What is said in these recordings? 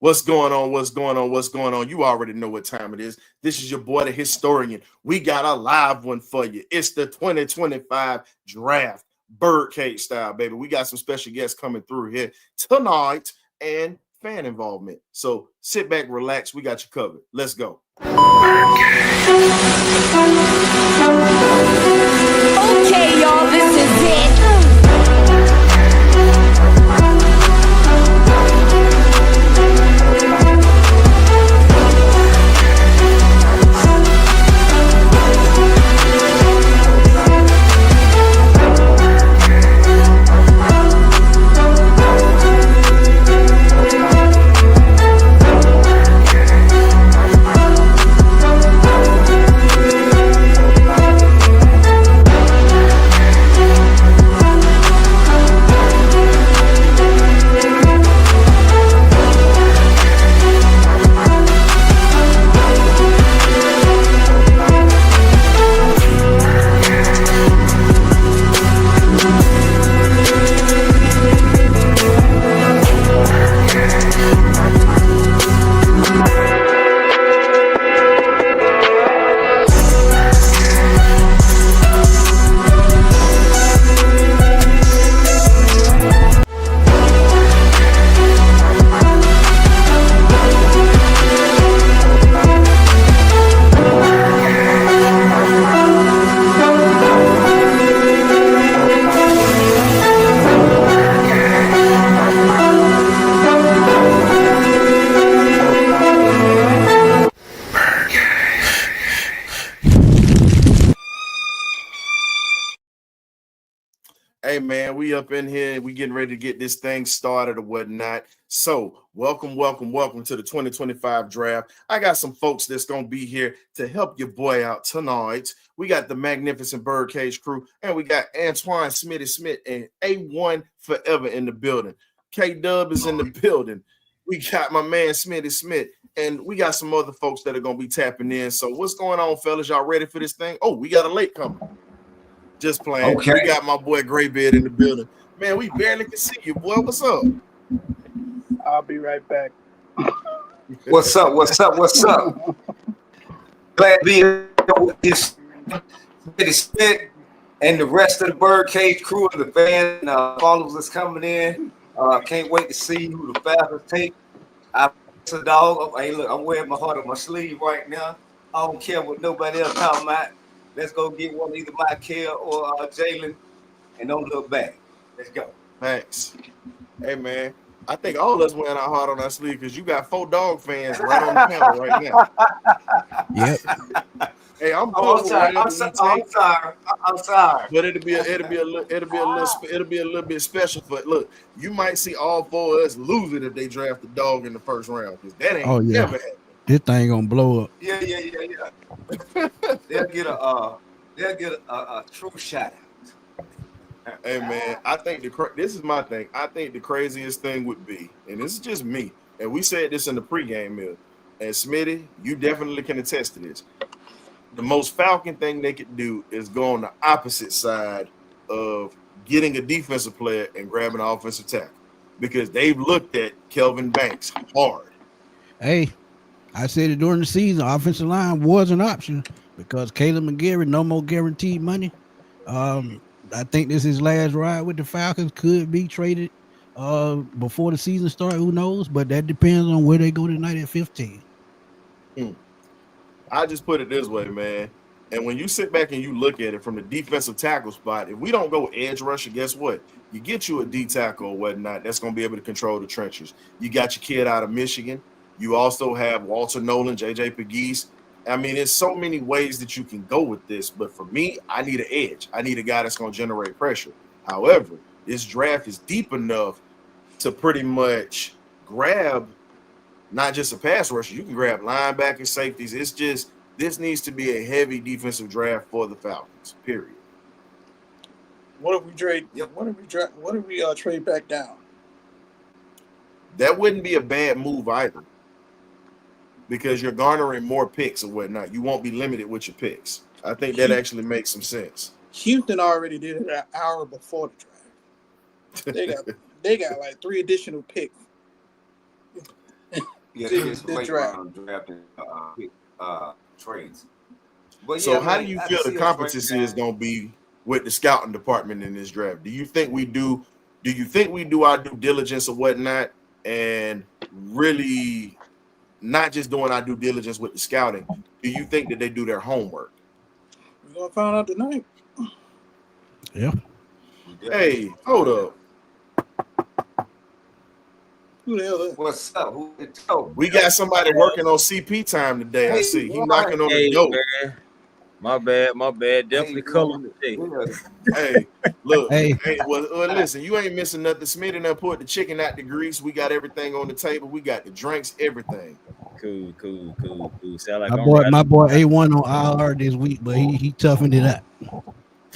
What's going on? What's going on? What's going on? You already know what time it is. This is your boy, the historian. We got a live one for you. It's the 2025 draft, BirdCage style, baby. We got some special guests coming through here tonight and fan involvement. So sit back, relax. We got you covered. Let's go. Okay, y'all, this is it. Hey man, we up in here. We getting ready to get this thing started or whatnot. So welcome to the 2025 draft. I got some folks that's gonna be here to help your boy out tonight. We got the magnificent BirdCage crew, and we got Antoine Smitty Smith and A1 Forever in the building. K-Dub is in the building. We got my man Smitty Smith, and we got some other folks that are gonna be tapping in. So what's going on, fellas? Y'all ready for this thing? Oh, we got a late comer. Just playing. Okay. We got my boy Graybeard in the building. Man, we barely can see you, boy. What's up? I'll be right back. What's up? Glad to be here with this Smith and the rest of the BirdCage crew and the fan followers that's coming in. Can't wait to see who the Falcons take. I'm a dog. Hey, look, I'm wearing my heart on my sleeve right now. I don't care what nobody else talking about. Let's go get one, either Michael or Jalen, and don't look back. Let's go. Thanks. Hey, man, I think all of us wearing our heart on our sleeve because you got 4 dog fans right on the panel right now. Yep. Hey, I'm sorry. But it'll be a little bit special. But look, you might see all 4 of us losing if they draft a dog in the first round because that ain't never happened. This thing gonna blow up. Yeah. They'll get a true shout out. Hey man, I think this is my thing. I think the craziest thing would be, and this is just me, and we said this in the pregame meal, and Smitty, you definitely can attest to this. The most Falcon thing they could do is go on the opposite side of getting a defensive player and grabbing an offensive tackle because they've looked at Kelvin Banks hard. Hey, I said it during the season. Offensive line was an option because Caleb McGarry, no more guaranteed money. I think this is his last ride with the Falcons. Could be traded before the season starts. Who knows? But that depends on where they go tonight at 15. I just put it this way, man. And when you sit back and you look at it from the defensive tackle spot, if we don't go edge rusher, guess what? You get you a D tackle or whatnot that's going to be able to control the trenches. You got your kid out of Michigan. You also have Walter Nolan, J.J. Pegues. I mean, there's so many ways that you can go with this. But for me, I need an edge. I need a guy that's going to generate pressure. However, this draft is deep enough to pretty much grab not just a pass rusher. You can grab linebackers, safeties. It's just this needs to be a heavy defensive draft for the Falcons, period. What if we trade? What if we trade back down? That wouldn't be a bad move either, because you're garnering more picks or whatnot. You won't be limited with your picks. I think that actually makes some sense. Houston already did it an hour before the draft. They got like 3 additional picks. Yeah, to they did some the late draft. round drafting trades. But So yeah, how do man, you I feel the see us right competency is now. going to be with the scouting department in this draft? Do you think we do? Do you think we do our due diligence or whatnot, and really not just doing our due diligence with the scouting? Do you think that they do their homework? We're gonna find out tonight. Yeah. Hey, hold up. Who the hell is? What's up? Who the toe? We got somebody working on CP time today. I Hey, see. He boy. knocking on the Hey, door. man. My bad. Definitely color today. Hey, look. Hey. Hey, well, listen, you ain't missing nothing. Smitty done put the chicken out the grease. We got everything on the table. We got the drinks, everything. Cool. Sound like My boy A1 on IR this week, but he toughened it up.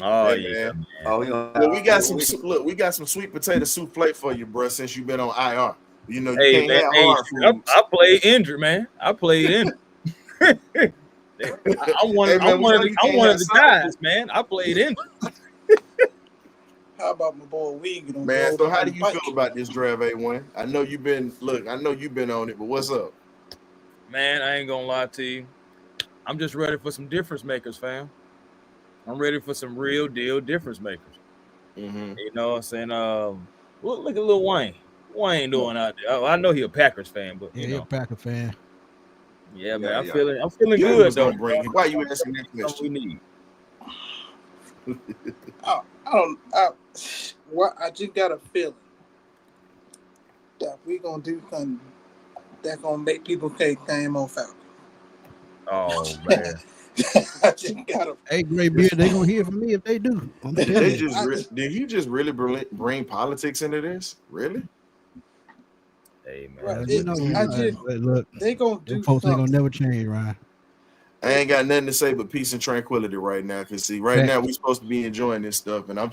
Oh, Hey, yeah. man. Oh, Well, we got some we got some sweet potato souffle for you, bro, since you've been on IR. You know, you Hey, can't man. have Hey, hard foods. I played injured, man. I played injured. I'm one of the guys, man. I played injured. How about my boy Wiegand? Man, so how do you feel about this draft, A1? I know you've been on it, but what's up? Man, I ain't gonna lie to you. I'm just ready for some difference makers, fam. I'm ready for some real deal difference makers. Mm-hmm. You know what I'm saying? Look at Lil Wayne. Wayne doing out there. Oh, I know he a Packers fan, but He's a Packer fan. Yeah, man. Yeah. I'm feeling good though. Why you asking that Something question? we need. I just got a feeling that we gonna do something that's gonna make people take game on Falcon. Oh man. I just got a. Hey, Gray Beard, they gonna hear from me if they do. I'm telling you. Did he just really bring politics into this? Really? Hey man. Right. Look, They gonna do folks ain't something. gonna never change, Ryan. I ain't got nothing to say but peace and tranquility right now. Cause see, right now we supposed to be enjoying this stuff, and I'm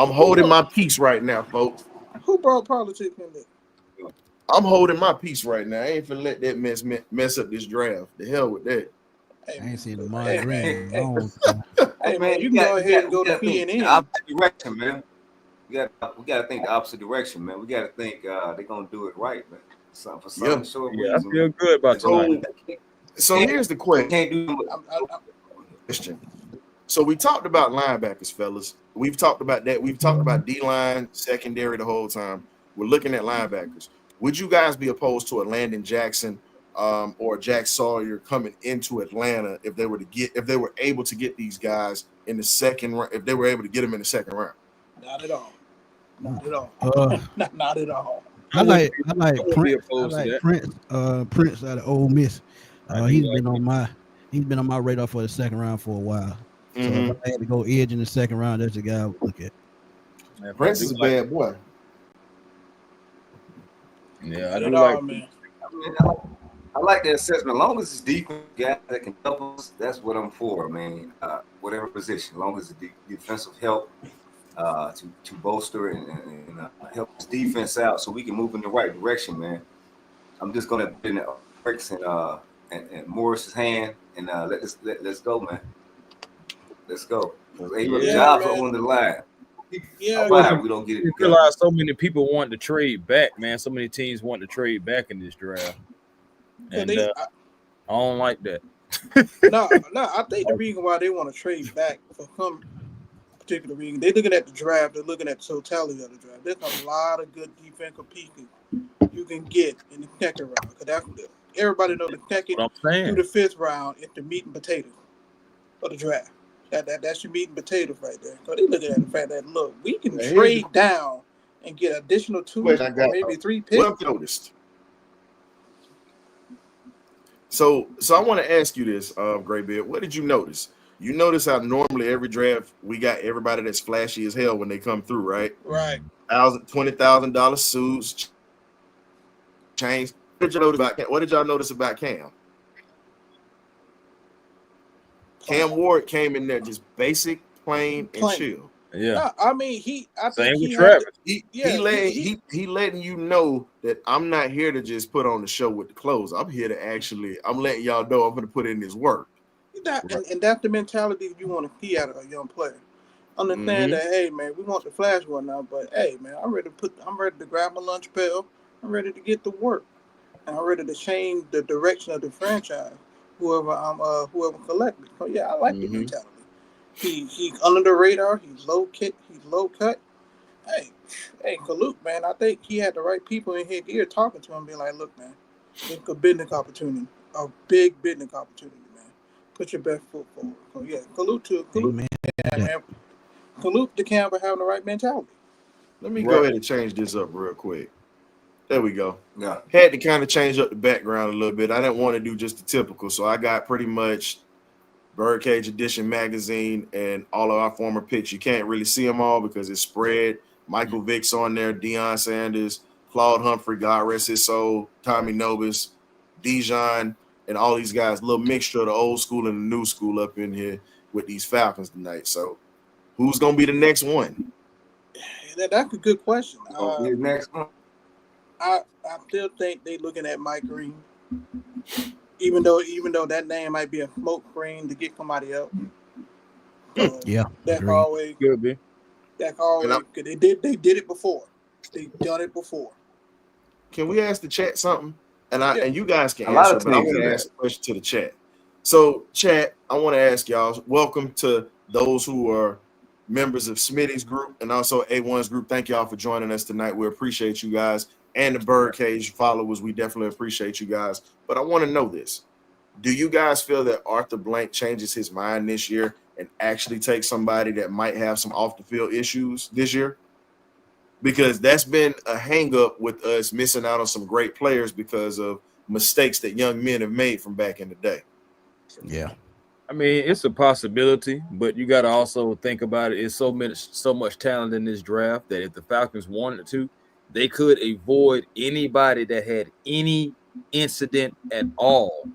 holding my peace right now, folks. Who brought politics in there? I'm holding my peace right now. I ain't finna let that mess up this draft. The hell with that. Hey, I ain't seen the hey, Green. Hey man, you can go ahead and go to PNN. Opposite direction, man. We got to think the opposite direction, man. We got to think they're gonna do it right, man. For some short reason. I feel good about tonight. So here's the question. Can't do Question. So we talked about linebackers, fellas. We've talked about that. We've talked about D-line, secondary the whole time. We're looking at linebackers. Would you guys be opposed to a Landon Jackson or Jack Sawyer coming into Atlanta if they were able to get these guys in the second round, if they were able to get them in the second round? Not at all. Not at all. Not at all. I like Prince. Prince out of Ole Miss. He's been on my radar for the second round for a while. So if I had to go edge in the second round, that's the guy I would look at. Man, Prince is a bad boy. Yeah, I do like, man. I like the assessment. As long as it's defense guys that can help us, that's what I'm for, man. Whatever position, as long as the defensive help to bolster and help this defense out, so we can move in the right direction, man. I'm just gonna put in the breaks and Morris's hand and let's go, man. Let's go. Jobs are on the line. Yeah, we don't get it. You realize so many people want to trade back, man. So many teams want to trade back in this draft, and I don't like that. No. I think the reason why they want to trade back for some particular reason, they're looking at the draft. They're looking at the totality of the draft. There's a lot of good defensive pieces you can get in the second round. Because everybody knows the second through the fifth round is the meat and potatoes of the draft. That's your meat and potatoes right there. So they're looking at the fact that, look, we can trade down and get additional 2 or maybe 3 picks. Well noticed. So I want to ask you this, Graybeard. What did you notice? You notice how normally every draft we got everybody that's flashy as hell when they come through, right? Right. $20,000 suits, chains. What did y'all notice about Cam? Cam Ward came in there just basic, plain, and chill. Yeah. No, I mean, I think with Travis. He letting you know that I'm not here to just put on the show with the clothes. I'm here to I'm letting y'all know I'm going to put in this work. And that's the mentality you want to see out of a young player. Understand that, hey man, we want the flash one now, but hey man, I'm ready to grab my lunch pail. I'm ready to get to work. and I'm ready to change the direction of the franchise. Whoever collect me. So yeah, I like the mentality. He's under the radar. He's low cut. Hey, Kaluk, man, I think he had the right people in his ear talking to him, being like, look, man, it's a business opportunity, a big business opportunity, man. Put your best foot forward. So yeah, Amen. Kaluk the Campbell having the right mentality. Let me go ahead and change this up real quick. There we go. Yeah. Had to kind of change up the background a little bit. I didn't want to do just the typical, so I got pretty much BirdCage Edition magazine and all of our former picks. You can't really see them all because it's spread. Michael Vick's on there, Deion Sanders, Claude Humphrey, God rest his soul, Tommy Nobis, Dijon, and all these guys. A little mixture of the old school and the new school up in here with these Falcons tonight. So who's going to be the next one? That's a good question. The next one. I still think they looking at Mike Green, even though that name might be a smoke screen to get somebody else. Yeah, that's agreed. always Could be. that's always good. They did it before. They done it before. Can we ask the chat something? And you guys can A lot answer, of but I things want to in ask a question to the chat. So, chat, I want to ask y'all, welcome to those who are members of Smitty's group and also A1's group. Thank y'all for joining us tonight. We appreciate you guys. And the BirdCage followers, we definitely appreciate you guys. But I want to know this. Do you guys feel that Arthur Blank changes his mind this year and actually takes somebody that might have some off-the-field issues this year? Because that's been a hang-up with us missing out on some great players because of mistakes that young men have made from back in the day. Yeah. I mean, it's a possibility, but you got to also think about it. It's so much talent in this draft that if the Falcons wanted to, they could avoid anybody that had any incident at all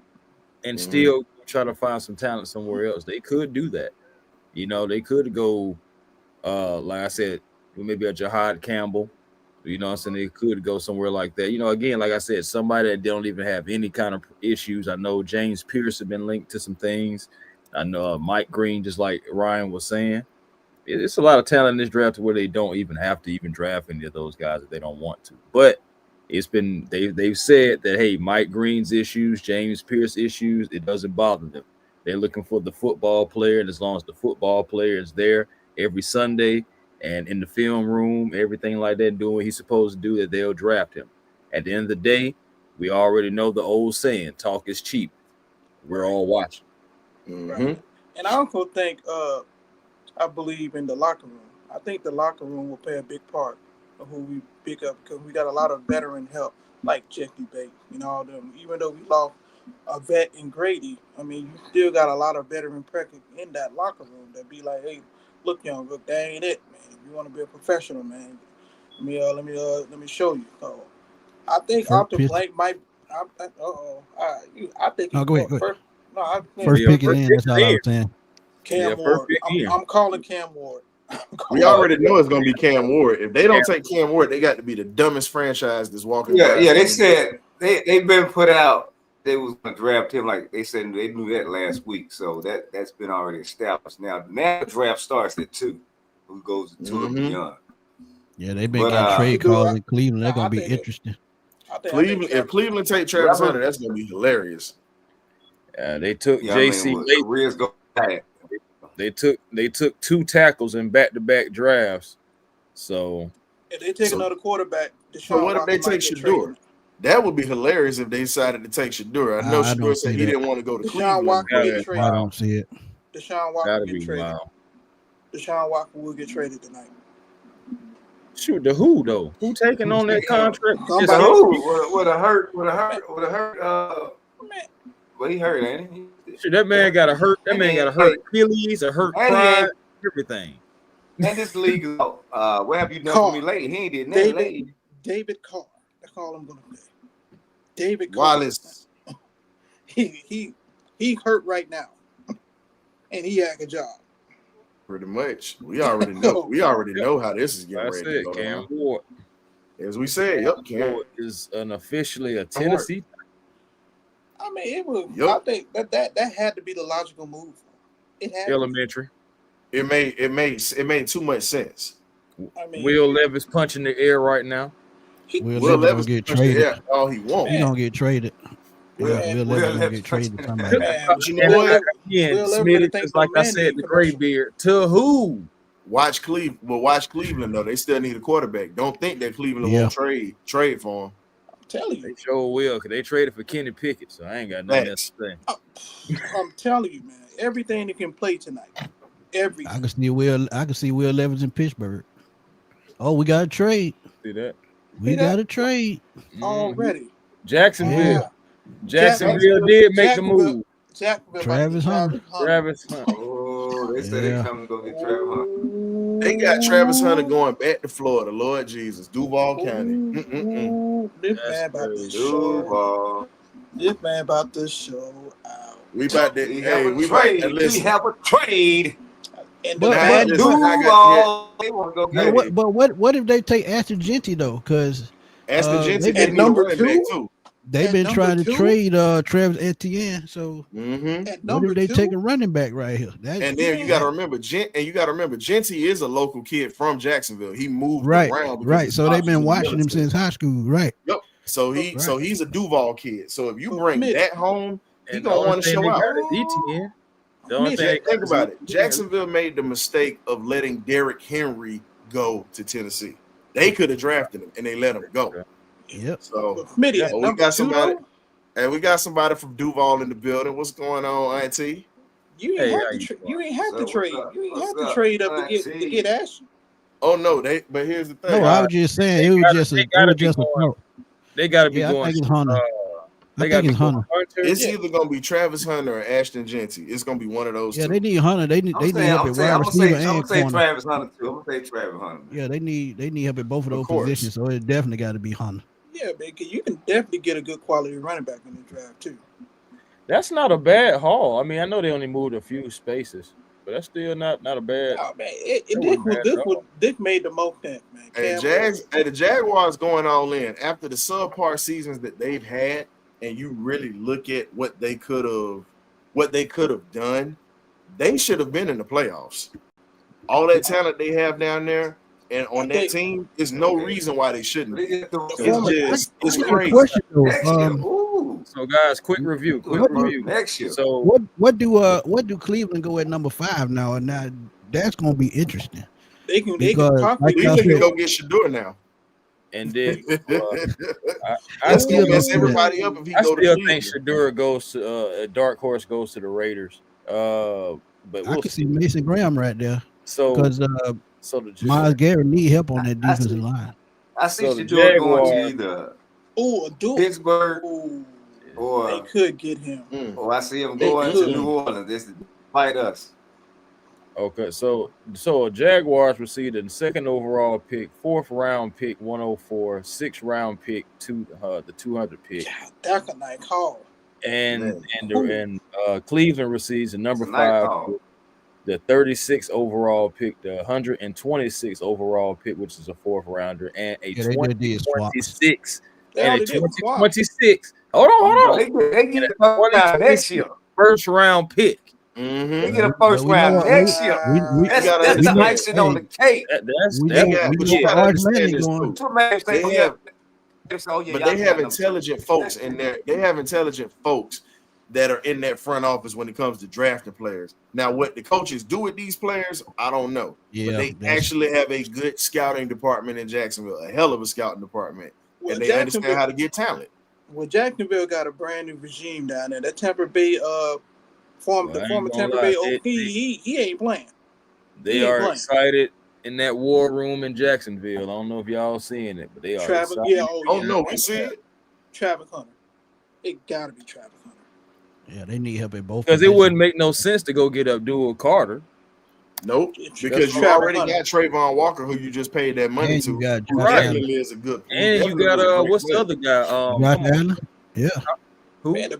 and still try to find some talent somewhere else. They could do that. You know, they could go, like I said, maybe a Jahad Campbell. You know what I'm saying? They could go somewhere like that. You know, again, like I said, somebody that don't even have any kind of issues. I know James Pierce has been linked to some things. I know Mike Green, just like Ryan was saying. It's a lot of talent in this draft where they don't even have to even draft any of those guys if they don't want to. But it's been they've said that, hey, Mike Green's issues, James Pierce issues, it doesn't bother them. They're looking for the football player, and as long as the football player is there every Sunday and in the film room, everything like that, doing what he's supposed to do, that they'll draft him. At the end of the day, we already know the old saying, talk is cheap. We're all watching. Right. And I also think I believe in the locker room. I think the locker room will play a big part of who we pick up because we got a lot of veteran help, like Jeffrey Bates, all them. Even though we lost a vet in Grady, I mean, you still got a lot of veteran presence in that locker room that be like, hey, look, look, that ain't it, man. If you want to be a professional, man, let me show you. So I think Arthur Blank might. I think. No, go ahead. First, no, I think first pick it in. That's all I was saying. Cam Ward. I'm calling Cam Ward. We already know it's going to be Cam Ward. If they don't take Cam Ward, they got to be the dumbest franchise that's walking. Yeah. They said they've been put out. They was going to draft him, like they said they knew that last week. So that's been already established. Now the draft starts at 2. Who goes to 2 and beyond? Yeah, they've been getting trade calls in Cleveland. They're going to be interesting. If Cleveland take Travis Hunter, that's going to be hilarious. They took JC. They took 2 tackles in back-to-back drafts. So if they take another quarterback, so what if they take Shador? That would be hilarious if they decided to take Shador. I know Shador said he didn't want to go to Cleveland. I don't see it. Deshaun Watson get traded. Wow. Deshaun Watson will get traded tonight. Shoot, the who though? Who taking on that contract? Who? Would have hurt. Well, he hurt, ain't he? Shoot, that man got a hurt. That man got a hurt Achilles, a hurt pride, everything. And this league is what have you done for me lately? He ain't did nothing lately. David Carr. That's all I'm gonna say. David Carr. Wallace. He hurt right now, and he had a job. Pretty much. We already know. We already know how this is getting ready to go. Cam Ward. As we said, Cam Ward is officially a Tennessee. I mean, it was. I think that had to be the logical move. It had elementary. It made too much sense. I mean, Will Levis punching the air right now. Will Will Levis gonna Levis get can punch the traded. air all he wants. He gonna get traded. Will- Will Will Levis gonna Levis get traded. punching Somebody. Man, But you know And what? again, Will Levis Smitty, better think just like I them said, the Mandy gray commercials. beard. To who? Watch Cleveland. Well, watch Cleveland though. They still need a quarterback. Don't think that Cleveland Yeah. won't trade for him. I'm telling They you. sure will, because they traded for Kenny Pickett, so I ain't got nothing else to say. I'm telling you, man. Everything that can play tonight. Everything. I can see Will Levis in Pittsburgh. Oh, we got a trade. See that? We See that? got a trade. Already. Jacksonville. Yeah. Jacksonville did make the move. Jacksonville Travis Hunter. Travis Hunt. Oh, they said they Yeah. coming to go get Travis Hunter. They got Travis Hunter going back to Florida. Lord Jesus, Duval County. Ooh, this That's man about to crazy. show. Duval. This man about to show out. We about to. We Hey, have a we about trade. to We listen. have a trade. And But- the Nah, man, but- listen, I got Duval. They want to go But get it. what if they take Ashton Genty though? Because Aston Jensen. they They at need a number running two? back too. they've At been number trying to two? trade Travis Etienne. So Mm-hmm. at what number if they two, take a running back right here? That's And then you got to remember, Genty is a local kid from Jacksonville. He moved right, around. because right. his So they've pops been was watching him military. since high school, right? Yep. So he's a Duval kid. So if you bring Mitch. that home, he And the gonna only want to thing show they out. got is ETN. The only Mitch, thing they Think got is about it. ETN. Jacksonville made the mistake of letting Derrick Henry go to Tennessee. They could have drafted him and they let him go. Yep. So but Smitty at we number got two, somebody. though, And we got somebody from Duval in the building. What's going on, Auntie? you Hey, ain't how have to. you You ain't have to What's trade. up? You ain't What's have to up? trade up to Auntie. get Ashton. Oh no, but here's the thing. No, I was just saying it was just a thought. They got to be Yeah, I going. think it's Hunter. They I got think to it's be Hunter. Hunter. It's either gonna be Travis Hunter or Ashton Genty. It's gonna be one of those Yeah, two. they need Hunter. They need help at wide receiver and I'm gonna say corner. Travis Hunter too. I'm gonna say Travis Hunter. Yeah, they need help at both of Of those course. positions. So it definitely got to be Hunter. Yeah, man, 'cause you can definitely get a good quality running back in the draft too. That's not a bad haul. I mean, I know they only moved a few spaces, but that's still not a bad. Oh man, Dick made the most sense, man. And Cam- the Jaguars going all in after the subpar seasons that they've had, and you really look at what they could have done, they should have been in the playoffs. All that talent they have down there and on that team is no reason why they shouldn't. It's crazy. Question though, Next year. Ooh. So, guys, quick review. Next year. So, what do Cleveland go at number 5 now? And now that's going to be interesting. they can Because, possibly like I Cleveland can said- go get Shador now. and then I That's still gonna mess don't see everybody up if he I go to still Cleveland. think Shador goes to dark horse goes to the Raiders. But I we'll can see Mason Graham right there so because the Miles Garrett need help on that defensive line. I see So the Shador going to Jaguars- either a duel. Pittsburgh Ooh, they or could get him. I see him They going could. to New Orleans. This is fight us. Okay, so Jaguars received the 2nd overall pick, 4th round pick 104, 6th round pick the 200 pick, God, that's a nice call. and Cleveland receives the number It's a nice 5, call. the 36th overall pick, the 126th overall pick, which is a 4th rounder, and a Yeah, they did swap. 2026 They and a already did swap. 2026. Hold on. They get the first round next year. First round pick. Mm-hmm. They get a first But we know round what- next year. We That's gotta the understand. icing on the cake. That's we that. know- got- we but know you gotta Arch understand Manning this going. too. Two man say, They yeah. have- So, yeah, But y'all they got have number intelligent folks in there. They have intelligent folks that are in that front office when it comes to drafting players. Now, what the coaches do with these players, I don't know. Yeah, But they that's- actually have a good scouting department in Jacksonville, a hell of a scouting department, Well, and they understand Jacksonville, how to get talent. well, Jacksonville got a brand new regime down there. That Tampa Bay, former Well, I ain't Tampa gonna Bay lie, OP, he ain't playing. They He ain't are playing. excited in that war room in Jacksonville. I don't know if y'all seeing it, but they are Travis, excited. yeah, Oh no, we see it. Travis Hunter. It gotta be Travis Hunter. Yeah, they need help at both. Because it positions. wouldn't make no sense to go get Abdul Carter. Nope, It's because you Travis already Hunter. got Trayvon Walker, who you just paid that money And to. you got Who Josh definitely is a good. who And you definitely got is a great what's the player. other guy? Josh Come on. Allen. Yeah, Who? Man,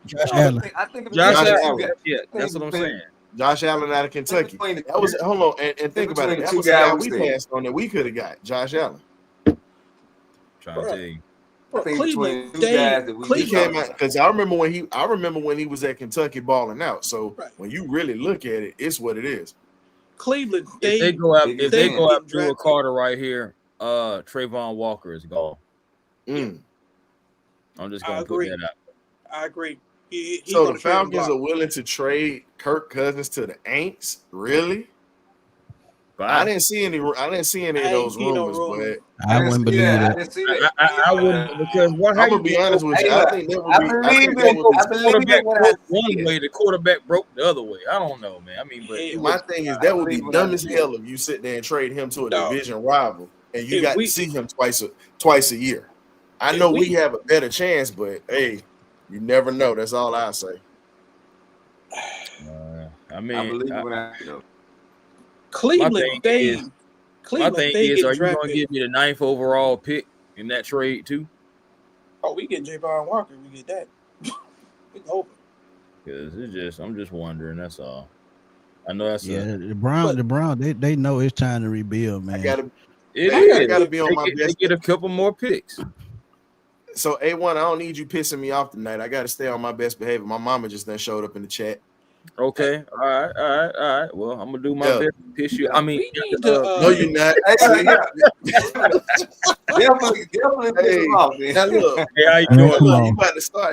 Josh I Allen. think if Josh Josh Allen. Allen. Yeah, that's what I'm saying. Josh Allen out of Kentucky. between the- That was hold on and think about it. between the That two was a guy guys we we said. passed on that we could have got. Josh Allen. Trying to tell you. bro, I think Cleveland, between two guys that we He Cleveland, came out because I remember when he was at Kentucky balling out. So Right. when you really look at it, it's what it is. Cleveland, If they go out, they Abdul drafted. Carter right here, Trayvon Walker is gone. Mm. I'm just I gonna put agree. that out. I agree. He So gonna the trade him Falcons block. are willing to trade Kirk Cousins to the Aints? Really? I Bye. didn't see any. I didn't see any I of ain't those see no rumors, rumors. but I wouldn't believe I that. didn't see that. I wouldn't, because how I'm you gonna be gonna honest go with you. Hey, I look, think that would I be. I believe think it. that would be. I believe quarterback it when I broke see one it. way, the quarterback broke the other way. I don't know, man. I mean, but Hey, My thing is that would be believe what I dumb as see. hell if you sit there and trade him to a Dog. division rival and you If got we- to see him twice a year. I If know we we- have a better chance, but hey, you never know. That's all I say. I I mean, believe it when I see it. Cleveland, thing they is- my Cleveland, thing they is, get are you draft gonna pick. give me the 9th overall pick in that trade too? Oh, we get Javon Walker. We get that. We hoping. Because I'm just wondering. That's all. I know that's Yeah, the Brown, they know it's time to rebuild, man. I gotta I gotta be on they my get, best. They get a couple more picks. So A1, I don't need you pissing me off tonight. I gotta stay on my best behavior. My mama just then showed up in the chat. Okay, all right. Well, I'm gonna do my Yeah. best to piss you. I mean, We need to. No, you're not. Hey, See? definitely piss him off, man. Now look, hey, how you Man, doing? come look, on.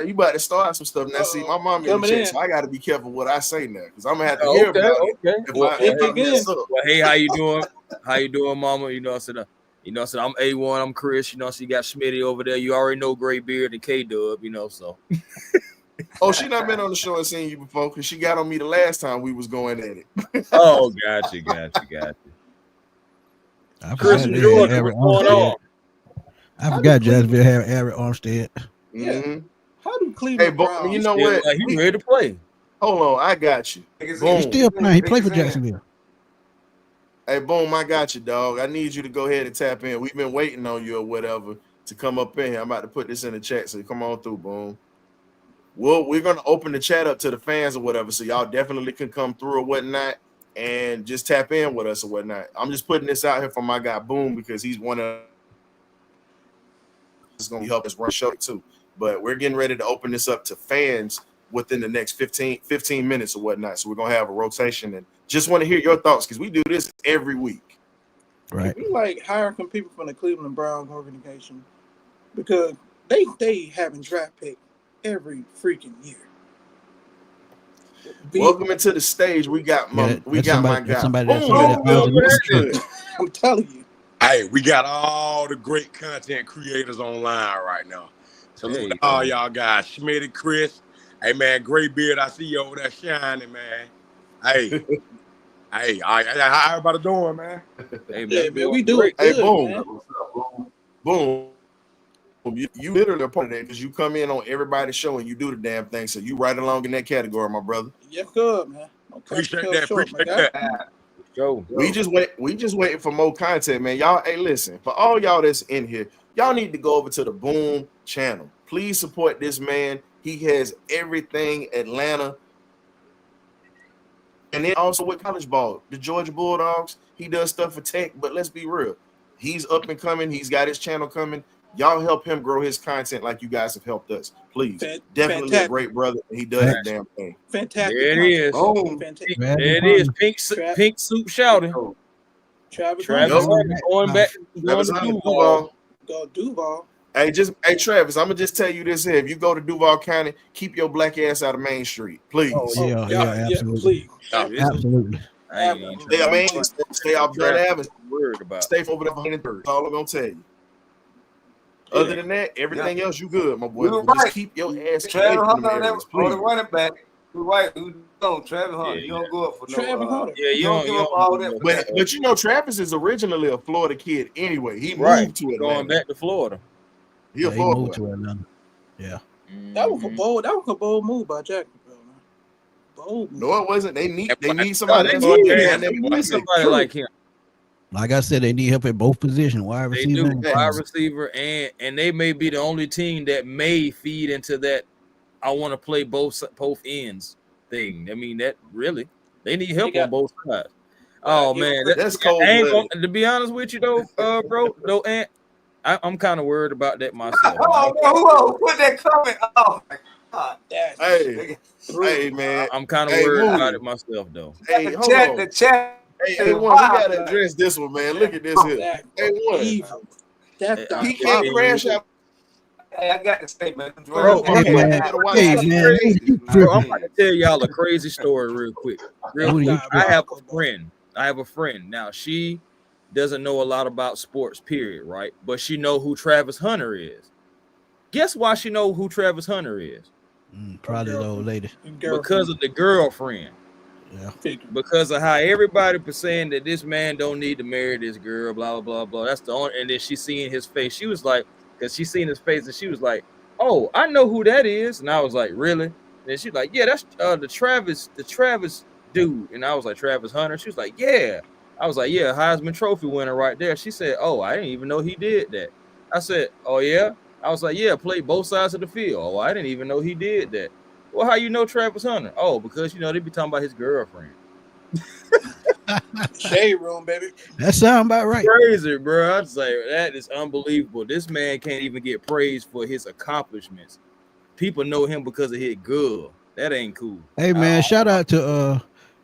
you about to start some stuff. Now, see, my mom in the Coming chat, in. so I got to be careful what I say now because I'm gonna have to hear Okay, about it okay. if Well, I mess up. well, hey, how you doing? How you doing, Mama? You know, I said, I'm A1. I'm Chris. You know, so you got Smitty over there. You already know Gray Beard and K Dub. You know, so Oh, she not been on the show and seen you before because she got on me the last time we was going at it. oh, gotcha. I Chris forgot and they George, had Eric what's going Armstead. on? I forgot Jacksonville had Eric Armstead. Yeah. Mhm. How do Hey, Cleveland but Browns? you know Still, what? he ready to play. Hold on, I got you. He's Boom. still playing. He played for Jacksonville. Hey, boom, I got you, dog. I need you to go ahead and tap in. We've been waiting on you or whatever to come up in here. I'm about to put this in the chat, so come on through, boom. Well, we're gonna open the chat up to the fans or whatever, so y'all definitely can come through or whatnot and just tap in with us or whatnot. I'm just putting this out here for my guy Boom because he's one of is gonna help us run the show too. But we're getting ready to open this up to fans within the next 15 minutes or whatnot. So we're gonna have a rotation and just want to hear your thoughts because we do this every week. Right. We like hiring some people from the Cleveland Browns organization because they having draft pick every freaking year. Welcome into the stage. We got my that's my somebody- guy. somebody Boom. that Boom. owns Good. I'm telling you. Hey, we got all the great content creators online right now. Salute Hey, all y'all guys. Smitty, Chris. Hey, man, Gray Beard, I see you over there shining, man. Hey. Hey, how everybody doing, man? Hey, Yeah, man, man, we do it Hey, good, boom. man. Boom. You literally a part of that because you come in on everybody's show and you do the damn thing. So you right along in that category, my brother. Yeah, good, man. Don't cut Appreciate yourself that. short, Appreciate my guy. that. Joe. We just waiting for more content, man. Y'all, hey, listen, for all y'all that's in here, y'all need to go over to the Boom channel. Please support this man. He has everything Atlanta. And then also with college ball, the Georgia Bulldogs, he does stuff for tech, but let's be real. He's up and coming. He's got his channel coming. Y'all help him grow his content like you guys have helped us. Please. Definitely fantastic. a great brother. He does the damn thing. Fantastic. There it content. is. Boom. Fantastic. There it is. Pink soup shouting. Travis Travis Hunter. Hunter going back. Travis Going to Hunter, Duval. Go Duval. Hey, Travis, I'm gonna just tell you this here. If you go to Duval County, keep your black ass out of Main Street, please. Oh, yeah, absolutely. Please. Absolutely. I ain't even Stay, trying I mean, stay off Bell Avenue. worried about. Stay over there behind the third. That's all I'm gonna tell you. Other than that, everything else you good, my boy. You were Just right. keep your ass away Travis from Hunter them on areas, the please. running back. You're right. No, Travis Hunter. Yeah, You don't go up for Travis no. Hunter. Yeah, you don't give up all that. But you know, Travis is originally a Florida kid anyway. He Right. moved to Atlanta. Going back to Florida. He a He Florida moved boy. to Atlanta. Yeah. That was a bold. That was a bold move by Jacksonville, man. Bold. Move. No, it wasn't. They need No, somebody. they else need like that. that. They need somebody like him. Like I said, they need help at both positions. Wide They receiver. do and wide corner. receiver, and they may be the only team that may feed into that. I want to play both ends thing. I mean, that really they need help on both sides. Oh man, That's cold. To be honest with you though, bro, though, Ant, I'm kind of worried about that myself. Oh, no, whoa, put that comment. Oh my God. Hey, man. I'm kind of Hey, worried Moody. about it myself though. Hey, hold on. The chat. Hey, one, we gotta address this one, man. Look at this here. Hey, one. Evil. That's He can't crash out Hey, I got to say, man. Bro, Hey, Hey, man. you gotta watch Hey, out. man. You Bro, I'm tripping. about to tell y'all a crazy story real quick. Real What are you quick. I have a Diabolical, boy. friend. I have a friend. Now, she doesn't know a lot about sports, period, right? But she know who Travis Hunter is. Guess why she know who Travis Hunter is? Probably the old lady. Because of the girlfriend. Yeah. Because of how everybody was saying that this man don't need to marry this girl, blah blah blah blah. That's the only. And then she seen his face. She was like, because she seen his face, and she was like, "Oh, I know who that is." And I was like, "Really?" And she's like, "Yeah, that's the Travis dude." And I was like, "Travis Hunter." She was like, "Yeah." I was like, "Yeah, Heisman Trophy winner right there." She said, "Oh, I didn't even know he did that." I said, "Oh yeah." I was like, "Yeah, played both sides of the field." "Oh, I didn't even know he did that." "Well, how you know Travis Hunter?" "Oh, because they be talking about his girlfriend." Shade room, baby. That sound about right. Crazy, bro. I'd say that is unbelievable. This man can't even get praised for his accomplishments. People know him because of his girl. That ain't cool. Hey, man, shout out to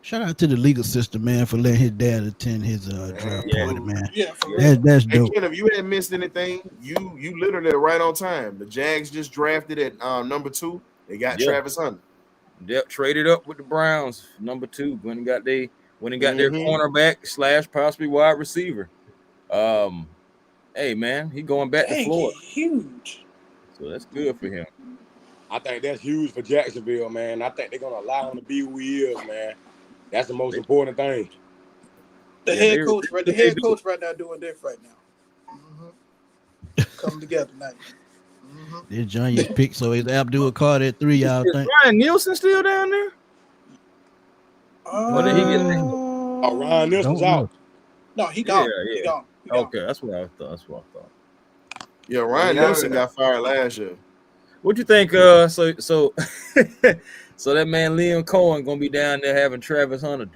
the legal system, man, for letting his dad attend his draft Yeah. party, man. Yeah, for real. That's Hey, dope. Ken, if you hadn't missed anything, you literally are right on time. The Jags just drafted at number 2. They got Yeah. Travis Hunter. Yep, traded up with the Browns, number 2. When got their Mhm. cornerback / possibly wide receiver. Hey man, he going back to Dang, Florida, he huge. so that's good for him. I think that's huge for Jacksonville, man. I think they're gonna allow him to be who he is, man. That's the most important thing. The Yeah, head they- coach, right? The they head do. coach right now doing this right now. Coming together tonight. This Johnny's pick, so it's Abdul Carter at 3, y'all Is think? Ryan Nielsen still down there? Or did he get named? Oh, Ryan Nelson's Don't know. out. No, he gone. Yeah. He gone. He gone. Okay, that's what I thought. Yeah, Ryan Yeah. Nelson got fired last year. What you think? So so that man Liam Cohen gonna be down there having Travis Hunter.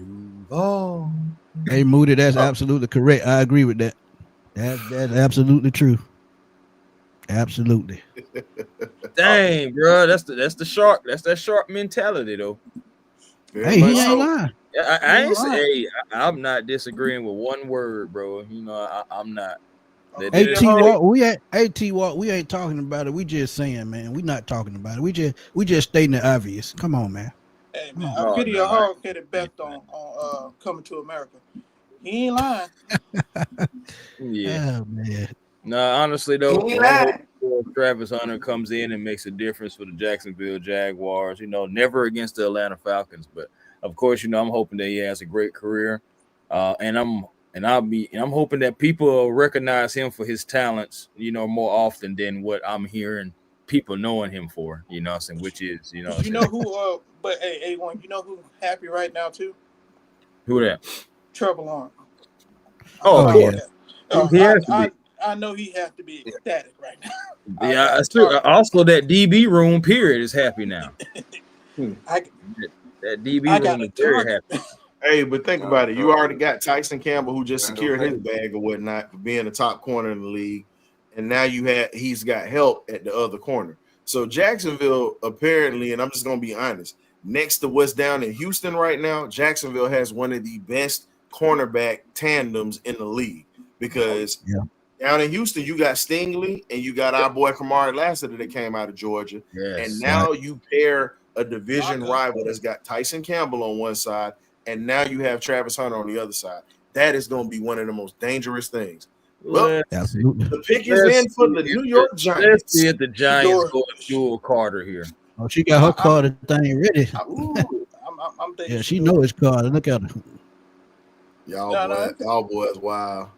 Oh, Hey, Moody, that's absolutely correct. I agree with that. That's absolutely true. Absolutely. dang, bro, that's the shark. That's that shark mentality, though. Very Hey, much he ain't so. lying. Yeah, I ain't You're say. right. Hey, I'm not disagreeing with one word, bro. I'm not. They Hey, did it. T-Walk, we ain't talking about it. We just saying, man. We not talking about it. We just stating the obvious. Come on, man. Hey man, No, I'm getting no, your I- hard headed bet on Coming to America. He ain't lying. Yeah. Oh, man. No, honestly though, He what I'm lied. hoping for, Travis Hunter comes in and makes a difference for the Jacksonville Jaguars. Never against the Atlanta Falcons, but of course, I'm hoping that he has a great career. And I'm hoping that people will recognize him for his talents, more often than what I'm hearing people knowing him for. You know what I'm saying? Which is, You know who? But hey, A1, you know who happy right now too? who that? Trevor Lawrence. Oh, of course. He has to be. I know he has to be ecstatic right now. Yeah, also that DB room period is happy now. I That DB got room a is very target. happy. Hey, but think about it. You already got Tyson Campbell, who just secured his bag or whatnot for being the top corner in the league, and now he's got help at the other corner. So Jacksonville apparently, and I'm just gonna be honest, next to what's down in Houston right now, Jacksonville has one of the best cornerback tandems in the league because down in Houston you got Stingley and you got our boy Kamari Lassiter that came out of Georgia, and now you pair a division rival that's got Tyson Campbell on one side, and now you have Travis Hunter on the other side. That is going to be one of the most dangerous things. Well, absolutely. the pick is in for the New York Giants. Let's see if the Giants go to Jewel Carter here. Oh, she got her Carter thing ready. I'm thinking. Yeah, she know it's Carter. Look at her. Y'all boys, wow.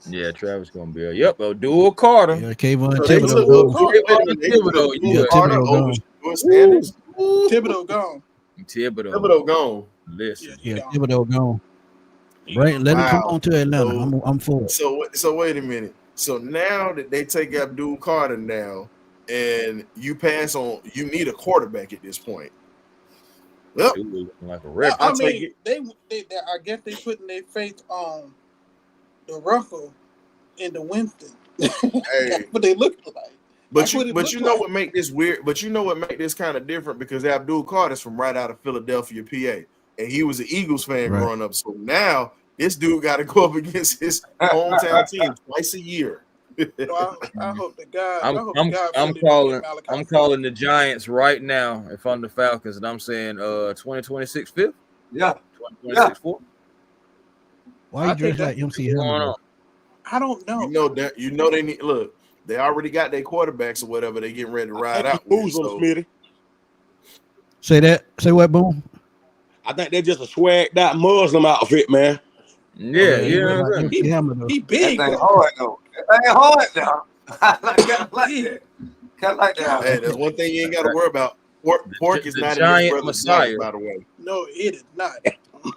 Yeah, Travis gonna be a dual Carter. Yeah, Kayvon So they Thibodeau took gone. Thibodeau, Carter over Stuart Sanders. Thibodeau gone. Thibodeau gone. Listen, Yeah, Thibodeau gone. Right, let him come on to Atlanta. I'm for it. So wait a minute. So now that they take Abdul Carter now, and you pass on, you need a quarterback at this point. Well, like a I I'll mean, take it. they I guess they putting their faith on the Ruffle and the Winston. That's what they look like. But you know what make this weird? But you know what make this kind of different because Abdul Carter's from right out of Philadelphia, PA, and he was an Eagles fan growing up. So now This dude got to go up against his hometown team twice a year. So I hope the guy. I'm calling the Giants right now if I'm the Falcons, and I'm saying 2026 fifth. Yeah. 2026 fourth. Why you dressed like MC Hammer? I don't know. You know they need look. They already got their quarterbacks or whatever. They getting ready to ride out. Smitty. Say what, Boom? I think they're just a swagged out Muslim outfit, man. Yeah, He big. That ain't hard though. That ain't hard though. I like that. Hey, that's one thing you ain't got to worry about. Pork is not in this brother's diet, by the way. No, it is not.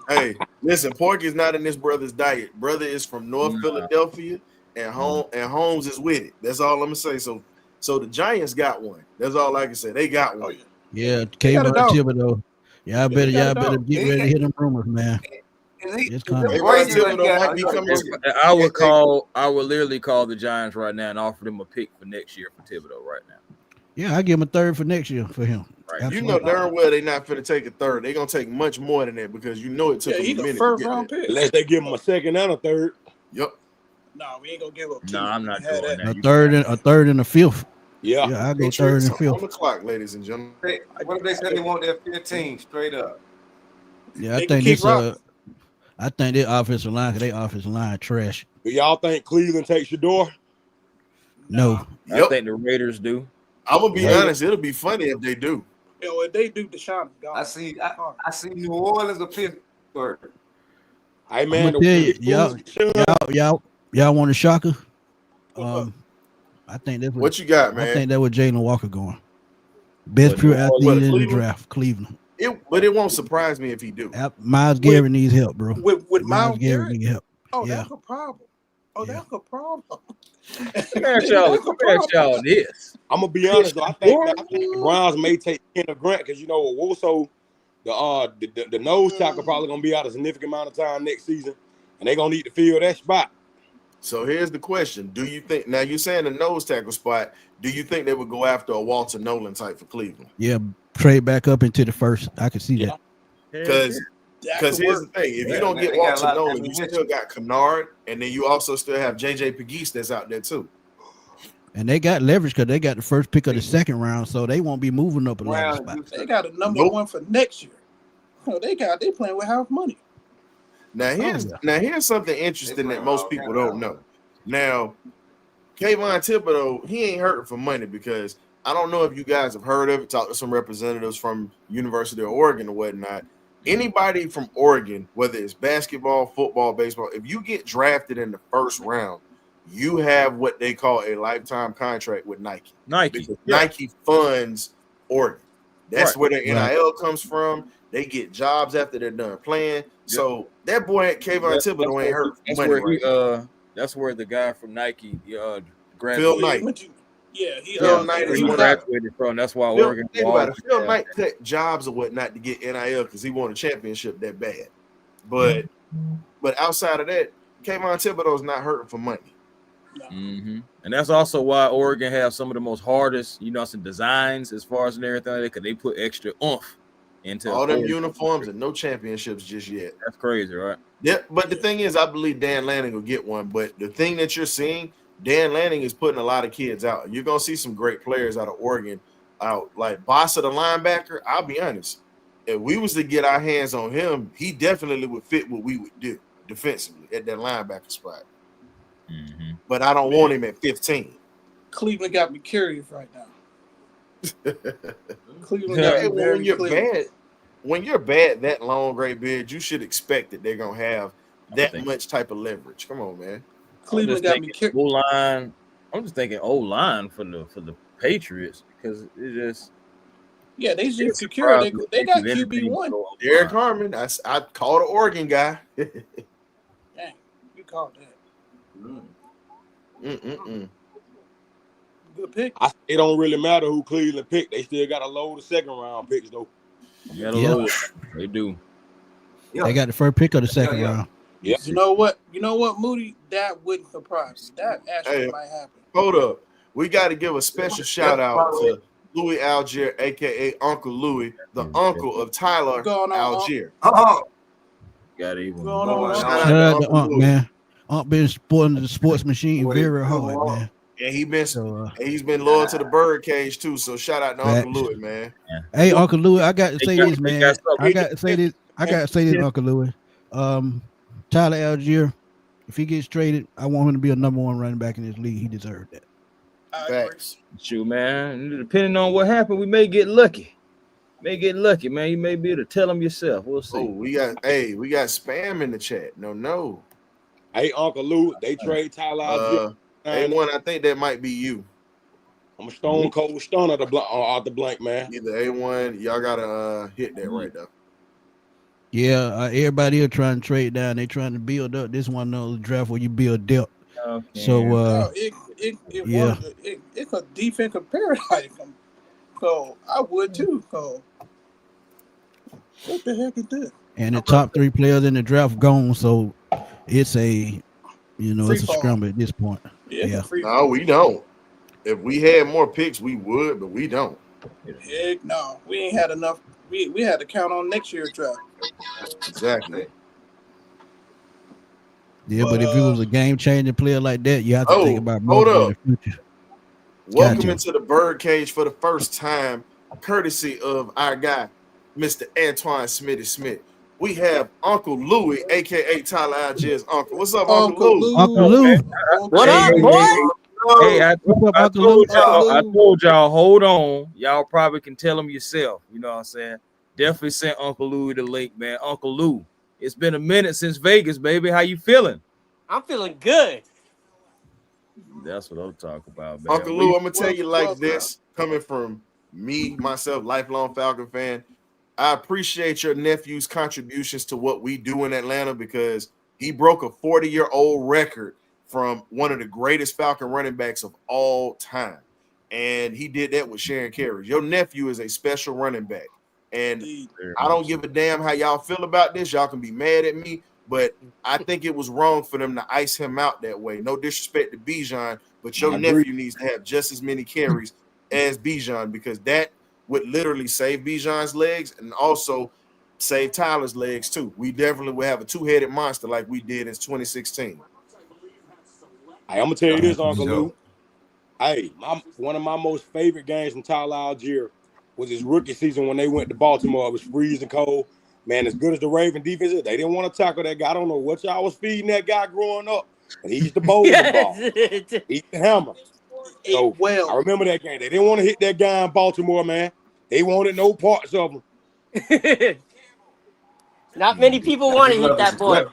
Hey, listen, Pork is not in this brother's diet. Brother is from North Philadelphia, and Holmes is with it. That's all I'm gonna say. So the Giants got one. That's all I can say. They got one. Yeah, Kayvon Thibodeau. Y'all better get ready to hit them rumors, man. It's coming. I would literally call the Giants right now and offer them a pick for next year for Thibodeau right now. Yeah, I give him a third for next year for him. Right. You know darn well they're not going to take a third. They're going to take much more than that because you know it took them a minute. First round pick. Unless they give him a second and a third. Yep. No, we ain't gonna give up. No, I'm not doing that. A third and a fifth. Yeah, I go third and fifth. On the clock, ladies and gentlemen. What if they said they want their 15 straight up? Yeah, I think this. I think their offensive line, because their offensive line trash. Do y'all think Cleveland takes your door? No. I think the Raiders do. I'm gonna be honest. It'll be funny if they do. If they do, Deshaun is gone. I see New Orleans or Pittsburgh. Hey man, y'all want a shocker? I think that's what you got, man. I think that was Jalen Walker going. Best pure athlete in the draft, Cleveland. But it won't surprise me if he do. Miles Garrett needs help, bro. With Miles Garrett needs help. Oh, that's a problem. That's a problem. y'all this. I'm gonna be honest though. I think the Browns may take Kenneth Grant because Woso, the nose tackle probably gonna be out a significant amount of time next season, and they're gonna need to fill that spot. So here's the question: do you think now you're saying the nose tackle spot? Do you think they would go after a Walter Nolan type for Cleveland? Yeah, trade back up into the first. I can see that. Because here's the thing: if you don't get Walter Nolan, you still got Kennard, and then you also still have JJ Pegues that's out there too. And they got leverage because they got the first pick of the second round, so they won't be moving up a lot of spots. They got a number one for next year. They playing with half money. Now here's something interesting that most people don't know. Now, Kayvon Thibodeau, he ain't hurting for money because I don't know if you guys have heard of it. Talked to some representatives from University of Oregon or whatnot. Anybody from Oregon, whether it's basketball, football, baseball, if you get drafted in the first round, you have what they call a lifetime contract with Nike. Nike funds Oregon. That's where their NIL comes from. They get jobs after they're done playing. So that boy Kayvon Thibodeau ain't hurt money. That's where the guy from Nike graduated. Phil Knight. Phil Knight graduated from. That's why Oregon. Phil Knight cut jobs or whatnot to get NIL because he won a championship that bad. But outside of that, Kayvon Thibodeau's not hurting for money. Mm-hmm. And that's also why Oregon have some of the most hardest, some designs as far as and everything, because they put extra oomph into all them uniforms and no championships just yet. That's crazy, right? Yeah, but the thing is, I believe Dan Lanning will get one. But the thing that you're seeing, Dan Lanning is putting a lot of kids out. You're gonna see some great players out of Oregon out, like Bossa the linebacker. I'll be honest, if we was to get our hands on him, he definitely would fit what we would do defensively at that linebacker spot. Mm-hmm. But I don't want him at 15. Cleveland got me curious right now. Cleveland got me when you're bad, when you're bad that long, Great Beard, you should expect that they're gonna have that much type of leverage. Come on, man. Cleveland got me curious. O-line. I'm just thinking O-line for the Patriots because it just they just secure. They got QB1. Derek Harmon. I called an Oregon guy. Dang, you called that. Good pick. It don't really matter who Cleveland picked. They still got a load of second round picks though. They do. They got the first pick of the second round. Yeah. You know what, Moody? That wouldn't surprise me. That actually might happen. Hold up. We got to give a special shout out to Louis Algier, aka Uncle Louis, the uncle of Tyler Algier. Got even Going more. on, Shout man. Shout out to Uncle Unc, Louis. man. Unc been supporting the sports machine What he very do, hard, Unc? man. And So, he's been loyal to the BirdCage too. So shout out to Uncle facts. Louis, man. Hey, Uncle Louis, I got to say this, they man. got something. I got to say this, Uncle Louis. Tyler Algier, if he gets traded, I want him to be a number one running back in this league. He deserved that. I agree. Facts. Shoot, man. Depending on what happened, we may get lucky. Man. You may be able to tell them yourself. We'll see. Oh, we got spam in the chat. No. Hey, Uncle Lou, they trade Tyler Algier. A1, I think that might be you. I'm a stone cold stunner out the blank, man. Either A1, y'all gotta hit that right there. Yeah, everybody here trying to trade down. They trying to build up. This one of those draft where you build depth. Okay. So It's a defensive paradise. So I would too. So what the heck is this? and the top 3 players in the draft gone. So it's a it's a Free fall. scramble at this point. Yeah. Yeah. No, we don't. If we had more picks, we would, but we don't. Heck no. We ain't had enough. We had to count on next year's draft. Exactly. Yeah, but if it was a game-changing player like that, you have to think about more hold in the future. Welcome Gotcha. into the BirdCage for the first time, courtesy of our guy, Mr. Antoine Smitty Smith. We have Uncle Louis, aka Tyler Algier's uncle. What's up, Uncle Lou? Uncle Lou. What up, boy? Hey, I told y'all, hold on. Y'all probably can tell them yourself. You know what I'm saying? Definitely sent Uncle Louis the link, man. Uncle Lou, it's been a minute since Vegas, baby. How you feeling? I'm feeling good. That's what I'm talking about, man. Uncle Lou, I'm gonna tell you like this, coming from me, myself, lifelong Falcon fan. I appreciate your nephew's contributions to what we do in Atlanta because he broke a 40-year-old record from one of the greatest Falcon running backs of all time. And he did that with sharing carries. Your nephew is a special running back. And I don't give a damn how y'all feel about this. Y'all can be mad at me, but I think it was wrong for them to ice him out that way. No disrespect to Bijan, but your nephew needs to have just as many carries as Bijan because that would literally save Bijan's legs and also save Tyler's legs too. We definitely will have a two-headed monster like we did in 2016. Hey, I'm gonna tell you this, Uncle Lou. Hey, one of my most favorite games from Tyler Algier was his rookie season when they went to Baltimore. It was freezing cold. Man, as good as the Raven defense is, they didn't want to tackle that guy. I don't know what y'all was feeding that guy growing up. But he's the bowling ball. He's the hammer. So I remember that game. They didn't want to hit that guy in Baltimore, man. They wanted no parts of him. Not many people want to hit that boy.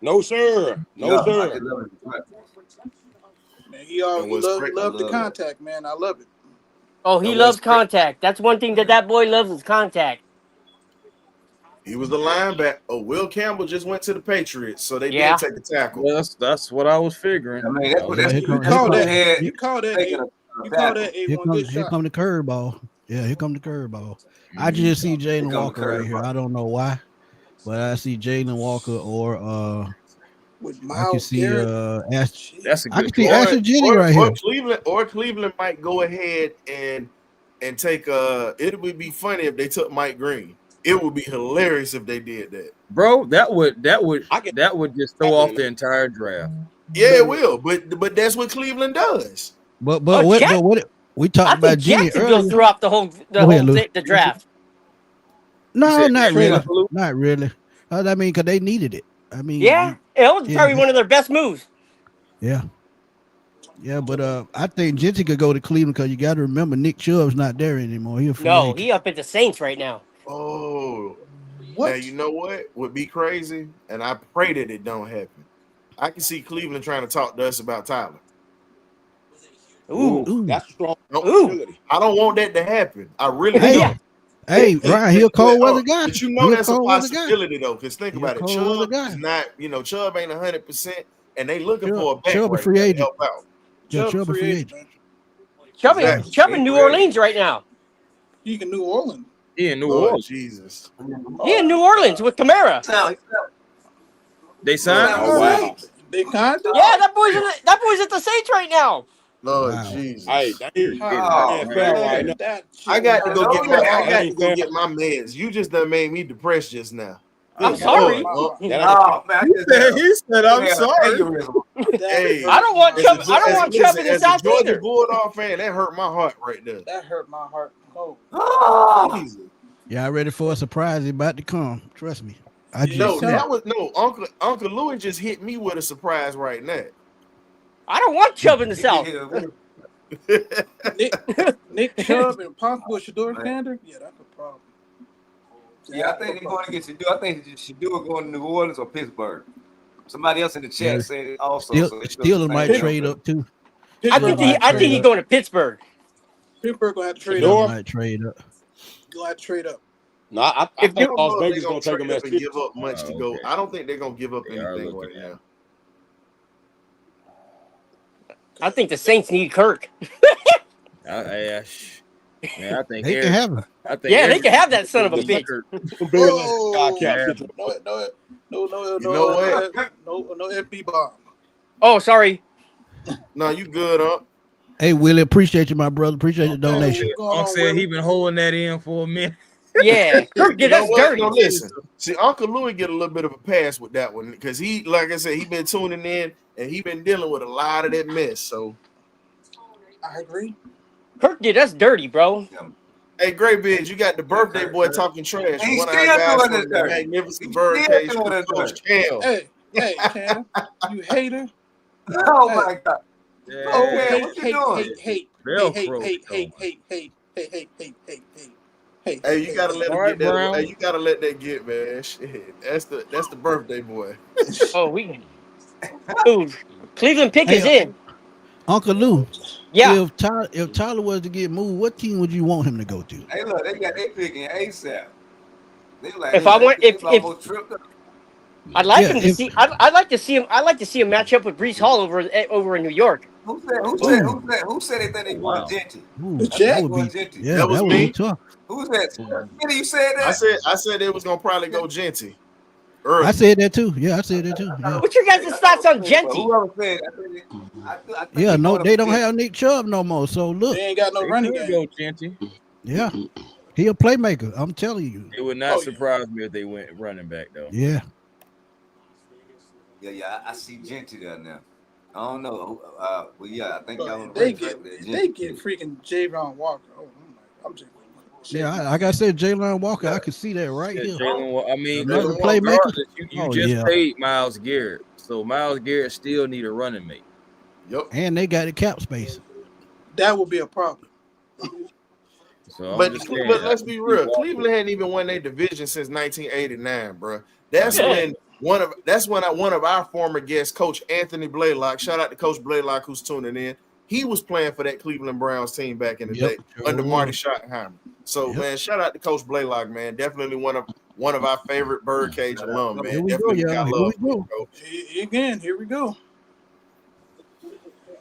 No, sir. No, sir. Man, he always loved the contact, man. I love it. Oh, he loves contact. That's one thing that boy loves is contact. He was the linebacker. Oh, Will Campbell just went to the Patriots, so they did take a tackle. Well, that's what I was figuring. I mean, You call that Here come the curveball. Yeah, here come the curveball. I just see Jalen Walker right here. I don't know why, but I see Jalen Walker or I can see that's a good I can see Ashton Jennings right here. Cleveland might go ahead and take it would be funny if they took Mike Green. It would be hilarious if they did that. Bro, that would just throw off the entire draft. Yeah, it will, but that's what Cleveland does. But what we talked about Jennings earlier. Threw off the draft. No, not really. Not really. I mean, because they needed it. I mean, yeah, it was probably one of their best moves. Yeah. Yeah, but I think Jensen could go to Cleveland because you got to remember Nick Chubb's not there anymore. He up at the Saints right now. Oh, what? Now you know what would be crazy, and I pray that it don't happen. I can see Cleveland trying to talk to us about Tyler. Ooh. That's strong. I don't want that to happen. I really don't. Hey, Ryan, he a cold weather guy. But you know that's a possibility though, because think about it. Chubb is not, Chubb ain't 100%, and they looking for a back Chubb right free to agent. help out. Yeah, Chubb a free agent. Chubb in New Orleans right now. He in New Orleans. He in New Orleans. Jesus. He in New Orleans with Kamara. They signed. Oh, wow. They kind of. Yeah, that boy's at the Saints right now. Lord Jesus. Hey, I got to go get my meds. You just done made me depressed just now. I'm Good sorry. Lord, That Oh man, He said, "I'm sorry." Hey, I don't want Chubb. I don't want Chubb in the as a South Georgia either. Bulldog fan, that hurt my heart right there. That hurt my heart. Jesus. Y'all ready for a surprise? It's about to come. Trust me. I just No, said. that was no Uncle Louis just hit me with a surprise right now. I don't want Chubb in the South. Nick Chubb and possible Shador Kander. Yeah, that's a problem. Yeah, I think they're going to get Shador. I think Shador going to New Orleans or Pittsburgh. Somebody else in the chat said it also. Steelers might trade up too. I think he's going to Pittsburgh. Pittsburgh gonna have to trade Shador up. Might trade up. Gonna have to trade up. No, I If think you- Las They Vegas gonna take trade them up as and kids. give up much to go. okay. I don't think they're gonna give up They are anything looking right at now. I think the Saints need Kirk. Man, I think They can have him. I think Yeah, they can have that son of a bitch. Oh, No, no FB bomb. Oh, sorry. No, you good, up. Hey, Willie, appreciate you, my brother. Appreciate the donation. Unc said he been holding that in for a minute. Yeah, Kirk did us dirty. No, listen. See, Uncle Louis get a little bit of a pass with that one because he, like I said, he been tuning in and he been dealing with a lot of that mess. So, I agree. Kirk did us dirty, bro. hey, Great Biggs, you got the birthday boy talking trash. He's One of our still guys doing from it the dirty. magnificent He's BirdCage, still doing it Coach Cam. Hey, Cam, you hater. Oh my God. Yeah. Oh, man, what you doing? hate. Hey, you gotta let All it right, get that. Brown. Hey, you gotta let that get, man. Shit, that's the birthday boy. Oh, dude, Cleveland pick is in. Uncle Lou, Yeah, if Tyler was to get moved, what team would you want him to go to? Hey, look, they picking ASAP. They like, If I want- if- almost tripped up. I'd like Yeah, him to see. I'd like to see him. I'd like to see him match up with Brees Hall over in New York. Who said they think they Wow. want Genty? Ooh, The Jack that would going be, Genty. yeah, That was that would me. be tough. Who's that? Smitty, you said I that? said it was gonna probably go Genty. Early. I said that too. Yeah, I said that too. Yeah, What's your guys' thoughts on Genty? Whoever said I think yeah, he no, going they up don't against- have Nick Chubb no more. So look, They ain't got no They running could game. go, Genty. yeah, he a playmaker. I'm telling you. It would not surprise me if they went running back though. Yeah, Yeah, I see Genty there now. I don't know. Well, yeah, I think y'all. But they get freaking Javon Walker. Oh, I'm just. yeah. Like I said, Jalen Walker, I could see that right Yeah, here. Jalen, I mean, Another regardless, playmaker? You Oh, just yeah. paid Myles Garrett, so Myles Garrett still need a running mate. Yep. And they got the cap space. That would be a problem. So I'm But just Cleveland, saying, let's be real. Cleveland hadn't even won their division since 1989, bro. That's Yeah. when one of our former guests, Coach Anthony Blaylock, shout out to Coach Blaylock who's tuning in. He was playing for that Cleveland Browns team back in the day under Marty Schottenheimer. So man, shout out to Coach Blaylock, man. Definitely one of our favorite BirdCage alum, man. Here we go, Definitely y'all. got Here love we go. for Coach. Again, here we go.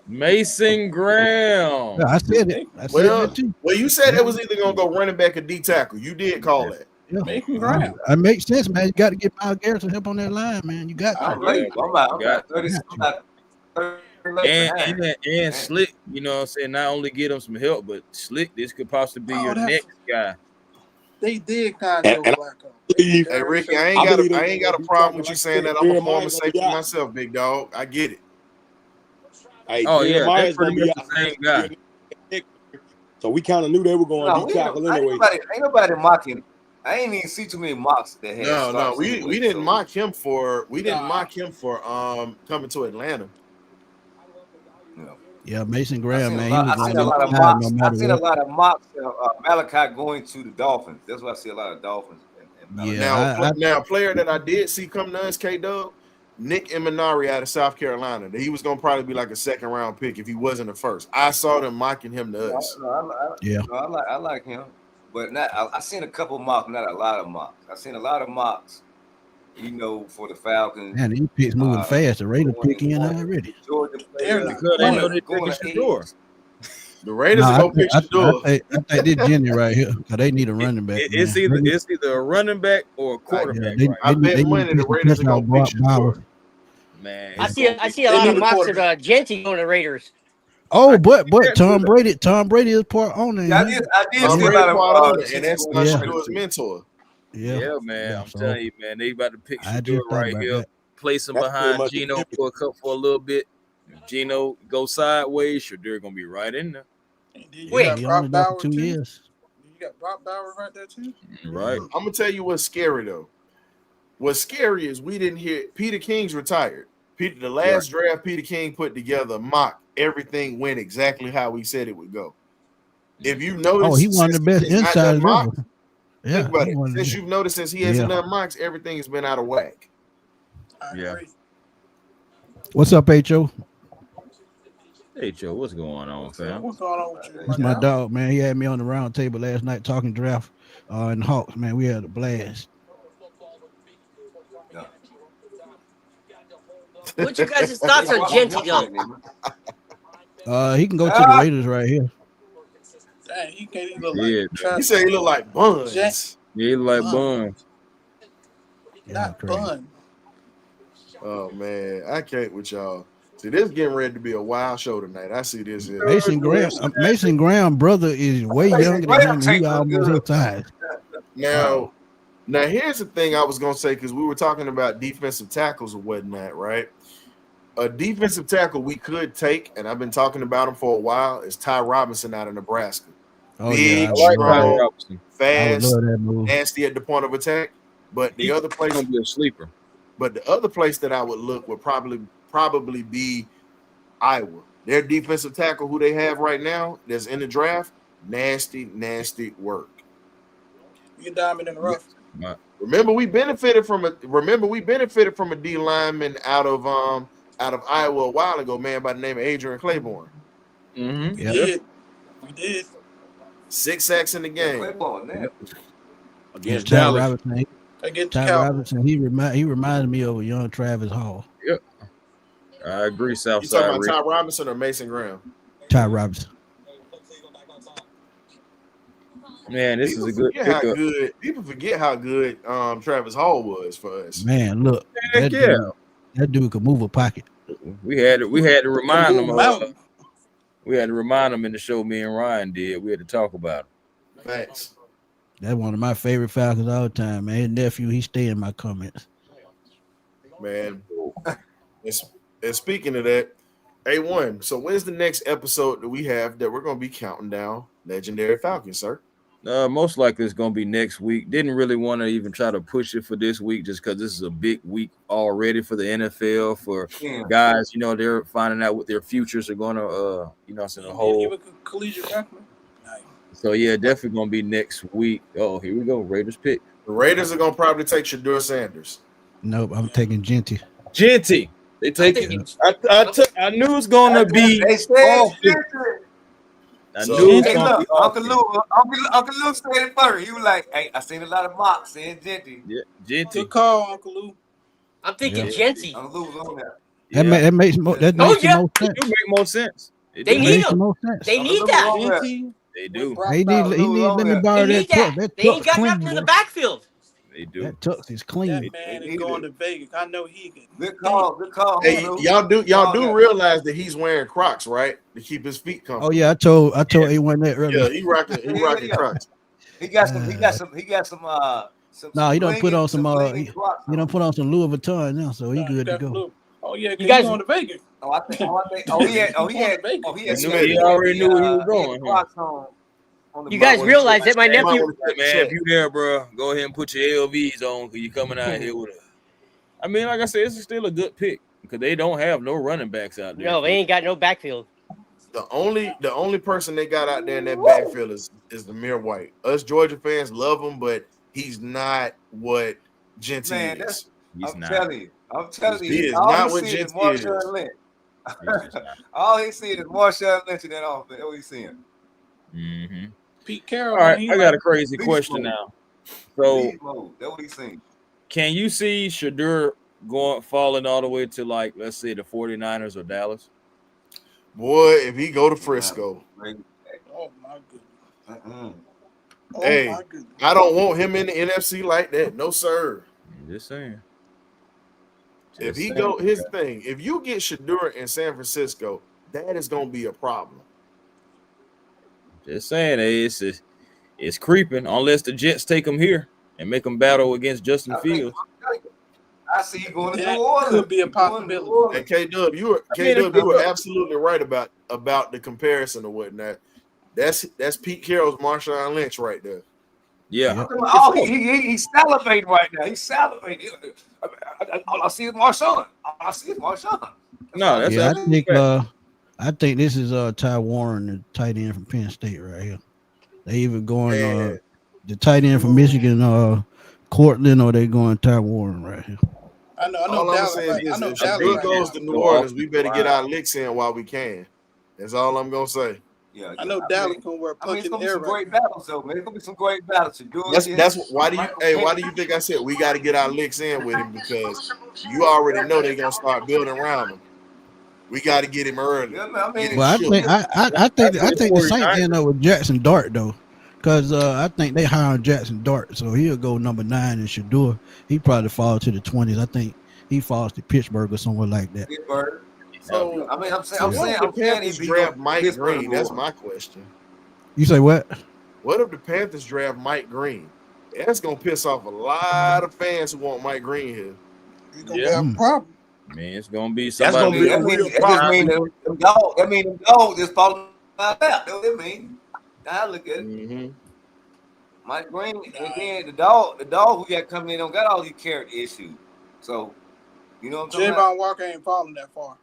Mason Graham. Yeah, I said it. I said Well, that too. well, you said it was either gonna go running back or D tackle. You did call that. Yeah. Mason Graham. That makes sense, man. You got to get Myles Garrett some help on that line, man. You got to. I'm about 30. And Slick, you know what I'm saying, not only get him some help, but Slick, this could possibly be your next guy. They did kind of go Flacco. Hey Ricky, I ain't got a problem with you saying that. I'm a former safety myself, big dog. I get it. Hey, Oh yeah, Jeremiah's that's pretty gonna much be the same guy. So we kind of knew they were going to tackle anyway. Ain't nobody mocking. I ain't even see too many mocks that had. No, we didn't mock him for coming to Atlanta. Yeah, Mason Graham, man. I've seen a lot of mocks. I've seen a lot of mocks. Malachi going to the Dolphins. That's why I see a lot of Dolphins. Yeah, now, a player that I did see come to us, K-Dub, Nick Eminari out of South Carolina. He was gonna probably be like a second round pick if he wasn't the first. I saw them mocking him to us. I like him, but not. I seen a couple mocks, not a lot of mocks. I seen a lot of mocks. You know, for the Falcons. Man, these picks moving fast. The Raiders pick in already. Georgia Because they know they're taking Shador. The Raiders are gonna pick Shador. I think this Jenny right here, because they need a running back. It's either a running back or a quarterback. I bet money the Raiders are gonna pick Shador. Man, I see a lot of mocks of Genty going to Raiders. Oh, but Tom Brady is part owner. I did see a lot of and that's Shador's mentor. Yeah, man. Yeah, I'm so telling you, man. They about to pick I Shadur just thought right about here, that. place him That's pretty behind much the Gino pivot. for a little bit. If Gino go sideways, Shadur gonna be right in there. And then you Wait. Yeah, got he only Brock there for Bowers 2 too. years. You got Brock Bowers right there too. Right. I'm gonna tell you what's scary though. What's scary is we didn't hear Peter King's retired. The last draft Peter King put together, mock everything went exactly how we said it would go. If you notice, Oh, he one of the best since he's not done insiders mock, ever. think Yeah, about he it. one of Since the, you've noticed, since he hasn't done mocks, everything has been out of whack. I Yeah. agree. What's up, Ho? Hey, Joe, what's going on, fam? What's going on with you? That's my dog, man. He had me on the round table last night talking draft and Hawks, man. We had a blast. What you guys' thoughts on Genty though? He can go to the Raiders right here. Dang, he can't even look Yeah, like Travis. You say he look like Buns. Jack- Yeah, he like Bun. Bun. Not crazy. Bun. Oh man, I can't with y'all. See, this getting ready to be a wild show tonight. I see this here. Mason Graham brother is way younger than him. And he almost his size. Now here's the thing I was gonna say, because we were talking about defensive tackles or whatnot, right? A defensive tackle we could take, and I've been talking about him for a while, is Ty Robinson out of Nebraska. Oh Big, yeah, I like strong, Ty Robinson. I would fast, love that move. nasty at the point of attack. But the other place, He's gonna be a sleeper. but the other place that I would look would probably be Iowa. Their defensive tackle, who they have right now, that's in the draft, nasty work. You diamond in the rough. Remember, we benefited from a D lineman out of Iowa a while ago, man, by the name of Adrian Claiborne. Mm-hmm. Yep. We did. 6 sacks in the game. Against Ty Dallas. Robinson, Against Ty the Cowboys. Robinson, he reminded me of a young Travis Hall. I agree, You Southside. talking about Rick. Ty Robinson or Mason Graham? Ty Robinson. Man, this is a good Forget how pickup. good. People forget how good Travis Hall was for us. Man, look, Heck that dude could move a pocket. We had to remind them. Mountain. We had to remind them in the show. Me and Ryan did. We had to talk about it. Thanks. That's one of my favorite Falcons all the time, man. His nephew, he stay in my comments. Man. And speaking of that, A1, so when's the next episode that we have that we're going to be counting down Legendary Falcons, sir? Most likely it's going to be next week. Didn't really want to even try to push it for this week just because this is a big week already for the NFL. For guys, they're finding out what their futures are going to, in the whole. Collegiate backman. So, yeah, definitely going to be next week. Oh, here we go. Raiders pick. The Raiders are going to probably take Shadur Sanders. Nope, I'm taking Genty. Genty. They take it. I knew it was going to be. I knew it was going to be. Uncle Lou said it first. He was like, "Hey, I seen a lot of mocks saying Genty." Yeah, Genty. Good call, Uncle Lou. I'm thinking Genty. Uncle Lou was on there. That makes more sense. It do make more sense. They need him. More sense. They need that. Genty. They do. He need. Let me borrow They that need tuck. that. That They ain't tuck's got nothing clean. in the backfield. They do. That tuck is clean. That man is going to Vegas. I know he can. Good call. Hey, y'all do realize that he's wearing Crocs, right? To keep his feet comfortable. Oh yeah, I told A1 that Yeah, earlier. he rocking Crocs. He got some. No, he don't put on some. He Crocs on. don't put on some Louis Vuitton now, so he good to go. Oh yeah, You guys- he's going to Vegas. He had. He already knew where he was going. Crocs on the You guys bottom. realize that my nephew. Man, if you there, bro, go ahead and put your LVs on because you're coming out here with a. I mean, like I said, this is still a good pick because they don't have no running backs out there. No, they ain't got no backfield. The only person they got out there in that backfield is Demir White. Us Georgia fans love him, but he's not what Genty Man, is. I'm telling you. He is all not he what see is Genty is. Marshawn Lynch. All he see is Marshawn Lynch in that offense. What he seeing? Mm-hmm. Pete Carroll. All right, he I got a like- crazy question now. So, Beast mode. That's what he seen. can you see Shadur falling all the way to, like, let's say the 49ers or Dallas? Boy, if he go to Frisco, Oh my goodness. Oh Hey. my goodness. I don't want him in the NFC like that. No, sir. I'm just saying. If Just he saying. go, his thing, if you get Shadur in San Francisco, that is going to be a problem. Just saying, it's creeping unless the Jets take him here. and make them battle against Justin Fields. I see you going to That New Orleans. could be a possibility. And K-Dub, you were absolutely right about the comparison or whatnot. That's Pete Carroll's Marshawn Lynch right there. Yeah. Oh, he's salivating right now. He's salivating. All I see is Marshawn. No, that's Yeah, absolutely fact. I think this is Ty Warren, the tight end from Penn State, right here. They either going the tight end from Michigan, Cortland, or they going Ty Warren right here. I know All I'm Dallas. saying Right. is, I know if Dallas. Shadur Right goes now. to New Orleans, we better get our licks in while we can. That's all I'm gonna say. Yeah, I know Dallas gonna wear I mean, it's punching gonna be air some right great now. battles, though, man. It's gonna be some great battles. That's why do you think I said we got to get our licks in with him, because you already know they're gonna start building around him. We got to get him early. Yeah, man, I mean, Get him Well, I shook. think the Saints end up with Jackson Dart though, because I think they hired Jackson Dart, so he'll go number 9 in Shadur. He probably fall to the 20s. I think he falls to Pittsburgh or somewhere like that. So I mean, I'm what if the Panthers draft Mike Green? That's my question. You say what? What if the Panthers draft Mike Green? That's gonna piss off a lot of fans who want Mike Green here. You're gonna have a problem. Man, it's gonna be That's somebody. gonna be a real problem. That mean them dogs just falling out. That's what it mean. Now I look at it. Mm-hmm. Mike Green, and then the dog who got coming in don't got all these character issues. So, you know what I'm talking about? Javon Walker ain't falling that far.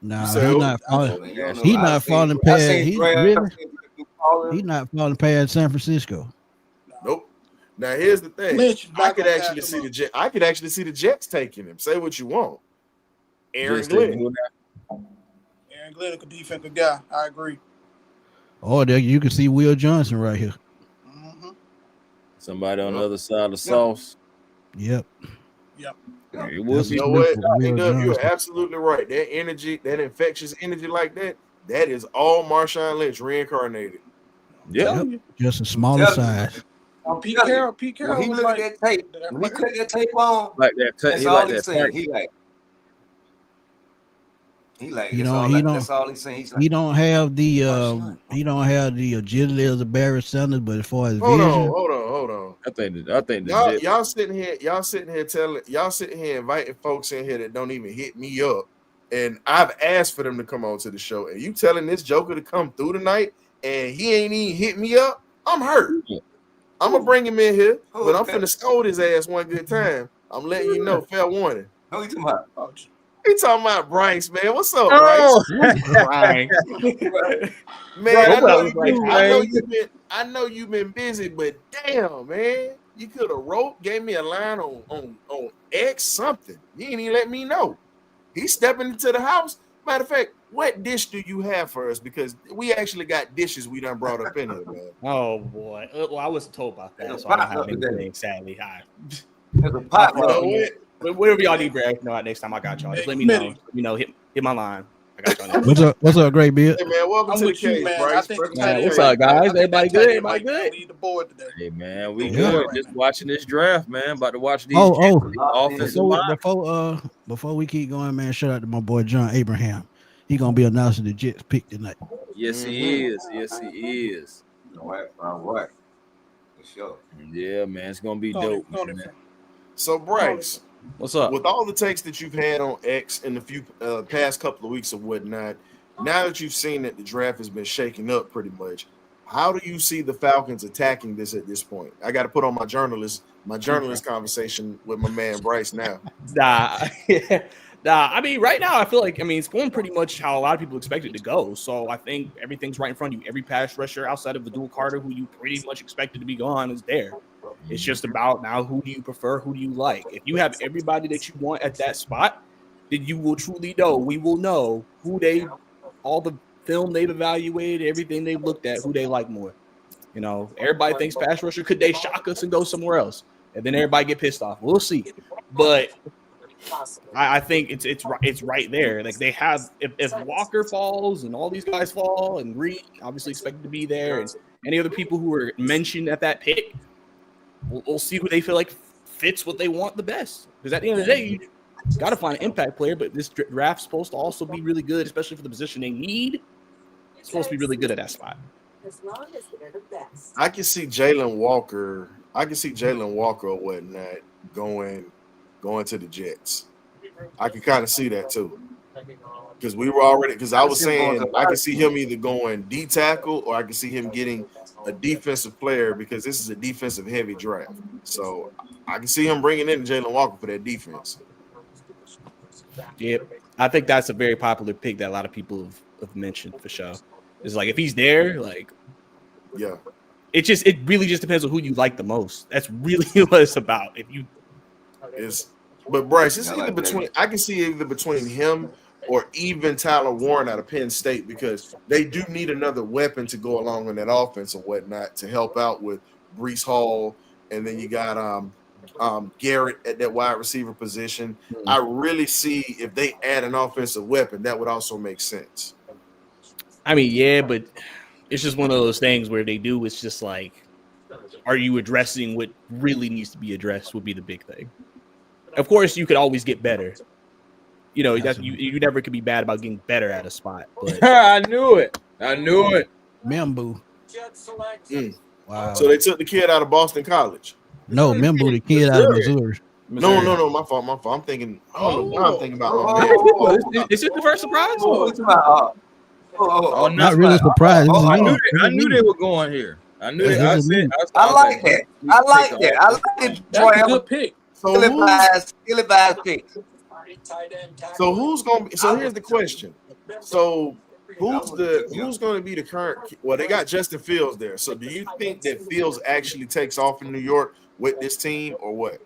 Nah, So- he's not falling. You don't know. He's I not seen- falling I past. seen He's Dre- I really. seen Dre falling. He's not falling past San Francisco. Nope. Now here's the thing. Lynch is I not could gonna actually pass see him the up. Jets. I could actually see the Jets taking him. Say what you want. Aaron Just Glenn. Aaron Glenn is a defensive guy. I agree. Oh, there you can see Will Johnson right here. Mm-hmm. Somebody on the other side of the sauce. Yep. It was You know what? You're absolutely right. That energy, that infectious energy like that, that is all Marshawn Lynch reincarnated. Yeah. Just a smaller Tell you. size. Pete Carroll When he was look like, at that tape, when he cut that tape on, Like that. that's He all like he's that. saying. Fight. That's all he's saying. He's like, He don't have the agility of the Barry Sanders, but as far as Hold vision, on. I think the Y'all, Jets. y'all sitting here inviting folks in here that don't even hit me up. And I've asked for them to come on to the show. And you telling this joker to come through tonight and he ain't even hit me up? I'm hurt. I'm gonna bring him in here, but I'm finna scold his ass one good time. I'm letting you know, fair warning. who you talking about? He talking about Bryce, man. What's up, Oh, Bryce? Man, I know you've been busy, but damn, man, you could have gave me a line on X something. You ain't even let me know. He's stepping into the house. Matter of fact, what dish do you have for us? Because we actually got dishes we done brought up in here, man. Oh boy. Well, I wasn't told about that, so I don't have anything. Sadly, There's a pot. You know what? But whatever y'all need, Brad, next time I got y'all. Just let me know. You know, hit my line. I got y'all. Next. what's up, Great Beard? Hey, man, welcome I'm to the with you, case, man. Bryce. I think Welcome the to the tight What's case. up, guys? I think Everybody that good? tight end Everybody might good? lead the board today. hey man, we Yeah. good. Just watching this draft, man. About to watch these offensive Before, line. before we keep going, man, shout out to my boy John Abraham. He gonna be announcing the Jets pick tonight. Yes, he is. Yes, he is. All right. For sure. Yeah, man, it's gonna be Tony, dope. Man. So, Bryce, What's up? with all the takes that you've had on X in the few past couple of weeks or whatnot, now that you've seen that the draft has been shaking up pretty much, how do you see the Falcons attacking this at this point? I got to put on my journalist conversation with my man Bryce now. Nah, I mean, right now, I feel like, it's going pretty much how a lot of people expect it to go. So I think everything's right in front of you. Every pass rusher outside of the dual Carter, who you pretty much expected to be gone, is there. It's just about now, who do you prefer? Who do you like? If you have everybody that you want at that spot, then you will truly know. We will know all the film they've evaluated, everything they've looked at, who they like more. You know, everybody thinks pass rusher. Could they shock us and go somewhere else? And then everybody get pissed off. We'll see. But I think it's right there. Like they have, if Walker falls and all these guys fall and Reed obviously expected to be there, and any other people who were mentioned at that pick, we'll see who they feel like fits what they want the best. Because at the end of the day, you got to find an impact player. But this draft's supposed to also be really good, especially for the position they need. It's supposed to be really good at that spot. I can see Jalen Walker. I can see Jalen Walker or whatnot going to the Jets. I can kind of see that too. Because I was saying I can see him either going D tackle or I can see him getting a defensive player because this is a defensive heavy draft. So I can see him bringing in Jalen Walker for that defense. Yep. I think that's a very popular pick that a lot of people have mentioned for sure. It's like if he's there, like, yeah, it really just depends on who you like the most. That's really what it's about. But Bryce, it's either between. I can see either between him or even Tyler Warren out of Penn State because they do need another weapon to go along in that offense or whatnot to help out with Breece Hall, and then you got Garrett at that wide receiver position. Mm-hmm. I really see if they add an offensive weapon, that would also make sense. I mean, yeah, but it's just one of those things where they do. It's just like, are you addressing what really needs to be addressed? Would be the big thing. Of course, you could always get better. You know, that you never could be bad about getting better at a spot. But I knew it. Membu. Wow. So they took the kid out of Boston College. No, Membu, the kid out of Missouri. No, my fault. I'm thinking. I'm thinking about my man. Is it the first surprise? Not really surprised. I knew they were going here. I knew it. I like that. I like it. That's a good pick. So who's gonna be? So here's the question. So who's going to be the current? Well, they got Justin Fields there. So do you think that Fields actually takes off in New York with this team, or what?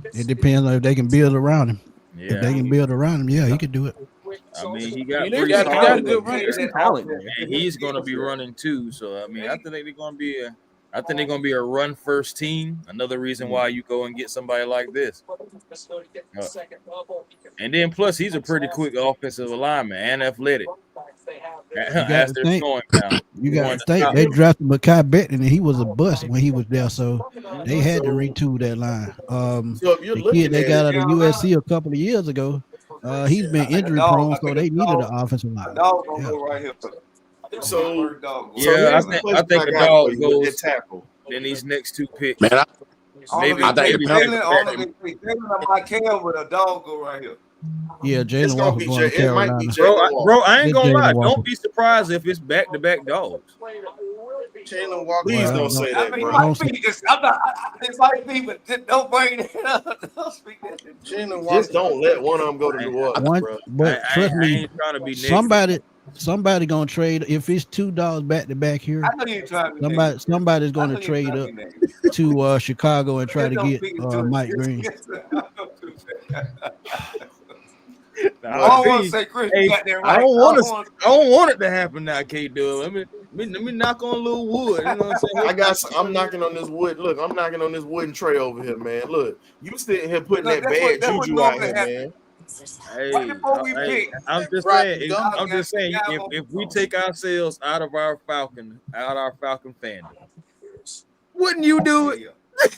It depends on if they can build around him. Yeah. If they can build around him, yeah, he could do it. I mean, he got a good talent, and he's going to be running too. So I mean, I think they're going to be a run first team. Another reason why you go and get somebody like this. And then plus he's a pretty quick offensive lineman and athletic. You got to think they drafted Mekhi Becton and he was a bust when he was there, so they had to retool that line. The kid they got out of USC a couple of years ago, he's been injury prone, so they needed an offensive line. So I think the dog goes tackle. Then these next two picks. Man, I think my Cam with a dog go right here. Yeah, Jalen Walker going to Carolina. Bro, I ain't gonna lie. Don't be surprised if it's back-to-back dogs. Jalen Walker. Please don't say that, bro. It might be, but don't bring it up. Don't speak that. Jalen Walker. Just don't let one of them go to New Orleans, bro. But trust me, I ain't trying to be somebody gonna trade. If it's $2 back-to-back here, I know you're trying to somebody's gonna trade up to Chicago and try to get Mike Green. I don't want it to happen now, K-Dub. Let me knock on a little wood. You know what I'm saying? I'm knocking on this wood. Look, I'm knocking on this wooden tray over here, man. Look, you sitting here putting that bad juju out here, man. Hey, I'm just saying. If we take ourselves out of our Falcon fandom, wouldn't you do it?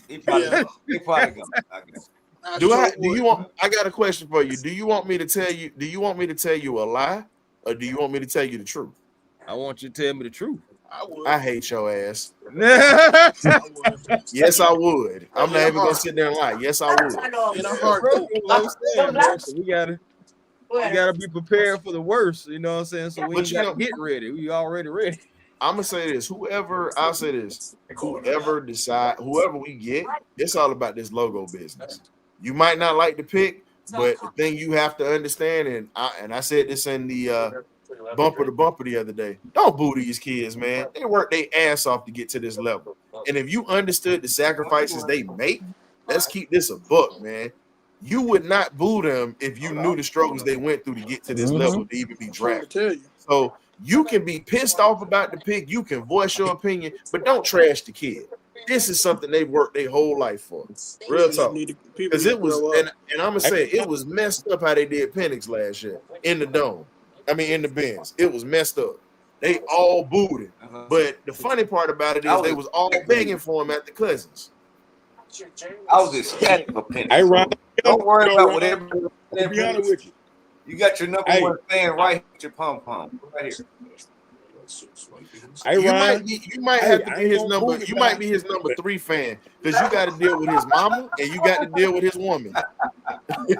He probably gonna. I got a question for you. Do you want me to tell you a lie, or do you want me to tell you the truth? I want you to tell me the truth. I hate your ass. Yes, I would. I'm not even gonna sit there and lie. Yes, I would. We gotta be prepared for the worst. You know what I'm saying? So we gotta get ready. We already ready. I'm gonna say this. Whoever we get, it's all about this logo business. You might not like the pick, but the thing you have to understand, and I said this in the bumper to bumper the other day. Don't boo these kids, man. They work their ass off to get to this level. And if you understood the sacrifices they make, let's keep this a buck, man. You would not boo them if you knew the struggles they went through to get to this level to even be drafted. So you can be pissed off about the pick, you can voice your opinion, but don't trash the kid. This is something they've worked their whole life for. Real talk. Because it was, and I'm gonna say it was messed up how they did Penix last year in the dome. I mean, in the Benz. It was messed up. They all booed him. But the funny part about it is they was all begging for him at the Cousins. I was ecstatic for Penix. Don't worry about whatever. Be honest with you. You got your number one fan right at your pom-pom. Right here. Hey, Ryan. You might have to be his number. You might be his number 3 fan because you got to deal with his mama and you got to deal with his woman. At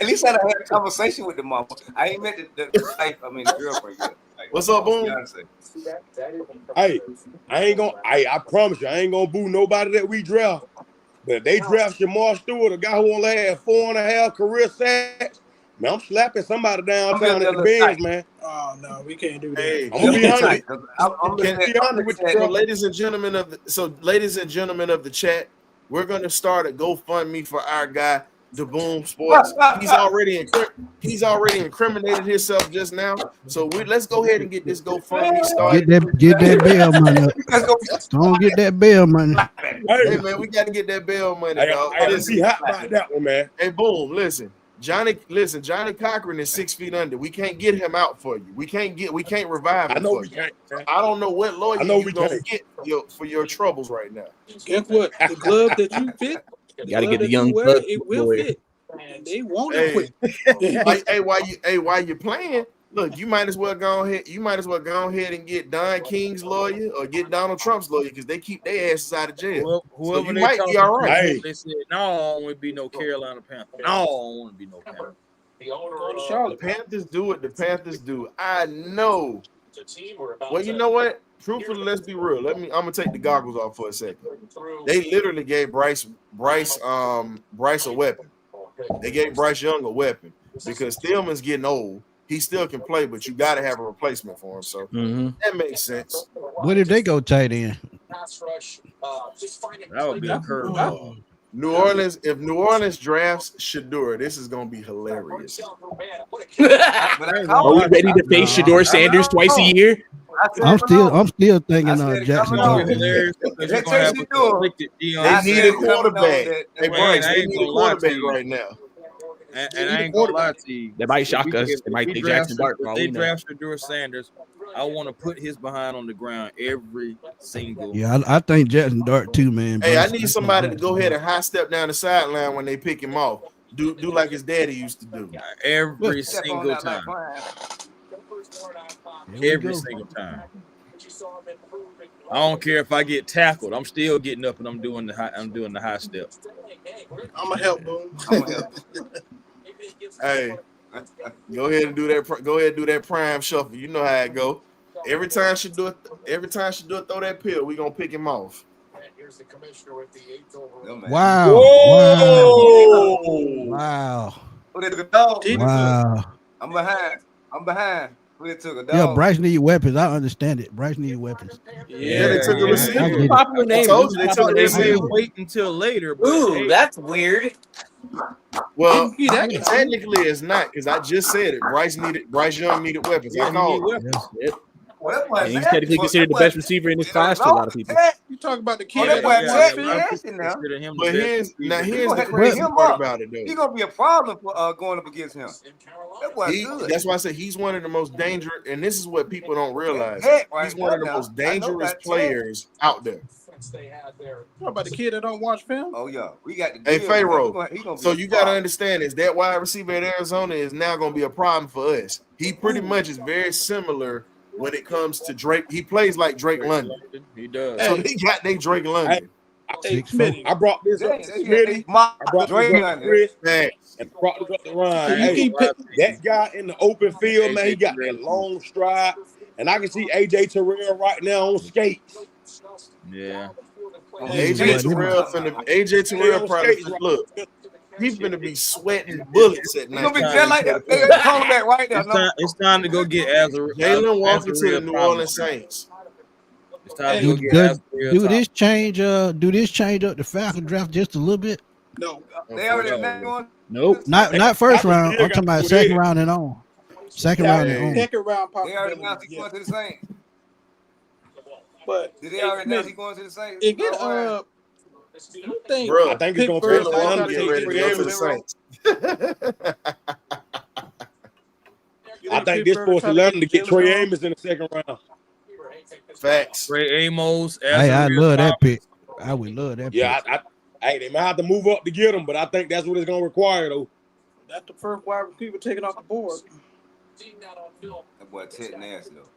least I had a conversation with the mama. I ain't met the wife. I mean the girlfriend yet. Like, what's up, Boom? Hey, I promise you, I ain't gonna boo nobody that we draft. But if they draft Shamar Stewart, a guy who only had 4.5 career sacks, man, I'm slapping somebody downtown at the bench, man. Oh no, we can't do that. Hey, I'm gonna be honest. I'm Be honest with you, so, bro. ladies and gentlemen of the chat, we're gonna start a GoFundMe for our guy, the Boom Sports. He's already incriminated himself just now. So let's go ahead and get this GoFundMe started. Get that bail money up. Don't get that bail money. Hey man, we got to get that bail money, dog. I didn't see hot about that one, man. Hey, Boom, listen. Johnny Cochran is 6 feet under. We can't get him out for you. We can't revive him. I know for we you. can't. Man. I don't know what lawyer you're gonna get for your troubles right now. Guess what? The glove that you fit, You got to get the young wear, thug it will boy. fit. And they won't quit. While you playing, look, you might as well go ahead and get Don King's lawyer or get Donald Trump's lawyer because they keep their asses out of jail. Whoever you they might be all right. Hey. They said, no, I don't want to be no Carolina Panther. No, I don't want to be no Panther. The Panthers do what the Panthers do. I know. Well, you know what? Truthfully, let's be real. I'm gonna take the goggles off for a second. They literally gave Bryce a weapon. They gave Bryce Young a weapon because Thielman's getting old. He still can play, but you got to have a replacement for him. So that makes sense. What if they go tight end? That would be a curveball. New Orleans, if New Orleans drafts Shador, this is gonna be hilarious. Are we ready to face Shador Sanders twice a year? I'm still thinking Jackson It's gonna Dart. be hilarious because you're gonna have a conflicted Deion They need a quarterback. Hey, Bryce, I they ain't need a gonna lie to quarterback you. right now. And I ain't gonna lie to you. They might shock us. They might think Jackson Dart. If they draft Shador Sanders, I want to put his behind on the ground every single. Yeah, I think Jackson Dart too, man. Hey, I need somebody to go ahead and high step down the sideline when they pick him off. Do like his daddy used to do. Every single time. Every single time. I don't care if I get tackled. I'm still getting up and I'm doing the high step. I'm gonna help, Boom. Hey, go ahead and do that. Go ahead and do that prime shuffle. You know how it go. Every time she do it, throw that pill, we gonna pick him off. Wow. Whoa! Wow. Who they took a dog? Wow. I'm behind. Who they took a dog? Yeah, Bryce need weapons. I understand it. Bryce need weapons. Yeah, they took a I receiver. get it. Popular name. told you they took a They receiver. may wait until later, but Ooh, hey, that's weird. Well, Yeah, that is- technically it's not because I just said it. Bryce Young needed weapons. I you called need it. weapons. And he's technically considered the best receiver in this class to a lot of people. You talk about the Oh, kid that boy that Jackson now. Consider him the But best here's receiver. the Bring crazy him part up. about it He though. gonna be a problem for going up against him. That boy good. That's why I said he's one of the most dangerous, and this is what people don't realize. Heck, right He's one of the now. most I know dangerous that. players out there. talk about the kid that don't watch film. Oh yeah, we got the Hey, deal. Pharaoh, He gonna be So a you got to problem. understand is that wide receiver at Arizona is now going to be a problem for us. He pretty much is very similar when it comes to Drake. He plays like Drake London. He does. So they got their Drake London. Hey, Smitty. I brought this up to Smitty. I brought this up to Chris. Thanks. And brought this up to Ryan. You Hey, keep pick- that guy in the open field, man, he got that long stride. And I can see AJ Terrell right now on skates. Yeah. AJ Terrell probably look. He's gonna be sweating bullets at He gonna be night. just like that. They got the cornerback right there. It's time to go get Azar. Jalen Walker to the New Orleans Saints. It's time to go get Do this change up the Falcon draft just a little bit? No. They already going. Nope. Not first round. I'm talking about second round and on. Second round and on. Second round They already announced possibility. he going to the Saints. But Did they already announce he going to the Saints? it get you think Bro, I think it's gonna Pittsburgh take Jalen long Walker to get ready to go to the Saints. I think this force 11 to get Trey Amos in the second round. Facts. Trey Amos. Hey, I Azar love that pick. I would love that pick. Yeah, hey, they might have to move up to get him, but I think that's what it's gonna require though. That's the first wide receiver taken off the board. That boy Ted Nasty though.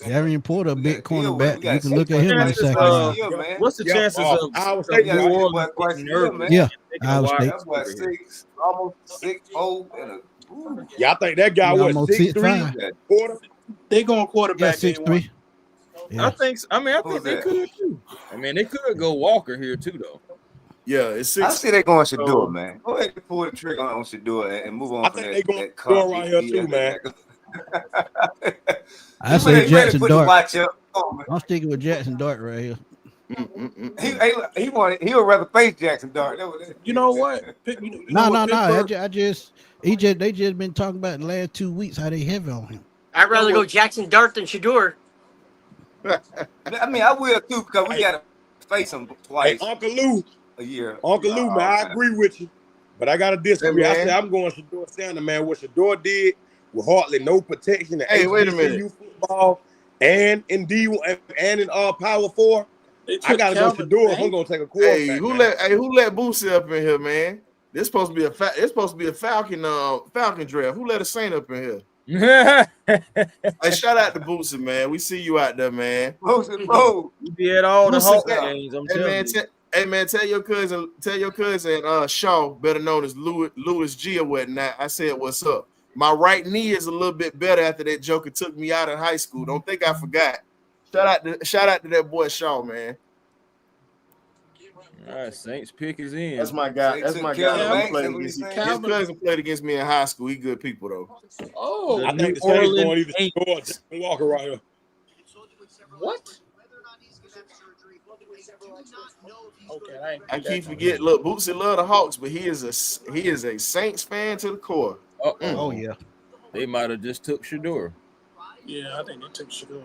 Gary Porter, a big We cornerback. got You can look at him in the Chances, second round. man. What's the chances of Iowa New State, right? Orleans Boy, getting Christ, nervous? man. Yeah, and taking a Iowa wide State. That boy receiver here? almost 6'0" and a ooh, Yeah, I think that guy He was almost 6'3", 6'5". quarter. They going Yeah, quarterback day one. 6'3". Yeah. I think Who's they that? could too. I mean, they could go Walker here too, though. Yeah, it's I 6. see they going Shador, man. Go ahead and pull the trigger on Shador and move on I from think that. they going that Shador right here too, man. I say Jackson put the Dart. watch up. Come on, man. I'm sticking with Jackson Dart right here. He would rather face Jackson Dart. You know what? No. They just been talking about the last 2 weeks how they heavy on him. I'd rather go Jackson Dart than Shador. I mean, I will too because we got to face him Hey, twice Uncle Lou, a year. man, I agree with you, but I gotta disagree. Hey, I man. said I'm going Shador Sanders, man. What Shador did with hardly no protection in Hey, wait a HBCU minute. football and in Power 4. I gotta go Shador if I'm gonna take a quarterback. Hey, who man. let Boosie up in here, man? This supposed to be a Falcon draft. Who let a Saint up in here? Hey, shout out to Boosie, man. We see you out there, man. Bro. You be at all the Boosie, Hawks hey, games. I'm Hey telling man, you. hey man, tell your cousin Shaw, better known as Louis G or whatnot. I said, what's up? My right knee is a little bit better after that joker took me out in high school. Don't think I forgot. Shout out to that boy Shaw, man. All right, Saints pick is in. That's my guy. That's my guy. Calvin Played Banks, against that's what his he's saying. cousin played against me in high school. He good people though. Oh, I think the New Saints Orleans going either Saints. Shador or Jackson Walker right here. what? Okay, I keep forgetting. Look, Boosie love the Hawks, but he is a Saints fan to the core. Oh yeah. They might have just took Shador. Yeah, I think they took Shador.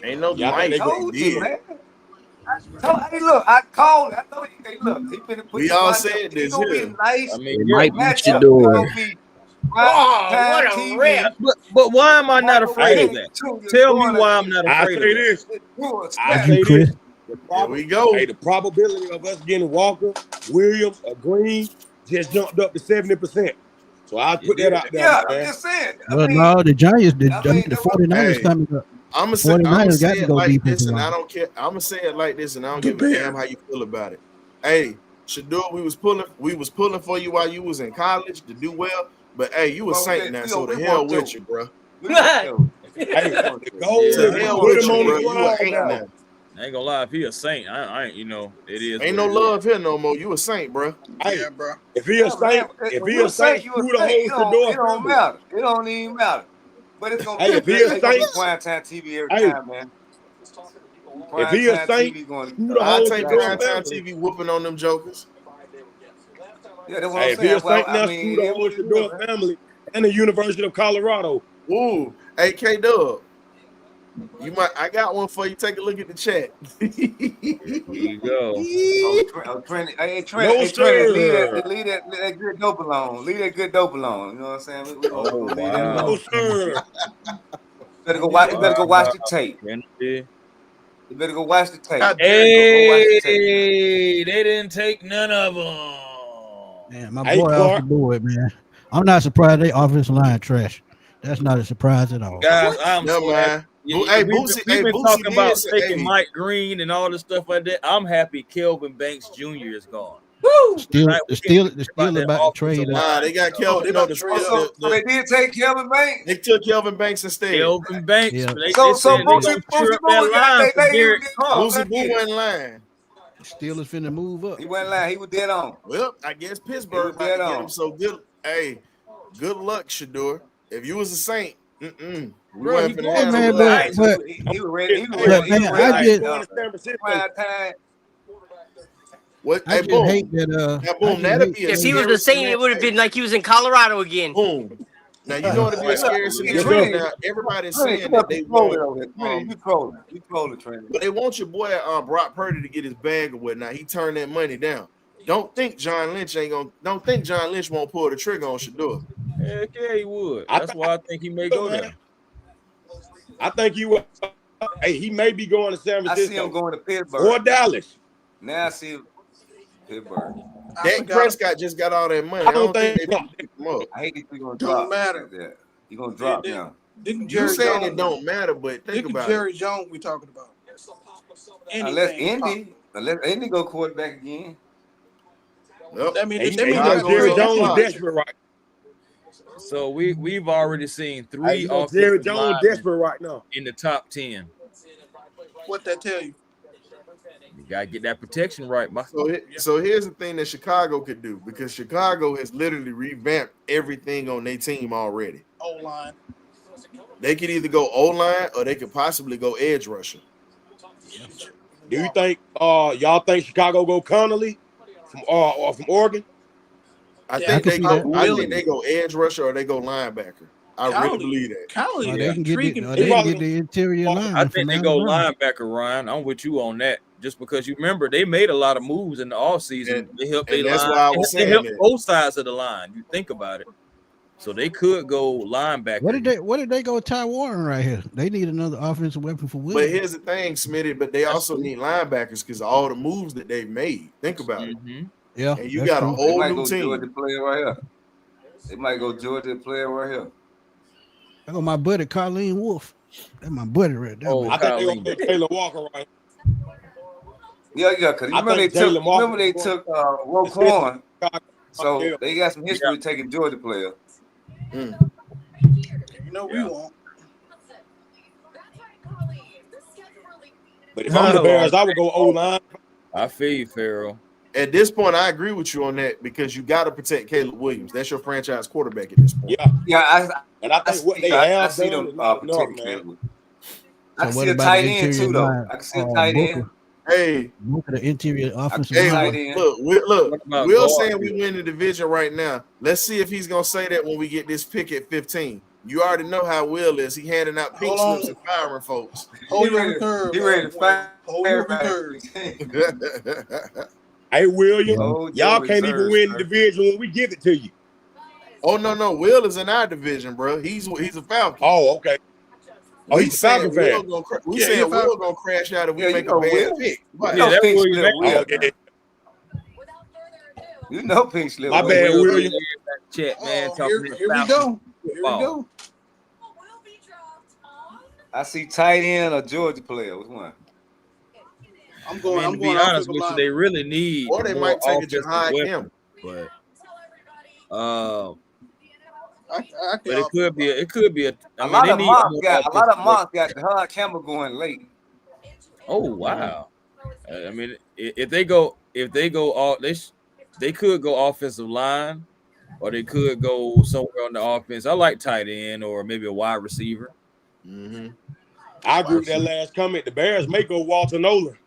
Ain't no Yeah, I Mike. think they Told They you, did. man. Hey, look, I called. I told you. Hey, look, he finna put We the all watch said up. this It's gonna here. be nice. I mean, It yeah, might be Matchup. It's Shador. gonna be Oh, prime what a TV. rip. but why am I not afraid of that? Tell me why I'm not I afraid say of that. this. I You, say Chris. this. Here we go. Hey, the probability of us getting Walker, Williams, or Green just jumped up to 70%. So I'll put that out there, Yeah, I'm man. just saying. Well, no, the Giants, the 49ers Hey, coming up. I'm gonna 49ers got say to it go like defensive this, and I line. don't care. I'm gonna say it like this, and I don't The give a damn Bears. how you feel about it. Hey, Shador, we was pulling for you while you was in college to do well, but hey, you a Well, Saint we- now, we- so the we hell want with to. you, bro. Hey, the goal To is hell put with him you, on bro. the You a ground Ain't now. now. I ain't gonna lie, if he a Saint, I ain't, it is. Ain't what no it is. love here no more. You a Saint, bro. Hey, Yeah, bro. if he a Saint, screw the it whole don't Shador family. matter. It don't even matter. But it's gonna Hey, be if he a it's gonna be Saint, prime time TV every hey, time, man. if Prime he a time Saint, TV going screw the I whole take Shador primetime family. TV whooping on them jokers. Yeah, that's what Hey, I'm if he a saying. Well, Saint I now, mean, screw the it whole what it is, Shador man. family and the University of Colorado. Ooh, hey K Dub, I got one for you. Take a look at the chat. Here you go. Trent, hey, No, Trent, leave sir. that good dope alone. Leave that good dope alone. You know what I'm saying? We Oh, gonna leave that wow. No, alone. sir. You better go watch the tape. Kennedy. You better go watch the tape. God damn. Go watch the tape. Hey, they didn't take none of them. Man, my Hey, boy off Clark. the board, man. I'm not surprised they offensive line trash. That's not a surprise at all. Guys, I'm Never so happy. mind. Yeah, Hey, we've Boosie, been Boosie talking did about say, taking hey, Mike Green and all this stuff like that. I'm happy Kelvin Banks Jr. is gone. Woo! Still, Tonight, the we still, can't the talk still that about to offensive trade. line. they got Kelvin. they about to trade So they did take Kelvin Banks. They took Kelvin Banks instead. Kelvin Banks. Yeah. They So said they Boosie gonna cheer up that Boo, line for he Derek was Carr. Boosie Boo wasn't lying. Steelers finna move up. He wasn't lying. He was dead on. Well, I guess Pittsburgh about to get him. So good. Hey, good luck, Shador. If you was a Saint, we Bro, he wasn't finna going have to no man, the love. Lions. but He was ready. He was But, ready. man, He was I ready. just- Going to San Francisco. Prime time. What? I Hey, just boom. hate that. Now, boom. That'd be a If he was scary the Saint, it would have scenario. been like he was in Colorado again. Boom. Now you know it'd be a scary scenario. sir. Now everybody's Trent, saying that they want, you trolling, Trent. but they want your boy Brock Purdy to get his bag or whatnot. He turned that money down. Don't think John Lynch won't pull the trigger on Shador. Heck yeah, he would. I That's th- why I think he may go there. I think he will. Hey, he may be going to San I see him Francisco going to Pittsburgh. or Dallas. Now I see Pittsburgh. Dak Prescott just got all that money. I don't think they pick him up. I hate these people gonna Don't drop. matter. Yeah, you gonna drop now. You saying it don't matter, but think about Jerry Jones we talking about. Unless Indy go quarterback again. Yep. I mean, Jerry Jones is desperate, right? So we've already seen 3 Jerry Jones desperate right now in the top 10. What that tell you? You gotta get that protection right, So here's the thing that Chicago could do, because Chicago has literally revamped everything on their team already. O-line. They could either go O-line or they could possibly go edge rusher. Do you think y'all think Chicago go Connolly from Oregon? I think they go edge rusher or they go linebacker. I really believe that. They can get the interior line. I think they go linebacker, Ryan. I'm with you on that. Just because you remember they made a lot of moves in the offseason. They helped their line. They helped both sides of the line. You think about it. So they could go linebacker. What did they go Ty Warren right here? They need another offensive weapon for Williams. But here's the thing, Smitty, but they also need linebackers because of all the moves that they've made. Think about it. Yeah. And you got a whole new team. Georgia player right here. They might go Georgia player right here. I got my buddy Colleen Wolf. That's my buddy right there. I think they gonna go Taylor Walker right. Yeah, because remember they took Roquan. So they got some history taking Georgia player. You know we won't. But if I'm the Bears, I would go O-line. I feel you, Farrell. At this point, I agree with you on that because you got to protect Caleb Williams. That's your franchise quarterback at this point. I think what they have see them protecting Caleb. I can So see a tight end too, though. I can see a tight end. Hey, look at the interior offensive line. Look. Will saying we win the division right now. Let's see if he's gonna say that when we get this pick at 15. You already know how Will is. He handing out pink slips and firing folks. He ready to fire. Hey, William, y'all can't even win the division when we give it to you. Oh no, Will is in our division, bro. He's a Falcon. Oh, okay. Oh, he's a Falcon fan. We said Will gonna crash out if we make a bad pick. That's William. You know pink slip. My bad, William. Chat, man. Here we go. Here we go. I see tight end or Georgia player. Which one? I'm going. To be honest with you, they really need. Or they might take it to high camp. But it could be a. A lot of mocks got the hard camera going late. Oh wow! I mean, if they go all they could go offensive line, or they could go somewhere on the offense. I like tight end or maybe a wide receiver. Mm-hmm. I agree with that last comment. The Bears may go Walter Nolan.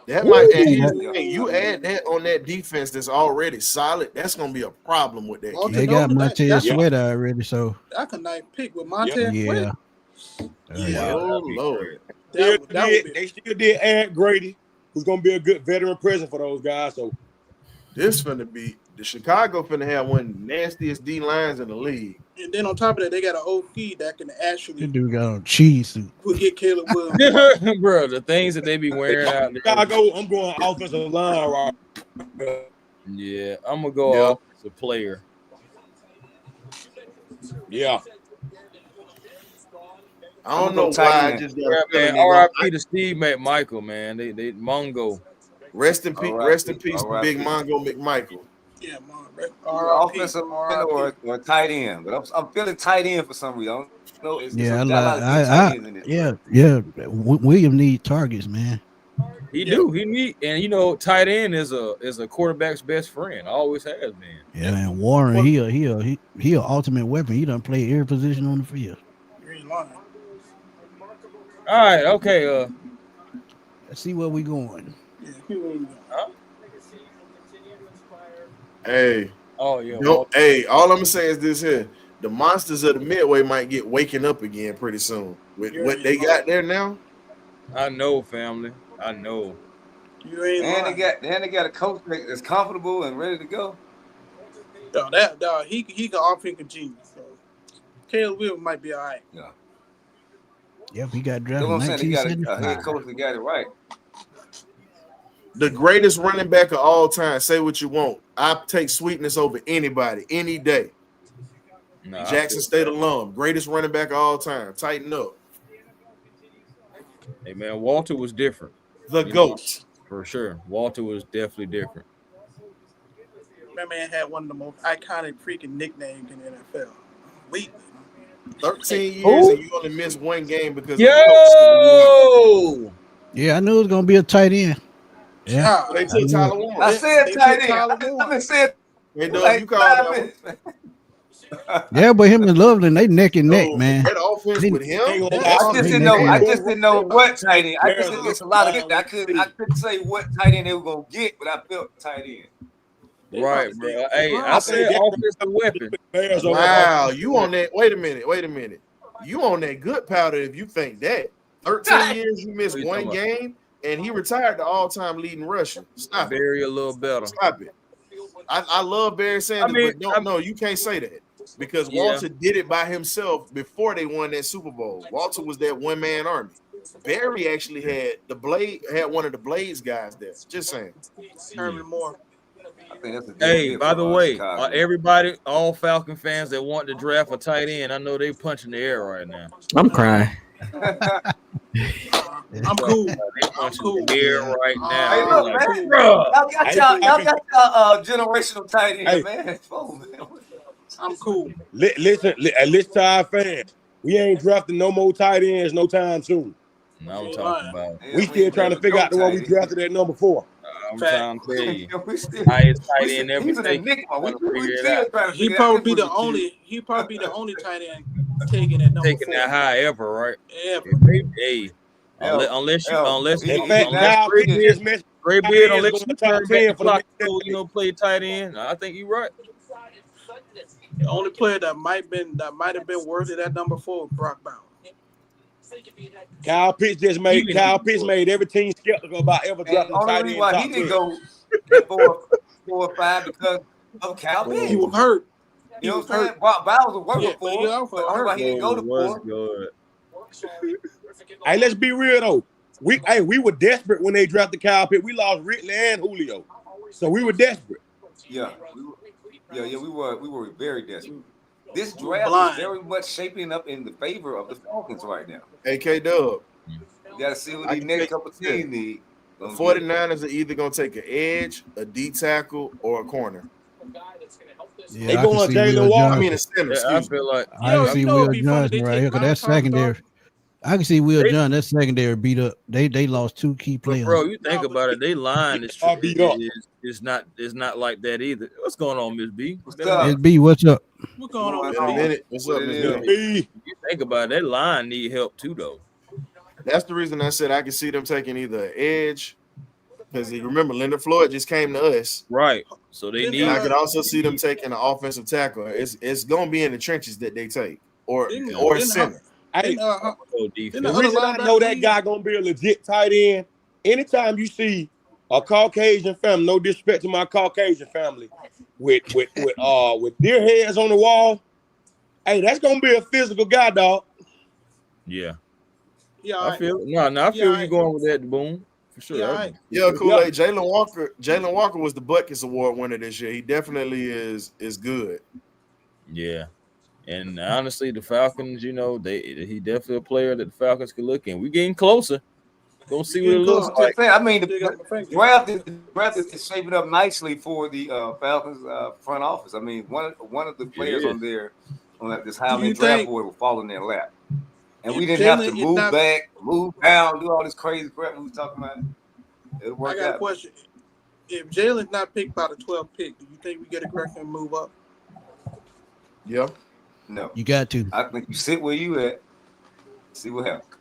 That might you add that on that defense that's already solid. That's gonna be a problem with that. They got Montez Sweat already, so that's a nice pick with Montez Sweat. Oh Lord, they still did add Grady, who's gonna be a good veteran presence for those guys. So this finna be the Chicago finna have one of the nastiest D lines in the league. And then on top of that, they got an OP that can actually. The dude got on cheese suit. We'll get Caleb Williams. Bro, the things that they be wearing out there. I'm going offensive line, right? Yeah, I'm gonna go offensive player. Yeah. I don't know why I just got RIP to Steve McMichael, man. They Mongo. Rest in peace, Big Mongo McMichael. Yeah, man. Offensive or tight end, but I'm feeling tight end for some reason. William need targets, man. He do. He need, and tight end is a quarterback's best friend. Always has been. Yeah, and Warren, he an ultimate weapon. He done play every position on the field. All right, okay. Let's see where we going. Hey. Oh yeah. Hey, all I'm gonna say is this here: the monsters of the Midway might get waking up again pretty soon with what they got there now. I know, family. I know. And they got a coach that's comfortable and ready to go. He can offensive genius. So Caleb Williams might be all right. Yeah. Yep, he got drafted. You know what I'm saying? He got a head coach that got it right. The greatest running back of all time. Say what you want. I take Sweetness over anybody, any day. Nah, Jackson State alum, greatest running back of all time. Tighten up. Hey man, Walter was different. The GOAT. For sure. Walter was definitely different. That man had one of the most iconic freaking nicknames in the NFL. Wheatley. 13 years and you only missed one game because Yo! Yeah, I knew it was gonna be a tight end. Yeah, they took Tyler Warren. I said tight end. I've been saying. Hey, Doug, you called him. Yeah, but him and Loveland, they neck and neck, man. That offense with him. I just didn't know what tight end. I just think it's a lot of. I couldn't say what tight end they were gonna get, but I felt tight end. Right, bro. Hey, I said offensive weapon. Wow, you on that? Wait a minute. You on that good powder if you think that. 13 years, you missed one game, and he retired the all-time leading rusher. Stop it. Barry a little better. Stop it. I love Barry Sanders, but no, you can't say that because Walter did it by himself before they won that Super Bowl. Walter was that one-man army. Barry actually had one of the Blades guys there. Just saying. Herman Moore. Hey, by the way, everybody, all Falcon fans that want to draft a tight end, I know they punching the air right now. I'm crying. I'm cool. They punching the air right now. Hey, look, man. Y'all got y'all generational tight end, man. I'm cool. Listen to our fans. We ain't drafting no more tight ends no time soon. No, I'm talking about. We still trying to figure out the one we drafted at number 4. I'm trying to tell you, highest tight end everything. He probably be the only tight end taking at number 4. That high ever, right? Ever. Hey, unless Gray Beard, unless you turn back the clock, play tight end. I think you're right. The only player that might have been worthy that number 4 was Brock Bowers. Kyle Pitts made every team skeptical about ever dropping tight end. Why he didn't go 4 or 5 because of Kyle Pitts. He was hurt. You know what I'm saying? Brock Bowers was working for him. But he didn't go to 4. Hey, let's be real though. We were desperate when they drafted Kyle Pitts. We lost Ridley and Julio, so we were desperate. Yeah, we were very desperate. This draft is very much shaping up in the favor of the Falcons right now. AK Dub. You got to see what the next couple teams need. The 49ers are either going to take an edge, a D tackle, or a corner. Yeah, they going Jalen Walker. I mean, a center. I feel like I can see Will Johnson right here because that's secondary. I can see Will Johnson. That secondary beat up. They lost 2 key players. Bro, you think about it. They line is not like that either. What's going on, Miss B? Miss B, what's up? What's going on? What's up, Miss B? You think about it, that line need help too, though. That's the reason I said I can see them taking either an edge, because remember Leonard Floyd just came to us, right? So they need. I could also see them taking an offensive tackle. It's gonna be in the trenches that they take, or center. Hey, the reason I know that guy gonna be a legit tight end. Anytime you see a Caucasian family, no disrespect to my Caucasian family, with deer heads on the wall, hey, that's gonna be a physical guy, dog. Yeah. Yeah, I feel you going with that, Boom. For sure. Yeah, Kool-Aid. Jalen Walker was the Butkus Award winner this year. He definitely is good. Yeah. And honestly, the Falcons, he definitely a player that the Falcons can look in. We getting closer. Gonna see what it looks like. I mean, the draft is shaping up nicely for the Falcons front office. I mean, one of the players on this Highland draft board will fall in their lap, and we didn't have to move back, move down, do all this crazy crap we was talking about. It'll work out. I got a question: if Jalen's not picked by the 12th pick, do you think we get a correction and move up? Yeah. No, you got to. I think you sit where you at. See what happens.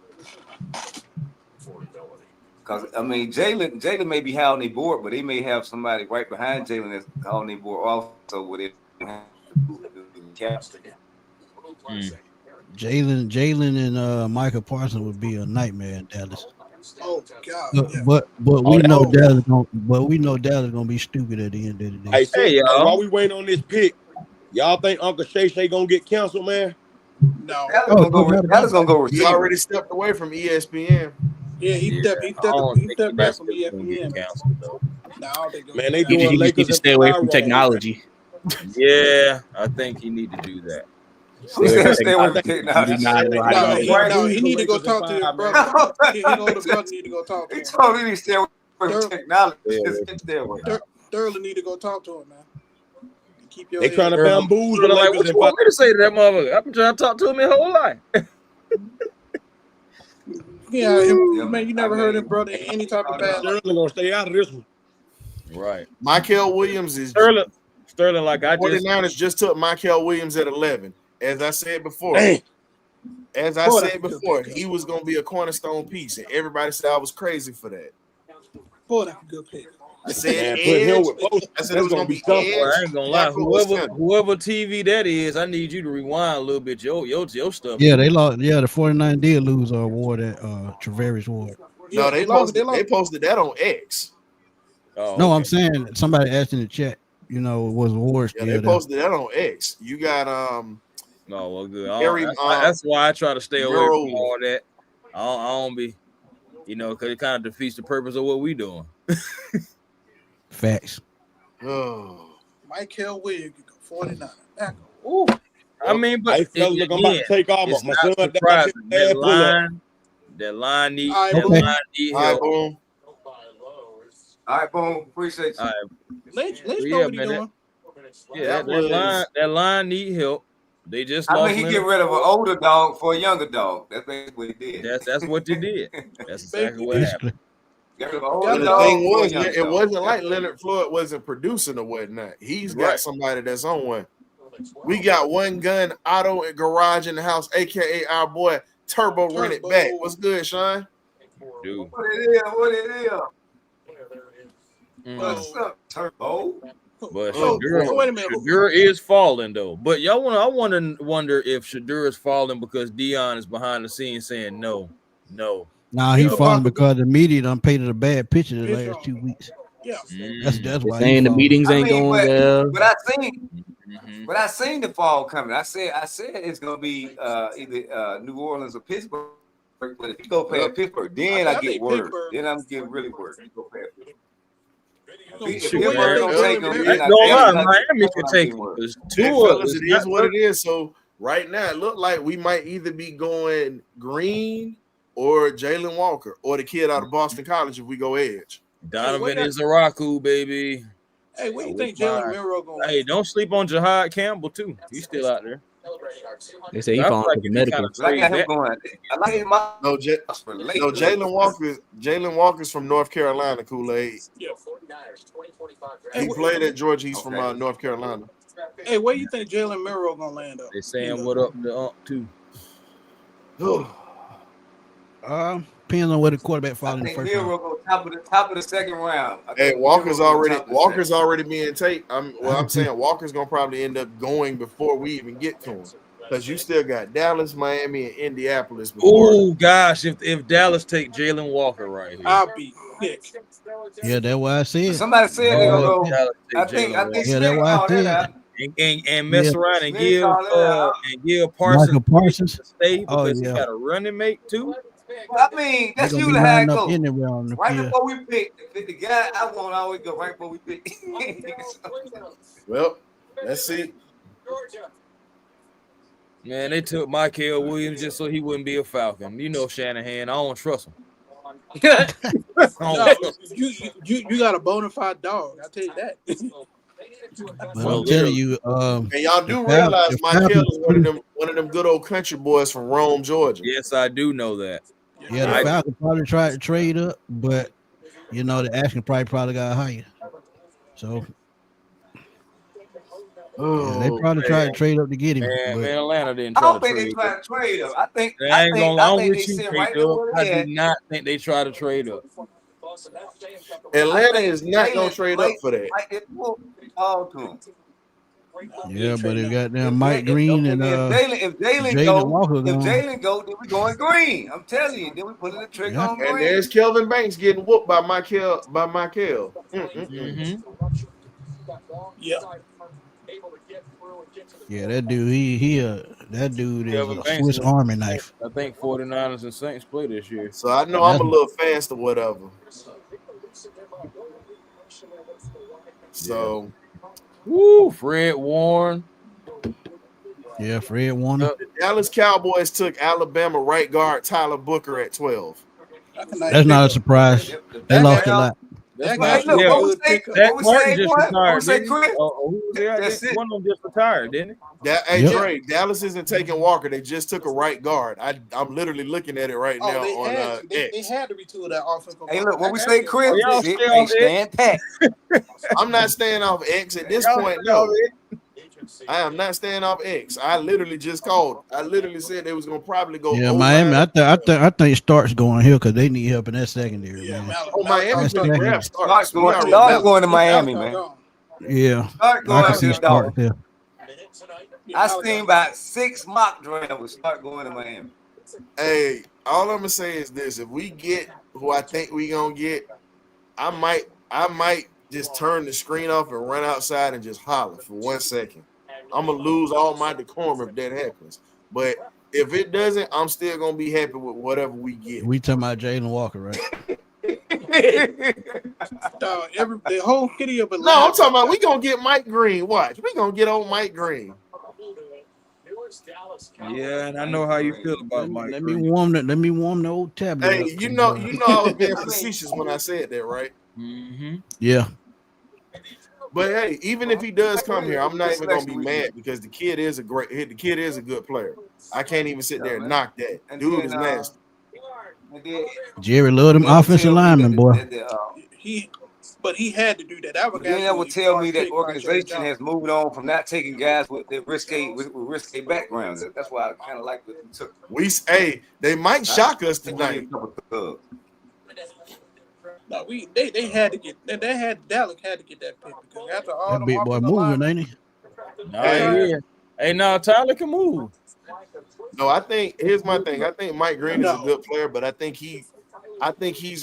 Because I mean, Jalen may be high on their board, but they may have somebody right behind Jalen that's high on their board also with it. Jalen and Michael Parsons would be a nightmare in Dallas. Oh God! But we know Dallas gonna be stupid at the end of the day. Hey, y'all. While we waiting on this pick, y'all think Uncle Shay gonna get canceled, man? No. Dallas gonna go. He already stepped away from ESPN. Yeah, he stepped I don't think back that's from gonna get ESPN. canceled though. No, I don't think Man, they He doing just need Lakers to and stay away from Pyro. technology. Yeah, I think he need to do that. He said stay away from You technology. do not know how No, to do he that. need to go talk to his brother. His older brother need to go talk to He him. told me to stay away from Third- technology. Yeah, Just stay away. Thurley need to go talk to him, man. Keep your They head trying to up. bamboozle Like, Lakers what you and want me to say to that motherfucker? I've been trying to talk to him his whole life. Yeah, Yeah, man, you I never heard mean, him, brother, in any type of bad. Sterling gonna stay out of this one. Right. Michael Williams is Sterling, like I just 49ers just took Michael Williams at 11. As I said before, Dang. he was going to be a cornerstone piece, and everybody said I was crazy for that. Boy, that's a good pick. I said Man, putting him Edge. with both. I said it was going to be something. Edge. Boy, I ain't gonna lie. Tackle, or center. Whoever TV that is, I need you to rewind a little bit. Your stuff. Yeah, they lost. Yeah, the 49 did lose a award at Travaris Ward. No, they posted that on X. Oh, No, okay. I'm saying somebody asked in the chat. You know, was awards Yeah, still they there? posted that on X. You got No, well, good. Harry, That's why I try to stay away Euro. from all that. I don't be, because it kind of defeats the purpose of what we doing. Facts. Oh. Michael Williams, 49. Ooh. I mean, but Hey, fellas, look, I'm about to take off. it's My not son surprising. bad pull up. That line need All right, that boom. line need All right, help. boom. All right, boom. Appreciate you. All right. Let's Yeah, know what he's man, doing. Yeah, that line need help. They just I lost. mean, he get rid of an older dog for a younger dog. That's basically what he did. That's what they did. That's exactly what happened. Get rid of an older And the dog thing for a was, younger it dog. wasn't like Leonard Floyd wasn't producing or whatnot. He's got Right. somebody that's on one. We got one gun auto and garage in the house, aka our boy Turbo rent it back. What's good, Sean? Dude. What it is? What it is? Mm. What's up, Turbo? But Oh, wait a minute. Shadur is falling though. But I wonder if Shadur is falling because Dion is behind the scenes saying no. Nah, he It's a falling possible- because the media done painted a bad picture the It's last 2 weeks. Yeah. That's why he Saying the falling. meetings ain't going well. But I seen the fall coming. I said it's gonna be either New Orleans or Pittsburgh. But if you go play at Pittsburgh, then I think get worried. Pittsburgh. Then I'm getting really worried. You go play at Pittsburgh. If Shoot, Pittsburgh man. don't take them, I then Ain't I no lie, think Miami that's can when take I'm it. worried. Because Hey, Tua fellas, is it not is what it is. So right now, it look like we might either be going Green or Jalen Walker or the kid out of Boston College if we go edge. Donovan is Araku, baby. Hey, what do you I think wouldn't Jalen mind. Miro going Hey, don't sleep on Jahad Campbell too. He's still out there. They say he I feel falling like for the you medical. kinda But I got him trade going. I like his mom. No, Jalen Walker's from North Carolina, Kool-Aid. He played at Georgia. He's from North Carolina. Hey, where you think Jalen Miro gonna land up? They saying what up the too. Depends on where the quarterback I falls in the think first Miro round. go top of the second round. I Hey, think Walker's Miro go top of the Walker's second. already being taken. I'm saying Walker's gonna probably end up going before we even get to him, because you still got Dallas, Miami, and Indianapolis. Oh gosh, if Dallas take Jalen Walker right here. I'll be quick. Yeah, that's why I said. Somebody said they're gonna go. Dallas take I think Jalen Yeah, Smith that's why I called that said. out. and mess Yeah. around and Smith give called that out. Parsons Michael Parsons. to stay Oh, because yeah. he got a running mate too. I mean, They're that's gonna be usually how it lining up goes. anywhere on the Right field. before we pick the guy I want, I always go right before we pick. Well, let's see. Man, they took Michael Williams just so he wouldn't be a Falcon. You know Shanahan, I don't trust him. I don't No, trust him. you got a bona fide dog. I tell you that. But Well, I'm telling you, And y'all do the realize Falcons- Michael is one of them good old country boys from Rome, Georgia. Yes, I do know that. yeah, the Falcons probably tried to trade up, but the asking price probably got higher. So yeah, they probably tried to trade up to get him. Man, but Atlanta didn't I try don't to think they trade try up. to trade him. I think I ain't gonna lie, I'm they with you, sit K right Dub. where I they do at. not think they try to trade up. Atlanta is not gonna trade up for that. Mike, it will all to him. yeah, but it got them Mike Green and if Jalen Jalen Walker go, going. then we going green. I'm telling you, then we putting the trigger Yeah. on And green. there's Kelvin Banks getting whooped by Michael. Mm-hmm. Yeah. Yeah, that dude, that dude is Kevin a Banks Swiss is- Army knife. I think 49ers and Saints play this year. So I know I'm a little fast or whatever. So Woo, Fred Warren. Yeah, Fred Warner. the Dallas Cowboys took Alabama right guard Tyler Booker at 12. That's not a surprise. They lost a lot. That's That not guy's yeah. a good pickup. Zach What we Martin say, just boy? retired. What we say, didn't he? Chris? Who was there? That's it. One of them just retired, didn't he? Hey, Yep. Dre, Dallas isn't taking Walker. They just took a right guard. I'm literally looking at it right now They on had to. They X. had to retool that offensive. Hey, look, what we say, Chris? Oh, y'all Sit, stay hey, off stand pat. I'm not staying off X at this Y'all point. stay off No, I am not staying off X. I literally just called. I literally said they was gonna probably go. Yeah, O-line. Miami. I think Stark's going here because they need help in that secondary, Yeah, man. Oh, Miami's That's gonna grab Starks. We already Stark know. going to Miami, man. Yeah, Stark I going can to see the Stark Dolphins. there. I seen about 6 mock drafts with Stark going to Miami. Hey, all I'm gonna say is this: if we get who I think we gonna get, I might just turn the screen off and run outside and just holler for 1 second. I'm gonna lose all my decorum if that happens. But if it doesn't, I'm still gonna be happy with whatever we get. We talking about Jalen Walker, right? The whole kitty of No, I'm talking about we gonna get Mike Green. Watch, we gonna get old Mike Green. Yeah, and I know how you feel about Mike. Let me warm the old tablet. Hey, up. you know I was being facetious when I said that, right? Mm-hmm. Yeah. But hey, even if he does come here, I'm not even gonna be mad because the kid is a good player. I can't even sit there and knock that. Dude is nasty. Jerry loved them offensive linemen, boy. He had to do that. That was You never tell me that organization has moved on from not taking guys with their risque backgrounds. That's why I kind of like what you took. They might shock us tonight. No, they had to get Dallas had to get that pick because after all That big boy moving, ain't he? Hey, now Tyler can move. No, here's my thing. I think Mike Green is a good player, but I think he's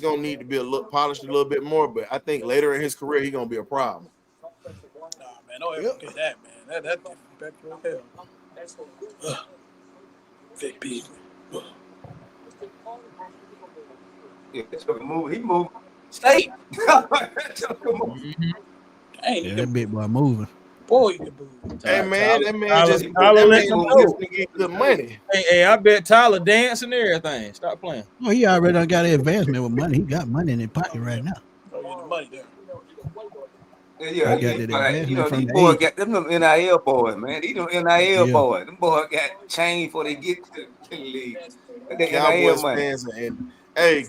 gonna need to be polished a little bit more. But I think later in his career, he's gonna be a problem. Nah, man, don't ever get that, man. That disrespectful as hell. Big people. Yeah, he moved. State. Yeah, that big boy moving. Boy, you can move. Hey man, that man just get good money. Hey, I bet Tyler dance and everything. Stop playing. Oh, he already done got advancement with money. He got money in his pocket right now. Oh, the money there. Yeah, you know, these boys got them NIL boys, man. These them NIL boys. Them boys got chain before they get to the league.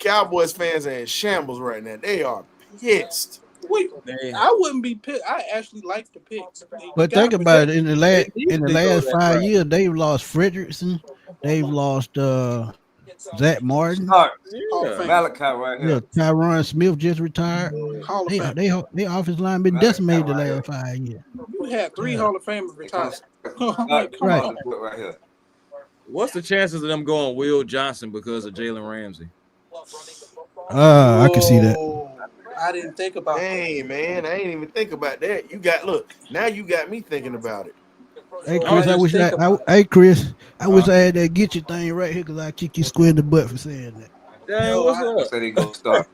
Cowboys fans are in shambles right now. They are pissed. Wait, I wouldn't be pissed. I actually like the pick. But think about it. In the last 5 years, they've lost Fredrickson. They've lost Zach Martin. Malachi right here. Tyron Smith just retired. They offensive line been decimated the last 5 years. You had 3 Hall of Famers retired. Right here. What's the chances of them going Will Johnson because of Jalen Ramsey? I can see that. I didn't think about that. Hey, man, I ain't even think about that. Now you got me thinking about it. Hey, Chris, I wish I had that get you thing right here because I kick you square in the butt for saying that. Damn, what's up? So they go start.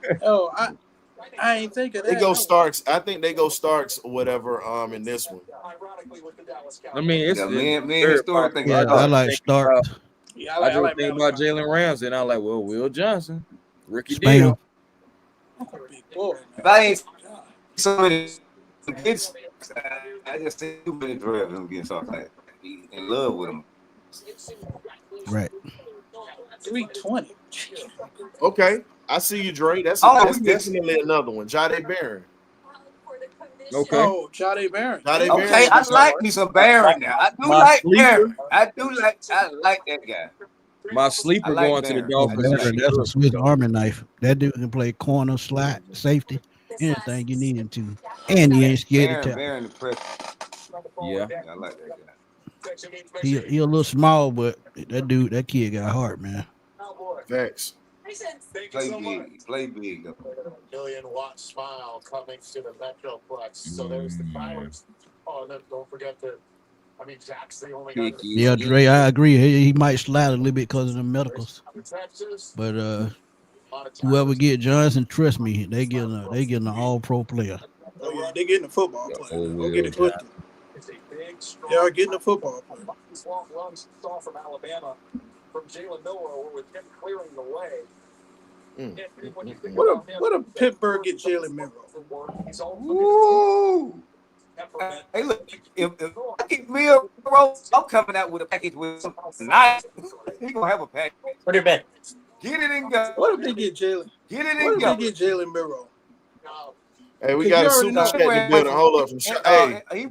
I ain't thinking that. They go Starks. I think they go Starks or whatever in this one. I mean, it's I like Starks. I just think about Jalen Ramsey, and I'm like, well, Will Johnson, Ricky Spam. Deal. If I ain't so many kids, I just see too many drafts him getting something like in love with him. Right. 320. Okay, I see you, Dre. That's definitely another one. Jade Barron. Okay. Oh, Jade Barron. Okay, I like me some Barron now. I like Barron. I like that guy. My sleeper going to the Dolphins. That's a Swiss Army knife. That dude can play corner, slot, safety, anything you need him to. And he ain't scared to Barron the press. Yeah. I like that guy. He a little small, but that kid got heart, man. Thanks. Play big. Million-watt smile coming to the Metroplex. So there's the Fires. Oh, and then don't forget the Yeah, Dre, I agree. He might slide a little bit because of the medicals. But whoever get Johnson, trust me, they getting an all-pro player. Oh yeah, they getting a football player. Don't get it twisted. They are getting a football player. What a Pittsburgh get Jalen Milroe? Woo! Hey, look, if I get Milroe, I'm coming out with a package with something nice. He gonna have a package. What your bet? Get it and go. What if they get Jalen? Get it What and if go. they get Jalen Milroe? Hey, we Cause got you a already super know- chat in the building. Hold up.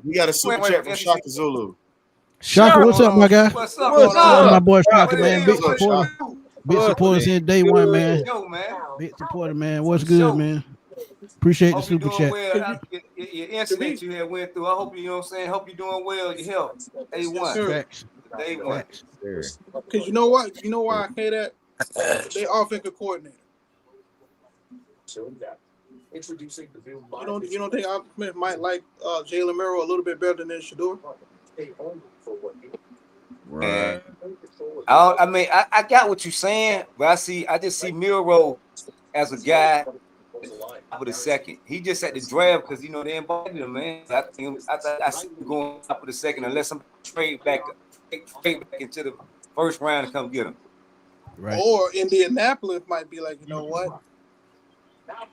We got a super wait, chat from wait, Shaka Zulu. Shaka, what's up, my guy? What's up? What's up, my boy Shaka, What man? it Big is, what supporter. you do? Big supporter since day one, man. Yo, man. Big supporter, man. What's good, man? Appreciate the Hope you're super doing chat. well. Your incident you had went through. I hope you know what I'm saying. Hope you're doing well. Your health. A1. Facts. Day one. Facts. Because you know what? You know why I say that? They offensive coordinator. You don't think Arthur Smith might like Jalen Milroe a little bit better than Shador? Right. I mean, I got what you're saying, but I just see Milroe as a guy with a second. He just at the draft because they invited him, man. I see him going up with a second unless somebody trade back into the first round and come get him. Right. Or Indianapolis might be like, you know what?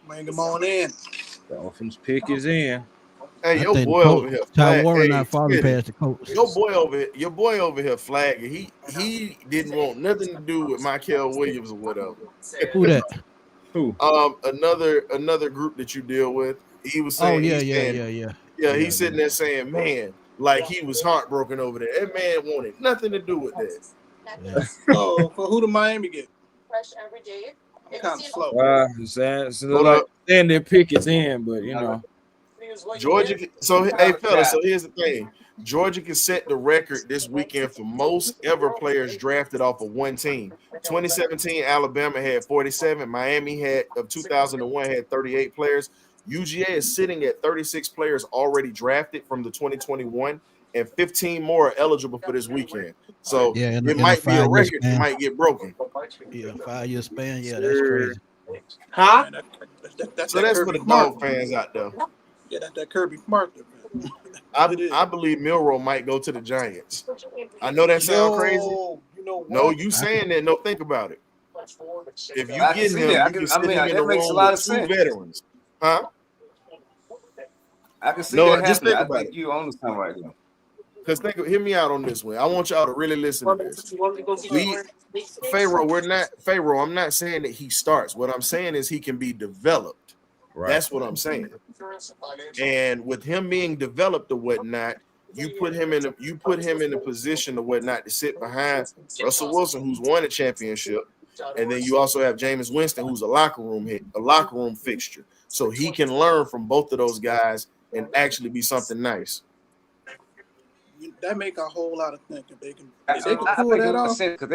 Bring him on in. Dolphins pick is in. Hey, I your think boy the over here. Ty Warren Hey, not falling Smitty, past the coach. your boy over here flagging. He didn't want nothing to do with Michael Williams or whatever. Who that? Who? Another group that you deal with. He was saying, yeah. He's sitting there saying, man, like he was heartbroken over there. That man wanted nothing to do with that. Yeah. Oh, for who did Miami get? I'm kind of slow. It's like saying their pick is in, but Georgia. So hey, fellas. So here's the thing: Georgia can set the record this weekend for most ever players drafted off of one team. 2017, Alabama had 47. Miami of 2001 had 38 players. UGA is sitting at 36 players already drafted from the 2021, and 15 more are eligible for this weekend. So it might be a record that might get broken. Yeah, 5 year span. Yeah, that's crazy. Huh? That's So that that's for Kirby the Smart. dog fans out there. Yeah, that's that Kirby Smart. I believe Milroe might go to the Giants. I know that sounds crazy. You know what? No, you saying that. No, think about it. If you I get can him, see you that. can sit him in the That makes a room lot with of two sense. veterans. Huh? I can see No, that just happening. think I about think it. you own something right now. Because hear me out on this one. I want y'all to really listen to this. Pharaoh, I'm not saying that he starts. What I'm saying is he can be developed. right. That's what I'm saying. And with him being developed or whatnot, you put him in a position or whatnot to sit behind Russell Wilson, who's won a championship, and then you also have Jameis Winston, who's a locker room fixture. So he can learn from both of those guys and actually be something nice. That make a whole lot of sense if they can. I If they can think pull it that makes off. sense because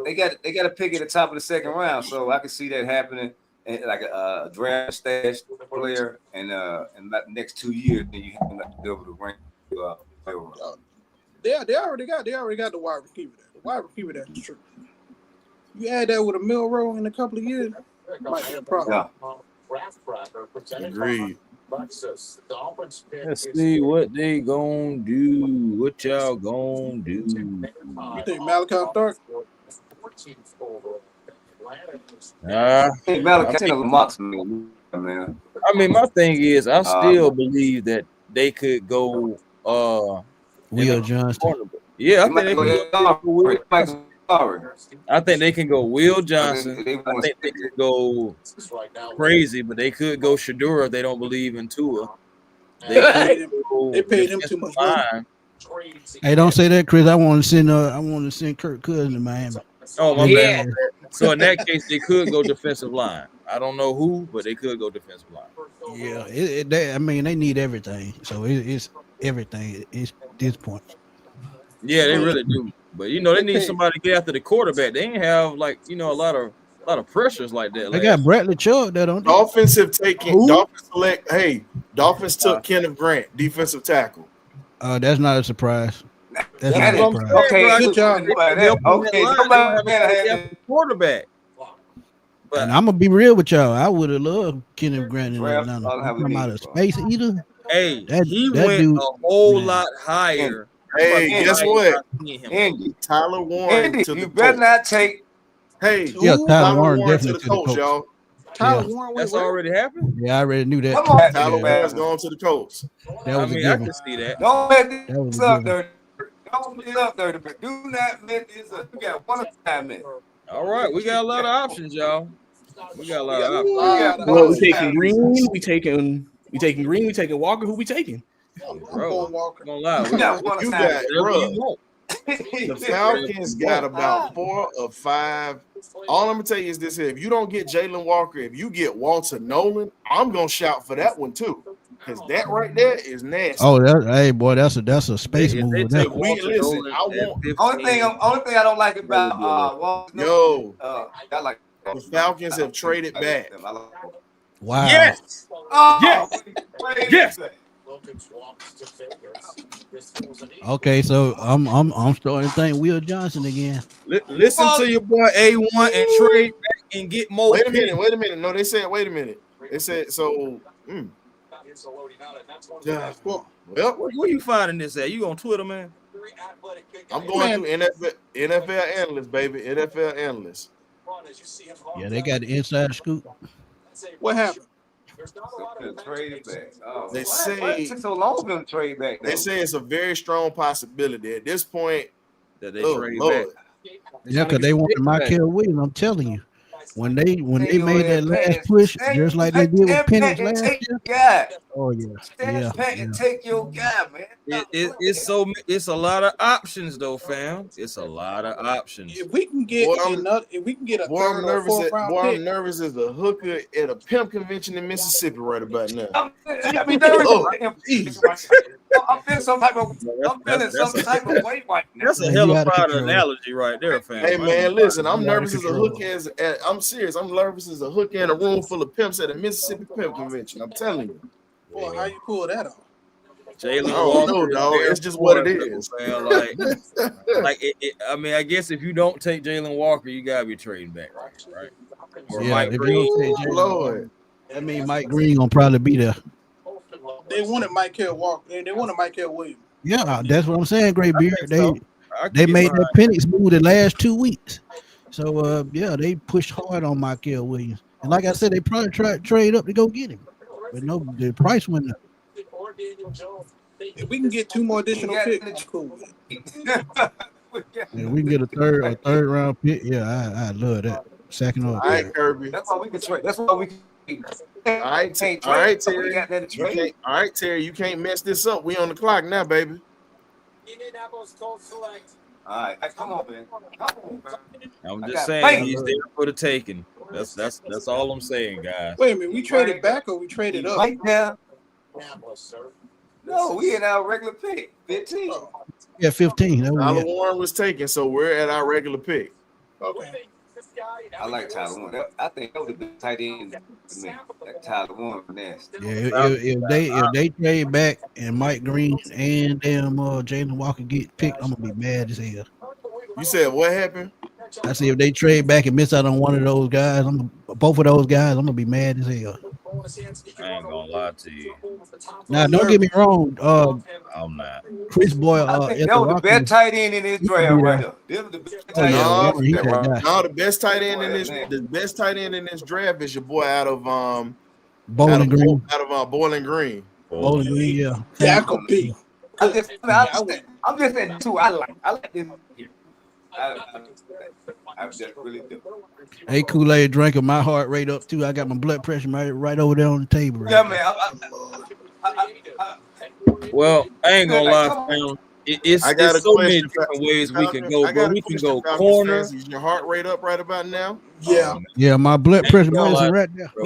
they got to pick at the top of the second round. So I can see that happening, and like a draft stash player, and like the next 2 years, then you have to be able to rank. They already got the wide receiver there. The wide receiver there is true. You add that with a Milroe in a couple of years, it might be a problem. Agreed. Let's see what they gonna do. What y'all gonna do? You think Malachi Stark? Hey, Malachi Mox, man. I mean, my thing is, I still believe that they could go. Will Johnson. Yeah, I think they can go Will Johnson. I think they can go Will Johnson. I think they could go crazy, but they could go Shador if they don't believe in Tua. They paid him too much money. Hey, don't say that, Chris. I want to send Kirk Cousins to Miami. Oh my Yeah. bad. So in that case, they could go defensive line. I don't know who, but they could go defensive line. Yeah, they need everything. So it's everything at this point. Yeah, they really do. But they need somebody to get after the quarterback. They ain't have a lot of pressures like that. They got Bradley Chubb there, don't they? Dolphins took Kenneth Grant, defensive tackle. That's not a surprise. That's That's not a what I'm surprise. saying, Okay, bro. good job. Okay, somebody had a quarterback. But And I'm gonna be real with y'all. I would have loved Kenneth Grant in draft. Atlanta. All how we Talking about need a it, bro. space eater. hey, That he that went dude, a whole man. lot higher. Hey, Andy. guess what? Andy, Tyler Warren Andy, to the you better Colts. not take. Hey, Yeah, Who? Tyler Tyler Warren Warren to definitely the to the Colts, Colts. y'all. Tyler Yeah. Warren went That's where? already happened. Yeah, I already knew that. Come on, Tyler Yeah, Warren's going to the Colts. that I was a mean, I given. can see that. don't let That was this a up, given. dirty. Don't let it up, dirty. But do not let this up. You got one assignment. All right, we got a lot of options, y'all. We got a lot of options. You got Ooh, one Well, we taking assignment. Green. We taking Green. We taking Walker. Who we taking? I'm Bro, going Walker. I'm gonna lie. You got one You assignment. got, Whatever you bruh, want. the Falcons got about 4 or 5. All I'm gonna tell you is this here: if you don't get Jalen Walker, if you get Walter Nolan, I'm gonna shout for that one too, because that right there is nasty. Oh, hey boy, that's a space If move. they That take Walter listen, Nolan I want- at Only 15, thing I don't like about Yo. Yo, I like the Falcons have traded back. wow. Yes. Oh, Yes. Yes. Okay, so I'm starting to think Will Johnson again. Listen to your boy A1 and trade back and get more Wait a picks. minute. No, they said, wait a minute. They said so. Yeah. Well, Well, Where you finding this at? You on Twitter, man? I'm going through NFL analysts, baby. NFL analysts. Yeah, they got the inside scoop. what happened? Trade back. Oh, They why say it took so long for them to trade back. they say it's a very strong possibility at this point. That they Oh trade Lord, back. Yeah, because they wanted Michael Williams. I'm telling you, when they made that last push, just like they did with Penix last year. Yeah. Oh yeah, yeah. And take your guy, man. It's a lot of options though, fam. It's a lot of options. If we can get Boy, I'm- a boy, third I'm or nervous. fourth round pick, I'm nervous as a hooker at a pimp convention in Mississippi right about now. I mean, there is Oh, jeez. I'm feeling some type of way right now. That's a Yeah, hell he of out of a control. analogy right there, fam. Hey man, listen, I'm He out of nervous as a control. hooker. I'm serious. I'm nervous as a hooker in a room full of pimps at a Mississippi pimp convention. I'm telling you. boy, how you pull that off? Jalen I don't Walker know, is dog. very It's just what it important, is. fam. I mean, I guess if you don't take Jalen Walker, you gotta be trading back, right? Or Yeah, Mike if you Green. don't take Jalen Lord. Warren, that means Mike Green gonna probably be there. They wanted Michael Walker. They wanted Michael Williams. Yeah, that's what I'm saying. Great beard. I They can made get that Penix move the last 2 weeks. So yeah, they pushed hard on Michael Williams. And like I said, they probably tried to trade up to go get him. But no, the price went up. If we can get 2 more additional picks, I'm cool with it. Yeah, we can get a third round pick. Yeah, I love that. Second or All right, third. Kirby. That's why we can trade. That's why we can. All right, Can't all right, trade. We Terry. got that to trade. All right, Terry. You can't mess this up. We on the clock now, baby. All right, come on, man. Come on, man. I'm I just got saying faith. he's there for the taking. That's all I'm saying, guys. Wait a minute, we traded back or we traded up? Right now. No, we in our regular pick. 15. Yeah, 15. That Tyler was it. Warren was taken, so we're at our regular pick. Okay. I like Tyler Warren. I think that was the best tight end to me. That Tyler Warren nasty. Yeah, if they trade back and Mike Green and damn Jalen Walker get picked, I'm gonna be mad as hell. You said what happened? I say if they trade back and miss out on one of those guys, both of those guys, I'm gonna be mad as hell. I ain't gonna lie to you. Now, don't get me wrong. I'm not. Chris Boyle. I think that was the best tight end in this draft right there. That was the best tight end. yeah, Warren, he that guy. No, the best tight end in this draft is your boy out of Bowling Green. Bowling Green. Bowling Green, yeah. Tackle P. I'm just saying too. I like this. I just really do. Hey, Kool-Aid drinker, my heart rate up too. I got my blood pressure right over there on the table. Right Yeah, now. man. Well, I ain't gonna lie, fam. It's I got a so many question. different ways we can go, I bro. got a We can question, go Falcons corner. fans. Is your heart rate up right about now? Yeah. Yeah, my blood pressure Bro, medicine like, right there. bro,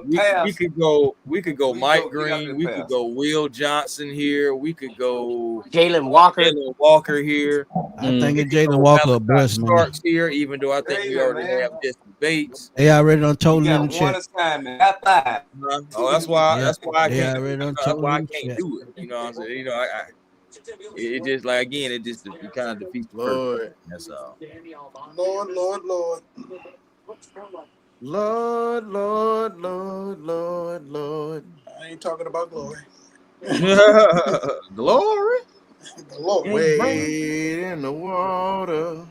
we pass. could go Mike get out Green. there We could fast. go Will Johnson here. We could go Jalen Walker. Jalen Walker here. I think We it's could Jalen go Walker a Malachi bust, man. Starks here, even though I think we Jalen, already man. have Jesse Bates. They already done You told him in got the one chat. assignment. That's five. Oh, that's why Yeah, I they can't. already done That's told why I him in the can't chat. do it. You know what I'm saying? You know, it just like again, it just it kind of defeats the purpose. Lord, That's all. Lord. Lord. I ain't talking about glory. Glory. Glory. Wade in the water.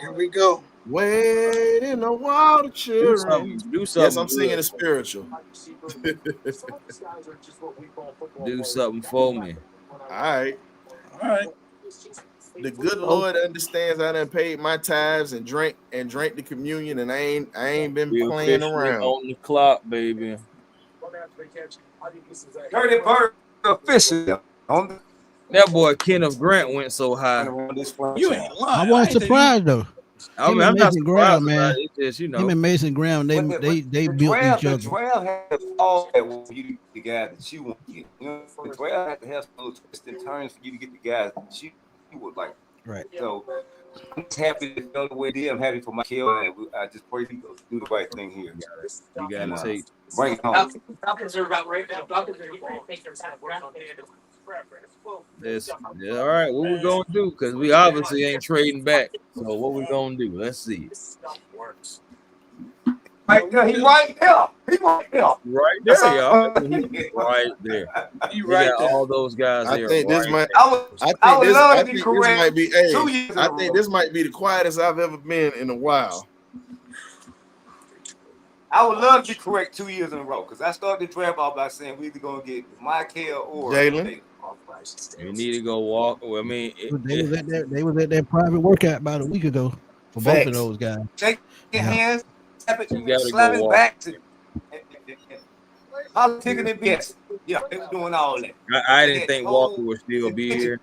Here we go. Wade in the water, Do children. something. Yes, I'm singing good. the spiritual. Do something for me. All right. All The good Lord understands I done paid my tithes and drank the communion, and I ain't been We playing officially around. on the clock, baby. Dirty Bird officially on the That boy Kenneth Grant went so high. You ain't lying. I wasn't surprised though. I mean, Him I'm and not Mason surprised Graham, about man. it. It's just, Him and Mason Graham, they built each The other. draft has all that when you get the guys that you want to get. You know, the draft has to have some little twists and turns for you to get the guys that you would like. Right. So I'm just happy to go the way they. I'm happy for my kill, and I just pray he goes do the right thing here. You gotta take. Bring it home. Falcons are about right now. Falcons are make their time work on This. Yeah, all right, what we gonna do? Because we obviously ain't trading back. So what we gonna do? Let's see. Right there, he right there. He right there. Right there, y'all. Right there. You We right got there. all those guys I there. think this right might. I would I love to be think this correct. might be. 2 Hey, years in I a think row. this might be the quietest I've ever been in a while. I would love to be correct 2 years in a row because I started the draft off by saying we either gonna get Michael or Jalen. You need to go walk. Well, I mean, They was at that private workout about a week ago for both Facts. of those guys. Shake your Yeah. hands, slap it, You gotta slap go his walk. back. Politicking and BS. Yeah, they were doing all that. I didn't think Walker would still be here.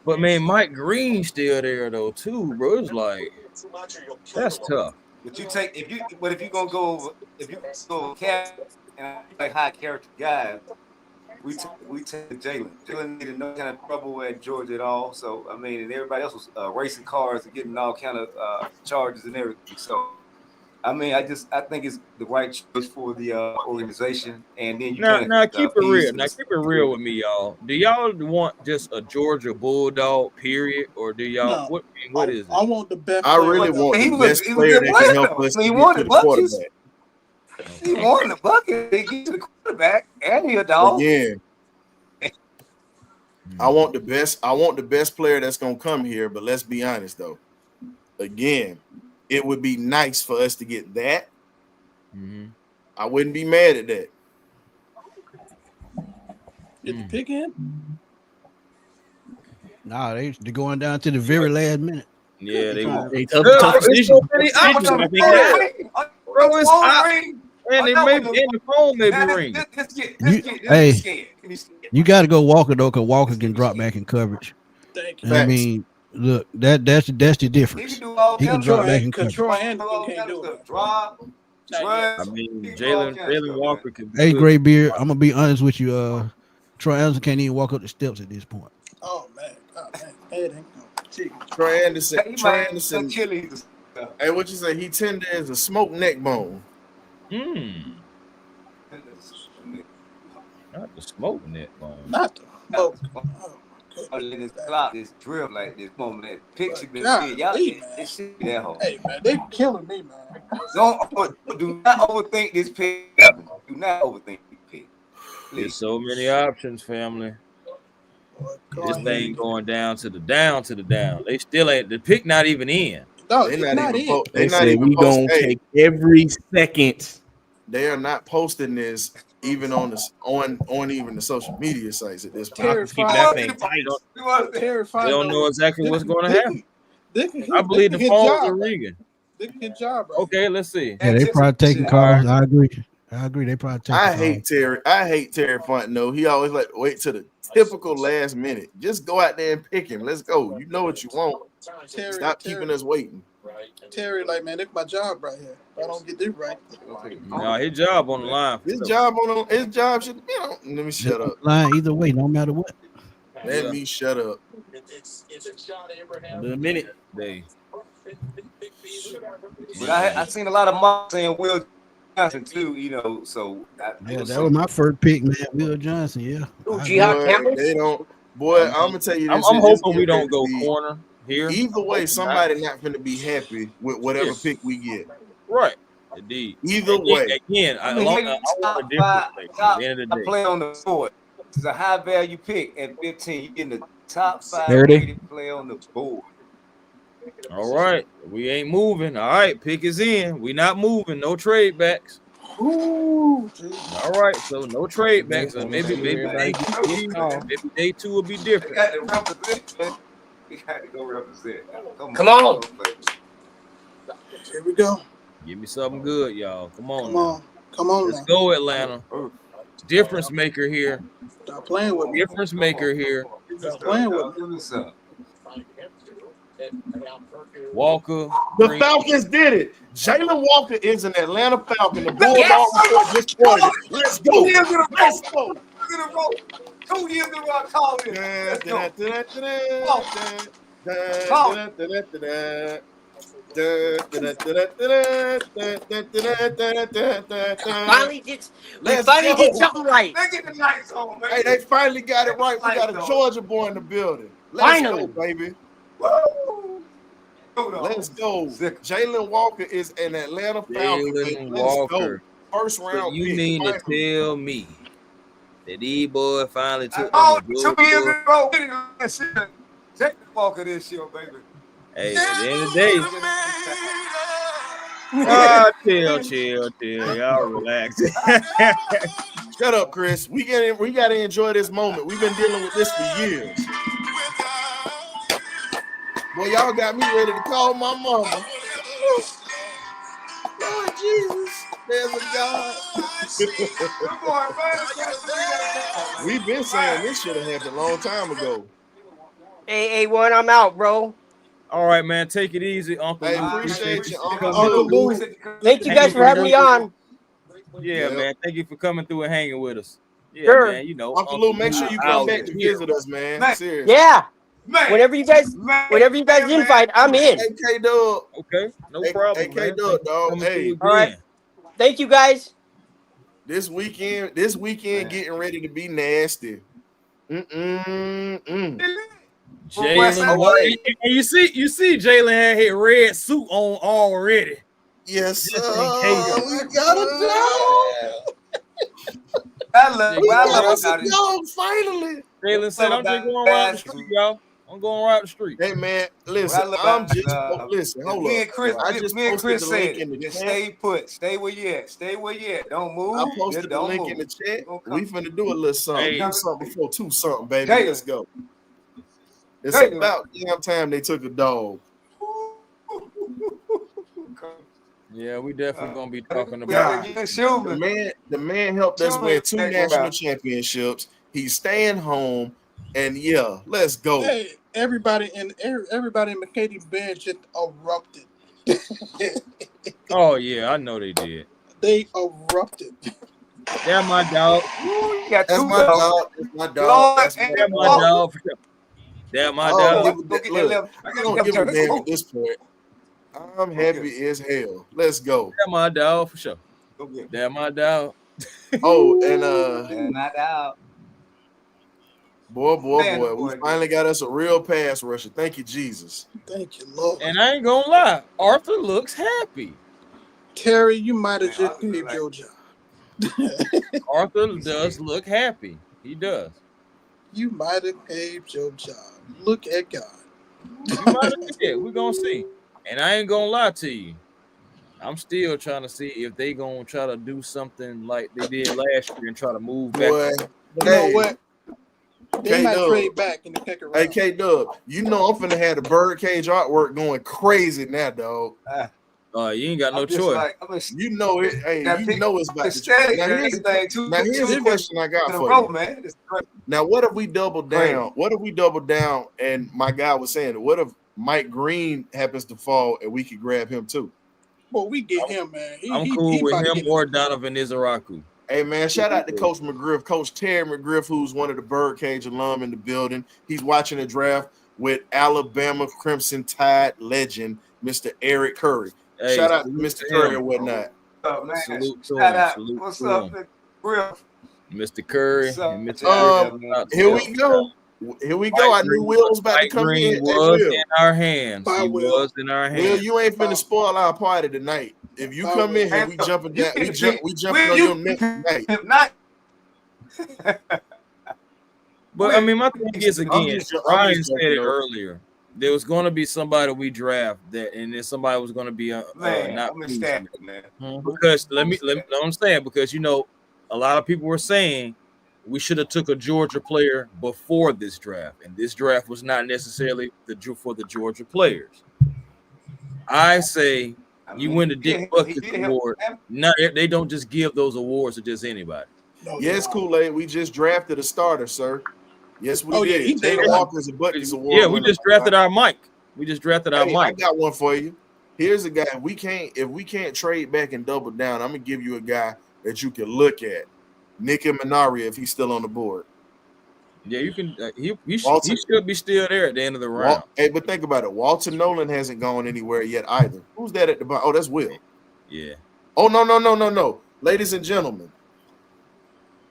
But man, Mike Green's still there though too, bro. It's like that's tough. But you take if you gonna go cap and like high character guys, we take Jalen. Jalen needed no kind of trouble at Georgia at all. So I mean, and everybody else was racing cars and getting all kind of charges and everything. So I mean, I think it's the right choice for the organization. And then you Now keep it real. Now keep it real with me, y'all. Do y'all want just a Georgia Bulldog, period, or do y'all No. what is it? I want the best. I player. really want He the was- best he was a player good that can player. help us I mean, he to won get to the the buckets. quarterback. He won the bucket. They get to the quarterback, and he a dog. Again, I want the best player that's gonna come here. But let's be honest though. Again, it would be nice for us to get that. Mm-hmm. I wouldn't be mad at that. Get the pick in. Nah, they going down to the very last minute. Yeah, they want. They tough decision. so many I options. think that- Bro, it's hot. And they may be in the phone, maybe ring. You got to go Walker though, because Walker can drop back in coverage. Thank you. And I mean, look, that's the difference. He can drop back in coverage. Troy Anderson can't do it. I mean, Jalen Walker can. Hey, Gray Beard, I'm gonna be honest with you. Troy Anderson can't even walk up the steps at this point. Oh man, Hey, Troy Anderson. Hey, what you say? He tender as a smoked neck bone. Not the smoke net bone. Not the smoke. This drill like this moment that picture been God, shit. Y'all hey, this shit that hole. Hey man, they killing me, man. Do not overthink this pick. Do not overthink this pick. There's so many options, family. This thing going down to the down. They still ain't the pick. Not even in. No, They're not even. They They're not said even. we gonna take every second. They are not posting this even on even the social media sites at this point. Keep that thing tight. Terrified. They don't know exactly what's going to happen. I believe the his phones job, are ringing. They can get job, bro. Okay, let's see. Yeah, they probably taking calls. I agree. I agree. They probably take. I hate Terry Fontenot. He always like wait till the typical last minute. Just go out there and pick him. Let's go. You know what you want. Stop keeping us waiting. Terry, like, man, that's my job right here. If I don't get this right. No, his job on the line. His job should be on. Let me shut up. Line either way, no matter what. Let me shut up. The minute They But I seen a lot of mocks saying Will Johnson too, you know. So That was my first pick, man. Will Johnson, yeah. Ooh, Jihad Campbell? They don't. Boy, I'm gonna tell you this. I'm hoping we don't go corner here. Either way, somebody not gonna be happy with whatever pick we get. Right. Indeed. Either way. Again, I want a different pick. At the end of the day. play on the board. It's a high value pick at 15. You getting the top 5 30. rated play on the board. All right. We ain't moving. All right. Pick is in. We not moving. No trade backs. Ooh, All right. So no trade backs. So maybe day 2 will be They different. got to represent. We got to go represent. Come on. here we go. Give me something good, y'all. Come on. Come on. Come on Let's now. go, Atlanta. Difference maker here. Stop playing with me. Difference maker here. Stop playing with me. Walker. The Green. Falcons did it. Jalen Walker is an Atlanta Falcon. The Bulldog report just quoted. Let's go. Let's go. 2 years in a row, I called it. Finally did something right. They get the lights on, man. Hey, they finally got it right. We got a Georgia boy in the building. Let's go, baby. Woo! Let's go. Jalen Walker is an Atlanta Falcon. Jalen Let's Walker. go. First So round you pick. mean to tell me that these boys finally took Oh, them 2 years in a row. Take the Walker this year, baby. Hey, at the end of the day, chill. Y'all relax. Shut up, Chris. We gotta enjoy this moment. We've been dealing with this for years. Boy, y'all got me ready to call my mama. Lord Jesus, there's a God. We've been saying this should have happened a long time ago. Hey, one, I'm out, bro. All right, man. Take it easy, Uncle. Hey, Lou. appreciate you, coming Uncle through. Lou. Thank you guys for having me on. Yeah, man. Thank you for coming through and hanging with us. Yeah, Sure. man. You know, Uncle Lou, make sure you come out back to here. visit us, man. Seriously. Yeah. Man. Whenever you guys invite, I'm in. Hey, K-Dub. Okay, no problem. Hey, man. K-Dub, dog. Coming Hey, through All right. again. Thank you guys. this weekend getting ready to be nasty. Jalen, West and you see, Jalen had his red suit on already. Yes, sir. Just in case. We got a dog. We got us a dog, finally. Jalen said, "I'm just going around the street, y'all. I'm going around the street." Hey, man, listen. Listen, hold me up. and Chris, I just me and posted Chris the said, link in the just chat. stay put, stay where you at, stay where you at. Don't move. I posted Just the don't link move. in the chat. Don't come. We finna do a little something. Hey. Do something before 2 something, baby. Jalen. Let's go. It's Jalen. about damn time they took a dog. Yeah, we definitely gonna be talking We about. gotta get Schumann. The man helped us win 2 national championships. He's staying home, and yeah, let's go. Hey, everybody in McCady's bench just erupted. Oh yeah, I know they did. They erupted. They're my dog. You got That's two my dogs. dog. That's my dog. Lord, That's and- They're my dog. For sure. They're my Oh, dog. give a Go damn- get that look, left. I don't give a damn at this point. I'm happy as hell. Let's go. They're my dog for sure. Go get it. They're my dog. Oh, and They're not out. boy, Man, we boy. finally got us a real pass rusher. Thank you, Jesus. Thank you, Lord. And I ain't gonna lie, Arthur looks happy. Terry, you might have Man, just I feel gave like- your job. Arthur does look happy. He does. You might have gave your job. Look at God. You might have did. We're gonna see. And I ain't gonna lie to you. I'm still trying to see if they gonna try to do something like they did last year and try to move back. Boy, You know what? They might K-Dub. trade back in the second round. Hey, K-Dub, you know I'm finna have the BirdCage artwork going crazy now, dog. You ain't got no I'm just choice. like, You know it. Hey, that you pick- know it's about to. aesthetic Now and here's everything. Two the question I got in a for row, you. man. It's crazy. Now, what if we double Right. down? What if we double down? And my guy was saying, what if Mike Green happens to fall and we could grab him too? Well, we get him, man. I'm cool with about to him get or Donovan Izaraku. Hey man, shout out to Coach McGriff, Coach Terry McGriff, who's one of the BirdCage alum in the building. He's watching the draft with Alabama Crimson Tide legend, Mr. Eric Curry. Hey, shout out to salute Mr. to Curry him. and whatnot. What's up, man? Salute to Shout him. out. Salute What's to up, him. Griff? Mr. Curry What's up, and Mr. John? Here we go. Here we go. I knew Will was about to come in. Green Hey, was Will. in our hands. Bye, He Will. was in our Will, hands. you ain't finna spoil our party tonight. If you come in here, we jumping down. We jumping on your neck tonight. If not, But I mean, my thing is again, I'm Ryan just said joking, it though. earlier. There was going to be somebody we draft that, and then somebody was going to be man, not I'm pleased ecstatic, with it. man. Because let me I'm saying, because you know a lot of people were saying we should have took a Georgia player before this draft, and this draft was not necessarily for the Georgia players. I say you win the Dick Buckets Award. Not they don't just give those awards to just anybody. No, Yes, Kool-Aid. We just drafted a starter, sir. Yes, we Oh, yeah, did. he Jalen did. Walker's a Buckets Award. Yeah, we winner. just drafted our Mike. We just drafted our Hey, I Mike. got one for you. Here's a guy. If we can't trade back and double down, I'm gonna give you a guy that you can look at. Nicky Minari, if he's still on the board. Yeah, you can. He should be still there at the end of the round. Hey, but think about it. Walter Nolan hasn't gone anywhere yet either. Who's that at the bottom? Oh, that's Will. Yeah. Oh, no. Ladies and gentlemen,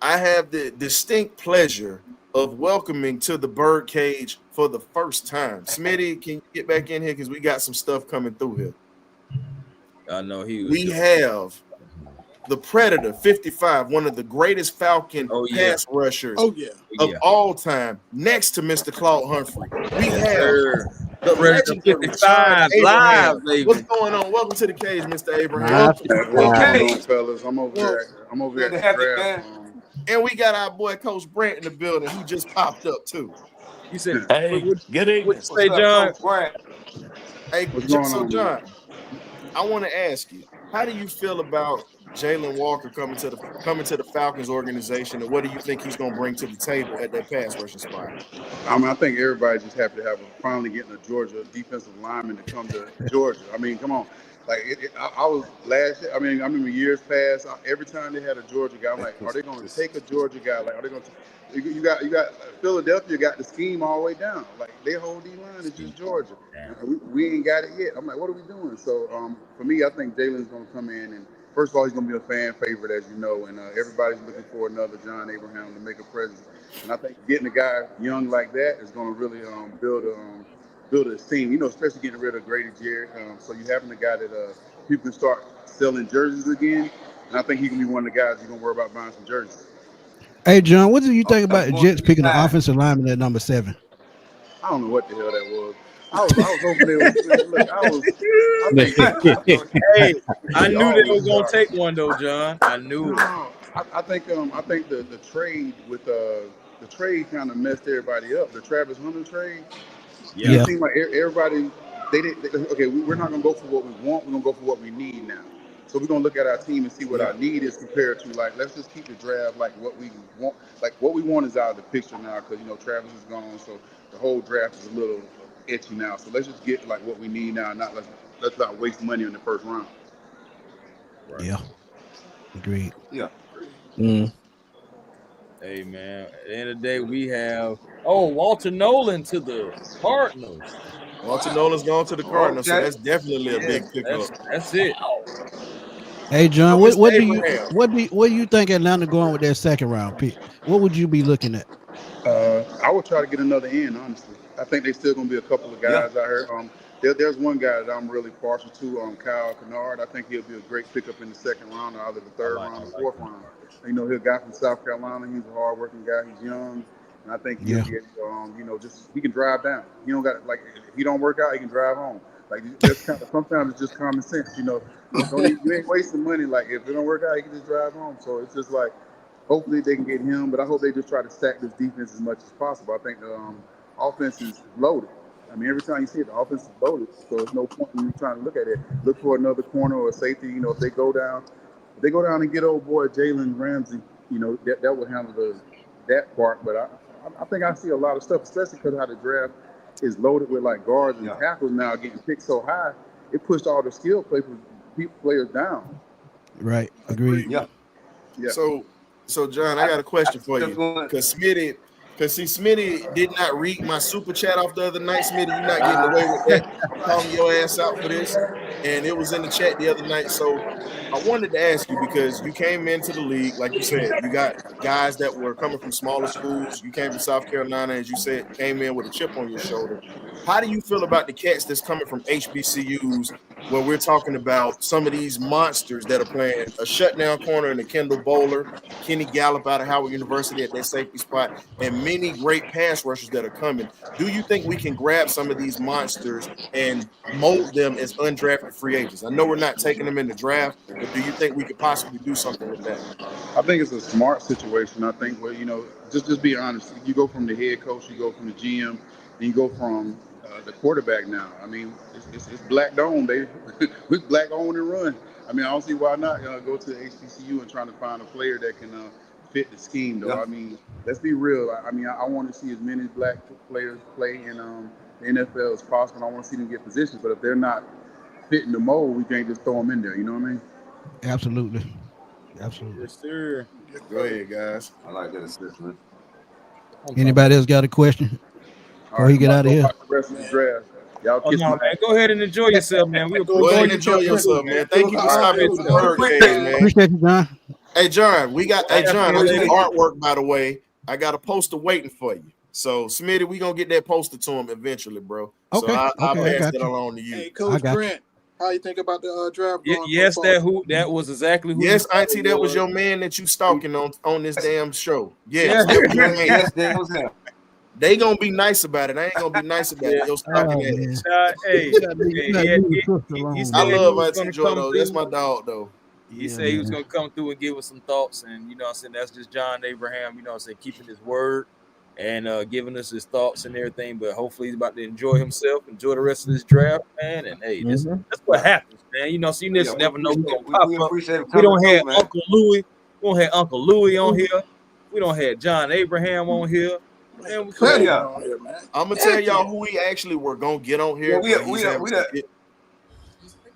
I have the distinct pleasure of welcoming to the BirdCage for the first time. Smitty, can you get back in here? Because we got some stuff coming through here. I know he was. We have the Predator 55, one of the greatest Falcon pass rushers of all time, next to Mr. Claude Humphrey. We have the Predator legendary 55 live, baby. What's going on? Welcome to the cage, Mr. Abraham. What's going on, fellas? I'm over here at the draft. And we got our boy Coach Brent in the building, who just popped up too. You said, "Hey, good evening." What you say, John? Hey, What's going on, John, I want to ask you, how do you feel about Jalen Walker coming to the Falcons organization, and what do you think he's going to bring to the table at that pass rushing spot? I mean, I think everybody's just happy to finally getting a Georgia defensive lineman to come to Georgia. I mean, come on. Like I was last year. I mean, I remember years past. Every time they had a Georgia guy, I'm like, are they going to take a Georgia guy? Like, are they going to? You got Philadelphia got the scheme all the way down. Like their whole D line is just Georgia. We ain't got it yet. I'm like, what are we doing? So for me, I think Jalen's going to come in and. First of all, he's going to be a fan favorite, as you know, and everybody's looking for another John Abraham to make a presence. And I think getting a guy young like that is going to really build a team, you know, especially getting rid of Grady Jarrett. So you having a guy that people can start selling jerseys again, and I think he can be one of the guys you're going to worry about buying some jerseys. Hey, John, what do you think about the Jets picking an offensive lineman at number 7? I don't know what the hell that was. I was hoping they was. Hey, I knew they were gonna take one though, John. I knew it. I think the trade with the trade kind of messed everybody up. The Travis Hunter trade. Yeah. It seemed like everybody okay. We're not gonna go for what we want. We're gonna go for what we need now. So we're gonna look at our team and see what our need is compared to like let's just keep the draft like what we want. Like what we want is out of the picture now because you know Travis is gone, so the whole draft is a little itchy now. So let's just get like what we need now. Let's not waste money in the first round. Right. Yeah. Agreed. Yeah. Hey man, at the end of the day, we have Walter Nolan to the Cardinals. Walter Nolan's gone to the Cardinals, so that's definitely a big pickup. That's it. Hey John, what do you think Atlanta going with their second round pick? What would you be looking at? I would try to get another end, honestly. I think there's still going to be a couple of guys out here. There's one guy that I'm really partial to, Kyle Kennard. I think he'll be a great pickup in the second round, or either the third round or fourth round. You know, he's a guy from South Carolina. He's a hard-working guy. He's young, and I think he'll get, he can drive down. You don't got if he don't work out, he can drive home. Like just sometimes it's just common sense. You know, you ain't wasting money. Like if it don't work out, he can just drive home. So it's just like. Hopefully they can get him, but I hope they just try to stack this defense as much as possible. I think the offense is loaded. I mean, every time you see it, the offense is loaded, so there's no point in you trying to look at it. Look for another corner or a safety. You know, if they go down and get old boy Jalen Ramsey, you know, that will handle that part. But I think I see a lot of stuff, especially because how the draft is loaded with like guards and tackles now getting picked so high, it pushed all the skill players down. Right. Agreed. Yeah. So John, I got a question for you. Because Smitty did not read my super chat off the other night. Smitty, you're not getting away with that. Calling your ass out for this. And it was in the chat the other night. So I wanted to ask you, because you came into the league, like you said, you got guys that were coming from smaller schools. You came from South Carolina, as you said, came in with a chip on your shoulder. How do you feel about the cats that's coming from HBCUs, where we're talking about some of these monsters that are playing a shutdown corner in the Kendall Bowler, Kenny Gallup out of Howard University at that safety spot, and many great pass rushers that are coming? Do you think we can grab some of these monsters and mold them as undrafted free agents? I know we're not taking them in the draft, but do you think we could possibly do something with that? I think it's a smart situation. I think, well, you know, just be honest. You go from the head coach, you go from the GM, and you go from the quarterback now. I mean, it's black owned, baby. We're black owned and run. I mean, I don't see why not go to the HBCU and trying to find a player that can fit the scheme, though. I mean, let's be real. I mean, I want to see as many black players play in the NFL as possible. I want to see them get positions, but if they're not fitting the mold, we can't just throw them in there. You know what I mean? Absolutely. Yes, sir. Go ahead, guys. I like that assessment. Anybody else got a question before you get out of here? The rest of the draft. Y'all Oh, no, man. Go ahead and enjoy yourself, man. Go ahead and enjoy yourself, man. Thank you for stopping to the BirdCage, man. Appreciate you, John. Hey, John, I do artwork, by the way. I got a poster waiting for you. So, Smitty, we going to get that poster to him eventually, bro. Okay. So, I'll Okay, pass that along to you. Hey, Coach Grant, how you think about the draft? Yes, that was exactly who. Yes, Auntie, that was your man that you stalking on this damn show. Yes, that was your man. Yes, that was him. They gonna be nice about it. I ain't gonna be nice about it. Yo, stalking ass. I love Auntie Joe though. That's my dog though. He said he was gonna come through and give us some thoughts, and you know what I'm saying, that's just John Abraham, you know what I'm saying, keeping his word and giving us his thoughts and everything. But hopefully he's about to enjoy himself, enjoy the rest of this draft, man. And hey, that's what happens, man. You know, so you just never know who's gonna pop up. We don't have Uncle Louie. We don't have Uncle Louie on here. We don't have John Abraham on here. Man, I'm gonna tell y'all who we actually were gonna get on here.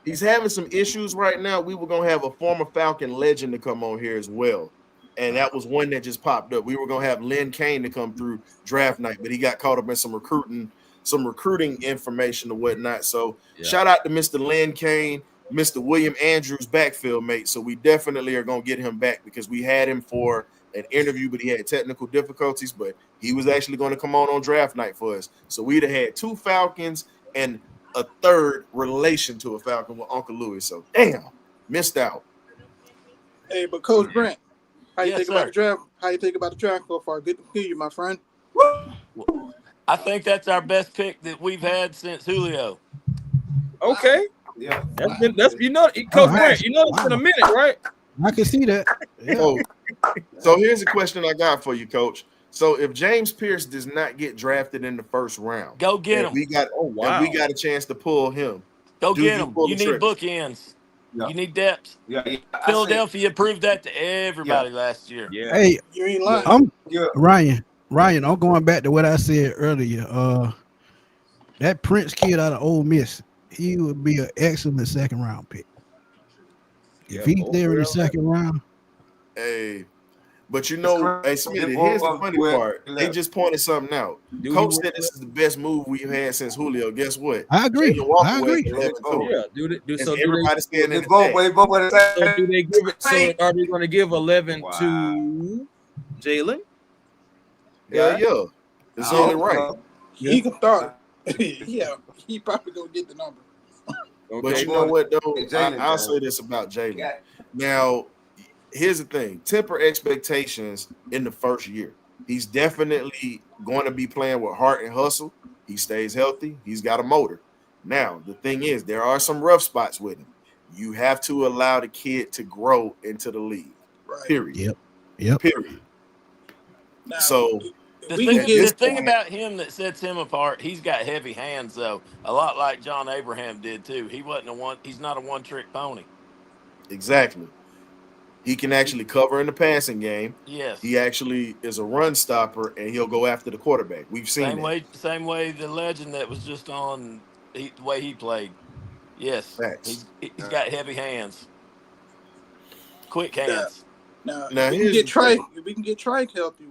He's having some issues right now. We were gonna have a former Falcon legend to come on here as well, and that was one that just popped up. We were gonna have Lynn Kane to come through draft night, but he got caught up in some recruiting information or whatnot. So shout out to Mr. Lynn Kane, Mr. William Andrews, backfield mate. So we definitely are gonna get him back, because we had him for an interview, but he had technical difficulties, but he was actually going to come on draft night for us. So we'd have had two Falcons and a third relation to a Falcon with Uncle Louis. So damn, missed out. Hey, but Coach Brent, how you think about the draft? How you think about the draft so far? Good to see you, my friend. I think that's our best pick that we've had since Julio. Okay. Yeah. That's you know, Coach Brent, you know it's been a minute, right? I can see that. Yeah. So here's a question I got for you, Coach. So if James Pierce does not get drafted in the first round, go get him. We got a chance to pull him. Go get him. You need bookends. You need depth. Philadelphia proved that to everybody last year. Yeah. Hey, you ain't lying. Ryan, I'm going back to what I said earlier. That Prince kid out of Ole Miss, he would be an excellent second round pick. If he's there in the second round. Hey, but you know, hey, Smitty, here's the funny part. They just pointed something out. Coach said this is the best move we've had since Julio. Guess what? I agree. I agree. So everybody stand in So do they give it? So are they going to give 11 to Jalen? Yeah. It's only right. He can start. Yeah, he probably gonna get the number. But you know what, though? I'll say this about Jalen. Now, here's the thing. Temper expectations in the first year. He's definitely going to be playing with heart and hustle. He stays healthy. He's got a motor. Now, the thing is, there are some rough spots with him. You have to allow the kid to grow into the league. Right. Period. Yep. Period. Now, so The thing about him that sets him apart, he's got heavy hands, though. A lot like John Abraham did too. He's not a one-trick pony. Exactly. He can actually cover in the passing game. Yes. He actually is a run stopper, and he'll go after the quarterback. We've seen Same way the legend that was just on the way he played. Yes. He's got heavy hands. Quick hands. Now we can get Trike healthy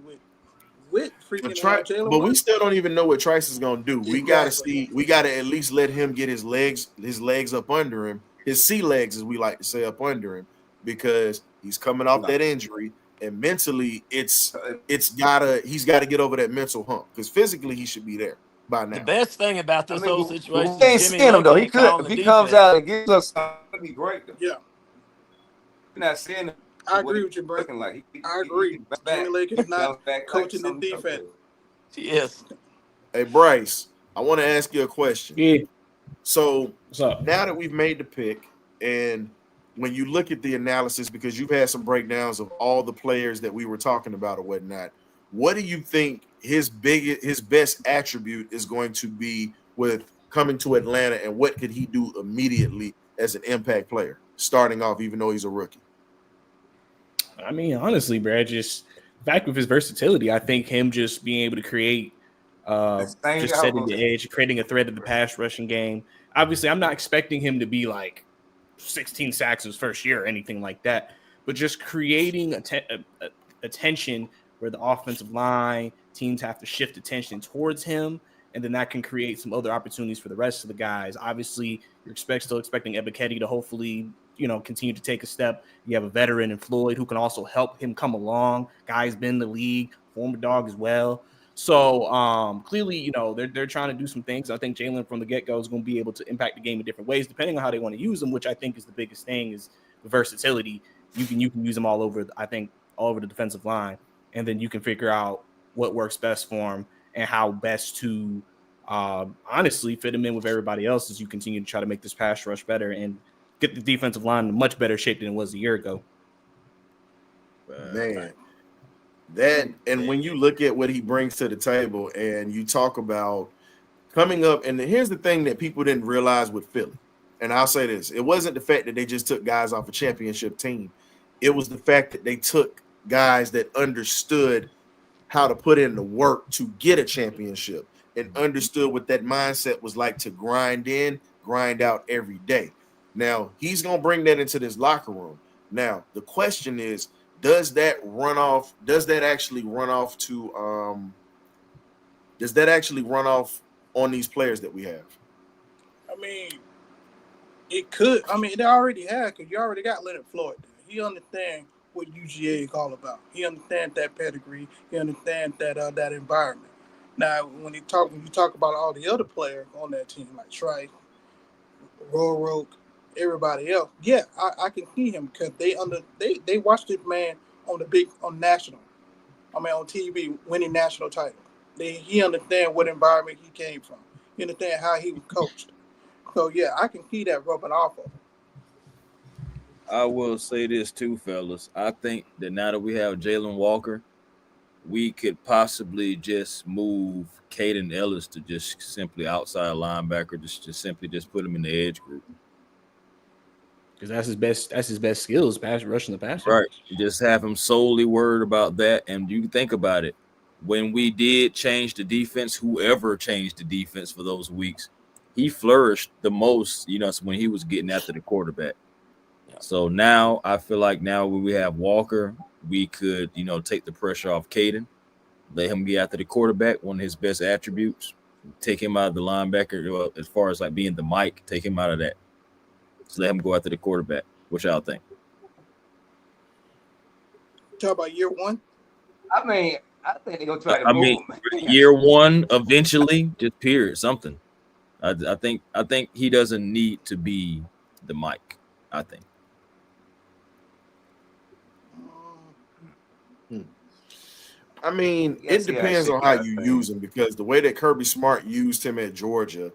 with freaking Jalen. But we still don't even know what Trice is gonna do. We gotta see. We gotta at least let him get his legs up under him. His sea legs, as we like to say, up under him, because he's coming off that injury, and mentally, he's gotta get over that mental hump, because physically he should be there by now. The best thing about this whole situation, we ain't seeing him though. He could, if he comes out and gives us something, that'd be great. Yeah, we're not seeing him. I agree with you, bro. I agree. Jimmy Lake is not coaching the defense. Yes. Hey, Bryce, I want to ask you a question. Yeah. So now that we've made the pick, and when you look at the analysis, because you've had some breakdowns of all the players that we were talking about or whatnot, what do you think his best attribute is going to be with coming to Atlanta, and what could he do immediately as an impact player, starting off, even though he's a rookie? I mean, honestly, Brad, just back with his versatility, I think him just being able to create, just setting the edge, creating a threat of the pass rushing game. Obviously, I'm not expecting him to be like 16 sacks his first year or anything like that, but just creating a tension where the offensive line teams have to shift attention towards him, and then that can create some other opportunities for the rest of the guys. Obviously, you're still expecting Ebiketie to hopefully, continue to take a step. You have a veteran in Floyd who can also help him come along. Guy's been in the league, former dog as well. So clearly, they're trying to do some things. I think Jalen from the get-go is going to be able to impact the game in different ways, depending on how they want to use them, which I think is the biggest thing, is the versatility. You can use them all over the defensive line, and then you can figure out what works best for him and how best to honestly fit him in with everybody else as you continue to try to make this pass rush better and get the defensive line in much better shape than it was a year ago. Man, and when you look at what he brings to the table, and you talk about coming up, and here's the thing that people didn't realize with Philly, and I'll say this: it wasn't the fact that they just took guys off a championship team; it was the fact that they took guys that understood how to put in the work to get a championship, and understood what that mindset was like to grind out every day. Now, he's going to bring that into this locker room. Now, the question is, does that actually run off on these players that we have? I mean, it could. I mean, they already have, because you already got Leonard Floyd. He understands what UGA is all about. He understands that pedigree. He understands that environment. Now, when you talk about all the other players on that team, like Trice, Roroke, everybody else, yeah, I can see him, because they watched this man on national. I mean, on TV, winning national title. He understands what environment he came from. He understands how he was coached. So yeah, I can see that rubbing off of him. I will say this too, fellas. I think that now that we have Jalen Walker, we could possibly just move Caden Ellis to just simply outside linebacker, just simply put him in the edge group. Because that's his best skills, pass rushing the passer. Right. You just have him solely worried about that. And you think about it. When we did change the defense, whoever changed the defense for those weeks, he flourished the most, when he was getting after the quarterback. So now I feel like when we have Walker, we could, take the pressure off Caden, let him get after the quarterback, one of his best attributes, take him out of the linebacker, as far as like being the Mike, take him out of that. So let him go after the quarterback. What y'all think? Talk about year one? I mean, I think they're going to try to move him. Year one, eventually, just period, something. I think he doesn't need to be the Mike, I think. I mean, it depends on how you use him, because the way that Kirby Smart used him at Georgia,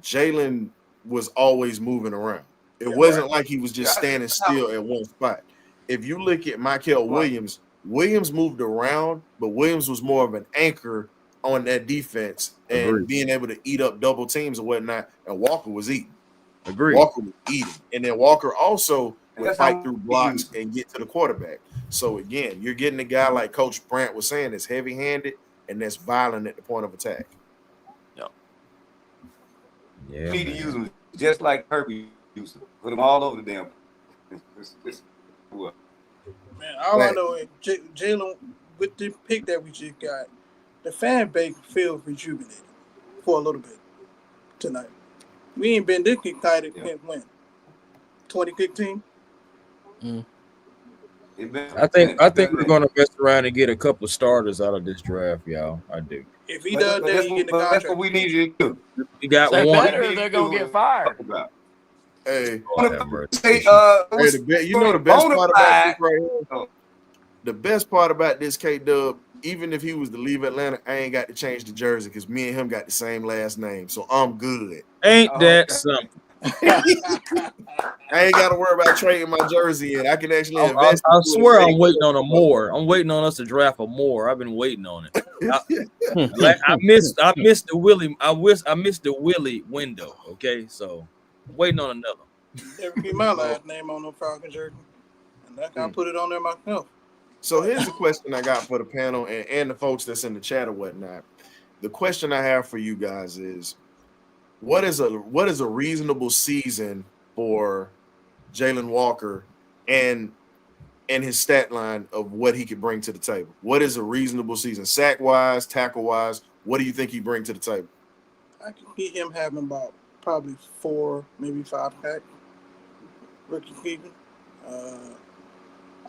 Jalen was always moving around. It wasn't like he was just standing still at one spot. If you look at Michael Williams, Williams moved around, but Williams was more of an anchor on that defense and Agreed. being able to eat up double teams and whatnot. And Walker was eating. Agreed. Walker was eating. And then Walker also would That's fight how through we blocks use it. and get to the quarterback. So again, you're getting a guy like Coach Brandt was saying that's heavy-handed and that's violent at the point of attack. Yeah, We need to man. use them just like Kirby used them. Put them all over the damn. Well, Man, all I know is Jalen, with the pick that we just got, the fan base feels rejuvenated for a little bit tonight. We ain't been this excited since when? 2015? I think we're gonna mess around and get a couple of starters out of this draft, y'all. I do. If he does that, he get the that's contract. what we need you to do. You got They one. better or they're gonna get fired. Hey, Lord have mercy. Hey, you know the best part about this right here? Oh. The best part about this, K-Dub, even if he was to leave Atlanta, I ain't got to change the jersey because me and him got the same last name. So I'm good. Ain't that something? I ain't got to worry about trading my jersey in. I can actually I invest. swear I'm waiting on a Moore. I'm waiting on us to draft a Moore. I've been waiting on it. I missed the Willie. I missed the Willie window. Okay, so I'm waiting on another. That would be my last name on the Falcon jersey. And I can put it on there myself. So here's the question I got for the panel and the folks that's in the chat or whatnot. The question I have for you guys is, what is a reasonable season for Jalen Walker and his stat line of what he could bring to the table? What is a reasonable season, sack wise, tackle wise? What do you think he bring to the table? I can see him having about probably 4, maybe 5 sacks. Rookie season.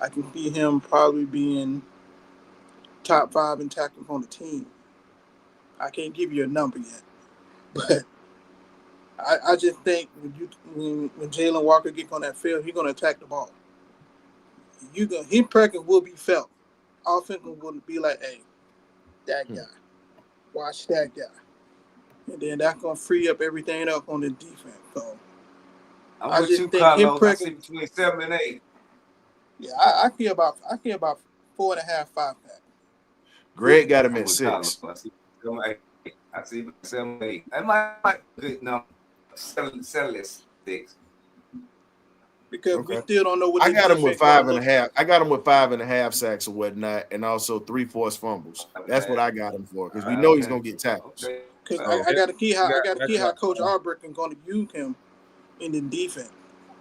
I can see him probably being top 5 in tackles on the team. I can't give you a number yet, but I just think when Jalen Walker gets on that field, he's going to attack the ball. His presence will be felt. Offense will be like, hey, that guy. Watch that guy. And then that's going to free up everything else on the defense. So I'm with you, Carlos. I see between 7 and 8. Yeah, I see about 4.5, 5 sacks. Greg got him at 6. I see 7, 8. That might be good number. 7, 6. Because we still don't know what I got him with 5.5. I got him with 5.5 sacks or whatnot, and also 3 forced fumbles. That's what I got him for because we know he's gonna get tackles. Because I got to see how Coach Albrecht is going to use him in the defense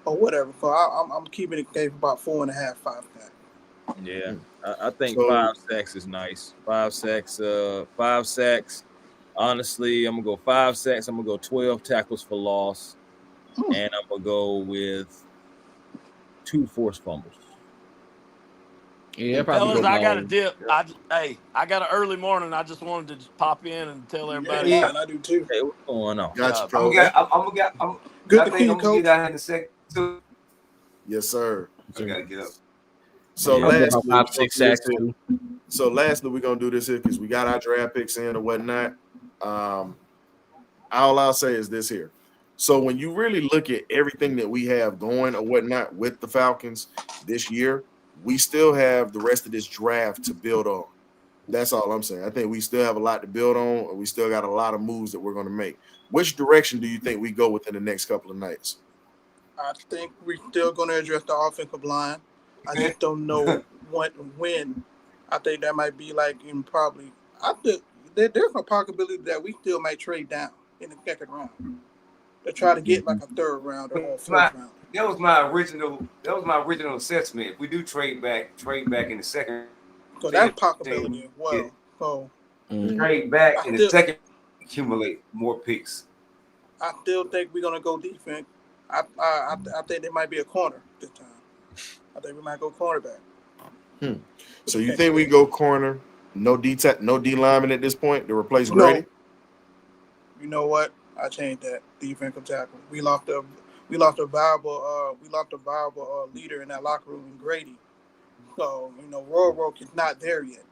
or whatever. So I'm keeping it safe about 4.5, 5 sacks. Yeah, I think 5 sacks is nice. 5 sacks. 5 sacks. Honestly, I'm gonna go 5 sacks. I'm gonna go 12 tackles for loss, and I'm gonna go with 2 forced fumbles. Yeah, fellas, I got a dip. I got an early morning. I just wanted to just pop in and tell everybody. Yeah, and I do too. Hey, what's going on? Gotcha, I'm good to see you, Coach. Get out in a second too. Yes, sir. I gotta get up. So lastly, 5, 6 sacks too. So lastly, we're gonna do this here because we got our draft picks in or whatnot. All I'll say is this here. So when you really look at everything that we have going or whatnot with the Falcons this year, we still have the rest of this draft to build on. That's all I'm saying. I think we still have a lot to build on, and we still got a lot of moves that we're going to make. Which direction do you think we go within the next couple of nights? I think we're still going to address the offensive line. I just don't know when. I think that might be like in probably. I think there's a possibility that we still might trade down in the second round to try to get like a third round or a fourth round. That was my original assessment. If we do trade back in the second, so that's possibility as well. So trade back in the second, accumulate more picks. I still think we're gonna go defense. I think there might be a corner this time. I think we might go cornerback. So you think we go corner, no D lineman at this point to replace Grady? No. You know what? I changed that defensive tackle. We lost a viable leader in that locker room in Grady. So Rourke is not there yet.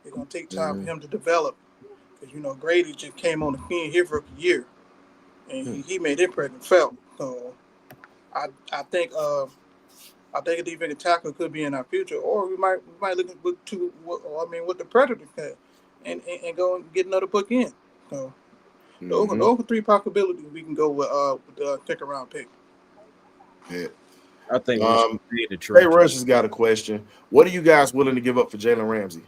It's gonna take time for him to develop because Grady just came on the scene here for a year, and he made his presence felt. So I think I think a defensive tackle could be in our future, or we might look at what the Predators had, and go and get another book in. So those are 3 possibilities we can go with the second round pick. Yeah. I think Ray Rush has got a question. What are you guys willing to give up for Jalen Ramsey?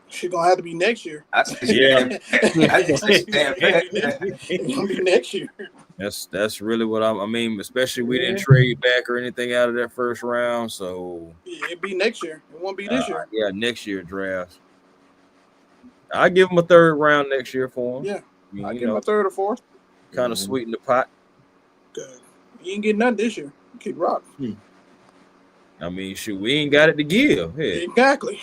She's gonna have to be next year. Yeah. It's gonna be next year. That's really what I mean, especially we didn't trade back or anything out of that first round. So yeah, it'll be next year. It won't be this year. Yeah, next year draft. I give him a 3rd round next year for him. Yeah. I give him a 3rd or 4th. Kind of sweeten the pot. Good. You ain't getting nothing this year. Keep rocking. I mean, shoot, we ain't got it to give. Yeah. Exactly.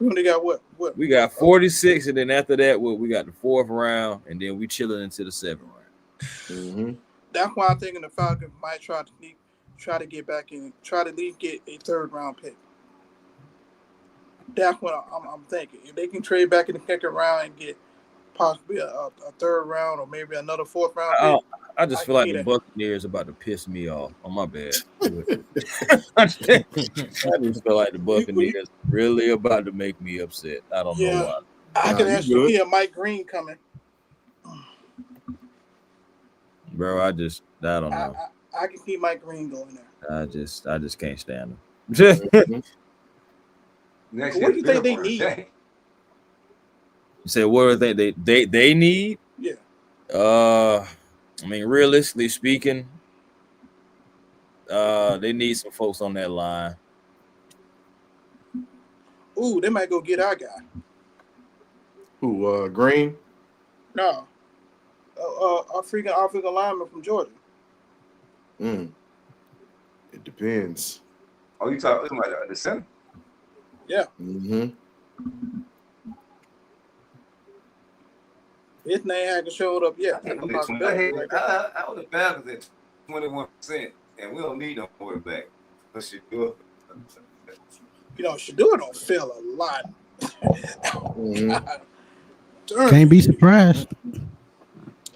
We only got what? We got 46, and then after that, we got the 4th round, and then we chilling into the 7th round. That's why I'm thinking the Falcons might try to get back in, try to at least get a 3rd round pick. That's what I'm thinking. If they can trade back in the 2nd round and get possibly a 3rd round or maybe another 4th round pick. I just feel like the Buccaneers about to piss me off. On my bad. I just feel like the Buccaneers really about to make me upset. I don't know why. I can actually hear Mike Green coming. Bro, I don't know. I can see Mike Green going there. I just can't stand him. What do you think they need? You said what do they need? Yeah. I mean, realistically speaking, they need some folks on that line. Ooh, they might go get our guy. Who, Green? No. Our freaking offensive lineman from Georgia. It depends. Oh, you talking about the center? Yeah. His name hasn't showed up yet. I would have Falcons at 21%, and we don't need no quarterback. Let's just do it. Shador don't fail a lot. Can't be surprised.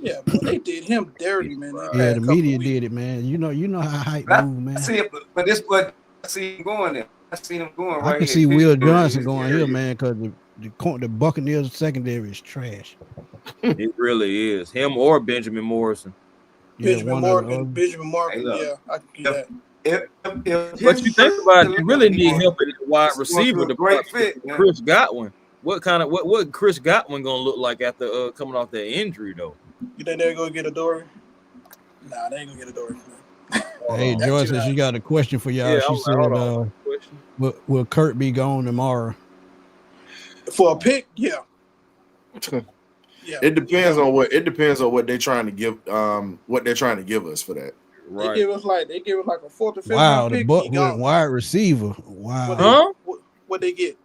Yeah, but they did him dirty, man. Yeah, the media did it, man. You know how hype move, man. I see it, but this what I see him going there. I see him going right. I can see Will Johnson going here, man, because the Buccaneers secondary is trash. It really is. Him or Benjamin Morrison. Benjamin Morgan, yeah, I can see that. But you think about it, you really need help at the wide receiver. The great fit, Chris Godwin. What Chris Godwin gonna look like after coming off that injury though? You think they're gonna get a Dory? Nah, they ain't gonna get a Dory. Hey, Joyce says she got a question for y'all. She said, will Kurt be gone tomorrow? For a pick, yeah. It depends on what they're trying to give. What they're trying to give us for that. Right. They give us like a 4th or 5th. Wow, the Buck went wide receiver. Wow. What they get?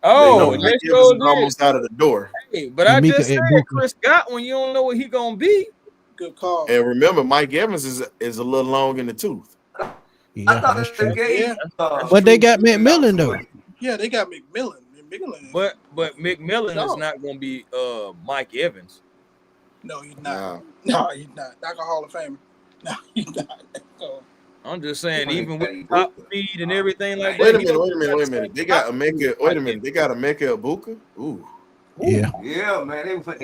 Oh, they almost out of the door. Hey, but I just said Chris Godwin. You don't know what he gonna be. Good call. And remember, Mike Evans is a little long in the tooth. Yeah, that's true. But they got McMillan though. Yeah, they got McMillan. But McMillan is not going to be Mike Evans. No, he's not. No, he's not. That's a Hall of Famer. No, he's not. I'm just saying, even with top speed and everything like that. Wait a minute. They got Emeka. They got Emeka Ibuka. Ooh. Yeah. Yeah, man. They put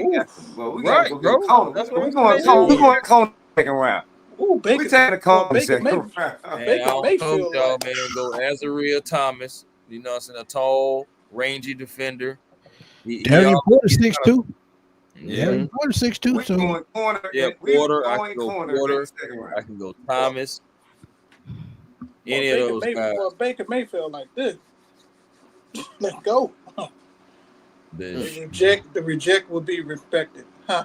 well, we right, got to bro. go get We're going to call second round. Ooh, Baker. We taking a call second round. Baker Mayfield. Y'all, man, go Azariah Thomas. You know, it's a tall, rangy defender. Darian Porter 6'2". Yeah, Porter 6'2". So Porter. I can go Porter. I can go Thomas. Any of those guys. Baker Mayfield like this. Let's go. The reject will be respected, huh?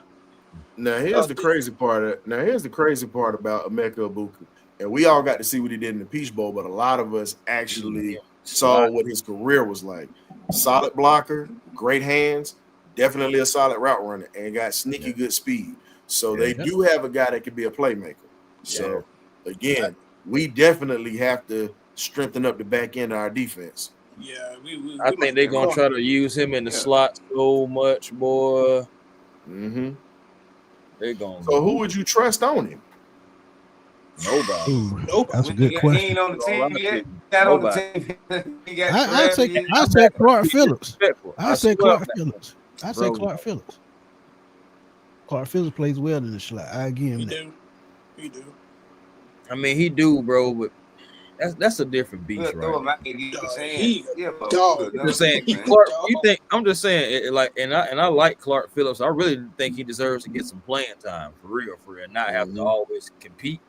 Now here's the crazy part about Emeka Ibuka, and we all got to see what he did in the Peach Bowl, but a lot of us actually saw what his career was like. Solid blocker, great hands, definitely a solid route runner, and got sneaky good speed. So they do have a guy that can be a playmaker. So again, we definitely have to strengthen up the back end of our defense. Yeah, I think they're gonna try to use him in the slot so much, boy. Mm-hmm. They're going. So who would you trust on him? Nobody. Ooh, Nobody. that's a good He question. ain't on the All team right. yet. Got on the Nobody. team. He got I drafted yet. say Clark Phillips. Respectful. I say swear Clark I'm Phillips. I say Bro. Clark Phillips. Clark Phillips plays well in the slot. I give him He that. do. He do. I mean, he do, bro, but that's a different beast, We'll throw right? him out there, get the chance. He Yeah, but dog. good. I'm just saying, He Clark. dog. You think? I'm just saying, and I like Clark Phillips. I really think he deserves to get some playing time for real, not have to always compete.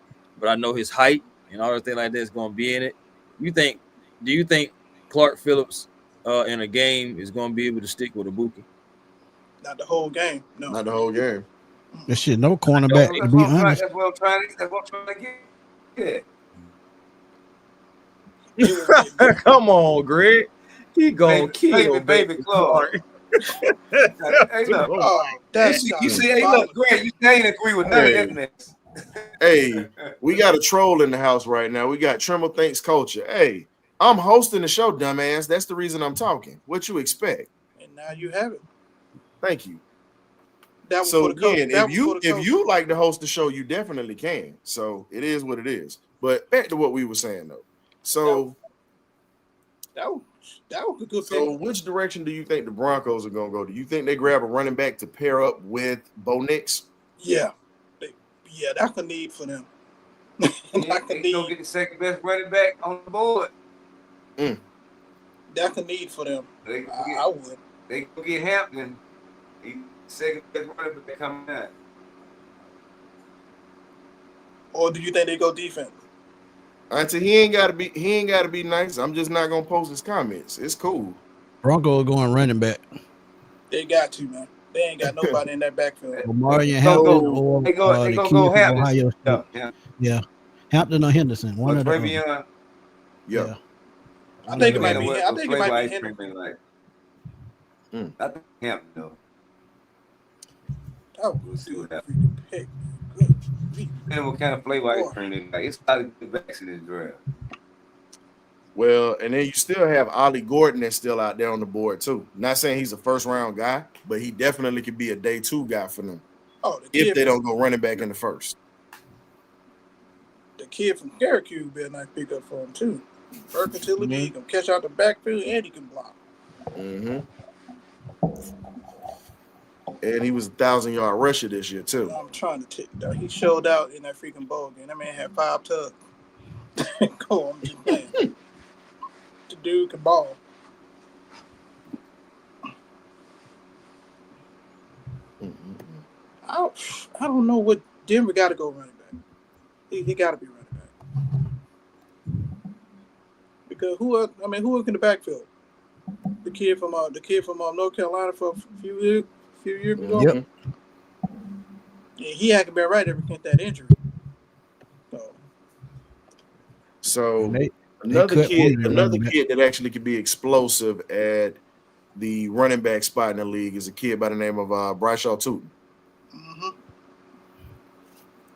But I know his height and all that thing like that is going to be in it. Do you think Clark Phillips in a game is going to be able to stick with Ibuka? Not the whole game. No. Not the whole game. That shit, no cornerback, to be honest. That's what I'm trying to get. Come on, Greg. He gonna kill baby Clark. Hey, look. Oh, that's you see, hey, look, Greg, you ain't agree with none of that mess. Hey, we got a troll in the house right now. We got Tremble Thinks Culture. Hey, I'm hosting the show, dumbass. That's the reason I'm talking. What you expect? And now you have it. Thank you. That was So for the coach. again, That if you like to host the show, you definitely can. So it is what it is. But back to what we were saying though. So that was a good so pick. which direction do you think the Broncos are gonna go? Do you think they grab a running back to pair up with Bo Nix? Yeah. Yeah, that's a need for them. They go get the second best running back on the board. That's a need for them. I would. They go get Hampton. He's second best running back coming out. Or do you think they go defense? Until he ain't gotta be nice. I'm just not gonna post his comments. It's cool. Broncos going running back. They got to, man. They ain't got nobody in that backfield. Marion Hampton or they the gonna kid go from Hampton. Ohio State. Yeah. Hampton or Henderson. One of them. Yeah. I think it might be. I think it might be Henderson. I think Hampton though. Oh, We'll see what happens. pick. Good. And what kind of flavor ice cream they like? It's probably the backs in this draft. Well, and then you still have Ollie Gordon that's still out there on the board too. Not saying he's a first round guy, but he definitely could be a day 2 guy for them. Oh, if they don't go running back in the first. The kid from Syracuse be a nice pickup for him too. Versatility, he can catch out the backfield and he can block. And he was a 1,000-yard rusher this year too. I'm trying to take that. He showed out in that freaking bowl game. That man had 5 tugs. Go on, just playing. The dude can ball. I don't know what Denver got to go running back. He got to be running back because who else in the backfield? The kid from North Carolina for a few years ago. Yep. Yeah, he hadn't been right ever since that injury. So another kid that actually could be explosive at the running back spot in the league is a kid by the name of Bryshaw Tootin.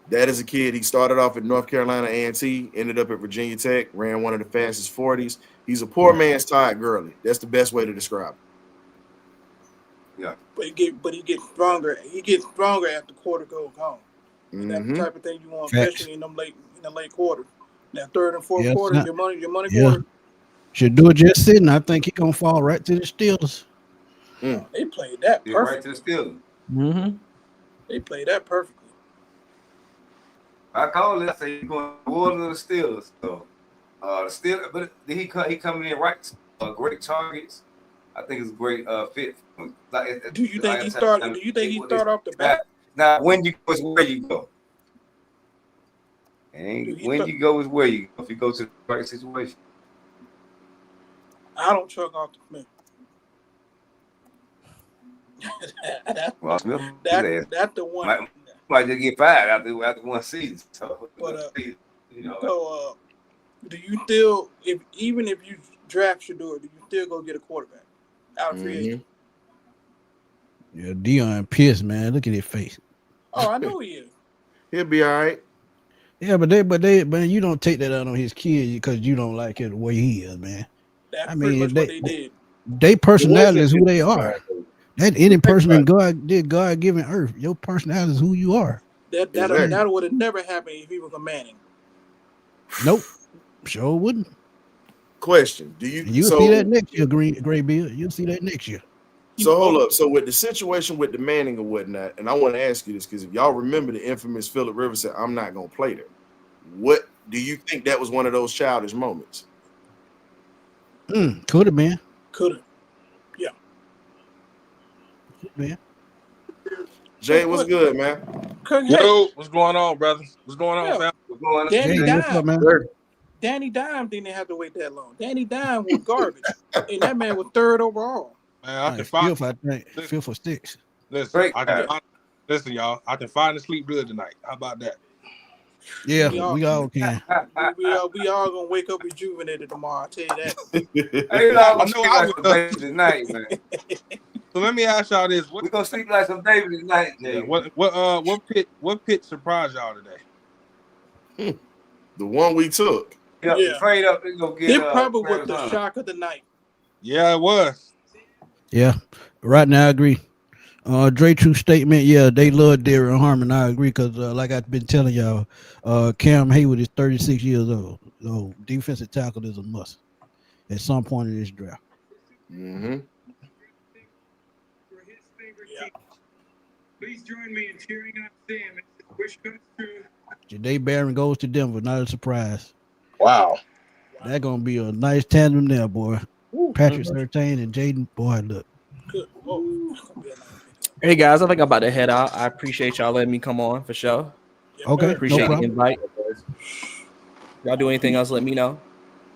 That is a kid. He started off at North Carolina A&T, ended up at Virginia Tech, ran one of the fastest 40s. He's a poor man's Todd Gurley. That's the best way to describe him. Yeah, but he gets stronger. He gets stronger after quarter goes home. That's the type of thing you want, especially in the late quarter. That third and fourth quarter, your money quarter. Should do it just sitting. I think he's gonna fall right to the Steelers. They played that perfect. Right to the Steelers. They played that perfectly. I call it. I say he's going to war to the Steelers. So, the Steelers, but he coming in right. Great targets. I think it's a great fit. Do you think he start off the bat? Now, when you go is where you go. And when you go is where you go. If you go to the right situation. I don't truck off the Smith. That's the one. Might just get fired after one season. So, do you still, even if you draft Shador, do you still go get a quarterback out of free agent? Yeah, Deion pissed, man. Look at his face. Oh, I know he is. He'll be all right. Yeah, but you don't take that out on his kids because you don't like it the way he is, man. That's pretty much what they did. They personality is who they are. That any person in God-given earth, your personality is who you are. That would have never happened if he was a Manning. Nope, sure wouldn't. Question: Do you? You'll see that next year, Gray Bill. You'll see that next year. So hold up. So with the situation with the Manning and whatnot, and I want to ask you this because if y'all remember the infamous Phillip Rivers said, "I'm not gonna play there." What do you think that was one of those childish moments? Could have been. Could have. Yeah. Man. Jay, what's good, man? Yo, what's going on, brother? What's going on, fam? What's going on? Danny Hey, what's up, man? Danny Dime didn't have to wait that long. Danny Dime was garbage, and that man was 3rd overall. Man, I can find. Feel for sticks. Listen, listen, y'all. I can finally sleep good tonight. How about that? Yeah, we all can. we all gonna wake up rejuvenated tomorrow. I tell you that. Hey, I know I was baby tonight, man. So let me ask y'all this: we gonna sleep like some baby tonight. Yeah, what pitch surprised y'all today? The one we took. Yeah. Trade up and go get. It probably was the shock of the night. Yeah, it was. Yeah, right now I agree. Dre true statement. Yeah, they love Darren Harmon. I agree because, like I've been telling y'all, Cam Hayward is 36 years old. So defensive tackle is a must at some point in this draft. Mm-hmm. Yeah. Please join me in cheering on Sam as his wish comes true. Ja'Day Barron goes to Denver. Not a surprise. Wow. That's gonna be a nice tandem there, boy. Patrick Surtain and Jaden. Boy, look. Good. Hey guys, I think I'm about to head out. I appreciate y'all letting me come on for sure. Okay, Appreciate no the invite. Y'all do anything else? Let me know.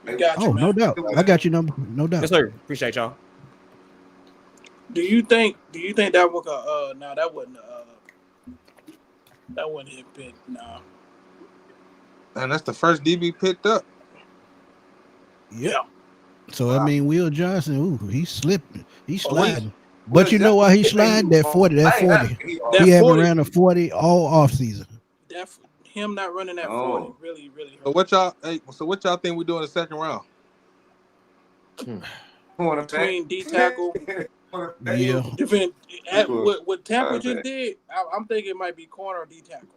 Got you, man. No doubt. I got your number. No doubt. Yes, sir. Appreciate y'all. Do you think that was no, that wasn't his pick. No. And that's the first DB picked up. Yeah. So I mean, Will Johnson, ooh, he's slipping. He's sliding. But you know why he's sliding? That 40. He haven't ran a 40 all offseason. Him not running that 40 really hurt. So what y'all think we do in the second round? Between D tackle. Yeah. What Tampa just did, I'm thinking it might be corner or D tackle.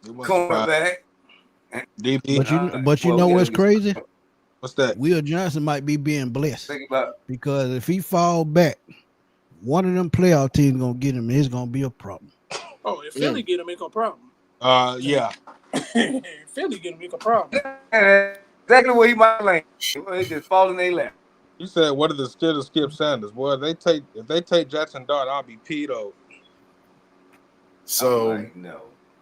Cornerback. DB. But you know what's crazy? What's that? Will Johnson might be being blessed because if he fall back, one of them playoff teams gonna get him. It's gonna be a problem. Oh, if Philly get him, it's a problem. Yeah. If Philly get him, it's a problem. Exactly where he might land. He just fall in their lap. You said what are the scared of Skip Sanders? Boy, if they take Jackson Dart, I'll be peed. So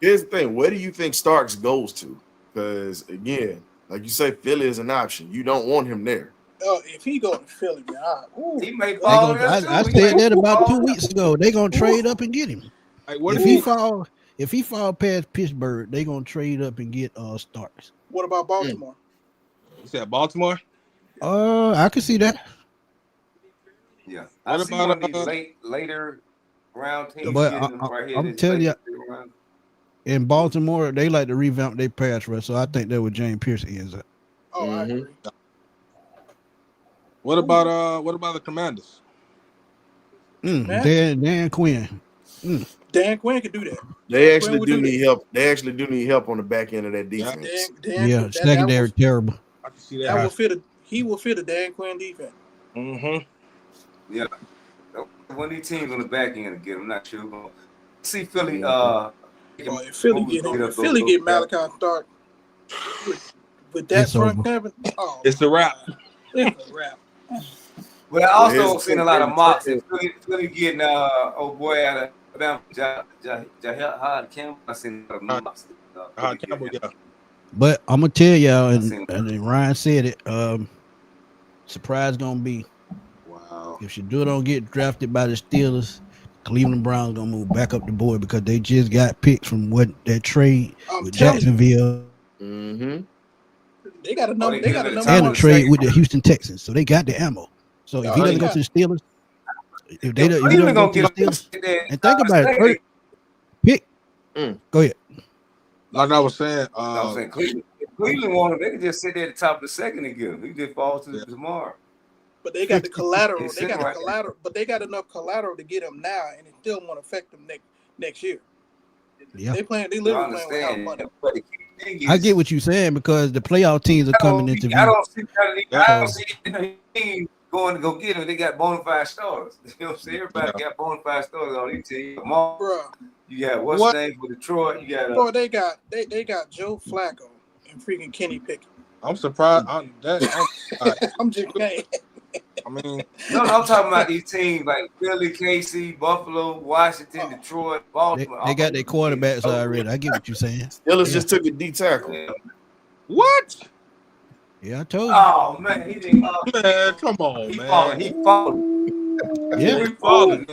here's the thing: where do you think Starks goes to? Because again, like you say, Philly is an option. You don't want him there. If he go to Philly, man, he may fall. I said that about 2 weeks ago. They gonna trade up and get him. If he fall past Pittsburgh, they gonna trade up and get Starks. What about Baltimore? You said Baltimore? I can see that. Yeah. What about later round teams? But I'm telling you, in Baltimore, they like to revamp their pass rush, so I think that what James Pierce ends up. Oh, I agree. What about the Commanders? Dan Quinn. Dan Quinn can do that. They actually do need help. They actually do need help on the back end of that defense. Secondary terrible. I can see that. He will fit a Dan Quinn defense. Mm-hmm. Yeah. One of these teams on the back end to get him. Not sure. See Philly. If Philly get Malachi Stark with that front cabin. Oh, it's a wrap. It's a wrap. But I also seen a lot of mocks. Philly getting old boy out of Jahad Campbell. I seen a lot of mocks. Campbell, yeah. But I'm gonna tell y'all, and Ryan said it. Surprise gonna be. Wow. If Shador don't get drafted by the Steelers, Cleveland Browns gonna move back up the board because they just got picks from that trade with Jacksonville. Mm-hmm. They got a number. And a trade with the Houston Texans, so they got the ammo. So if he doesn't go to the Steelers, if they don't go to the Steelers, and think about it, first pick. Go ahead. Like I was saying, Cleveland wanted. They could just sit there at the top of the second and get him. He just falls to tomorrow. But they got the collateral. But they got enough collateral to get him now, and it still won't affect them next year. Yeah. They literally playing without money. I get what you're saying because the playoff teams are coming into view. I don't see any team going to go get him. They got bona fide stars. You know what I'm saying? Everybody got bona fide stars on their team. Bro. You got what's the name for Detroit? You got bro, they got Joe Flacco and freaking Kenny Pickett. I'm surprised. I'm just saying. I mean, no, I'm talking about these teams like Philly, KC, Buffalo, Washington, Detroit, Baltimore. They got their quarterbacks already. I get what you're saying. Steelers just took a D tackle. What? Yeah, I told you. Oh man, he didn't. Man, come on, He man. He falling. Yeah. He falling.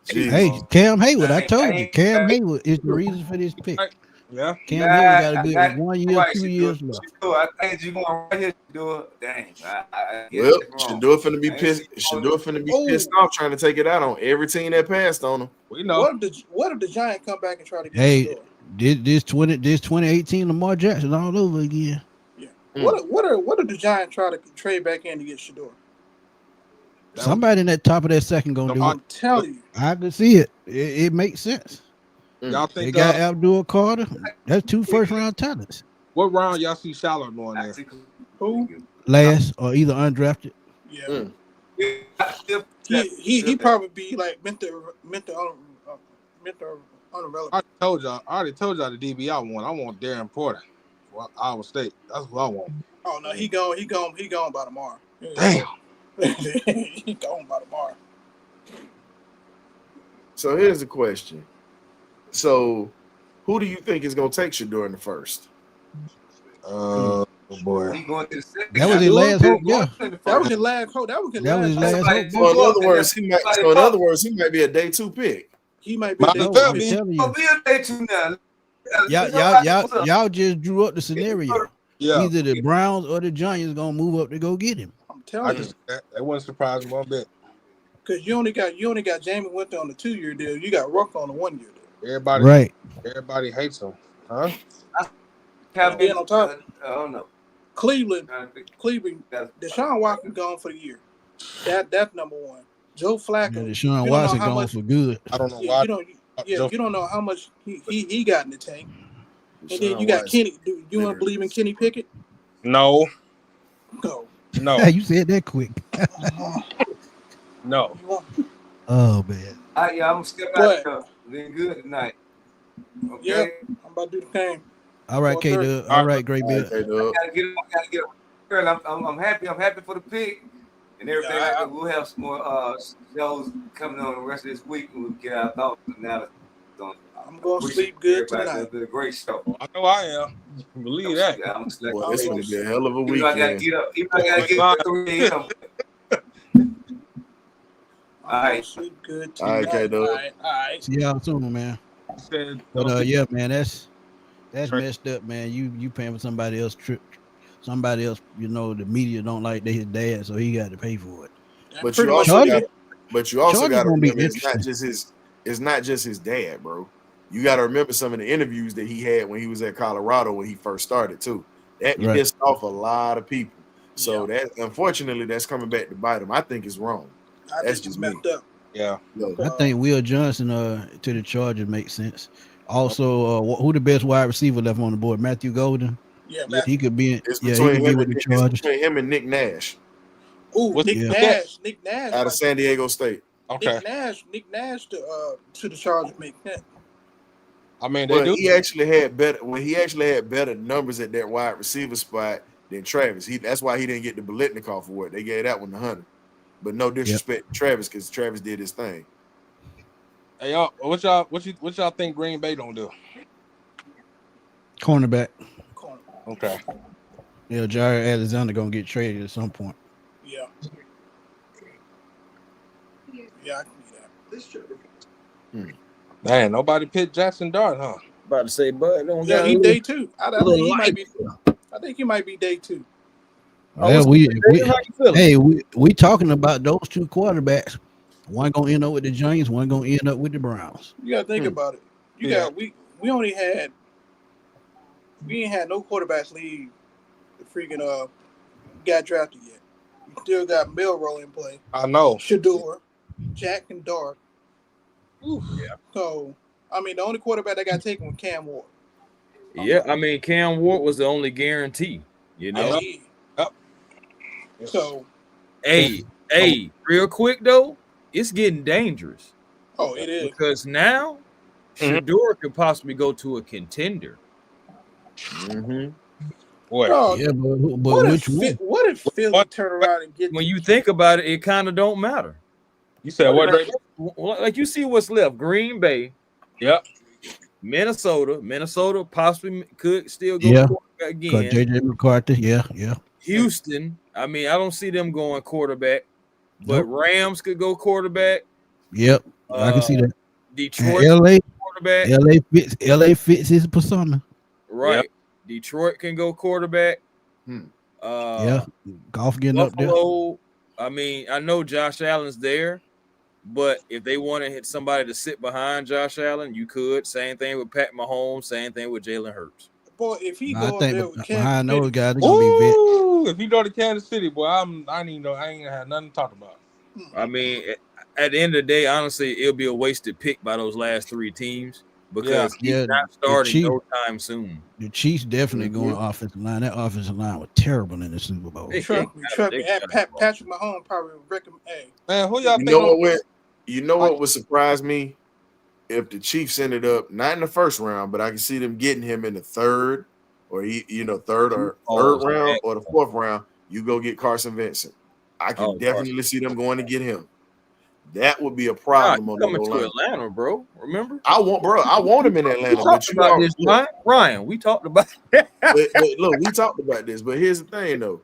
Hey, Cam Hayward, I told you. Cam Hayward is the reason for this pick. Yeah. Cam Hayward got a good 1 year, 2 years left. I think you're going right here to do it. Dang. Well, Shador finna be pissed. Shador finna be pissed off trying to take it out on every team that passed on him. We know. What if the Giants come back and try to get Hey, this 2018 Lamar Jackson all over again. Yeah. What if the Giants try to trade back in to get Shador? Somebody in that top of that second gonna do it. I'm telling you. I can see it. It makes sense. Y'all They think got Abdul Carter. That's 2 first-round talents. what round y'all see Shallow going there? Who? Last or either undrafted. Yeah. He probably be like mental unrelevant. I already told y'all the DB I want Darren Porter. Well, Iowa State. That's what I want. Oh no, he gone by tomorrow. Damn. He gone by tomorrow. So here's the question. So who do you think is gonna take Shador in the first? Oh boy. That was his last hope, yeah. That was his last hope. That was his last hope. So in other words, he might be a day 2 pick. He might be a day 2 pick. Y'all just drew up the scenario. Yeah. Either the Browns or the Giants gonna move up to go get him. I'm telling you. That wouldn't surprise me one bit. Because you only got Jamie Winter on the 2-year deal. You got Ruck on the 1-year deal. Everybody hates him, huh? Then on top, I don't know. Cleveland, Deshaun Watson gone for the year. That's number one. Joe Flacco. Yeah, Deshaun Watson gone for good. I don't know why. You don't know how much he got in the tank. And then you got Kenny. Do you want to believe in Kenny Pickett? No. No. No. You said that quick. No. Oh man. I'm gonna step out there. Been good tonight. Okay. Yeah, I'm about to do the thing. All right, K Dub. All right, great Bill. I gotta get up. I'm happy. I'm happy for the pick and everything. Yeah, we'll have some more shows coming on the rest of this week. We'll get our thoughts now. I'm gonna sleep good tonight. It's been a great show. I know I am. Believe that. Well, it's gonna be a hell of a weekend. I gotta get up. I gotta get up 3 a.m. All right. Sleep good All right, tonight. K-Dub. All right. See y'all soon, man. But yeah, man, that's messed up, man. You paying for somebody else trip. Somebody else, the media don't like his dad, so he got to pay for it. But you also got to remember it's not just his dad, bro. You got to remember some of the interviews that he had when he was at Colorado when he first started too. That pissed off a lot of people. So that unfortunately that's coming back to bite him. I think it's wrong. That's just messed up. Yeah. I think Will Johnson to the Chargers makes sense. Also, who the best wide receiver left on the board? Matthew Golden. Yeah, he could be. It's he between could be with the Chargers. between him and Nick Nash. Ooh, Nick Nash out of San Diego State. Okay. Nick Nash to the Chargers make sense. I mean, he actually had better numbers at that wide receiver spot than Travis. That's why he didn't get the Biletnikoff award. They gave that one to Hunter. But no disrespect to Travis, because Travis did his thing. Hey y'all, what y'all think Green Bay don't do? Cornerback. Okay. Yeah, Jair Alexander gonna get traded at some point. Yeah. Yeah, I can do that. This true. Man, nobody picked Jackson Dart, huh? About to say, Bud. Yeah, he day 2. I think he might be day 2. Well, we talking about those two quarterbacks. One gonna end up with the Giants, one gonna end up with the Browns. You gotta think about it. We ain't had no quarterbacks leave the freaking got drafted yet. You still got Milrow in play. I know. Shador, Jack and Dart. Ooh, yeah. So I mean the only quarterback that got taken was Cam Ward. Yeah, I mean, Cam Ward was the only guarantee, you know. So, Hey, real quick though, it's getting dangerous. Oh, it is. Because now Shador could possibly go to a contender. Mm-hmm. Oh, yeah, but what which if, one? What if Philly turn around and get When you think about it, it kind of don't matter. You said what? Like you see what's left: Green Bay, yep, Minnesota possibly could still go Yeah, quarterback again. JJ McCarthy, yeah. Houston, I mean, I don't see them going quarterback, but Rams could go quarterback. Yep, I can see that. Detroit And LA quarterback. LA fits his persona. Right. Yep. Detroit can go quarterback. Yeah, golf getting Buffalo, I mean, I know Josh Allen's there, but if they want to hit somebody to sit behind Josh Allen, you could. Same thing with Pat Mahomes. Same thing with Jalen Hurts. Boy, if he I go think there with behind Kansas those City, guys, they're gonna be vet. Ooh, if you go to Kansas City, boy, I ain't gonna have nothing to talk about. I mean, at the end of the day, honestly, it'll be a wasted pick by those last three teams because he's not starting no time soon. The Chiefs definitely going offensive line. That offensive line was terrible in the Super Bowl. Trust me, Patrick Mahomes probably recommend. Hey, man, who y'all You know what would surprise me if the Chiefs ended up not in the first round, but I can see them getting him in the third, or third round or the fourth round. You go get Carson Vincent. I can definitely see them going to get him. That would be a problem on the coming to line. Atlanta, bro. Remember? I want him in Atlanta. We talked about this, Ryan. We talked about that. but look, we talked about this. But here's the thing, though.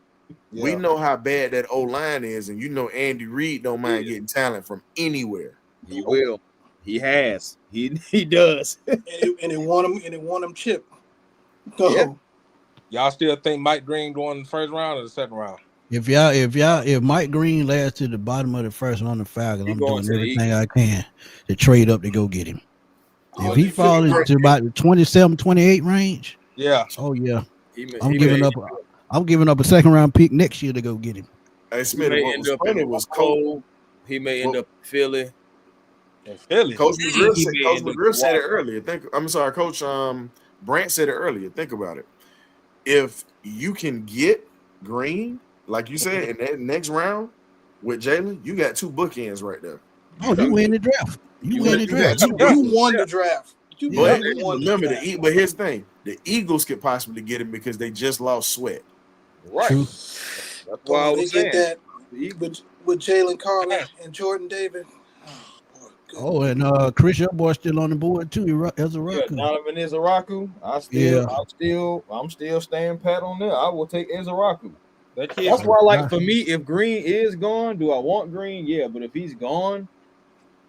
Yeah. We know how bad that O-line is, and Andy Reid don't mind getting talent from anywhere. He will. He has. He does. and it won him chip. Yeah. Y'all still think Mike Green going in the first round or the second round? If Mike Green lasts to the bottom of the first on the Falcons, I'm doing everything I can to trade up to go get him. If he falls to about the 27, 28 range, I'm giving up a second round pick next year to go get him. Hey, Smitty, he may end up in Cole. He may end up in Philly. Coach McGriff said it earlier. Coach Brandt said it earlier. Think about it. If you can get Green, like you said, in that next round with Jalen, you got two bookends right there. Oh, you win the draft. You won the draft. You won the draft. But remember, but here's the thing: the Eagles could possibly get him because they just lost Sweat. Right. True. That's why I was saying. Get that with Jalen Carter and Jordan Davis. Oh, and Chris, your boy still on the board too. Ezaraku. Donovan Ezaraku. I'm still staying pat on there. I will take Ezaraku. That's why, for me, if Green is gone, do I want Green? Yeah, but if he's gone,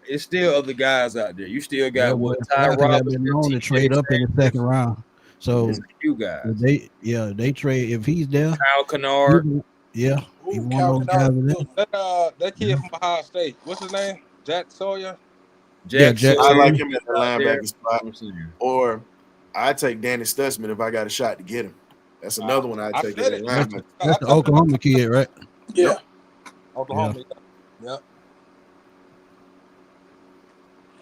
it's still other guys out there. You still got Ty Robinson known to trade up in the second round. So you guys, they trade if he's there. Kyle Kennard. He one of those guys that kid from Ohio State. What's his name? Jack Sawyer. Jack. I like him at the linebacker spot. Or I take Danny Stutzman if I got a shot to get him. That's another one I take at linebacker. That's the Oklahoma kid, right? Yeah. Oklahoma. Yep.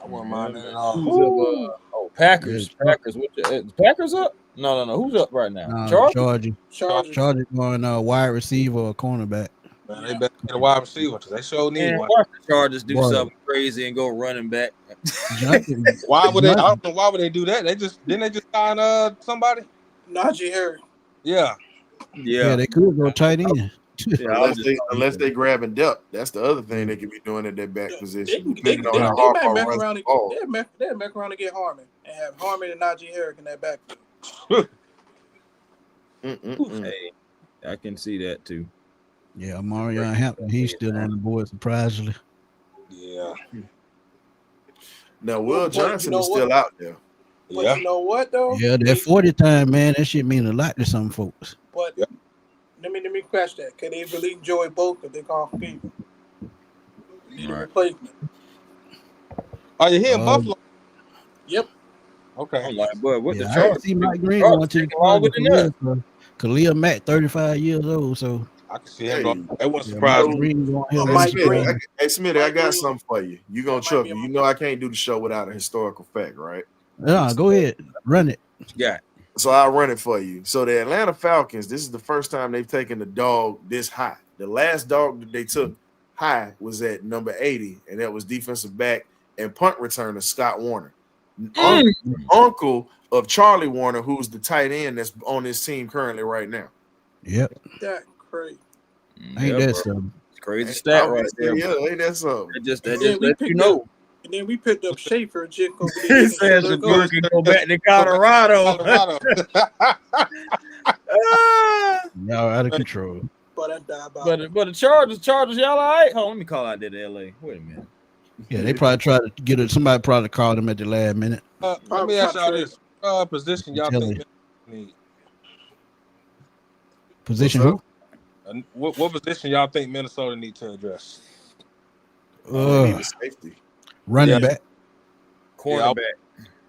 I wouldn't mind that at all. Packers. Packers. Packers up? No. Who's up right now? Chargers going wide receiver or cornerback. Man, they better get a wide receiver because they sure need one. Watch the Chargers do something crazy and go running back. Why would they? I don't know why would they do that. Didn't they just sign somebody? Najee Harris. Yeah, they could go tight end. Unless they grabbing depth, that's the other thing they could be doing at their back position. They might back around and get Harmon and have Harmon and Najee Harris in that back. Hey, I can see that too. Yeah, Marion Hampton, he's still on the board, surprisingly. Yeah. Now, Will Johnson is still out there. But you know what, though? Yeah, that 40 time, man, that shit mean a lot to some folks. But let me scratch that. Can they release Joey Bolt if they call for people? Need a replacement. Are you here in Buffalo? Yep. Okay. I'm like, boy, what the I Chargers? see Mike Green going to the Khalil Mack, 35 years old, so I can see him going. That wasn't surprising. Hey, Smitty, I got something for you. You gonna chuckle. You know I can't do the show without a historical fact, right? Yeah, go ahead. Run it. Yeah. So I'll run it for you. So the Atlanta Falcons, this is the first time they've taken the dog this high. The last dog that they took high was at number 80, and that was defensive back and punt returner Scott Warner, uncle of Charlie Warner, who's the tight end that's on this team currently right now. Yep. That crazy. Ain't that something? It's crazy stat right there. Yeah, ain't that something? That just let you know. And then we picked up Schaefer and Jake over He says the bird can go back to Colorado. Y'all out of control. But the Chargers, y'all all right? Hold on, let me call out there to LA. Wait a minute. Yeah, they probably tried to get it. Somebody probably called them at the last minute. Let me ask y'all this: position y'all think need? Position who? What position y'all think Minnesota need to address? Safety. Running back. Cornerback.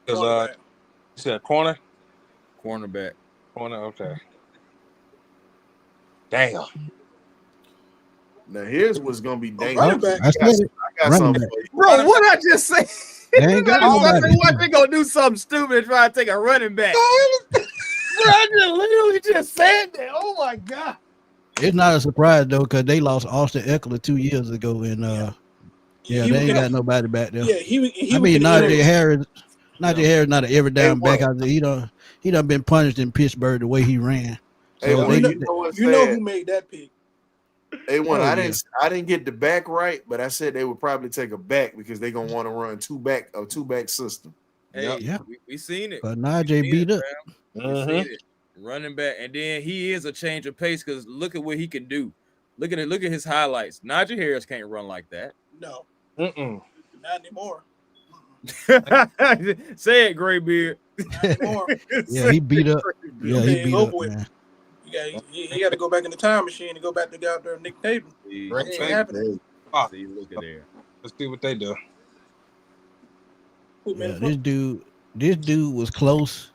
Because you said corner? Cornerback. Corner, okay. Damn. Now here's what's gonna be dangerous. I got something for you. Bro, what I just say? They ain't got nobody. What they gonna do something stupid and try to take a running back? Bro, I just literally just said that. Oh my god. It's not a surprise though, because they lost Austin Eckler 2 years ago, and they ain't got nobody back there. Yeah, he I mean, Najee Harris not an every down back out there. He done been punished in Pittsburgh the way he ran. So you know who made that pick? I didn't get the back right, but I said they would probably take a back because they're gonna want to run two back system. Hey, yeah, we seen it. But Najee beat up. Running back, and then he is a change of pace because look at what he can do. Look at his highlights. Najee Harris can't run like that. No, not anymore. Say it, Graybeard. Not anymore. Yeah, he beat up. Yeah, he beat up. Man. You got to go back in the time machine and go back to go out there and Nick Tatum. See, look at there. Let's see what they do. Yeah, this dude was close.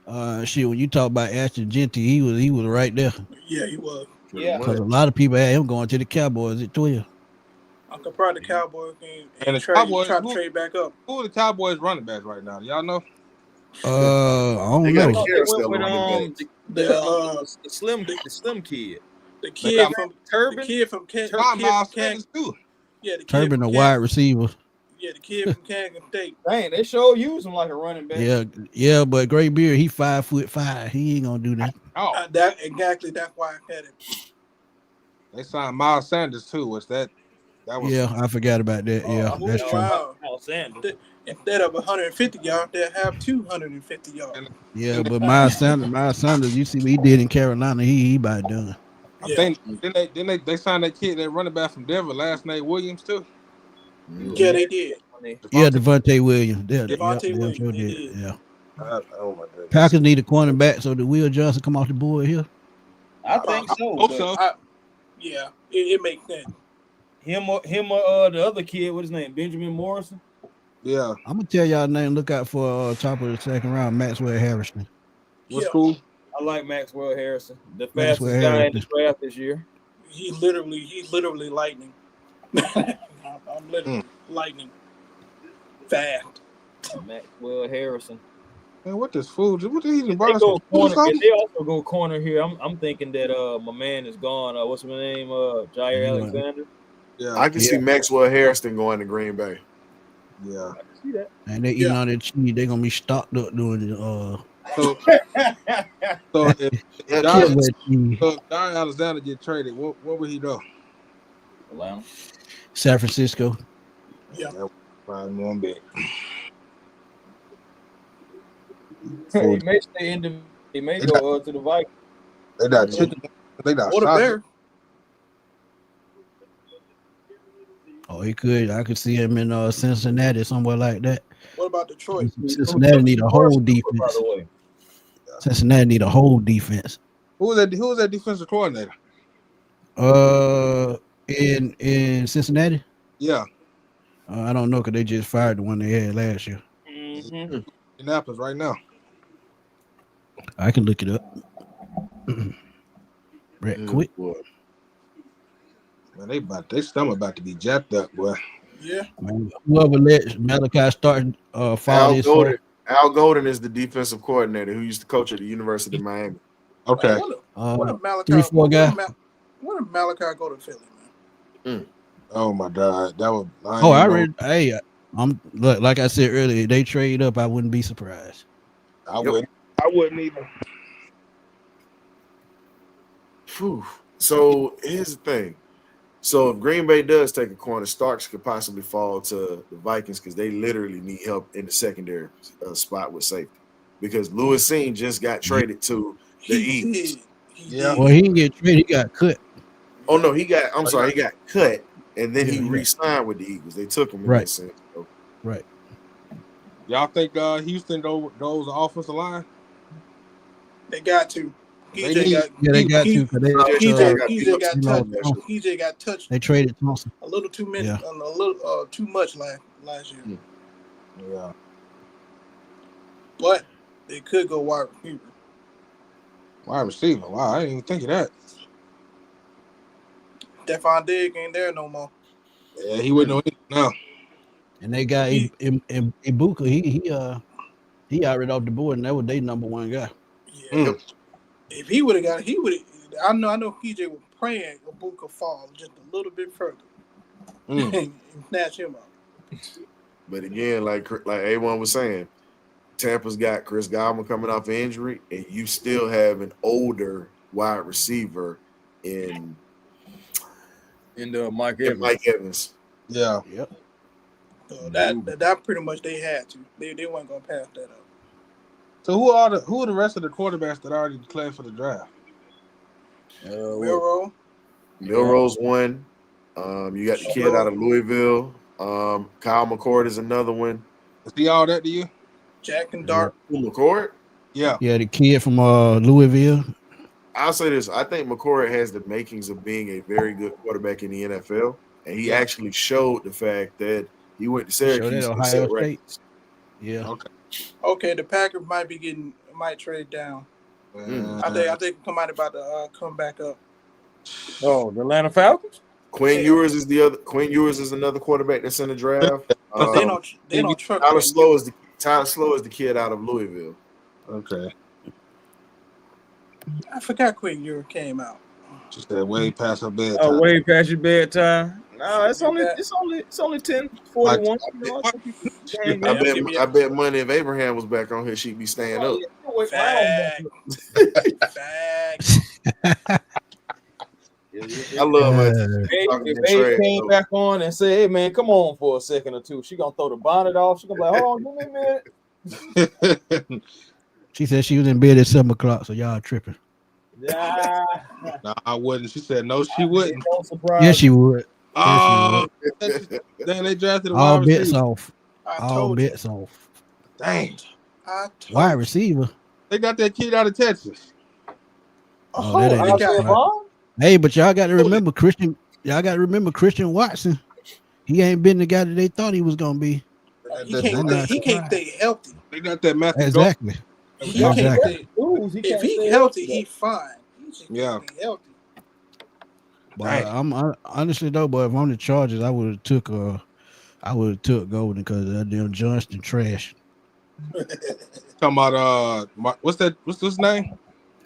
When you talk about Ashton Genty, he was right there. Yeah, he was. Yeah, because a lot of people had him going to the Cowboys at 12. I'm surprised the Cowboys and the Cowboys try to trade back up. Who are the Cowboys running backs right now? Y'all know? I don't know. The slim kid. The kid from Turban. The kid from Kansas too. Yeah, the kid Turban, the wide receiver. Yeah, the kid from Kansas State. Dang, they sure use him like a running back. Yeah, but Graybeard, he 5'5". He ain't gonna do that. That's why I had it. They signed Miles Sanders too. Was that was? Yeah, I forgot about that. Yeah, that's true. Wow. Miles Sanders. Instead of 150 yards, they'll have 250 yards. Yeah, but Miles Sanders, you see what he did in Carolina. He about done. I think they signed that kid, that running back from Denver, last name Williams too. Yeah, they did. Yeah, Devontae Williams. Devontae Williams. Did. Yeah. Oh my goodness. Falcons need a cornerback, so the Will Johnson come off the board here. I think so. Yeah, it makes sense. Him or the other kid, what's his name? Benjamin Morrison. Yeah, I'm gonna tell y'all name. Look out for top of the second round, Maxwell Harrison. What's cool? I like Maxwell Harrison, the fastest guy in the draft this year. He's literally lightning. I'm literally lightning. Fast. Maxwell Harrison. Man, what this food? What did he even buy? They also go corner here. I'm thinking that my man is gone. What's his name? Jair Alexander. Yeah, I can see Maxwell Harrison going to Green Bay. Yeah, I can see that. And they eating all that cheese. They're gonna be stocked up doing the So if Jair Alexander get traded, what would he do? Atlanta. San Francisco. Yeah. Probably one bit. He may stay in the. He may go to the Vikings. They got chicken. They got what a bear. Oh, he could. I could see him in Cincinnati, somewhere like that. What about Detroit? Cincinnati need a whole defense. By the way, Cincinnati need a whole defense. Who was that defensive coordinator? In Cincinnati. Yeah. I don't know because they just fired the one they had last year. Indianapolis right now. I can look it up. Brett, quick. Man, they stomach about to be jacked up, boy. Yeah. Man, whoever let Malachi start fall this Al Golden is the defensive coordinator who used to coach at the University of Miami. Okay. What if Malachi? 3-4 guy. What if Malachi go to Philly, man? Oh my God, that would. I read. Hey, like I said earlier, they trade up. I wouldn't be surprised. I wouldn't either. Whew. So here's the thing. So if Green Bay does take a corner, Starks could possibly fall to the Vikings because they literally need help in the secondary spot with safety. Because Lewis Seen just got traded to the Eagles. Well, he didn't get traded. He got cut. Oh no, he got cut, and then he re-signed with the Eagles. They took him. Right. So. Right. Y'all think Houston goes offensive line? They got to. They got to. PJ got touched. They traded Thompson a little too many, a little too much last year. Yeah. But they could go wide receiver. Wide receiver. Wow, I didn't even think of that. Stephon Diggs ain't there no more. Yeah, he wouldn't know anything now. And they got Ibuka. He already off the board, and that was their number one guy. Yeah. If he would have got it, he would have. I know PJ was praying Ibuka fall just a little bit further and snatch him up. But again, like A1 was saying, Tampa's got Chris Godwin coming off an injury, and you still have an older wide receiver in Mike Evans. Yeah. Yep. So that pretty much they had to. They weren't gonna pass that up. So who are the rest of the quarterbacks that already declared for the draft? Milroe. Milroe's one. You got the kid out of Louisville. Kyle McCord is another one. Is he all that to you? Jack and Dart. McCord? Yeah. Yeah, the kid from Louisville. I'll say this. I think McCord has the makings of being a very good quarterback in the NFL. And he actually showed the fact that he went to Syracuse. Ohio State. Yeah. Okay, the Packers might trade down. I think somebody about to come back up. Oh, the Atlanta Falcons? Quinn Ewers is another quarterback that's in the draft. They don't trust Tyler Slow is the kid out of Louisville. Okay. I forgot Quinn Ewers came out. Just that way past her bedtime. Oh, way past your bedtime. No, it's only 10:41. I bet money if Abraham was back on here, she'd be staying up. Facts. I love her. If Abe came back on and said, "Hey man, come on for a second or two," she gonna throw the bonnet off. She gonna be like, "Hold on, give me a minute." She said she was in bed at 7 o'clock, so y'all tripping. Yeah. No, I wouldn't. She said no, she wouldn't. No surprise. Yes, she would. Oh, then they drafted a all wide bets receiver. off. All bets off. Dang. Wide receiver. They got that kid out of Texas. Oh, that ain't right. Hey, but y'all got to remember Christian. Y'all got to remember Christian Watson. He ain't been the guy that they thought he was gonna be. He can't stay healthy. They got that Matthew. Exactly. If he's healthy, he's fine. Yeah. Healthy. But I'm honestly though, but if I'm the Chargers, I would have took Golden because that damn Johnston trash. Talking about what's his name?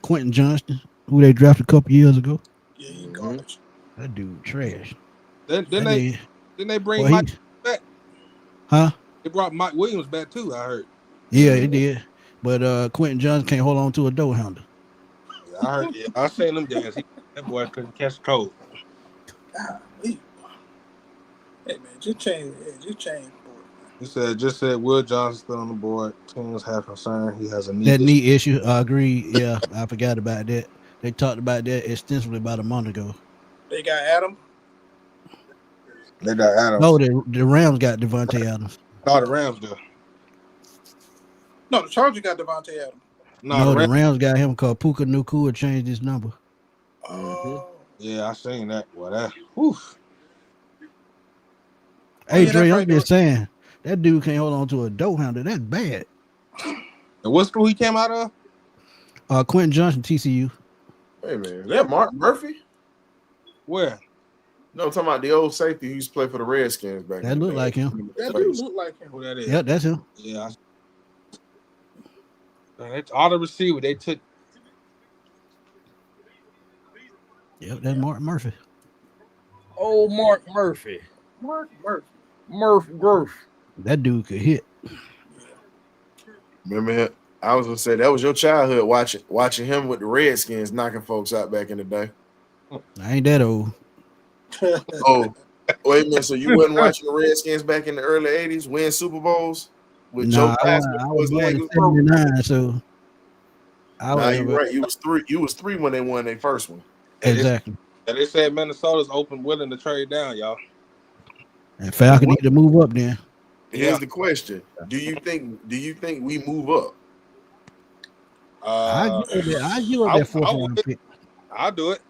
Quentin Johnston, who they drafted a couple years ago. Yeah, he garbage. That dude trash. Then they bring Mike back. Huh? They brought Mike Williams back too, I heard. Yeah, it did. But Quentin Johnston can't hold on to a door handle. Yeah, I heard. Yeah, I seen them guys. That boy couldn't catch the cold. Hey man, just change. He just said Will Johnson still on the board. Teams have concern. He has a knee issue. I agree. Yeah, I forgot about that. They talked about that extensively about a month ago. They got Adam. They got Adams. No, the Rams got Devontae Adams. No, the Rams do. No, the Chargers got Devontae Adams. No, the Rams got him called Puka Nacua changed his number. Oh. Yeah, I seen that. Well, that. Oof. Hey, Dre, I'm just saying that dude can't hold on to a door handle. That's bad. And what school he came out of? Quentin Johnson, TCU. Hey man, is that Mark Murphy? Where? No, I'm talking about the old safety who used to play for the Redskins back. That looked like him. That dude look like him. Who that is? Yeah, that's him. Yeah. All the receiver they took. Yep, that's Mark Murphy. Oh, Mark Murphy. Mark Murphy. Murph. That dude could hit. Remember him? I was gonna say that was your childhood watching him with the Redskins knocking folks out back in the day. I ain't that old. Oh, wait a minute. So you wasn't watching the Redskins back in the early '80s win Super Bowls with Joe Theismann? I was born in '79, so you're right. You was three. You was three when they won their first one. Exactly. And they said Minnesota's open, willing to trade down, y'all. And Falcon need to move up then. Here's the question: Do you think we move up? I give up that fourth round pick. I'll do it.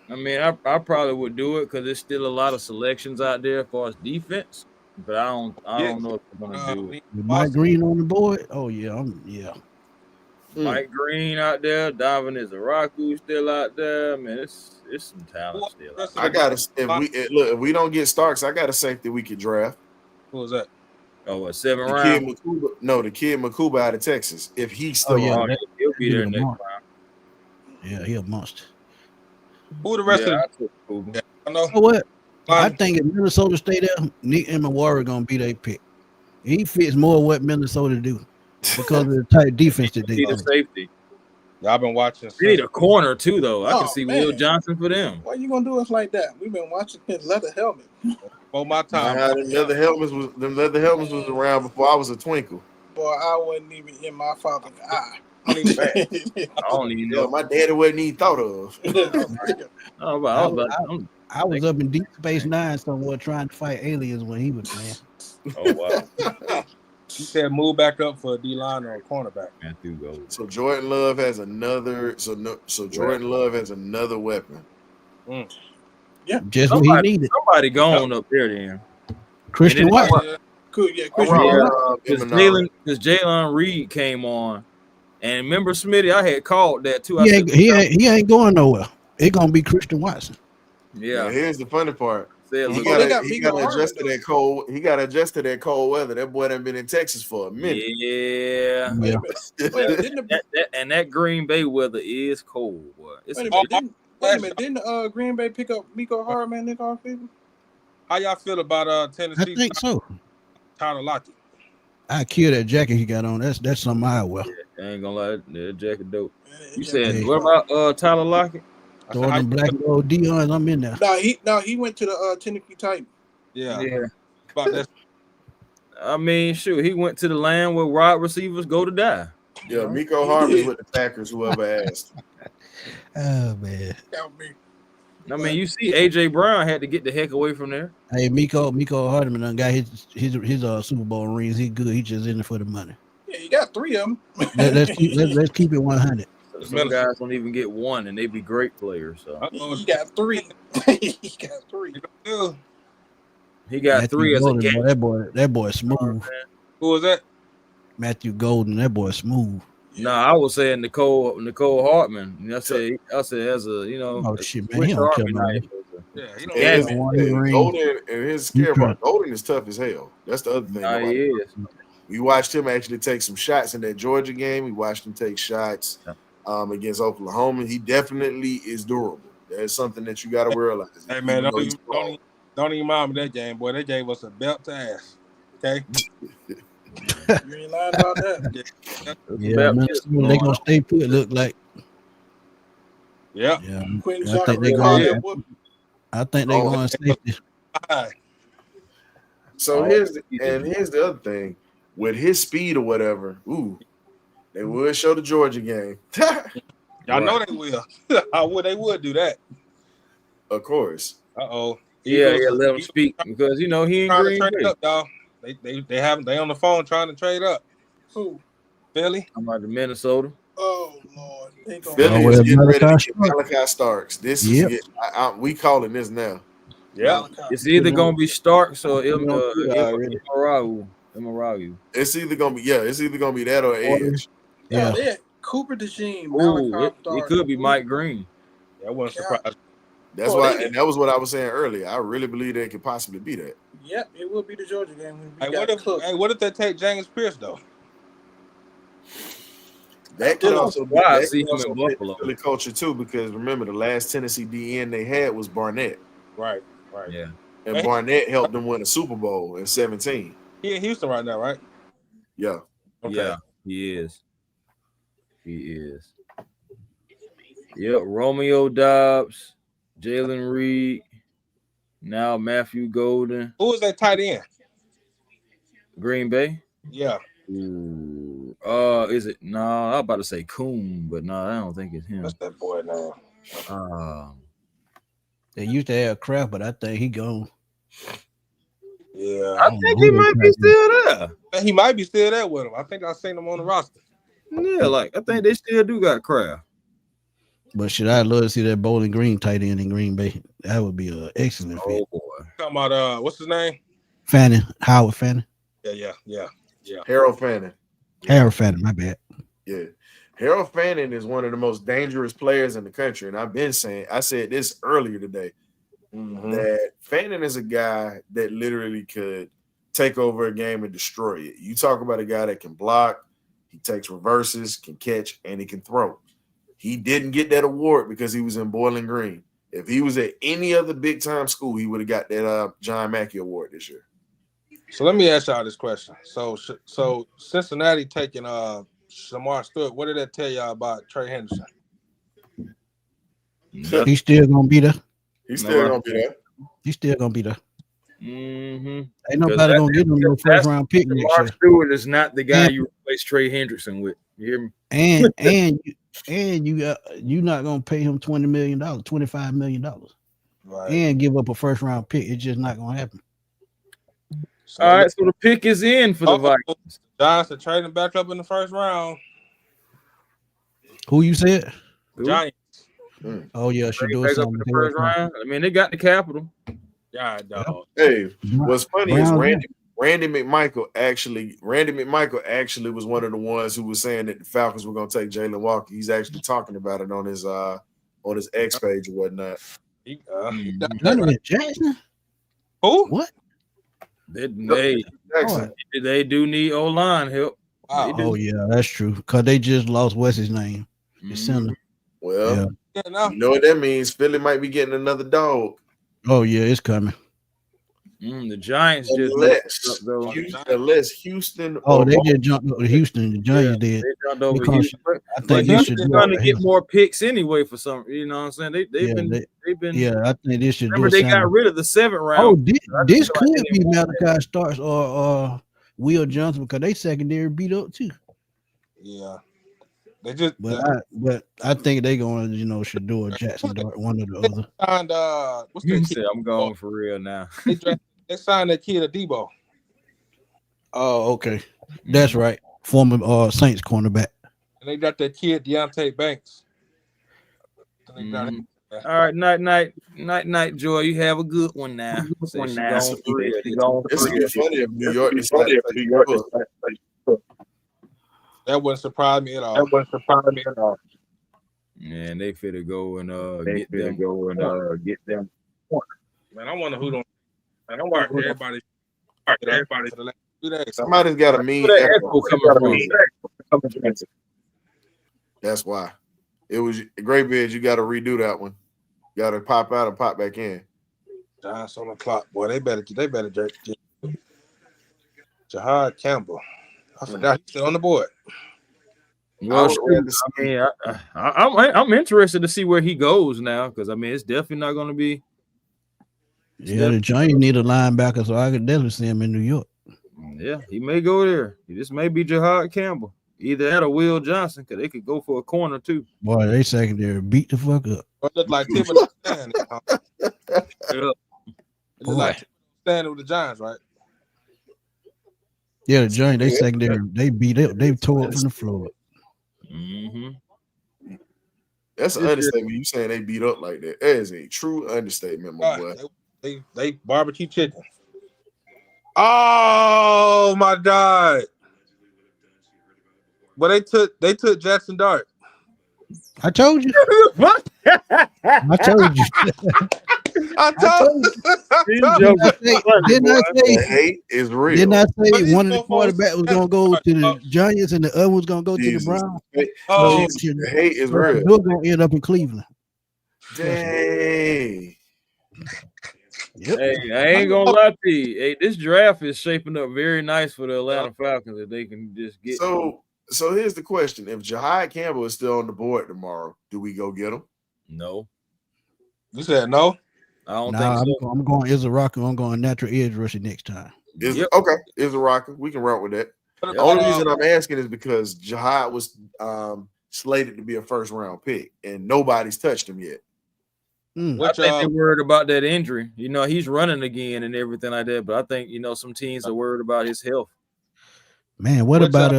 I mean, I probably would do it because there's still a lot of selections out there as far as defense, but I don't know if I'm gonna do it. With Mike Green on the board, oh yeah, Mike Green out there, Davin Izaraku still out there. Man, it's some talent still. I gotta if we don't get Starks, I got a safety we could draft. Who was that? Oh, a 7th the round? Kid Makuba, no, the kid Makuba out of Texas. If he's still on, he'll be there next round. Yeah, he a monster. Who the rest of the I know what? I think if Minnesota stay there, Nick Emenwari gonna be their pick. He fits more what Minnesota do because of the type of defense that they need do. a safety. Y'all been watching. They need a corner too, though. I can see man. Will Johnson for them. Why you gonna do us like that? We've been watching his leather helmet. For my time, them leather helmets was around before I was a twinkle. Boy, I wasn't even in my father's eye. I don't even know. My daddy wasn't even thought of. I was up in Deep Space Nine somewhere trying to fight aliens when he was playing. Oh wow! He said move back up for a D line or a cornerback. Matthew Gold. So Jordan Love has another. So Jordan Love has another weapon. Yeah, just what he needed. Somebody gone up there then. Christian White. Cool, yeah, Christian White. Because Jalen Reed came on, and remember Smitty, I had called that too. He ain't going nowhere. It's gonna be Christian Watson. Yeah. Now, here's the funny part. He got adjust to that cold. He got adjust to that cold weather. That boy done been in Texas for a minute. Yeah. And that Green Bay weather is cold, boy. Wait a minute, didn't Green Bay pick up Miko Hardman, Nick offseason? How y'all feel about Tennessee? I think so. Tyler Lockett. I kill that jacket he got on. That's something I wear. Yeah, I ain't gonna lie, that jacket dope. You said what about Tyler Lockett? Throwing them black and gold Deions, I'm in there. He went to the Tennessee Titans. Yeah. I mean, shoot, he went to the land where wide receivers go to die. Yeah, Miko Hardman's with the Packers. Whoever asked. Oh man. I mean, you see, AJ Brown had to get the heck away from there. Hey, Miko Hardman done got his Super Bowl rings. He good. He just in it for the money. Yeah, you got 3 of them. let's keep it 100. Some guys don't even get one, and they be great players. So he got 3. He got 3. He got Matthew 3 as Golden, a game. That boy smooth. Who was that? Matthew Golden. That boy smooth. No, I was saying Nicole Hartman. I said as a Oh shit, man, he don't care about it. Yeah, Golden and his scare part. Golden is tough as hell. That's the other thing. He is. We watched him actually take some shots in that Georgia game. We watched him take shots against Oklahoma. He definitely is durable. That's something that you got to realize. Hey man, don't even mind me that game, boy. They gave us a belt to ass. Okay. You ain't lying about that. Yeah, they gonna stay put. Look like. Yeah. I think they going. I think they going safety. So here's the other thing. With his speed or whatever, they would show the Georgia game. Y'all know they will. They would do that. Of course. Yeah, let him speak because he ain't Green Bay. Up, y'all. They on the phone trying to trade up. Who? Philly. I'm about to Minnesota. Oh Lord. Philly is getting ready to get Malachi Starks. This is we calling this now. Yeah. It's either gonna be Starks or Imaragu. It's either gonna be that or Edge. Yeah. Cooper DeJean. It could be Mike Green. That wasn't surprising. That's why, and that was what I was saying earlier. I really believe they could possibly be that. Yep, it will be the Georgia game. What if they take James Pierce though? That can also be I that see can him in also fit Buffalo. Philly culture too, because remember the last Tennessee DN they had was Barnett. Right. Yeah. And Barnett helped them win a Super Bowl in 17. He in Houston right now, right? Yeah. Okay. Yeah, he is. He is. Yep, Romeo Dobbs, Jalen Reed, now Matthew Golden. Who is that tight end? Green Bay? Yeah. Ooh. Is it? No, I was about to say Coon, but no, I don't think it's him. What's that boy now? They used to have Kraft, but I think he gone. Yeah. I think he might be still there. He might be still there with him. I think I seen him on the roster. Yeah, like I think they still do got Kraft. But should I love to see that Bowling Green tight end in Green Bay? That would be an excellent fit. Oh boy. Talking about what's his name? Fannin, Howard Fannin. Yeah. Harold Fannin. Harold Fannin, my bad. Yeah. Harold Fannin is one of the most dangerous players in the country. And I said this earlier today, that Fannin is a guy that literally could take over a game and destroy it. You talk about a guy that can block, he takes reverses, can catch, and he can throw. He didn't get that award because he was in Bowling Green. If he was at any other big time school, he would have got that John Mackey Award this year. So let me ask y'all this question. So Cincinnati taking Shamar Stewart. What did that tell y'all about Trey Henderson? He's still gonna be there. He's still gonna be there. He's still gonna be there. Mm-hmm. Ain't nobody gonna give him no first round pick next Mark year. Stewart is not the guy you replace Trey Hendrickson with. You hear me? And you're not gonna pay him $20 million, $25 million, Right. and give up a first round pick. It's just not gonna happen. So All right, so the pick is in for the Vikings. Giants are trading back up in the first round. Who you said? Giants. Oh yeah, should do Back up in something. the first round. I mean, they got the capital. Yeah, dog. Hey, what's funny is Brown, Randy McMichael actually was one of the ones who was saying that the Falcons were going to take Jalen Walker. He's actually talking about it on his X page or whatnot. Jackson? Who? What? They do need O-line help. Wow. Oh yeah, that's true. Cause they just lost what's his name, the center. Well, you know what that means? Philly might be getting another dog. Oh yeah, it's coming. The Giants unless Houston. Oh, they just jumped over Houston. The Giants did. They jumped over Because Houston. I think they should do trying to it. get more picks anyway for some. You know what I'm saying? They've been. Yeah, I think they should. Remember, they got rid of the 7th round. Oh, this could be Malachi Starks or Will Johnson because they secondary beat up too. Yeah, they just. But I think they gonna should do a Jackson Dart, one or the other. Signed, what's You that said kid? I'm going for real now. They signed that kid Debo. Oh, okay, that's right. Former Saints cornerback. And they got that kid Deontay Banks. All right, night, Joy. You have a good one now. It's gonna get funny if New York decided to take Book. That wouldn't surprise me at all. Man, they finna go and get them. Man, I wonder who don't. Man, I'm watching everybody for the last 2 days. Somebody's got a mean echo coming from. That's why. It was Great Beard. You got to redo that one. You got to pop out and pop back in. Giants on the clock, boy. They better Jahad Campbell. I forgot he's still on the board. Well, I'm interested to see where he goes now because it's definitely not going to be. Yeah, the Giants need a linebacker, so I could definitely see him in New York. Yeah, he may go there. This may be Jahad Campbell. Either that or Will Johnson, because they could go for a corner too. Boy, they secondary beat the fuck up. It looked like Timothy Stan. It looked like Stan with the Giants, right? Yeah, the Giants, they secondary, they beat up, they tore up from the floor. Mm-hmm. That's an understatement. You saying they beat up like that? That is a true understatement, my boy. They barbecue chicken. Oh my God! But they took Jackson Dart. I told you. What? I told you. I told Didn't I say The hate is real. Didn't I But say these one of the motherfuckers- quarterbacks was gonna go to the Giants and the other was gonna go to the Jesus. Browns? Oh, Jesus, the hate is So real. We're gonna end up in Cleveland. Dang. Yep. Hey, I ain't gonna lie to you. Hey, this draft is shaping up very nice for the Atlanta Falcons if they can just get. So here's the question: if Jahai Campbell is still on the board tomorrow, do we go get him? No, you said no. I don't Nah, think so. I'm going Izaraku. I'm going natural edge rusher next time. Okay, is a rocker. We can run with that. Yep. The only reason I'm asking is because Jahai was slated to be a first round pick, and nobody's touched him yet. I think they're worried about that injury. You know, he's running again and everything like that. But I think some teams are worried about his health. Man, what about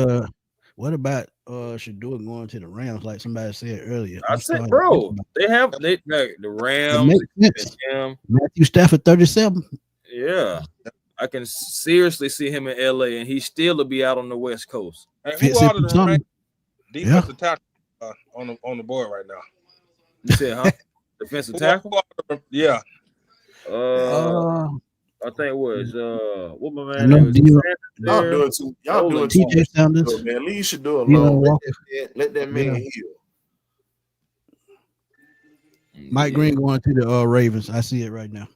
Shador going to the Rams? Like somebody said earlier. I said, bro, the Rams. Matthew Stafford 37. Yeah, I can seriously see him in LA, and he still will be out on the West Coast. Hey, who are the ranked defensive tackle on the board right now? You said, huh? Defensive tackle? Yeah. I think it was what my man name was. Y'all doing TJ Sanders. Man, Lee should do alone. Let that man heal. Mike Green going to the Ravens. I see it right now.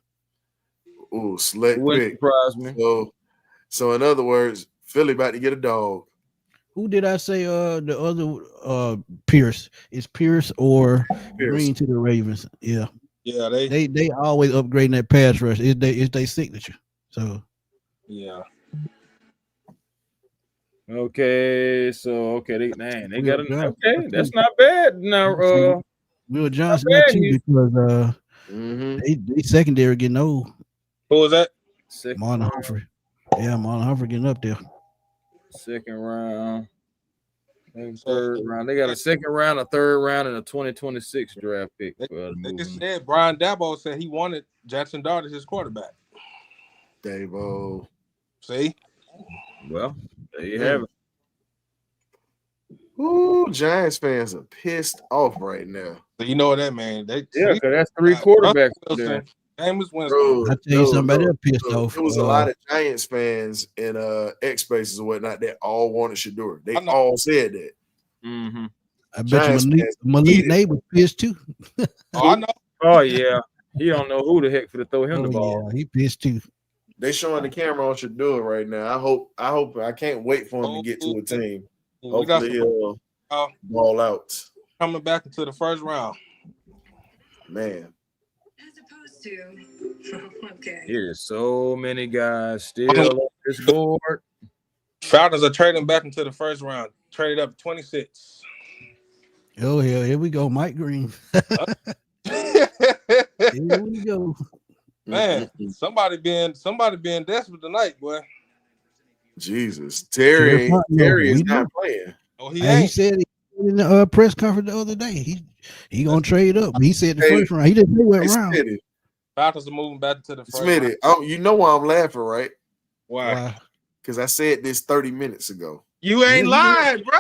Ooh, select Wouldn't pick. surprise me. So in other words, Philly about to get a dog. Who did I say? The other Pierce. Is Pierce or Green to the Ravens? Yeah. Yeah, they always upgrading that pass rush. It's their signature. So yeah. Okay, so they got okay. That's not bad. Now, Will Johnson got too because they secondary getting old. Who was that? Marlon Humphrey. Yeah, Marlon Humphrey getting up there. Second round, third round. They got a second round, a third round, and a 2026 draft pick. They just said Brian Dabo said he wanted Jackson Dart as his quarterback. Dabo. See? Well, there you have it. Ooh, Giants fans are pissed off right now. So you know what that mean? Because that's three quarterbacks there. James Winston. I tell you somebody else pissed off. There was a lot of Giants fans in X Spaces and whatnot that all wanted Shador. They all said that. Mm-hmm. I bet you Malik Nate was pissed too. Oh, I know. Oh yeah, he don't know who the heck for to throw him the ball. Yeah, he pissed too. They showing the camera on Shador right now. I hope I can't wait for him to get to a team. Hopefully he'll ball out. Coming back into the first round. Man. Okay. There's so many guys still on this board. Falcons are trading back into the first round. Traded up 26. Oh hell, here we go, Mike Green. Here we go. Man, somebody being desperate tonight, boy. Jesus, Terry is not playing. Oh, he ain't. He said in the press conference the other day he gonna trade up. He said the first round. He didn't say what round. Smitty. Falcons are moving back to the first Smitty, round. you know why I'm laughing, right? Why? Because I said this 30 minutes ago. You ain't lying, bro.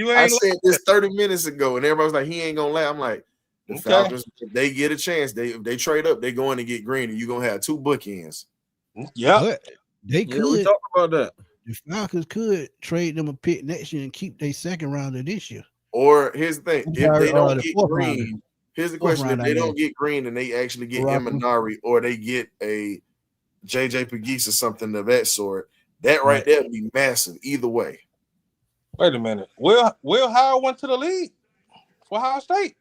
I said this 30 minutes ago, and everybody was like, he ain't gonna lie. I'm like, the Falcons, if they get a chance, if they trade up, they going to get Green, and you're gonna have two bookends. Yeah. They could we talked about that. The Falcons could trade them a pick next year and keep their second rounder this year. Or here's the thing: if they don't get Green, round. here's the question: if they don't get Green and they actually get Emanari, or they get a JJ Pegues or something of that sort, that right there would be massive. Either way. Wait a minute. Will Howard went to the league for Ohio State?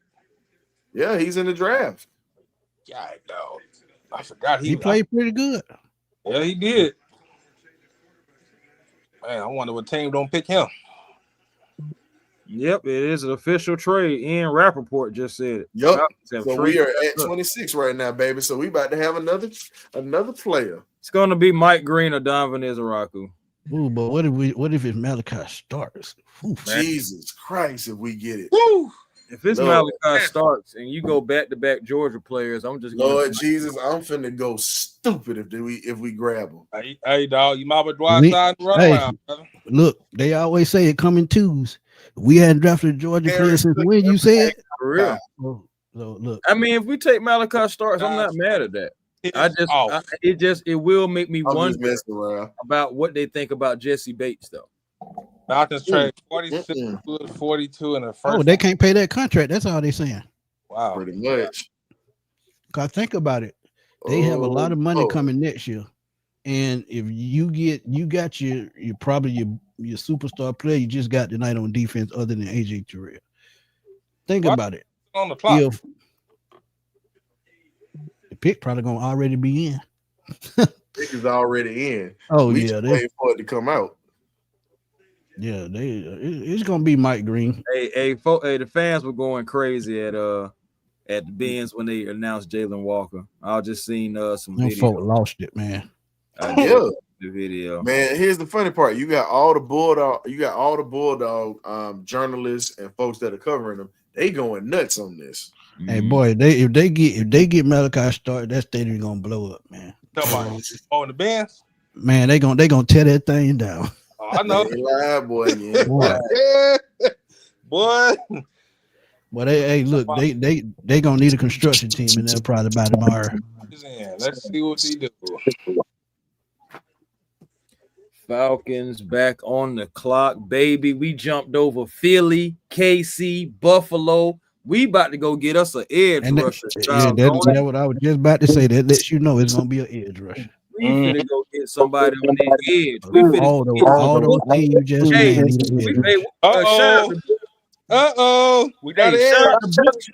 Yeah, he's in the draft. Yeah, no, I forgot he played pretty good. Yeah, he did. Man, I wonder what team don't pick him. Yep, it is an official trade. Ian Rappaport just said it. Yep. So we are at 26 right now, baby. So we about to have another player. It's going to be Mike Green or Donovan Izaraku. Ooh, but what if it's Malachi Starks? Jesus Christ, if we get it. Woo! If it's Malachi Starks and you go back-to-back Georgia players, I'm just Lord Jesus, I'm finna go stupid if we grab them. Hey, dog, you might be Dwight side run around. Brother. Look, they always say it come in twos. We hadn't drafted a Georgia player since when you said? For real. So look, I mean, if we take Malachi Starks, I'm not mad at that. It will make me wonder about what they think about Jesse Bates, though. Falcons trade 46, 42 in the first. Oh, they can't pay that contract. That's all they're saying. Wow, pretty much. Cause think about it, they have a lot of money coming next year, and if you got your probably your superstar player you just got tonight on defense, other than AJ Terrell. Think about it. On the clock. If the pick probably gonna already be in. Pick is already in. Oh we yeah, just waiting for it to come out. Yeah, it's gonna be Mike Green. Hey, the fans were going crazy at the Benz when they announced Jalen Walker. I just seen some Them video. folk lost it, man. Yeah, the video. Man, here's the funny part. You got all the Bulldog journalists and folks that are covering them. They going nuts on this. Hey boy, if they get Malachi started, that stadium gonna blow up, man. On the Benz, man, they gonna tear that thing down. Oh, I know, boy. Yeah. boy. But hey, look, they gonna need a construction team, and they'll probably by tomorrow. Let's see what they do. Falcons back on the clock, baby. We jumped over Philly, KC, Buffalo. We about to go get us an edge rusher. Yeah, that's what I was just about to say. That lets you know it's gonna be an edge rusher. We finna go get somebody on the edge. We finna all those teams you just named. We got an edge. Shout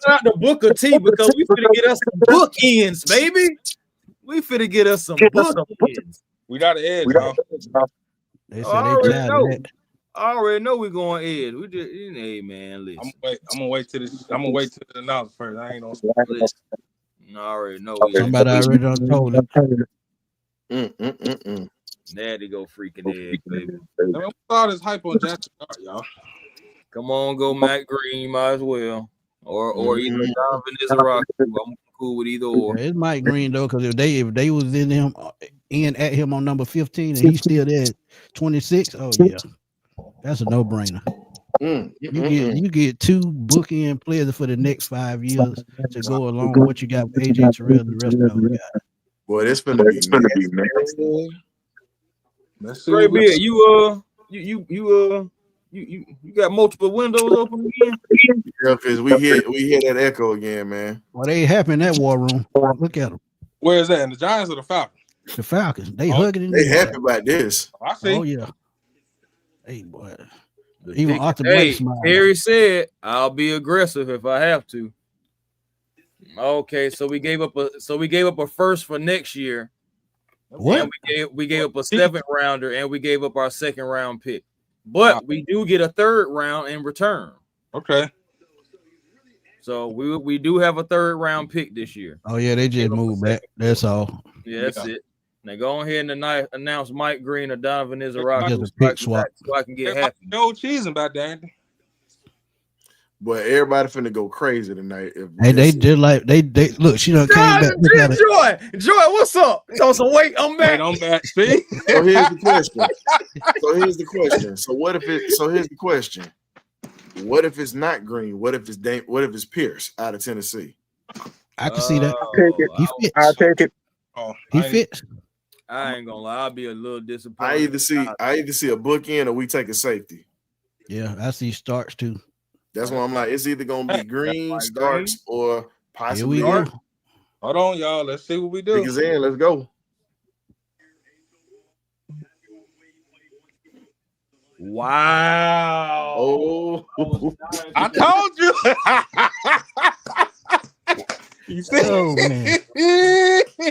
out to Booker T, because we finna get us some bookends, baby. We finna get us some bookends. We got an edge, bro. They said they tried. I already know we're going edge. We just, hey man, listen. I'm gonna wait till the announcement first. I ain't gonna listen. I already know. Somebody already done told him. There they go, freaking edge, baby. What's all this hype on Jackson, y'all? Come on, go Matt Green, might as well, or either Donovan is a rock. I'm cool with either or. Yeah, it's Mike Green though, because if they was in at him on number 15 and he's still there at 26, oh yeah. That's a no-brainer. You get two bookend players for the next 5 years to go along with what you got with AJ Terrell and the rest of them guys. Boy, it's gonna be nasty. Great beard. You got multiple windows open again? Yeah, because we hear that echo again, man. Well, they happy in that war room. Look at them. Where is that? In the Giants or the Falcons? The Falcons. They hugging. They happy about this. I see. Oh yeah. Hey boy. Even Arthur Blake smiled. Harry said, "I'll be aggressive if I have to." Okay, so we gave up a first for next year. What? And we gave up a 7th rounder, and we gave up our 2nd round pick. But we do get a 3rd round in return. Okay. So we do have a 3rd round pick this year. Oh yeah, they just moved back. That's all. Yeah, that's it. Now go ahead and announce Mike Green or Donovan is a rock Just a pick swap. so I can get happy. No cheese about that. But everybody finna go crazy tonight. Hey, they just like they look. She done came back. Joy, what's up? So wait, I'm back. I'm back. See? So here's the question. So here's the question. What if it's not Green? What if it's Pierce out of Tennessee? I can see that. I'll take it. Oh, he fits. I ain't gonna lie, I'll be a little disappointed. I either see a bookend or we take a safety. Yeah, I see Starks too. That's why I'm like, it's either gonna be Green, Starks, or possibly. Here we go. Hold on, y'all. Let's see what we do. Because in, let's go. Wow. Oh, I told you. You see? Oh man.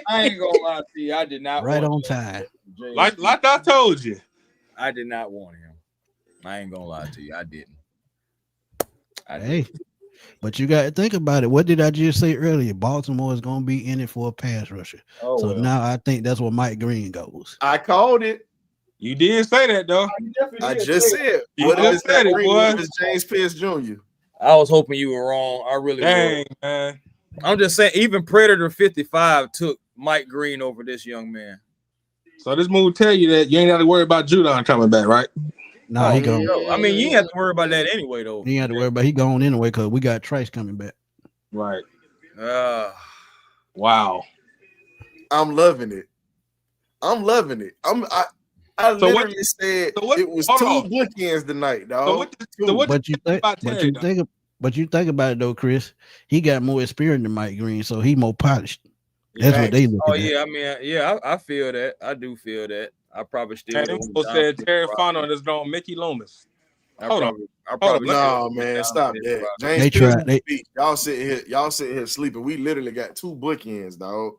I ain't gonna lie to you. I did not Right want on him. time. Like I told you. I did not want him. I ain't gonna lie to you. I didn't. Hey, but you got to think about it. What did I just say earlier? Baltimore is going to be in it for a pass rusher. So now I think that's where Mike Green goes. I called it. You did say that though. I just said. What is that? What is James Pierce Jr.? I was hoping you were wrong. I really was. Man. I'm just saying, even Predator 55 took Mike Green over this young man. So this move tell you that you ain't got to worry about Judon coming back, right? No, he gone. I mean, you ain't have to worry about that anyway, though. You ain't have to worry about he gone anyway because we got Trice coming back. Right. Wow. I'm loving it. I So literally said it was two bookends tonight, dog. But you think about it though, Chris. He got more experience than Mike Green, so he more polished. That's what they look at. Yeah, I mean, I feel that. I do feel that. I probably still said Terry Fano is on Mickey Loomis. No, man, stop that. James Pierce, y'all sit here sleeping. We literally got two bookends, dog.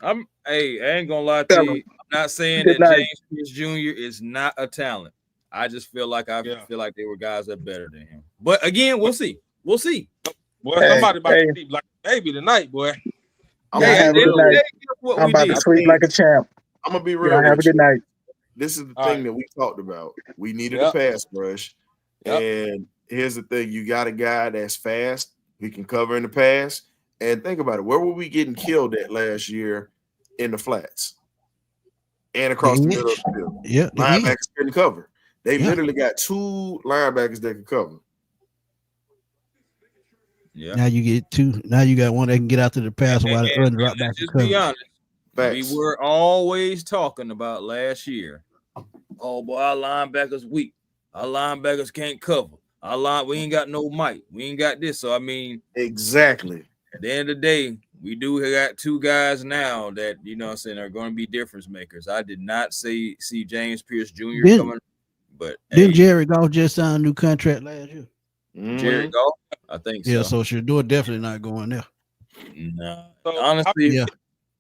I ain't gonna lie to you. I'm not saying that James Pierce Jr. is not a talent. I just feel like feel like they were guys that are better than him. But again, we'll see. We'll see. Boy, somebody about to sleep like a baby tonight, boy. I'm about to sleep like a champ. I'm gonna be real. Have a good night. This is the thing that we talked about. We needed a pass rush. And here's the thing: you got a guy that's fast, he can cover in the pass. And think about it: where were we getting killed at last year in the flats and across the middle of the field? Yeah, linebackers couldn't cover. They literally got two linebackers that can cover. Yeah. Now you get two. Now you got one that can get out to the pass while the other drop back. Just be honest. We were always talking about last year. Oh boy, our linebackers weak. Our linebackers can't cover. We ain't got no might. We ain't got this. So I mean, exactly. At the end of the day, we do got two guys now that are going to be difference makers. I did not see James Pierce Jr. coming, but didn't Jared Goff just sign a new contract last year? Jared Goff, I think so. Yeah, so Shador definitely not going there. No, honestly, so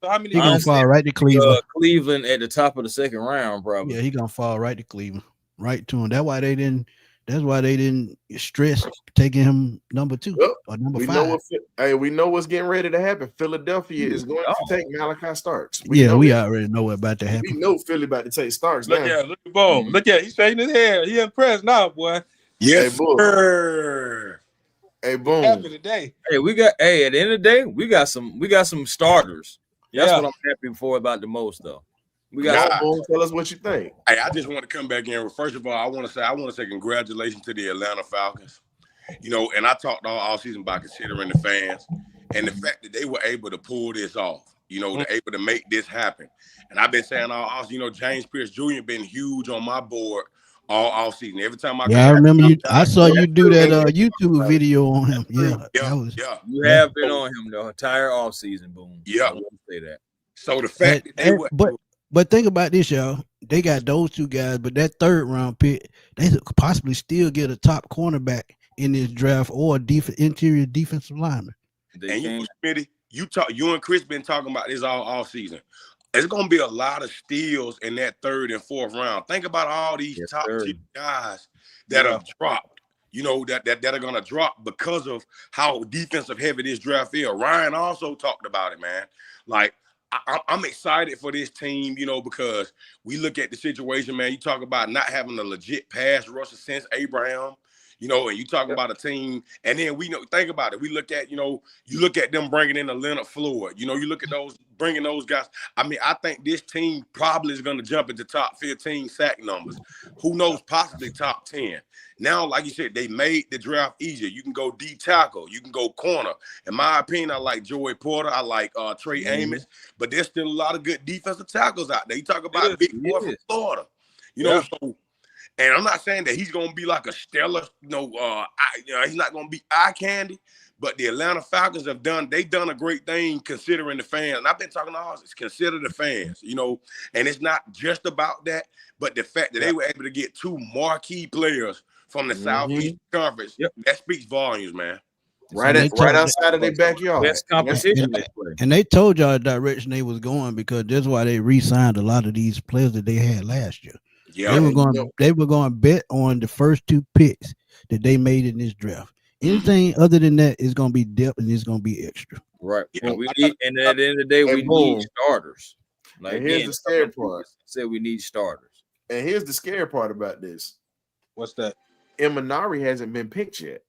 how many? He gonna fall right to Cleveland. Cleveland at the top of the second round, probably. Yeah, he gonna fall right to Cleveland, right to him. That's why they didn't stress taking him number 2 or number 5. We know what's getting ready to happen. Philadelphia is going to take Malachi Starks. We already know what about to happen. We know Philly about to take Starks. Look at Bo. Look at he's shaking his head. He impressed now, boy. Yes, sir. Hey, boom. Happy today. Hey, at the end of the day, we got some starters. That's what I'm happy for about the most, though. We got tell us what you think. Hey, I just want to come back in. First of all, I want to say congratulations to the Atlanta Falcons. And I talked all season about considering the fans and the fact that they were able to pull this off. They're able to make this happen. And I've been saying all season, James Pierce Jr. been huge on my board all season. Every time I remember you. I saw you do that YouTube video on him. Yeah. You have been on him the entire off season. Boom. Yeah. I want to say that. So the fact that they were. But think about this, y'all. They got those two guys, but that third round pick, they could possibly still get a top cornerback in this draft or interior defensive lineman. And Smitty, you and Chris been talking about this all season. It's gonna be a lot of steals in that third and fourth round. Think about all these top tier guys that are dropped. That are gonna drop because of how defensive heavy this draft is. Ryan also talked about it, man. Like, I'm excited for this team, because we look at the situation, man. You talk about not having a legit pass rusher since Abraham, and you talk about a team, and then think about it. We look at, you look at them bringing in a Leonard Floyd. You look at bringing those guys. I mean, I think this team probably is going to jump into top 15 sack numbers. Who knows, possibly top 10. Now, like you said, they made the draft easier. You can go D tackle. You can go corner. In my opinion, I like Joey Porter. I like Trey Amos. But there's still a lot of good defensive tackles out there. You talk about big boy from Florida. So, and I'm not saying that he's going to be like a stellar, he's not going to be eye candy. But the Atlanta Falcons have done a great thing considering the fans. And I've been talking to us, consider the fans, and it's not just about that, but the fact that they were able to get two marquee players from the Southeast Conference, that speaks volumes, man. Right outside of their backyard. Best competition. And they told y'all the direction they was going because that's why they re-signed a lot of these players that they had last year. Yeah, they were going to bet on the first 2 picks that they made in this draft. Anything other than that is going to be depth and it's going to be extra. Right. And at the end of the day, we need starters. Like, and here's the scary part. Said we need starters. And here's the scary part about this. What's that? Emanari hasn't been picked yet.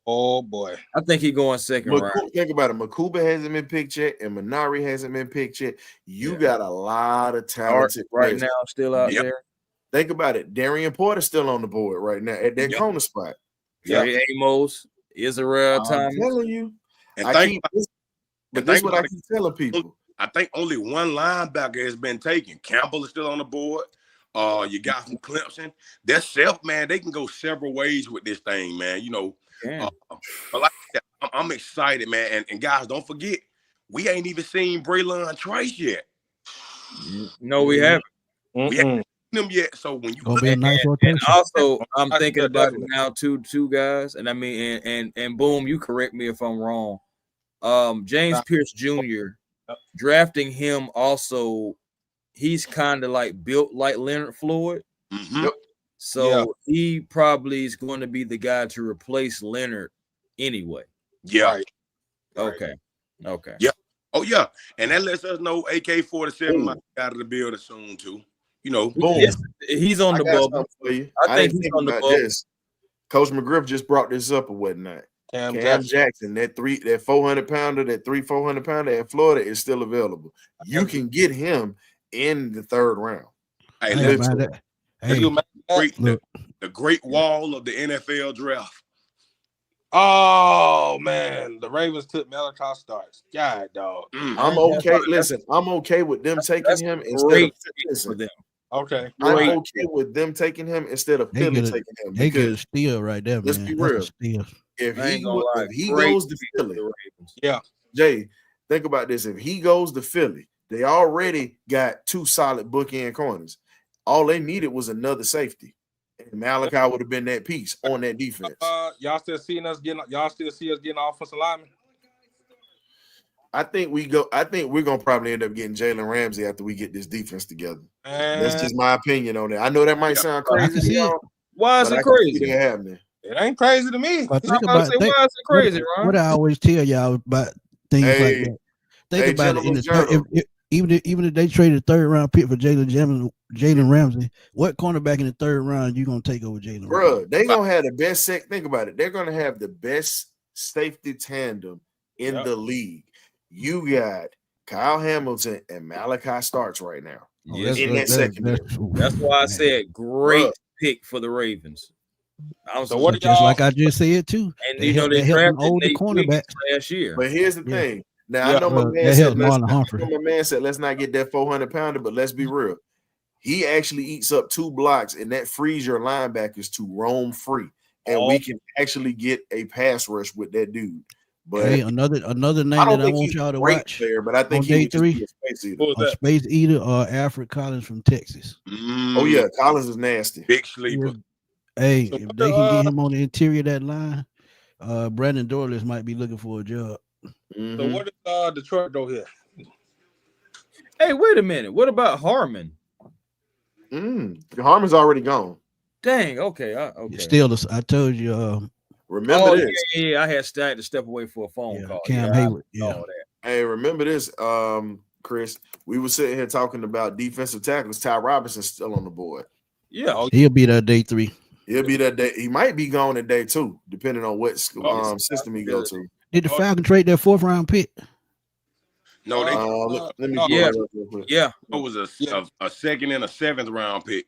Oh boy. I think he's going second round. Think about it. Makuba hasn't been picked yet, and Emanari hasn't been picked yet. You got a lot of talented right now still out there. Think about it. Darian Porter's still on the board right now at that corner spot. Amos, Israel Thomas. I'm telling you. And this is what I keep telling people. I think only one linebacker has been taken. Campbell is still on the board. You got from Clemson. That's man. They can go several ways with this thing, man. You know, but like I said, I'm excited, man. And guys, don't forget, we ain't even seen Braylon Trice yet. No, we haven't. We haven't seen them yet. So when you Gonna be a nice and also, I'm thinking about it now, two guys, and I mean, and boom, you correct me if I'm wrong. James Pierce Jr. drafting him also. He's kind of like built like Leonard Floyd. Mm-hmm. So he probably is going to be the guy to replace Leonard anyway. Yeah. Okay. Yeah. Oh, yeah. And that lets us know AK-47 might be out of the building soon, too. You know, boom. Yes, he's on the bubble. I think he's on the bubble. Coach McGriff just brought this up or whatnot. Cam Jackson, that 400-pounder, that 400-pounder at Florida is still available. You can get him in the third round. Hey, the great wall of the NFL draft. Oh man, the Ravens took Malachi Starks. God, dog. I'm okay. Listen, I'm okay with them taking him instead of them. Okay, I'm okay with them taking him instead of Philly taking him. They get a steal right there, man. Let's be real. If he goes to Philly, Jay, think about this. If he goes to Philly, they already got 2 solid bookend corners. All they needed was another safety. And Malachi would have been that piece on that defense. Y'all still see us getting offensive linemen? I think we're gonna probably end up getting Jalen Ramsey after we get this defense together. That's just my opinion on that. I know that might sound crazy to y'all. Why is it crazy? It ain't crazy to me. But why is it crazy, Ron? What I always tell y'all about things like that. Think about it. Even if they traded a 3rd round pick for Jalen Ramsey, what cornerback in the 3rd round you gonna take over Jalen? Bro, they gonna have the best. Think about it. They're gonna have the best safety tandem in the league. You got Kyle Hamilton and Malachi Starks right now. In that secondary. That's why I said great pick for the Ravens. So what just like I just said too. And they drafted older cornerbacks last year. But here's the thing. Now I know my man said let's not get that 400-pounder, but let's be real. He actually eats up 2 blocks, and that frees your linebackers to roam free, and we can actually get a pass rush with that dude. But hey, another name that I want y'all to watch there, but I think day 3, Space Eater or Alfred Collins from Texas. Oh yeah, Collins is nasty. Big sleeper. Hey, if they can get him on the interior of that line, Brandon Dorless might be looking for a job. So what does Detroit do here? Hey, wait a minute. What about Harmon? Harmon's already gone. Dang. Okay. Okay. Still, I told you. Remember this? Yeah, I had to step away for a phone call. Cam Hayward. Hey, remember this, Chris? We were sitting here talking about defensive tackles. Ty Robinson's still on the board. Yeah, he'll be there day 3. He'll be that day. He might be gone at day 2, depending on what system he go to. Did the Falcons trade that 4th round pick? No, let me it was a 2nd and a 7th round pick.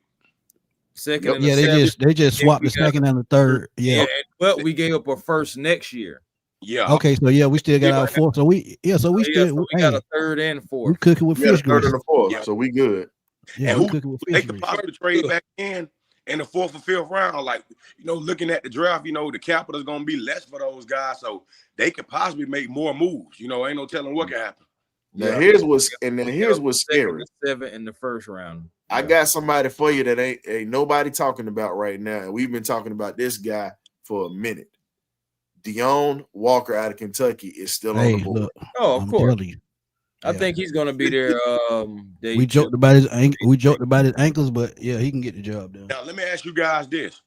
Second, they just swapped the 2nd and the 3rd. Yeah, but we gave up a 1st next year. Yeah. Okay, so we still got our 4th. So we got a 3rd and 4th. We cooking with fish grease. 3rd and a 4th, so we good. Yeah, and they could possibly trade back in the 4th or 5th round. Like, looking at the draft, the capital is gonna be less for those guys, so they could possibly make more moves. Ain't no telling what can happen. Now here's what's scary. 7 in the 1st round. I got somebody for you that ain't nobody talking about right now, and we've been talking about this guy for a minute. Deone Walker out of Kentucky is still on the board. Look, of course. I think he's going to be there. We joked about his ankles, but yeah, he can get the job done. Now let me ask you guys this: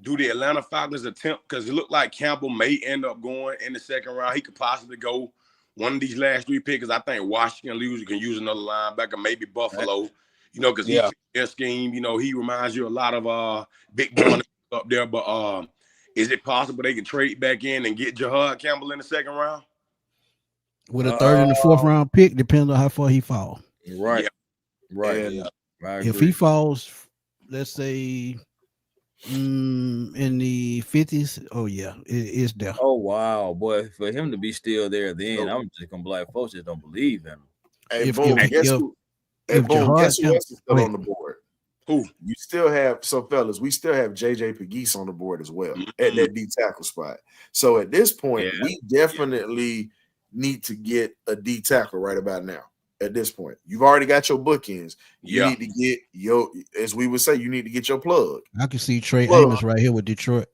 do the Atlanta Falcons attempt? Because it looked like Campbell may end up going in the 2nd round. He could possibly go one of these last 3 picks. I think Washington can use another linebacker, maybe Buffalo. Because he's their scheme. He reminds you a lot of Big Boy up there. But is it possible they can trade back in and get Jahad Campbell in the 2nd round? With a 3rd and the 4th round pick, depends on how far he falls. Right. Yeah. Right. If he falls, let's say In the 50s. Oh yeah, it's there. Oh wow, boy! For him to be still there, then I'm just gonna be like, folks just don't believe him. Hey, If boom, guess who? Hey, if boom, guess who Jahad else is still on the board? Who? You still have, so fellas, we still have JJ Pegues on the board as well at that D tackle spot. So at this point, we definitely need to get a D tackle right about now. At this point, you've already got your bookends. You need to get your, as we would say, you need to get your plug. I can see Trey Amos right here with Detroit.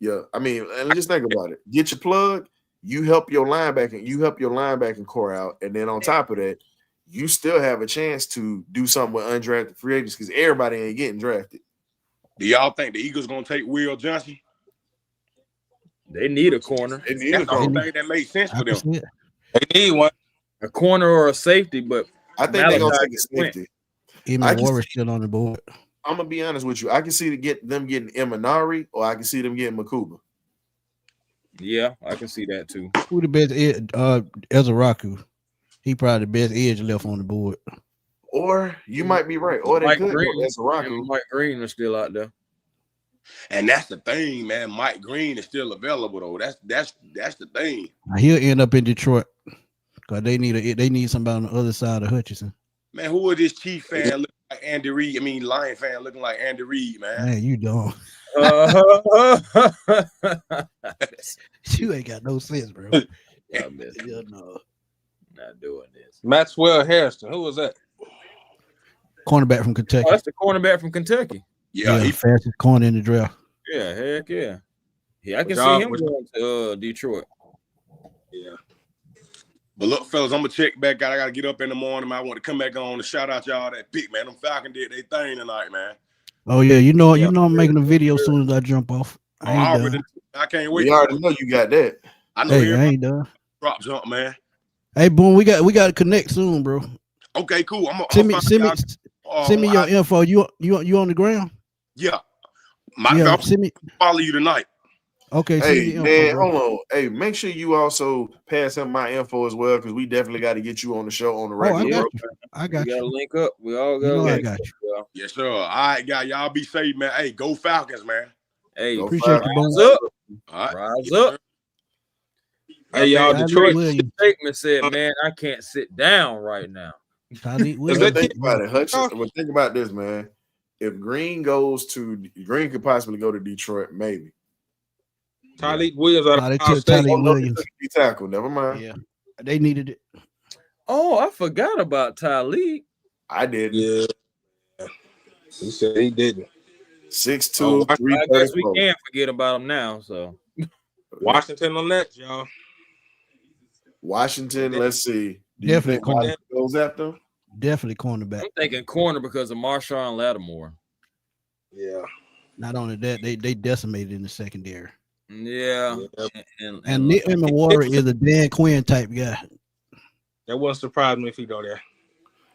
Yeah, I mean, and just think about it. Get your plug. You help your linebacking core out, and then on top of that, you still have a chance to do something with undrafted free agents because everybody ain't getting drafted. Do y'all think the Eagles gonna take Will Johnson? They need a corner. That's the only thing that makes sense for them. They need one. A corner or a safety, but I think they're gonna take a safety. Even Warrior still on the board. I'm gonna be honest with you. I can see them getting Emanari, or I can see them getting Makuba. Yeah, I can see that too. Who the best? Ezraku. He probably the best edge left on the board. Or you might be right. Or they Mike could Green. go Ezraku. Mike Green is still out there. And that's the thing, man. Mike Green is still available though. That's the thing. He'll end up in Detroit because they need somebody on the other side of Hutchinson. Man, who is this Chief fan looking like Andy Reid? I mean, Lion fan looking like Andy Reid, man. Man, you don't. You ain't got no sense, bro. Yeah, no. Not doing this. Maxwell Harrison. Who was that? Cornerback from Kentucky. Oh, that's the cornerback from Kentucky. Yeah, he fastest corner in the draft. Yeah, heck yeah. Yeah, I can Y'all- see him going to Detroit. Yeah. But look, fellas, I'm gonna check back out. I gotta get up in the morning. I want to come back on and shout out y'all that pick, man. Them Falcon did their thing tonight, man. Oh yeah, you know I'm making a video as soon as I jump off. I ain't done. I can't wait. We already know you got that. I know Hey, I everybody ain't done. drop jump, man. Hey, boom, we got to connect soon, bro. Okay, cool. Send me your info. You on the ground? Yeah. Send me. Follow you tonight. Okay. Hey, man, hold on. Hey, make sure you also pass him my info as well because we definitely got to get you on the show on the regular. I got We you. gotta link up. We all got. I got you. Yes, sir. All right, guys. Y'all be safe, man. Hey, go Falcons, man. Hey, Appreciate you, rise boom. up. All right. Rise Yes, up. sir. Hey, y'all, Tyler Detroit Williams. statement said, "Man, I can't sit down right now." Tyler Well, think about it, Hutchinson. Well, think about this, man. If Green could possibly go to Detroit, maybe. Tyleek Williams out of they Ohio took State. Tyleek Williams. D tackle. Never mind. Yeah, they needed it. Oh, I forgot about Tyleek. I did. Yeah. He said he didn't. 6'2", I guess we 334. can't forget about him now. So Washington on that, y'all. Washington, let's see. Do you Definitely think corner. Washington goes after him? Definitely cornerback. I'm thinking corner because of Marshawn Lattimore. Yeah. Not only that, they decimated in the secondary. Yeah, And Nick Warrior is a Dan Quinn type guy. That wouldn't surprise me if he go there.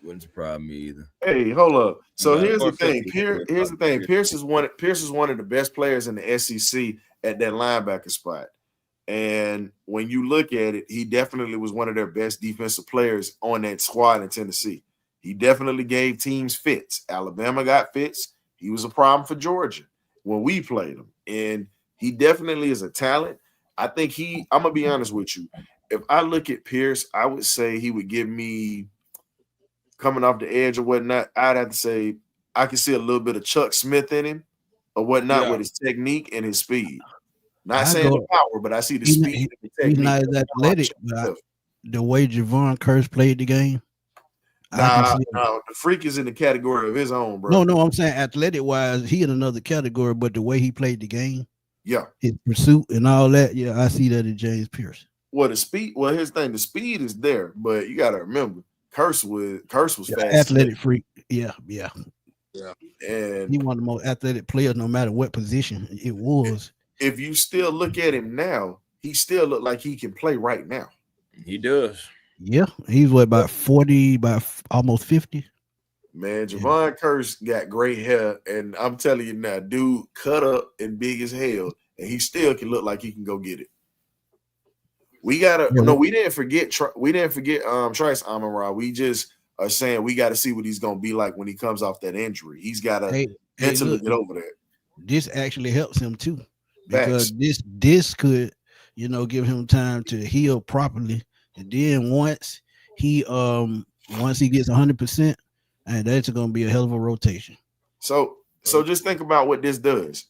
Wouldn't surprise me either. Hey, hold up. So Yeah, here's the 450. thing. Here's the thing. Pierce is one of the best players in the SEC at that linebacker spot. And when you look at it, he definitely was one of their best defensive players on that squad in Tennessee. He definitely gave teams fits. Alabama got fits. He was a problem for Georgia when we played him. And he definitely is a talent. I think I'm going to be honest with you. If I look at Pierce, I would say he would give me, coming off the edge or whatnot, I'd have to say I can see a little bit of Chuck Smith in him or whatnot with his technique and his speed. Not saying the power, but I see the speed and the technique. He's not as athletic, but the way Javon Curse played the game. No, the freak is in the category of his own, bro. No, I'm saying athletic wise, he in another category, but the way he played the game, his pursuit and all that, I see that in James Pierce. Well, here's the speed is there, but you got to remember, Curse was fast. Athletic freak, yeah. And he one of the most athletic players, no matter what position it was. If you still look at him now, he still look like he can play right now. He does. Yeah, he's about 40, about almost 50. Man, Javon Curse got great hair, and I'm telling you now, dude, cut up and big as hell, and he still can look like he can go get it. We didn't forget Trice Amon-Ra. We just are saying we got to see what he's gonna be like when he comes off that injury. He's got to mentally get over that. this actually helps him too, because this could, give him time to heal properly, and then once he gets 100%, and that's going to be a hell of a rotation. So just think about what this does.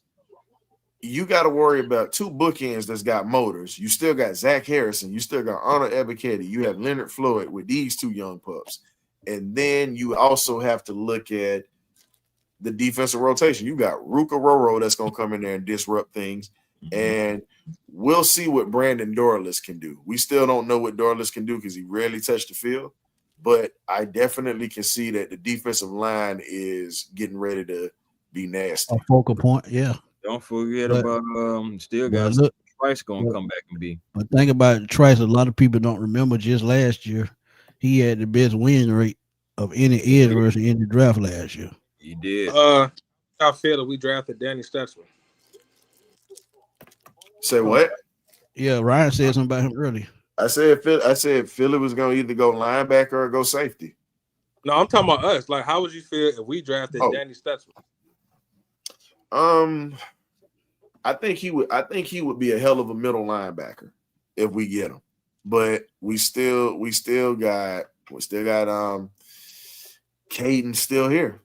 You got to worry about two bookends that's got motors. You still got Zach Harrison. You still got Arnold Ebiketie. You have Leonard Floyd with these two young pups. And then you also have to look at the defensive rotation. You got Ruka Roro that's going to come in there and disrupt things. And we'll see what Brandon Dorless can do. We still don't know what Dorless can do because he rarely touched the field. But I definitely can see that the defensive line is getting ready to be nasty. A focal point, yeah. Don't forget about still got Trice gonna come back and be. But think about Trice. A lot of people don't remember just last year, he had the best win rate of any edge rusher in the draft last year. He did. I feel that we drafted Danny Stutzman. Say what? Yeah, Ryan said something about him earlier. I said Philly was gonna either go linebacker or go safety. No, I'm talking about us. Like, how would you feel if we drafted Danny Stutzman? I think he would be a hell of a middle linebacker if we get him. But we still got Caden still here.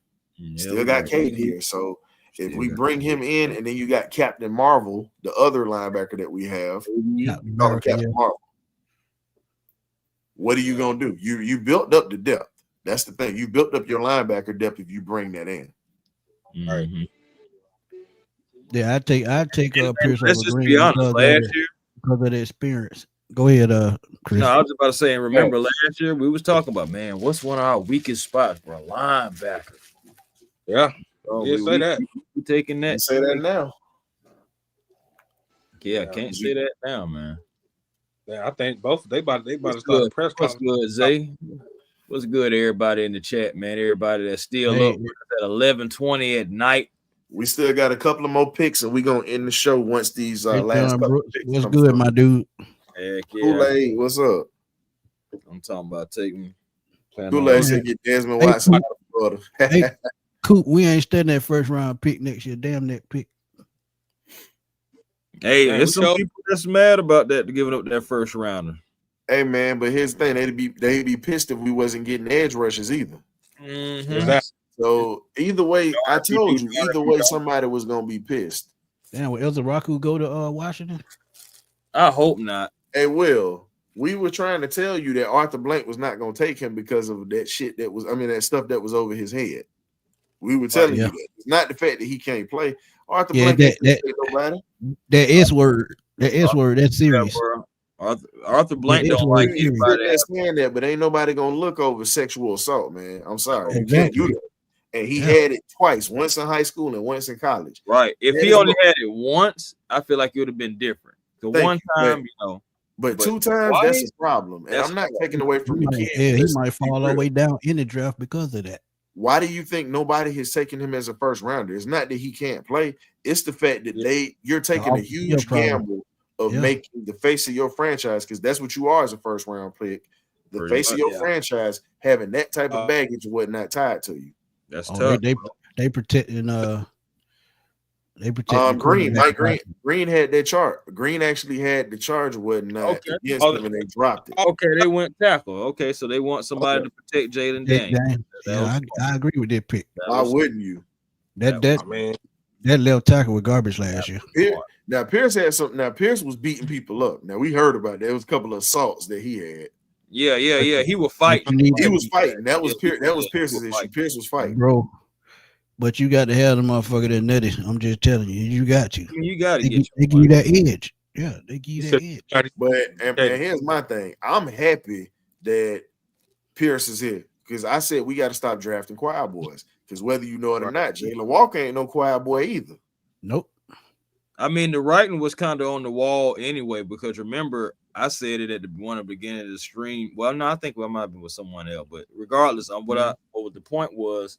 Still got Caden here. So if we bring him in, and then you got Captain Marvel, the other linebacker that we have, Captain Marvel. What are you gonna do? You built up the depth. That's the thing. You built up your linebacker depth if you bring that in. All right. Yeah, I take Pierce. Let's just be honest. Last year, because of the experience. Go ahead, Chris. No, I was about to say, and remember last year we was talking about, man, what's one of our weakest spots for a linebacker? Yeah. So say that. We taking that. Say that now. Yeah, can't say that now, man. Yeah, I think both they about to start the press conference. What's good, Zay? What's good, everybody in the chat, man? Everybody that's still up at 11:20 at night. We still got a couple of more picks, and we're gonna end the show once these last couple of picks. What's good, my dude? Heck yeah. Kool-Aid, what's up? I'm talking about taking Kool-Aid said get Desmond Watson out of Florida. Hey, Coop, we ain't studying that first round pick next year. Damn that pick. Hey, there's some people that's mad about that, giving up that first rounder. Hey man, but here's the thing: they'd be pissed if we wasn't getting edge rushes either. So either way, I told you, either way, somebody was gonna be pissed. Damn, will Elzaraku go to Washington? I hope not. Hey, Will, we were trying to tell you that Arthur Blank was not gonna take him because of that shit that stuff that was over his head. We were telling you that. It's not the fact that he can't play. Arthur Blank can't take nobody. That S word, that's serious. Arthur Blank don't like anybody. Understand that, but ain't nobody gonna look over sexual assault, man. I'm sorry, exactly. You can't do that. And he had it twice, once in high school and once in college. Right. If he only had it once, I feel like it would have been different. The one time, but 2 times, that's a problem. And I'm not taking away from the kid. Yeah, he might fall all the way down in the draft because of that. Why do you think nobody has taken him as a first rounder? It's not that he can't play. It's the fact that you're taking a huge gamble of making the face of your franchise, because that's what you are as a first round pick. The face of your franchise having that type of baggage and whatnot tied to you. That's tough. They protecting Green. Mike Green had that chart. Green actually had the charge whatnot against them, and they dropped it. Okay, they went tackle. Okay, so they want somebody to protect Jalen Daniels. Yeah, I agree with that pick. Why wouldn't you? That left tackle was garbage last year. Now Pierce had something. Now Pierce was beating people up. Now we heard about it. There was a couple of assaults that he had. Yeah. He was fighting. He was fighting. That was Pierce's issue. Pierce was fighting, bro. But you got to have the motherfucker that nutty. I'm just telling you, you got to. You got to they give you that edge. Yeah, they give you that edge. But and here's my thing. I'm happy that Pierce is here, because I said we got to stop drafting choir boys. Because whether you know it or not, Jalen Walker ain't no choir boy either. Nope. I mean, the writing was kind of on the wall anyway, because remember, I said it at the beginning of the stream. Well, no, I think I might have been with someone else, but regardless, what the point was,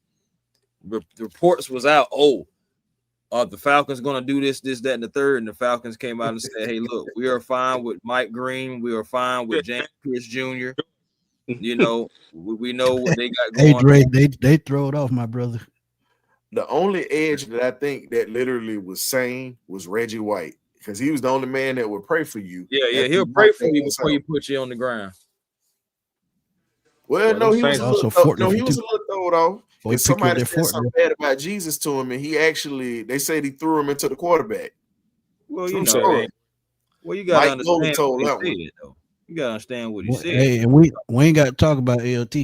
the reports was out. The Falcons going to do this, that, and the third. And the Falcons came out and said, hey, look, we are fine with Mike Green. We are fine with James Pierce Jr. You know, we know what they got going. Hey, Dre, they throw it off, my brother. the only edge that I think that literally was sane was Reggie White, because he was the only man that would pray for you. Yeah, he'll pray for you before you put you on the ground. Well, no, he was a little throwed off. Boy, Somebody said something bad about Jesus to him, and they said he threw him into the quarterback. Well, True you know, story. Well, you gotta Mike Nolan understand told what that he one. said, though. You gotta understand what he said. Hey, and we ain't got to talk about LT.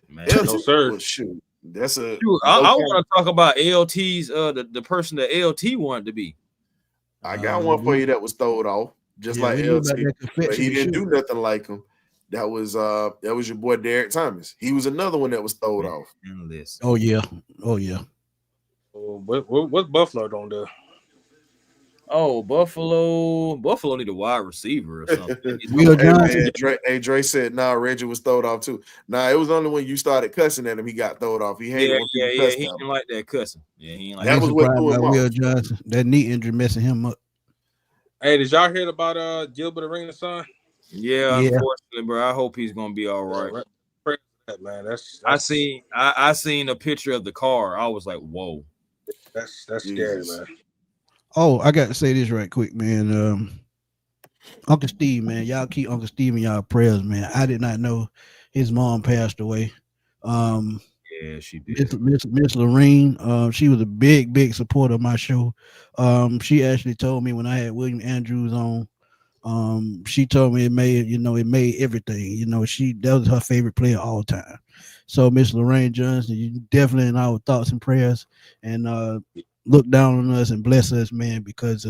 Man, no sir. Well, shoot, that's a. I want to talk about LT's the person that LT wanted to be. I got one for you that was throwed off, just like LT, but he didn't do nothing like him. That was your boy Derek Thomas. He was another one that was throwed off. Oh yeah. What's Buffalo don't do? Oh, Buffalo need a wide receiver or something. Dre said, "Nah, Reggie was throwed off too." Nah, it was only when you started cussing at him he got throwed off. He hated when people cussed he him. didn't like that cussing. Yeah, he ain't like that was what threw him Will off. Johnson, that knee injury messing him up. Hey, did y'all hear about Gilbert Arenas' son? Yeah, unfortunately, bro. I hope he's gonna be all right. Pray for that, man. That's I seen a picture of the car. I was like, whoa. That's scary, man. Oh, I got to say this right quick, man. Uncle Steve, man, y'all keep Uncle Steve in y'all prayers, man. I did not know his mom passed away. Yeah, she did. Miss Lorene, she was a big supporter of my show. She actually told me when I had William Andrews on, she told me it made everything. That was her favorite player all time. So Miss Lorraine Johnson, you definitely in our thoughts and prayers, and look down on us and bless us, man, because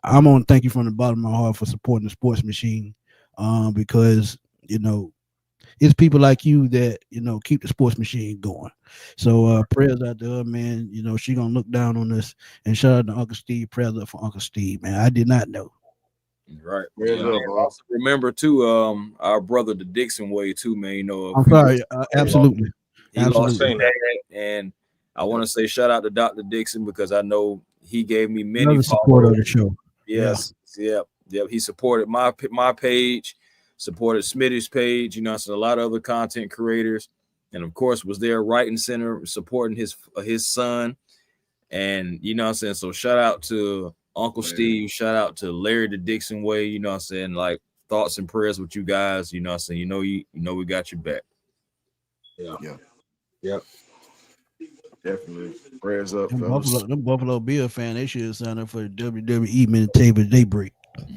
I'm gonna thank you from the bottom of my heart for supporting the sports machine. Because it's people like you that keep the sports machine going. So prayers out to her, man. She gonna look down on us, and shout out to Uncle Steve. Prayers up for Uncle Steve, man. I did not know. Right. Also remember too, our brother the Dixon way too, man. I'm sorry. Absolutely. He lost his dad, and I want to say shout out to Dr. Dixon because I know he gave me many Another supporter of the show. Yes. Yep. He supported my page, supported Smitty's page. A lot of other content creators, and of course was there right and center supporting his son. And so shout out to Uncle Steve, shout out to Larry the Dixon way. Like thoughts and prayers with you guys. We got your back. Yeah. Definitely. Prayers up. Them Buffalo Bill fan, they should sign up for the WWE minute table daybreak.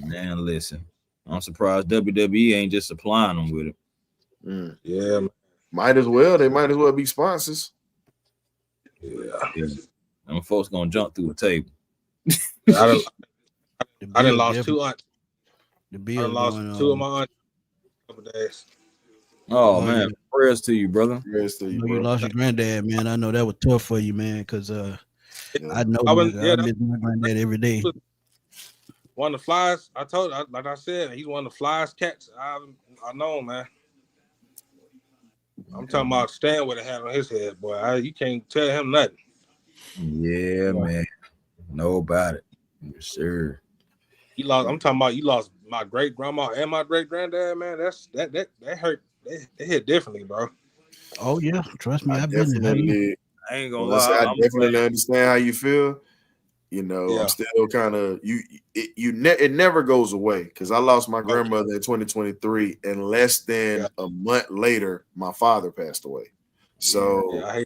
Man, listen. I'm surprised WWE ain't just supplying them with it. Yeah. Might as well. They might as well be sponsors. Yeah. Them folks gonna jump through a table. I done lost two aunts. The Bill lost two of my aunts a couple days. Oh man, prayers to you, brother. Prayers to you, bro. You lost your granddad, man. I know that was tough for you, man, because I know I miss my granddad every day. One of the flies, like I said, he's one of the flies cats I know, man. I'm talking about Stan with a hat on his head, boy. You can't tell him nothing. Yeah, man. Know about it. Yes, sir. I'm talking about you lost my great grandma and my great granddad, man. That hurt. They hit differently, bro. Oh yeah, trust me, I've been there. I ain't gonna lie. I definitely understand how you feel. I'm still kind of it never goes away because I lost my grandmother in 2023, and less than a month later, my father passed away. So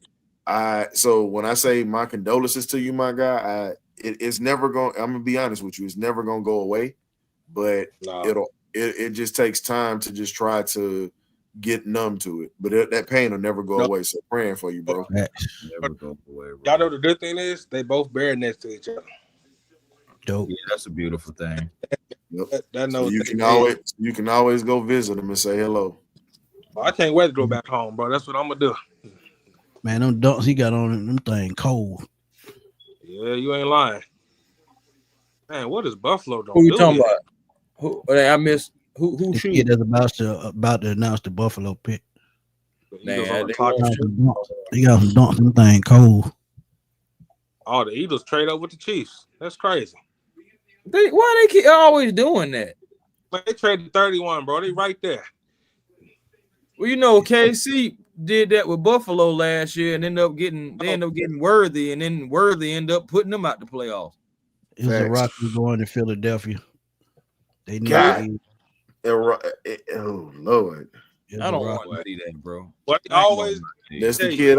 so when I say my condolences to you, my guy, it's never going. I'm gonna be honest with you, it's never gonna go away, but it just takes time to just try to get numb to it, but that pain will never go away. So praying for you, bro. Never go away, bro. Y'all know the good thing is they both buried next to each other. Dope. Yeah, that's a beautiful thing. Yep. So you can always go visit them and say hello. Well, I can't wait to go back home, bro. That's what I'm gonna do. Man, them dunks he got on them thing cold. Yeah, you ain't lying. Man, what is Buffalo doing? Who you talking about? Who I missed? Who the shooting? kid that's about to announce the Buffalo pick. Man, he got some dunks, them thing cold. Oh, the Eagles trade up with the Chiefs. That's crazy. Why they keep always doing that? Man, they traded 31, bro. They right there. Well, KC did that with Buffalo last year and ended up getting Worthy, and then Worthy ended up putting them out the playoffs. It was a Rocky going to Philadelphia. They God. Oh Lord. I don't want to see that, bro. But always that's the kid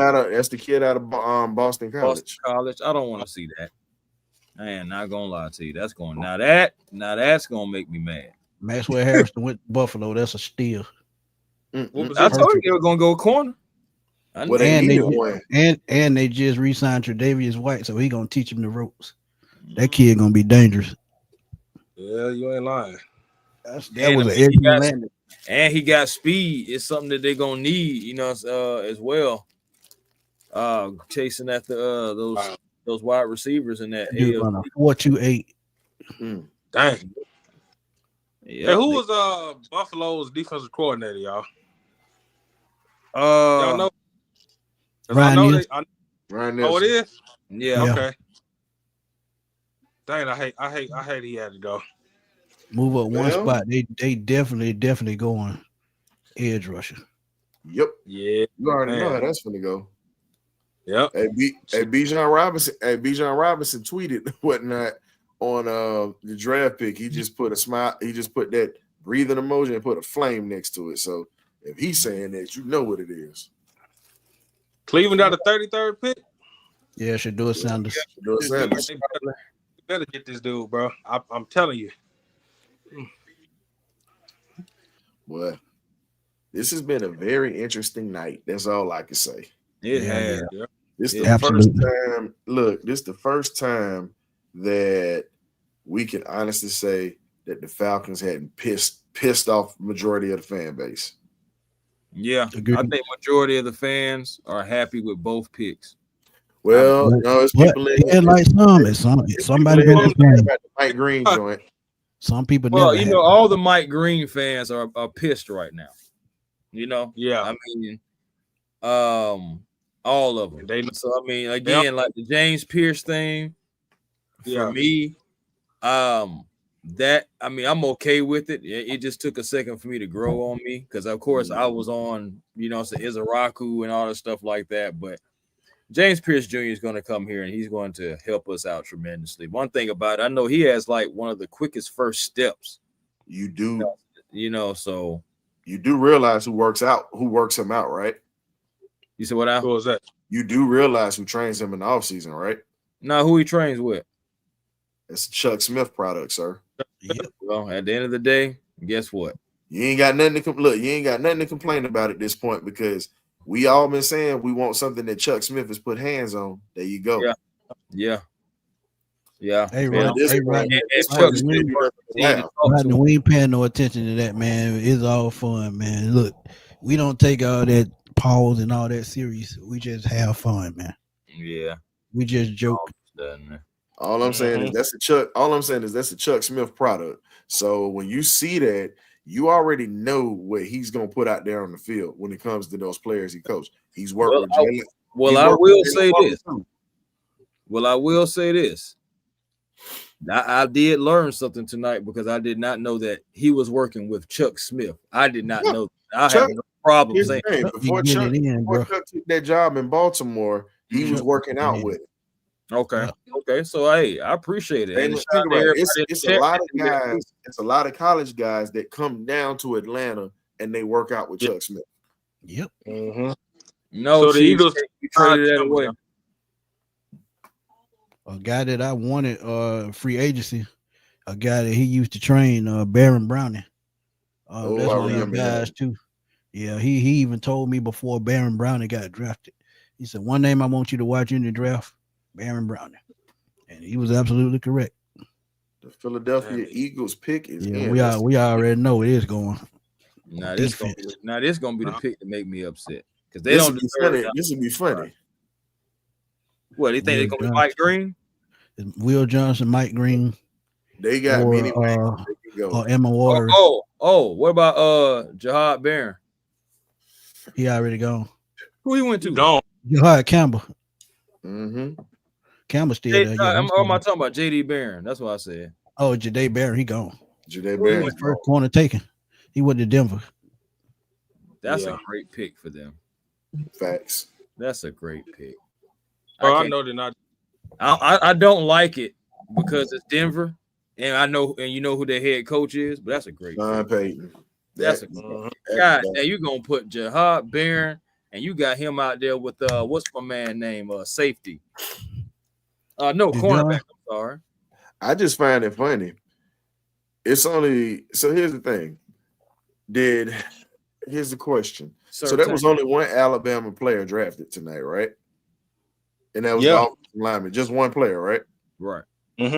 out of Boston College. I don't want to see that. I am not gonna lie to you. That's gonna make me mad. Maxwell Harrison went to Buffalo. That's a steal. I told you they were gonna go corner. And they just re-signed Tre'Davious White, so he gonna teach him the ropes. That kid gonna be dangerous. Yeah, you ain't lying. And he got speed. It's something that they're gonna need, as well. Chasing after those wide receivers in that. Dude run a 4.28. Dang. Yeah. Hey, who was Buffalo's defensive coordinator, y'all? Y'all know? Ryan Nielsen. Ryan Oh, it is? Yeah. Okay. Dang, I hate he had to go. Move up one spot. They definitely going edge rusher. Yep. Yeah. You already know how that's gonna go. Yep. Hey, Bijan Robinson tweeted whatnot on the draft pick. He just put a smile. He just put that breathing emoji and put a flame next to it. So if he's saying that, you know what it is. Cleveland got a 33rd pick. Yeah, Shedeur Sanders. You better get this dude, bro. I'm telling you. Well, this has been a very interesting night. That's all I can say. It has. Yeah. This is the first time. Look, this is the first time that we can honestly say that the Falcons hadn't pissed off majority of the fan base. Yeah, I think majority of the fans are happy with both picks. Well, no, it's people in like somebody about the Mike Green joint. Some people all the Mike Green fans are pissed right now. Yeah. I mean, all of them. So I mean, again, like the James Pierce thing, for me, that I'm okay with it. It just took a second for me to grow on me because, of course, I was on, Izaraku and all that stuff like that. But James Pierce Jr. is going to come here and he's going to help us out tremendously. One thing about it, I know he has like one of the quickest first steps. You do, so you do realize who works him out, right? You said what? Who was that? You do realize who trains him in the offseason, right? Now, who he trains with? It's a Chuck Smith product, sir. Yep. Well, at the end of the day, guess what? You ain't got nothing to complain about at this point because we all been saying we want something that Chuck Smith has put hands on. There you go. Yeah. Hey, man, we ain't paying no attention to that, man. It's all fun, man. Look, we don't take all that pause and all that serious. We just have fun, man. Yeah. We just joke. All I'm saying is that's a Chuck Smith product. So when you see that, you already know what he's gonna put out there on the field when it comes to those players he coached. He's worked with Jalen. I will say this. I did learn something tonight because I did not know that he was working with Chuck Smith. I did not know that. I have no problem saying before Chuck took that job in Baltimore, he was working out with it. Okay. So hey, I appreciate it. It's a lot of guys. It's a lot of college guys that come down to Atlanta and they work out with Chuck Smith. Yep. No, so the Eagles traded that away. A guy that I wanted, free agency, a guy that he used to train, Baron Browning. That's one of the guys too. Yeah, he even told me before Baron Browning got drafted. He said, "One name I want you to watch in the draft, Baron Browning," and he was absolutely correct. The Philadelphia Eagles pick is in. We already know it is going. Now this gonna be the pick to make me upset because they don't deserve it. This would be funny. What, they think they're gonna be Mike Green? Will Johnson, Mike Green. They got many or Emma Waters. What about Jahad Barron? He already gone. Who he went to? Gone. Jahad Campbell. Campbell still there. I'm talking about JD Barron. That's what I said. Oh, Jahdae Barron, he gone. Jahdae Barron, first corner taken. He went to Denver. That's a great pick for them. Facts. That's a great pick. I know they're not. I don't like it because it's Denver, and I know, and you know who their head coach is, but that's a great Sean Payton. That's a God. Now you gonna put Jahad Barron, and you got him out there with what's my man name? Safety. No, cornerback. I'm sorry. I just find it funny. It's only so. Here's the thing. Here's the question. So there was only one Alabama player drafted tonight, right? And that was the offensive lineman. Just one player, right? Right. Mm-hmm.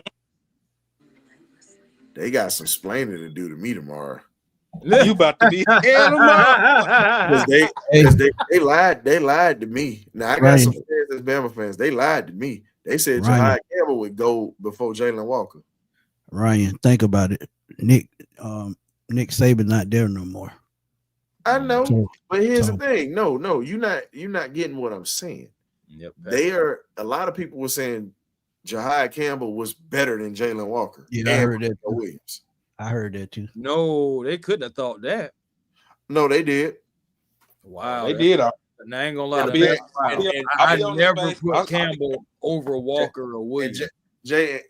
They got some splaining to do to me tomorrow. You about to be because they lied. They lied to me. Now I got some fans that's Bama fans. They lied to me. They said Jahad Campbell would go before Jalen Walker. Ryan, think about it. Nick Saban not there no more. I know, but here's the thing. No, you're not getting what I'm saying. Yep. A lot of people were saying Jahad Campbell was better than Jalen Walker. Yeah, I heard that. Williams. I heard that too. No, they couldn't have thought that. No, they did. Wow, they did. And I ain't gonna lie. I never put Campbell over Walker or Williams. Jay,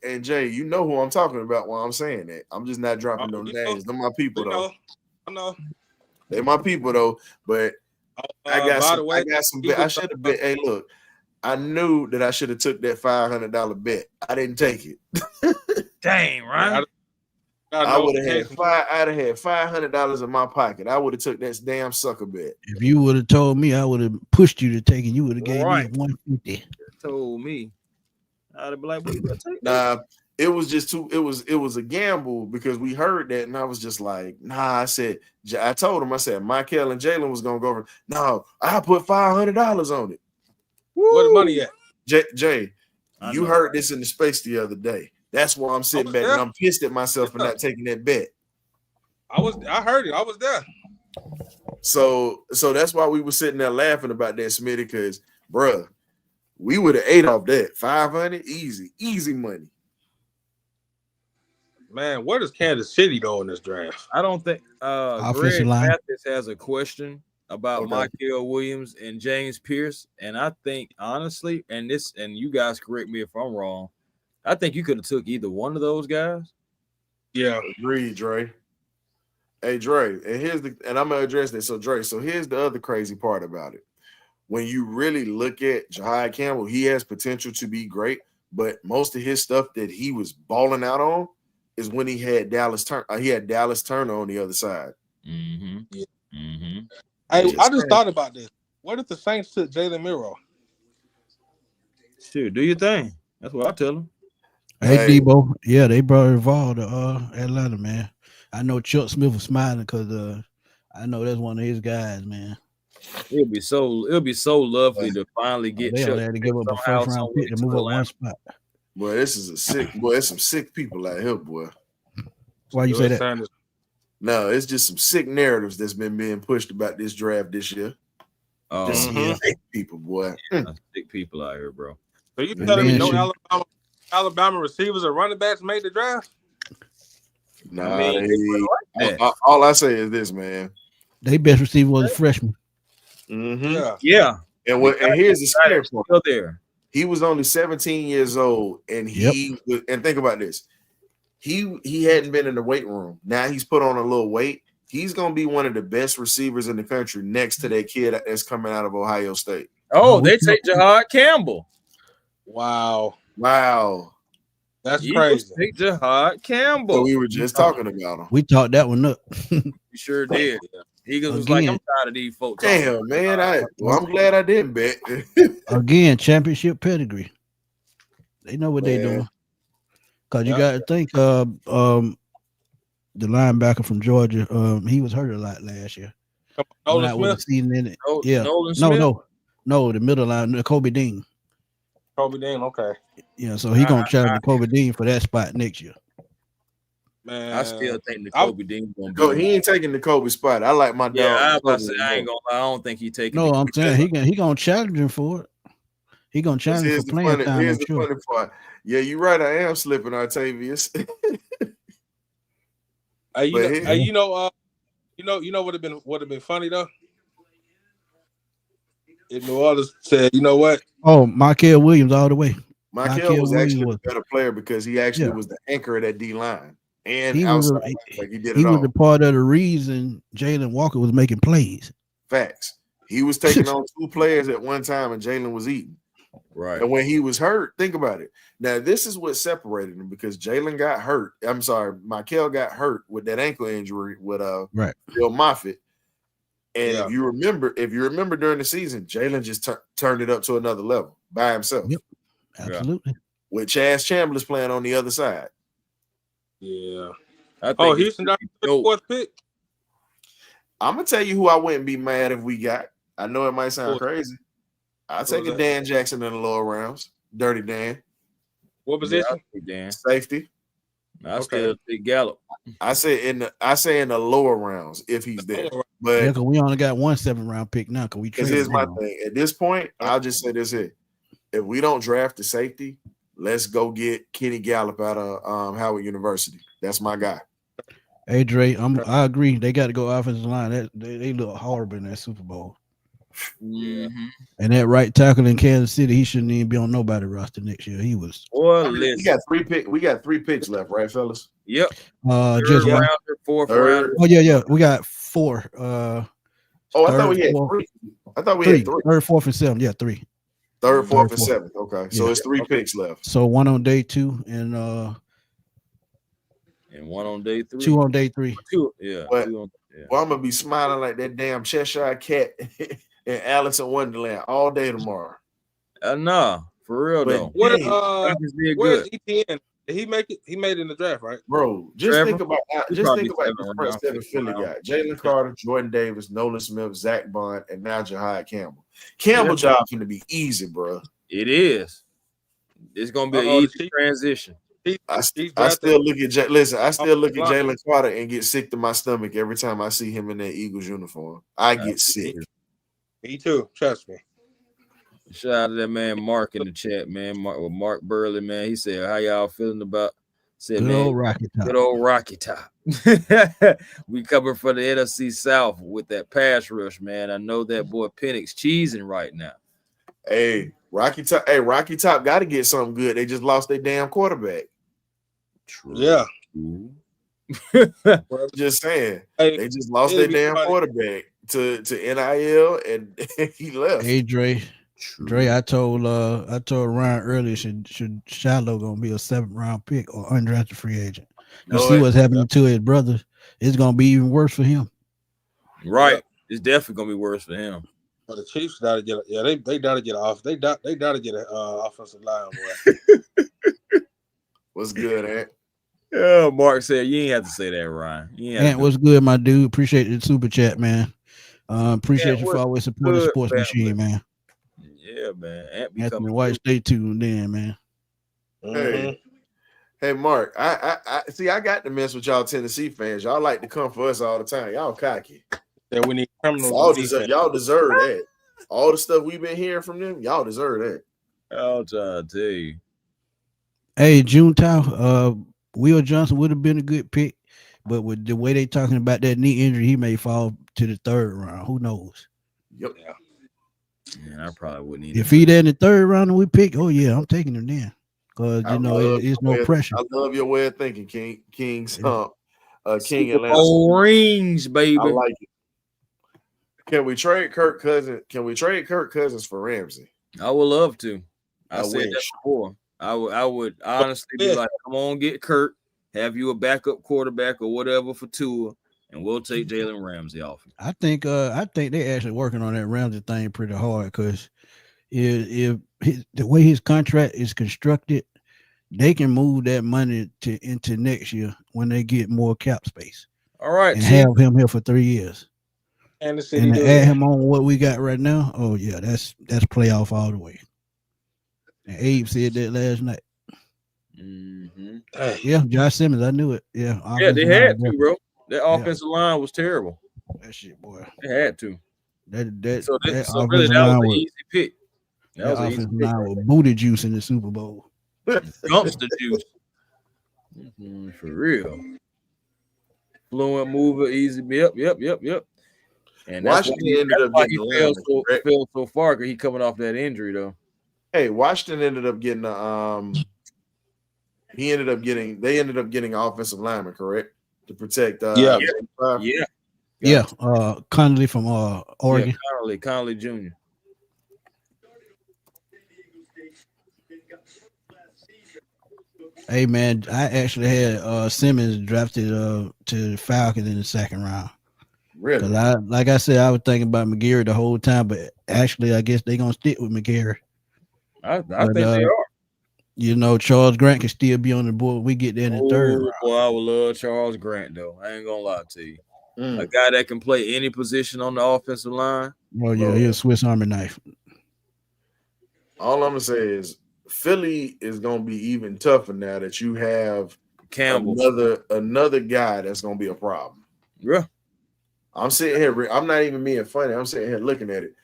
you know who I'm talking about while I'm saying that. I'm just not dropping no names. They're my people though. I know. They're my people though. But I got some. I should have bet. Hey, look. I knew that I should have took that $500 bet. I didn't take it. Dang, right? I would have had I'd have had $500 in my pocket. I would have took that damn sucker bet. If you would have told me, I would have pushed you to take it. You would have gave me 150. Told me, I'd have been like, "What you gonna take?" Nah, it was just too. It was a gamble because we heard that, and I was just like, "Nah." I told him, I said, Michael and Jalen was gonna go over. No, I put $500 on it. Where the money at? Jay, you heard this in the space the other day. That's why I'm sitting back and I'm pissed at myself for not taking that bet. I heard it. I was there. So that's why we were sitting there laughing about that, Smitty, because bruh, we would have ate off that 500 easy money. Man, where does Kansas City go in this draft? I don't think Greg Mathis has a question about Michael Williams and James Pierce, and I think honestly, and you guys correct me if I'm wrong, I think you could have took either one of those guys. Yeah, agreed, Dre. Hey, Dre, and I'm gonna address this. So, Dre, here's the other crazy part about it. When you really look at Jahad Campbell, he has potential to be great, but most of his stuff that he was balling out on is when he had Dallas Turner on the other side. Mm-hmm. Yeah. Mm-hmm. I just thought about this. What if the Saints took Jalen Miro? Sure, do your thing. That's what I tell them. Hey, Debo. Yeah, they brought Evolve to Atlanta, man. I know Chuck Smith was smiling because I know that's one of his guys, man. It'll be so lovely to finally get Chuck. They had to give up a first round pick to move up one spot. Boy, this is there's some sick people out here, boy. Why you say that? No, it's just some sick narratives that's been being pushed about this draft this year. Just some sick people, boy. Sick people out here, bro. So you telling me no Alabama receivers or running backs made the draft? Nah, all I say is this, man. They best receiver was a freshman. Mm-hmm. Yeah. And here's the scary part. Still there. He was only 17 years old, and and think about this. He hadn't been in the weight room. Now he's put on a little weight. He's gonna be one of the best receivers in the country next to that kid that's coming out of Ohio State. Oh, they take Jahad Campbell. Wow. That's crazy. Take Jahad Campbell. So we were just talking about him. We talked that one up. We sure did. Eagles was like, I'm tired of these folks. Damn, man. I'm glad I didn't bet. Again, championship pedigree. They know what they're doing. Because you got to think the linebacker from Georgia, he was hurt a lot last year. Nolan Smith? Nolan Smith? No, the middle line, Kobe Dean. Kobe Dean, okay. Yeah, so he going to challenge Kobe Dean for that spot next year. Man, I still think the Kobe Dean going to be. He ain't taking the Kobe spot. I like my dog. Yeah, I ain't going to lie. I don't think he taking No, I'm saying he going to challenge him for it. He going to challenge him for playing time. Here's the funny part. Yeah, you're right. I am slipping, Artavius. You know what would have been funny though? in New Orleans said, you know what? Oh, Markel Williams all the way. Michael was Williams actually was, the better player because he actually yeah. was the anchor of that D line and He was outside. a, Like he did he it was all. a part of the reason Jalen Walker was making plays. Facts. He was taking on 2 players at one time, and Jalen was eating. Right. And when he was hurt, think about it. Now, this is what separated him because Jalen got hurt. I'm sorry, Michael got hurt with that ankle injury with right. Bill Moffitt. And Yeah. if you remember during the season, Jalen just turned it up to another level by himself. Yep. Absolutely. With Chaz Chambliss playing on the other side. Yeah. I think Houston got the 4th pick. I'm gonna tell you who I wouldn't be mad if we got. I know it might sound crazy. I'll take a Dan Jackson in the lower rounds. Dirty Dan. What position? Dan. Safety. I still think Gallup. I say in the lower rounds if he's there. But yeah, because we only got 1 7th-round pick now. Because here's my thing. At this point, I'll just say this here. If we don't draft the safety, let's go get Kenny Gallup out of Howard University. That's my guy. Hey Dre, I agree. They got to go offensive line. They look horrible in that Super Bowl. Mm-hmm. And that right tackle in Kansas City, he shouldn't even be on nobody's roster next year. He was. Well, we got 3 picks. We got 3 picks left, right, fellas? Yep. Just one. Rounder, 4th rounder. Oh yeah. We got 4. I thought we had 3. I thought we had 3. 3rd, 4th, and 7th. Yeah, 3. 3rd, 4th, and 7th. Okay, so it's 3 picks left. So 1 on day 2 and 1 on day 3. 2 on day 3. 2, yeah. Well, I'm gonna be smiling like that damn Cheshire cat in Alice in Wonderland all day tomorrow. Nah, for real though. Where's good. ETN? Did he make it? He made it in the draft, right? Bro, think about the first 7 Philly guys: Jalen Carter, Jordan Davis, Nolan Smith, Zach Bond, and now Jahad Campbell. Campbell's job going to be easy, bro. It is. It's going to be an easy transition. I still look at Jalen Carter and get sick to my stomach every time I see him in that Eagles uniform. I get sick. Me too. Trust me. Shout out to that man Mark in the chat, man. Mark Burley, man. He said, "How y'all feeling about?" Said, good old Rocky Top. Good old Rocky Top. We cover for the NFC South with that pass rush, man. I know that boy Penix cheesing right now. Hey, Rocky Top got to get something good. They just lost their damn quarterback. True. Yeah. Just saying. They just lost their damn quarterback to NIL and he left. Hey Dre, I told Ryan earlier should Shiloh gonna be a 7th-round pick or undrafted free agent. You see what's happening to his brother. It's gonna be even worse for him. Right. It's definitely gonna be worse for him. But the Chiefs gotta get they gotta get off. They gotta get an offensive line, boy. What's good, Ant? Yeah, Mark said you ain't have to say that, Ryan. Ant, what's good, my dude? Appreciate the super chat, man. Appreciate you for always supporting the sports machine, man. Yeah, man. Anthony White, stay tuned in, man. Hey, Mark. I see. I got to mess with y'all Tennessee fans. Y'all like to come for us all the time. Y'all cocky. That we need criminals. Y'all deserve that. All the stuff we've been hearing from them, y'all deserve that. I'll try to tell you. Hey, Junetao, Will Johnson would have been a good pick, but with the way they talking about that knee injury, he may fall to the 3rd round. Who knows? Yep. Yeah, I probably wouldn't either. If he there in the 3rd round and we pick, oh yeah, I'm taking him then. Because it's no pressure. I love your way of thinking, King. King Atlanta. Oh, rings, baby. I like it. Can we trade Kirk Cousins for Ramsey? I would love to. I said said that before. I would honestly be like, come on, get Kirk, have you a backup quarterback or whatever for Tua, and we'll take Jalen Ramsey off. I think they're actually working on that Ramsey thing pretty hard because if the way his contract is constructed, they can move that money into next year when they get more cap space. All right, and have him here for 3 years. And the city to add him on what we got right now, oh yeah, that's playoff all the way. And Abe said that last night. Mm-hmm. Yeah, Josh Simmons, I knew it. Yeah, they had to, bro. That offensive line was terrible. That shit, boy. They had to. So really, that was an easy pick. That was an easy pick. With booty juice in the Super Bowl. Dumpster juice. For real. Fluent mover, easy. Yep. And that's why Washington ended up getting he fell so far because he coming off that injury though. Hey, Washington ended up getting they ended up getting an offensive lineman, correct? To protect Yeah. Connolly from Oregon. Yeah, Connolly Jr. Hey man, I actually had Simmons drafted to the Falcons in the second round. Really? Because like I said, I was thinking about McGarry the whole time, but actually I guess they're gonna stick with McGarry. I think they are. You know, Charles Grant can still be on the board. We get there in the third round. Boy, I would love Charles Grant though. I ain't gonna lie to you. A guy that can play any position on the offensive line. Oh yeah, he's a Swiss Army knife. All I'm gonna say is Philly is gonna be even tougher now that you have Campbell, another guy that's gonna be a problem. Yeah, I'm sitting here. I'm not even being funny. I'm sitting here looking at it.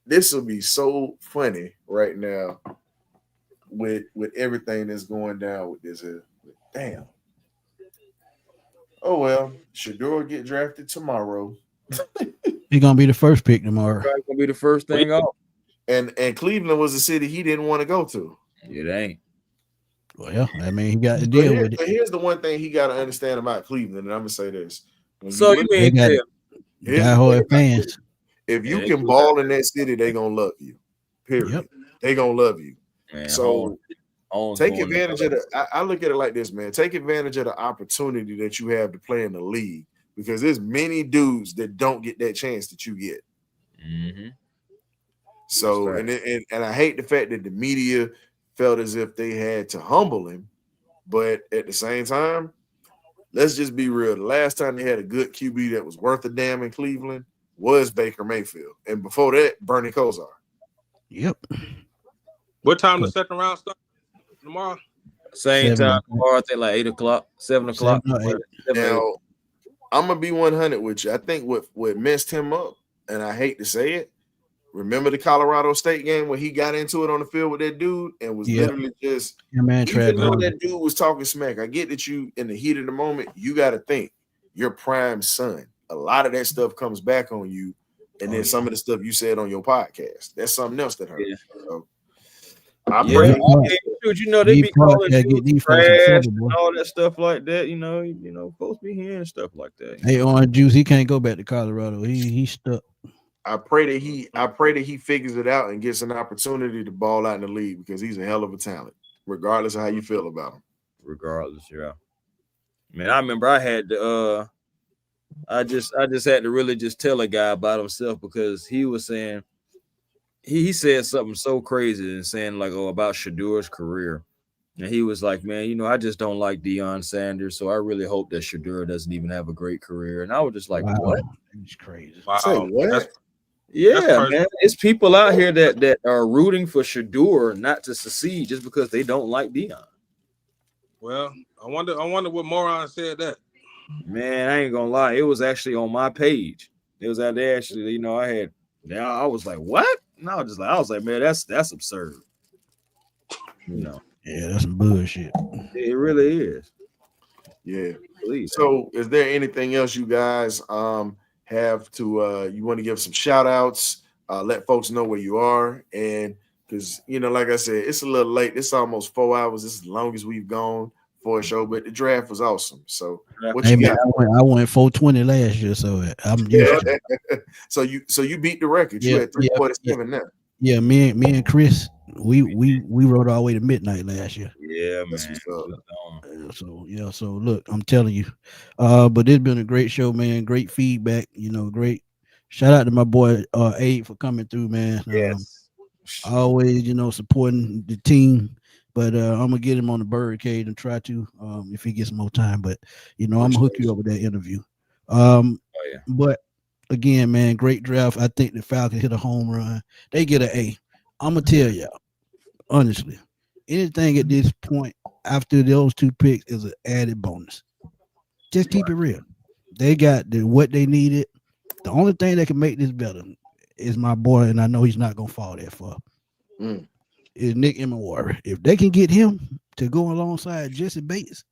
This will be so funny right now with everything that's going down with this. Damn. Oh well, Shador get drafted tomorrow. He's gonna be the first pick tomorrow. Probably gonna be the first thing off. And Cleveland was a city he didn't want to go to. It ain't. Well, I mean, he got to deal with it. But here's the one thing he got to understand about Cleveland, and I'm gonna say this. So you mean diehard fans? If you can ball in that city, they gonna love you. Period. Yep. They gonna love you. Man, so take advantage of the. I look at it like this, man. Take advantage of the opportunity that you have to play in the league, because there's many dudes that don't get that chance that you get. Mm-hmm. So right. and I hate the fact that the media felt as if they had to humble him, but at the same time, let's just be real. The last time they had a good QB that was worth a damn in Cleveland was Baker Mayfield, and before that, Bernie Kosar. Yep. What time the second round start tomorrow? Same time tomorrow. I think like 8 o'clock, 7 o'clock. Now, I'm gonna be 100 with you. I think what messed him up, and I hate to say it. Remember the Colorado State game where he got into it on the field with that dude and was literally just even though that dude was talking smack. I get that you in the heat of the moment, you got to think your prime son. A lot of that stuff comes back on you, and then some of the stuff you said on your podcast. That's something else that hurt. Yeah. So, you know they be calling trash and all that stuff like that. You know, folks be hearing stuff like that. Hey, Orange Juice, he can't go back to Colorado. He's stuck. I pray that he figures it out and gets an opportunity to ball out in the league, because he's a hell of a talent, regardless of how you feel about him. Regardless, yeah. Man, I remember I had to I just had to really just tell a guy about himself, because he was saying he said something so crazy and saying like, about Shador's career. And he was like, man, I just don't like Deion Sanders, so I really hope that Shador doesn't even have a great career. And I was just like, what? It's crazy. Wow. Say what? Yeah, man. It's people out here that are rooting for Shador not to succeed just because they don't like Deion. Well, I wonder what moron said that. Man, I ain't gonna lie. It was actually on my page. It was out there actually, I was like, what? And I was like, man, that's absurd. Yeah, that's some bullshit. It really is. Yeah. Please. So is there anything else you guys have to you want to give some shout outs, let folks know where you are? And because like I said, it's a little late. It's almost 4 hours. This is the longest we've gone for a show, but the draft was awesome. So what you got? I went 420 last year, so I'm so you beat the record. You at 347 now. Yeah, me and Chris, we rode all the way to midnight last year. Yeah, man. So look, I'm telling you, but it's been a great show, man. Great feedback, great. Shout out to my boy Abe for coming through, man. Yes. Always, supporting the team. But I'm gonna get him on the BirdCage and try to, if he gets more time. But I'm gonna hook you up with that interview. But again, man, great draft. I think the Falcons hit a home run. They get an A. I'm gonna tell y'all, honestly, anything at this point after those two picks is an added bonus. Just keep it real. They got what they needed. The only thing that can make this better is my boy, and I know he's not gonna fall that far. Is Nick Emenwari. If they can get him to go alongside Jesse Bates,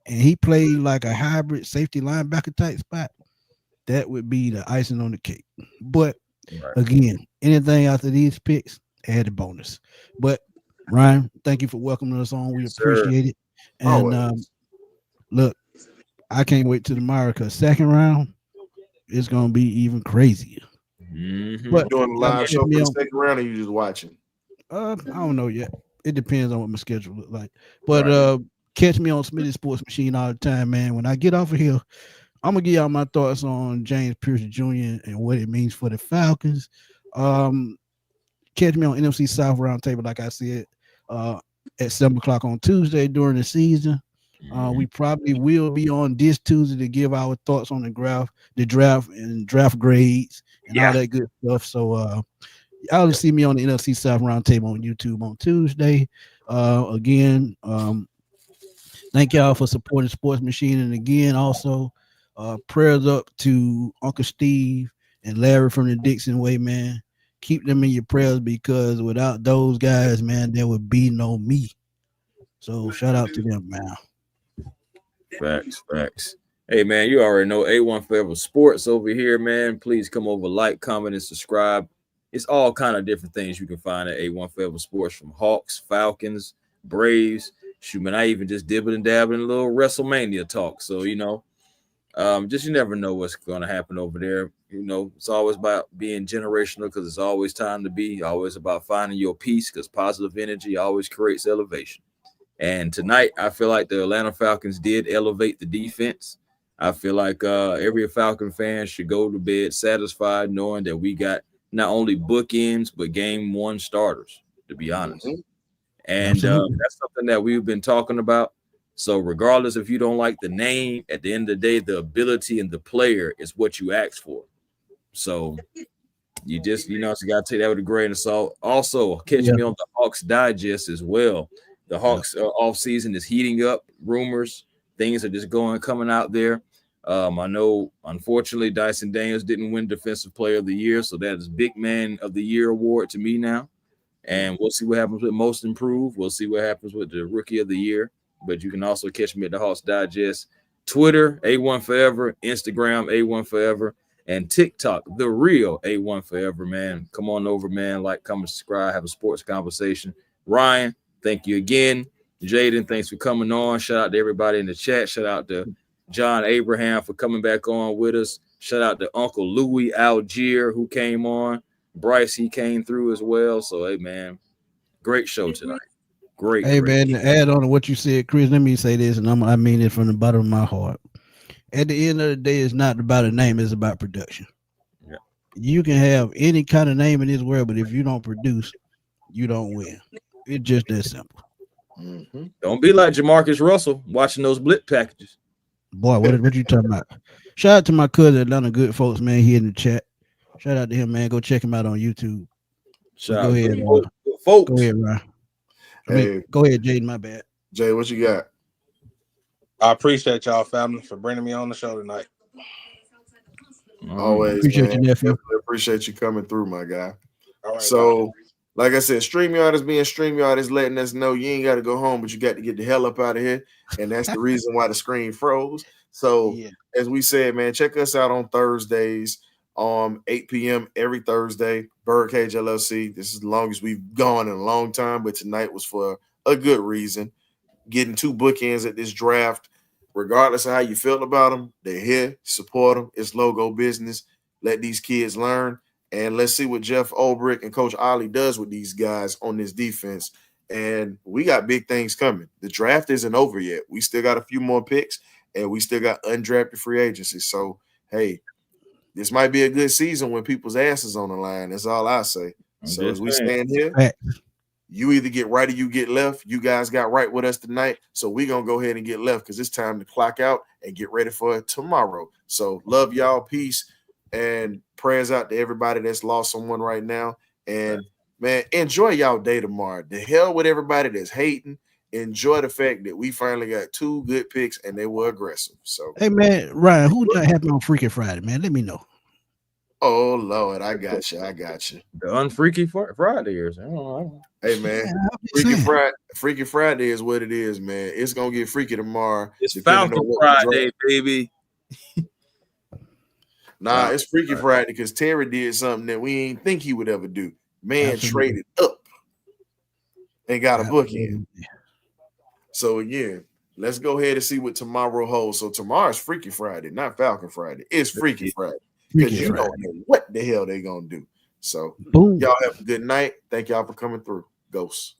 and he played like a hybrid safety linebacker type spot, that would be the icing on the cake. But again, anything after these picks, add a bonus. But Ryan, thank you for welcoming us on. We appreciate it. And look, I can't wait till tomorrow because second round is gonna be even crazier. But doing a live show for the second round, or you just watching? I don't know yet. It depends on what my schedule looks like. But catch me on Smitty Sports Machine all the time, man. When I get off of here, I'm gonna give y'all my thoughts on James Pierce Jr. and what it means for the Falcons. Catch me on NFC South Roundtable, like I said, at 7:00 on Tuesday during the season. We probably will be on this Tuesday to give our thoughts on the draft and draft grades and all that good stuff. So y'all will see me on the NFC South Roundtable on YouTube on Tuesday. Again, thank y'all for supporting Sports Machine. And again, also prayers up to Uncle Steve and Larry from the Dixon Way, man. Keep them in your prayers because without those guys, man, there would be no me. So shout out to them, man. Facts. Hey, man, you already know A1 Forever Sports over here, man. Please come over, like, comment, and subscribe. It's all kind of different things you can find at A1 Forever Sports, from Hawks, Falcons, Braves. Shoot, man, I even just dibbled and dabbled in a little WrestleMania talk. So, you know, just you never know what's going to happen over there. You know, it's always about being generational because it's always time to be. Always about finding your peace because positive energy always creates elevation. And tonight, I feel like the Atlanta Falcons did elevate the defense. I feel like every Falcon fan should go to bed satisfied knowing that we got not only bookends, but game one starters, to be honest. And that's something that we've been talking about. So regardless if you don't like the name, at the end of the day, the ability and the player is what you ask for. So you just, you got to take that with a grain of salt. Also, catch me on the Hawks Digest as well. The Hawks off season is heating up. Rumors, things are just coming out there. I know, unfortunately, Dyson Daniels didn't win Defensive Player of the Year, so that is Big Man of the Year award to me now. And we'll see what happens with Most Improved. We'll see what happens with the Rookie of the Year. But you can also catch me at the Hawks Digest, Twitter, A1 Forever, Instagram, A1 Forever, and TikTok, The Real A1 Forever, man. Come on over, man. Like, comment, subscribe, have a sports conversation. Ryan, thank you again. Jaden, thanks for coming on. Shout out to everybody in the chat. Shout out to John Abraham for coming back on with us. Shout out to Uncle Louis Algier who came on. Bryce, he came through as well. So, hey, man, great show tonight. Great. Hey, man, to add on to what you said, Chris, let me say this, and I mean it from the bottom of my heart. At the end of the day, it's not about a name, it's about production. Yeah. You can have any kind of name in this world, but if you don't produce, you don't win. It's just that simple. Don't be like Jamarcus Russell watching those blitz packages. Boy, what you talking about? Shout out to my cousin Atlanta Good Folks, man, here in the chat. Shout out to him, man. Go check him out on YouTube. Shout go out ahead, to folks. Go ahead, Ryan. Hey, go ahead, Jaden. My bad. Jay, what you got? I appreciate y'all, family, for bringing me on the show tonight. Always, appreciate man. you, nephew. Appreciate you coming through, my guy. All right, so, like I said, StreamYard is being StreamYard is letting us know you ain't got to go home, but you got to get the hell up out of here, and that's the reason why the screen froze. So, as we said, man, check us out on Thursdays, 8 p.m. every Thursday. BirdCage LLC. This is the longest we've gone in a long time, but tonight was for a good reason. Getting two bookends at this draft, regardless of how you feel about them, they're here. Support them. It's logo business. Let these kids learn, and let's see what Jeff Ulbrich and Coach Ollie does with these guys on this defense. And we got big things coming. The draft isn't over yet. We still got a few more picks, and we still got undrafted free agency. So, hey, this might be a good season when people's asses on the line. That's all I say. So as we stand here, you either get right or you get left. You guys got right with us tonight. So we're going to go ahead and get left because it's time to clock out and get ready for tomorrow. So love y'all. Peace and prayers out to everybody that's lost someone right now. And, man, enjoy y'all day tomorrow. The hell with everybody that's hating. Enjoy the fact that we finally got two good picks and they were aggressive. So, hey, man, Ryan, who not happy on Freaky Friday, man? Let me know. Oh, Lord, I got you. The unfreaky Fridays. I don't know. Hey, man, Freaky Friday is what it is, man. It's going to get freaky tomorrow. It's Falcon Friday, baby. Nah, it's Freaky Friday because Terry did something that we didn't think he would ever do. Man traded up and got a book in. So yeah, let's go ahead and see what tomorrow holds. So tomorrow's Freaky Friday, not Falcon Friday. It's Freaky Friday because you don't know what the hell they're gonna do. So y'all have a good night. Thank y'all for coming through. Ghosts.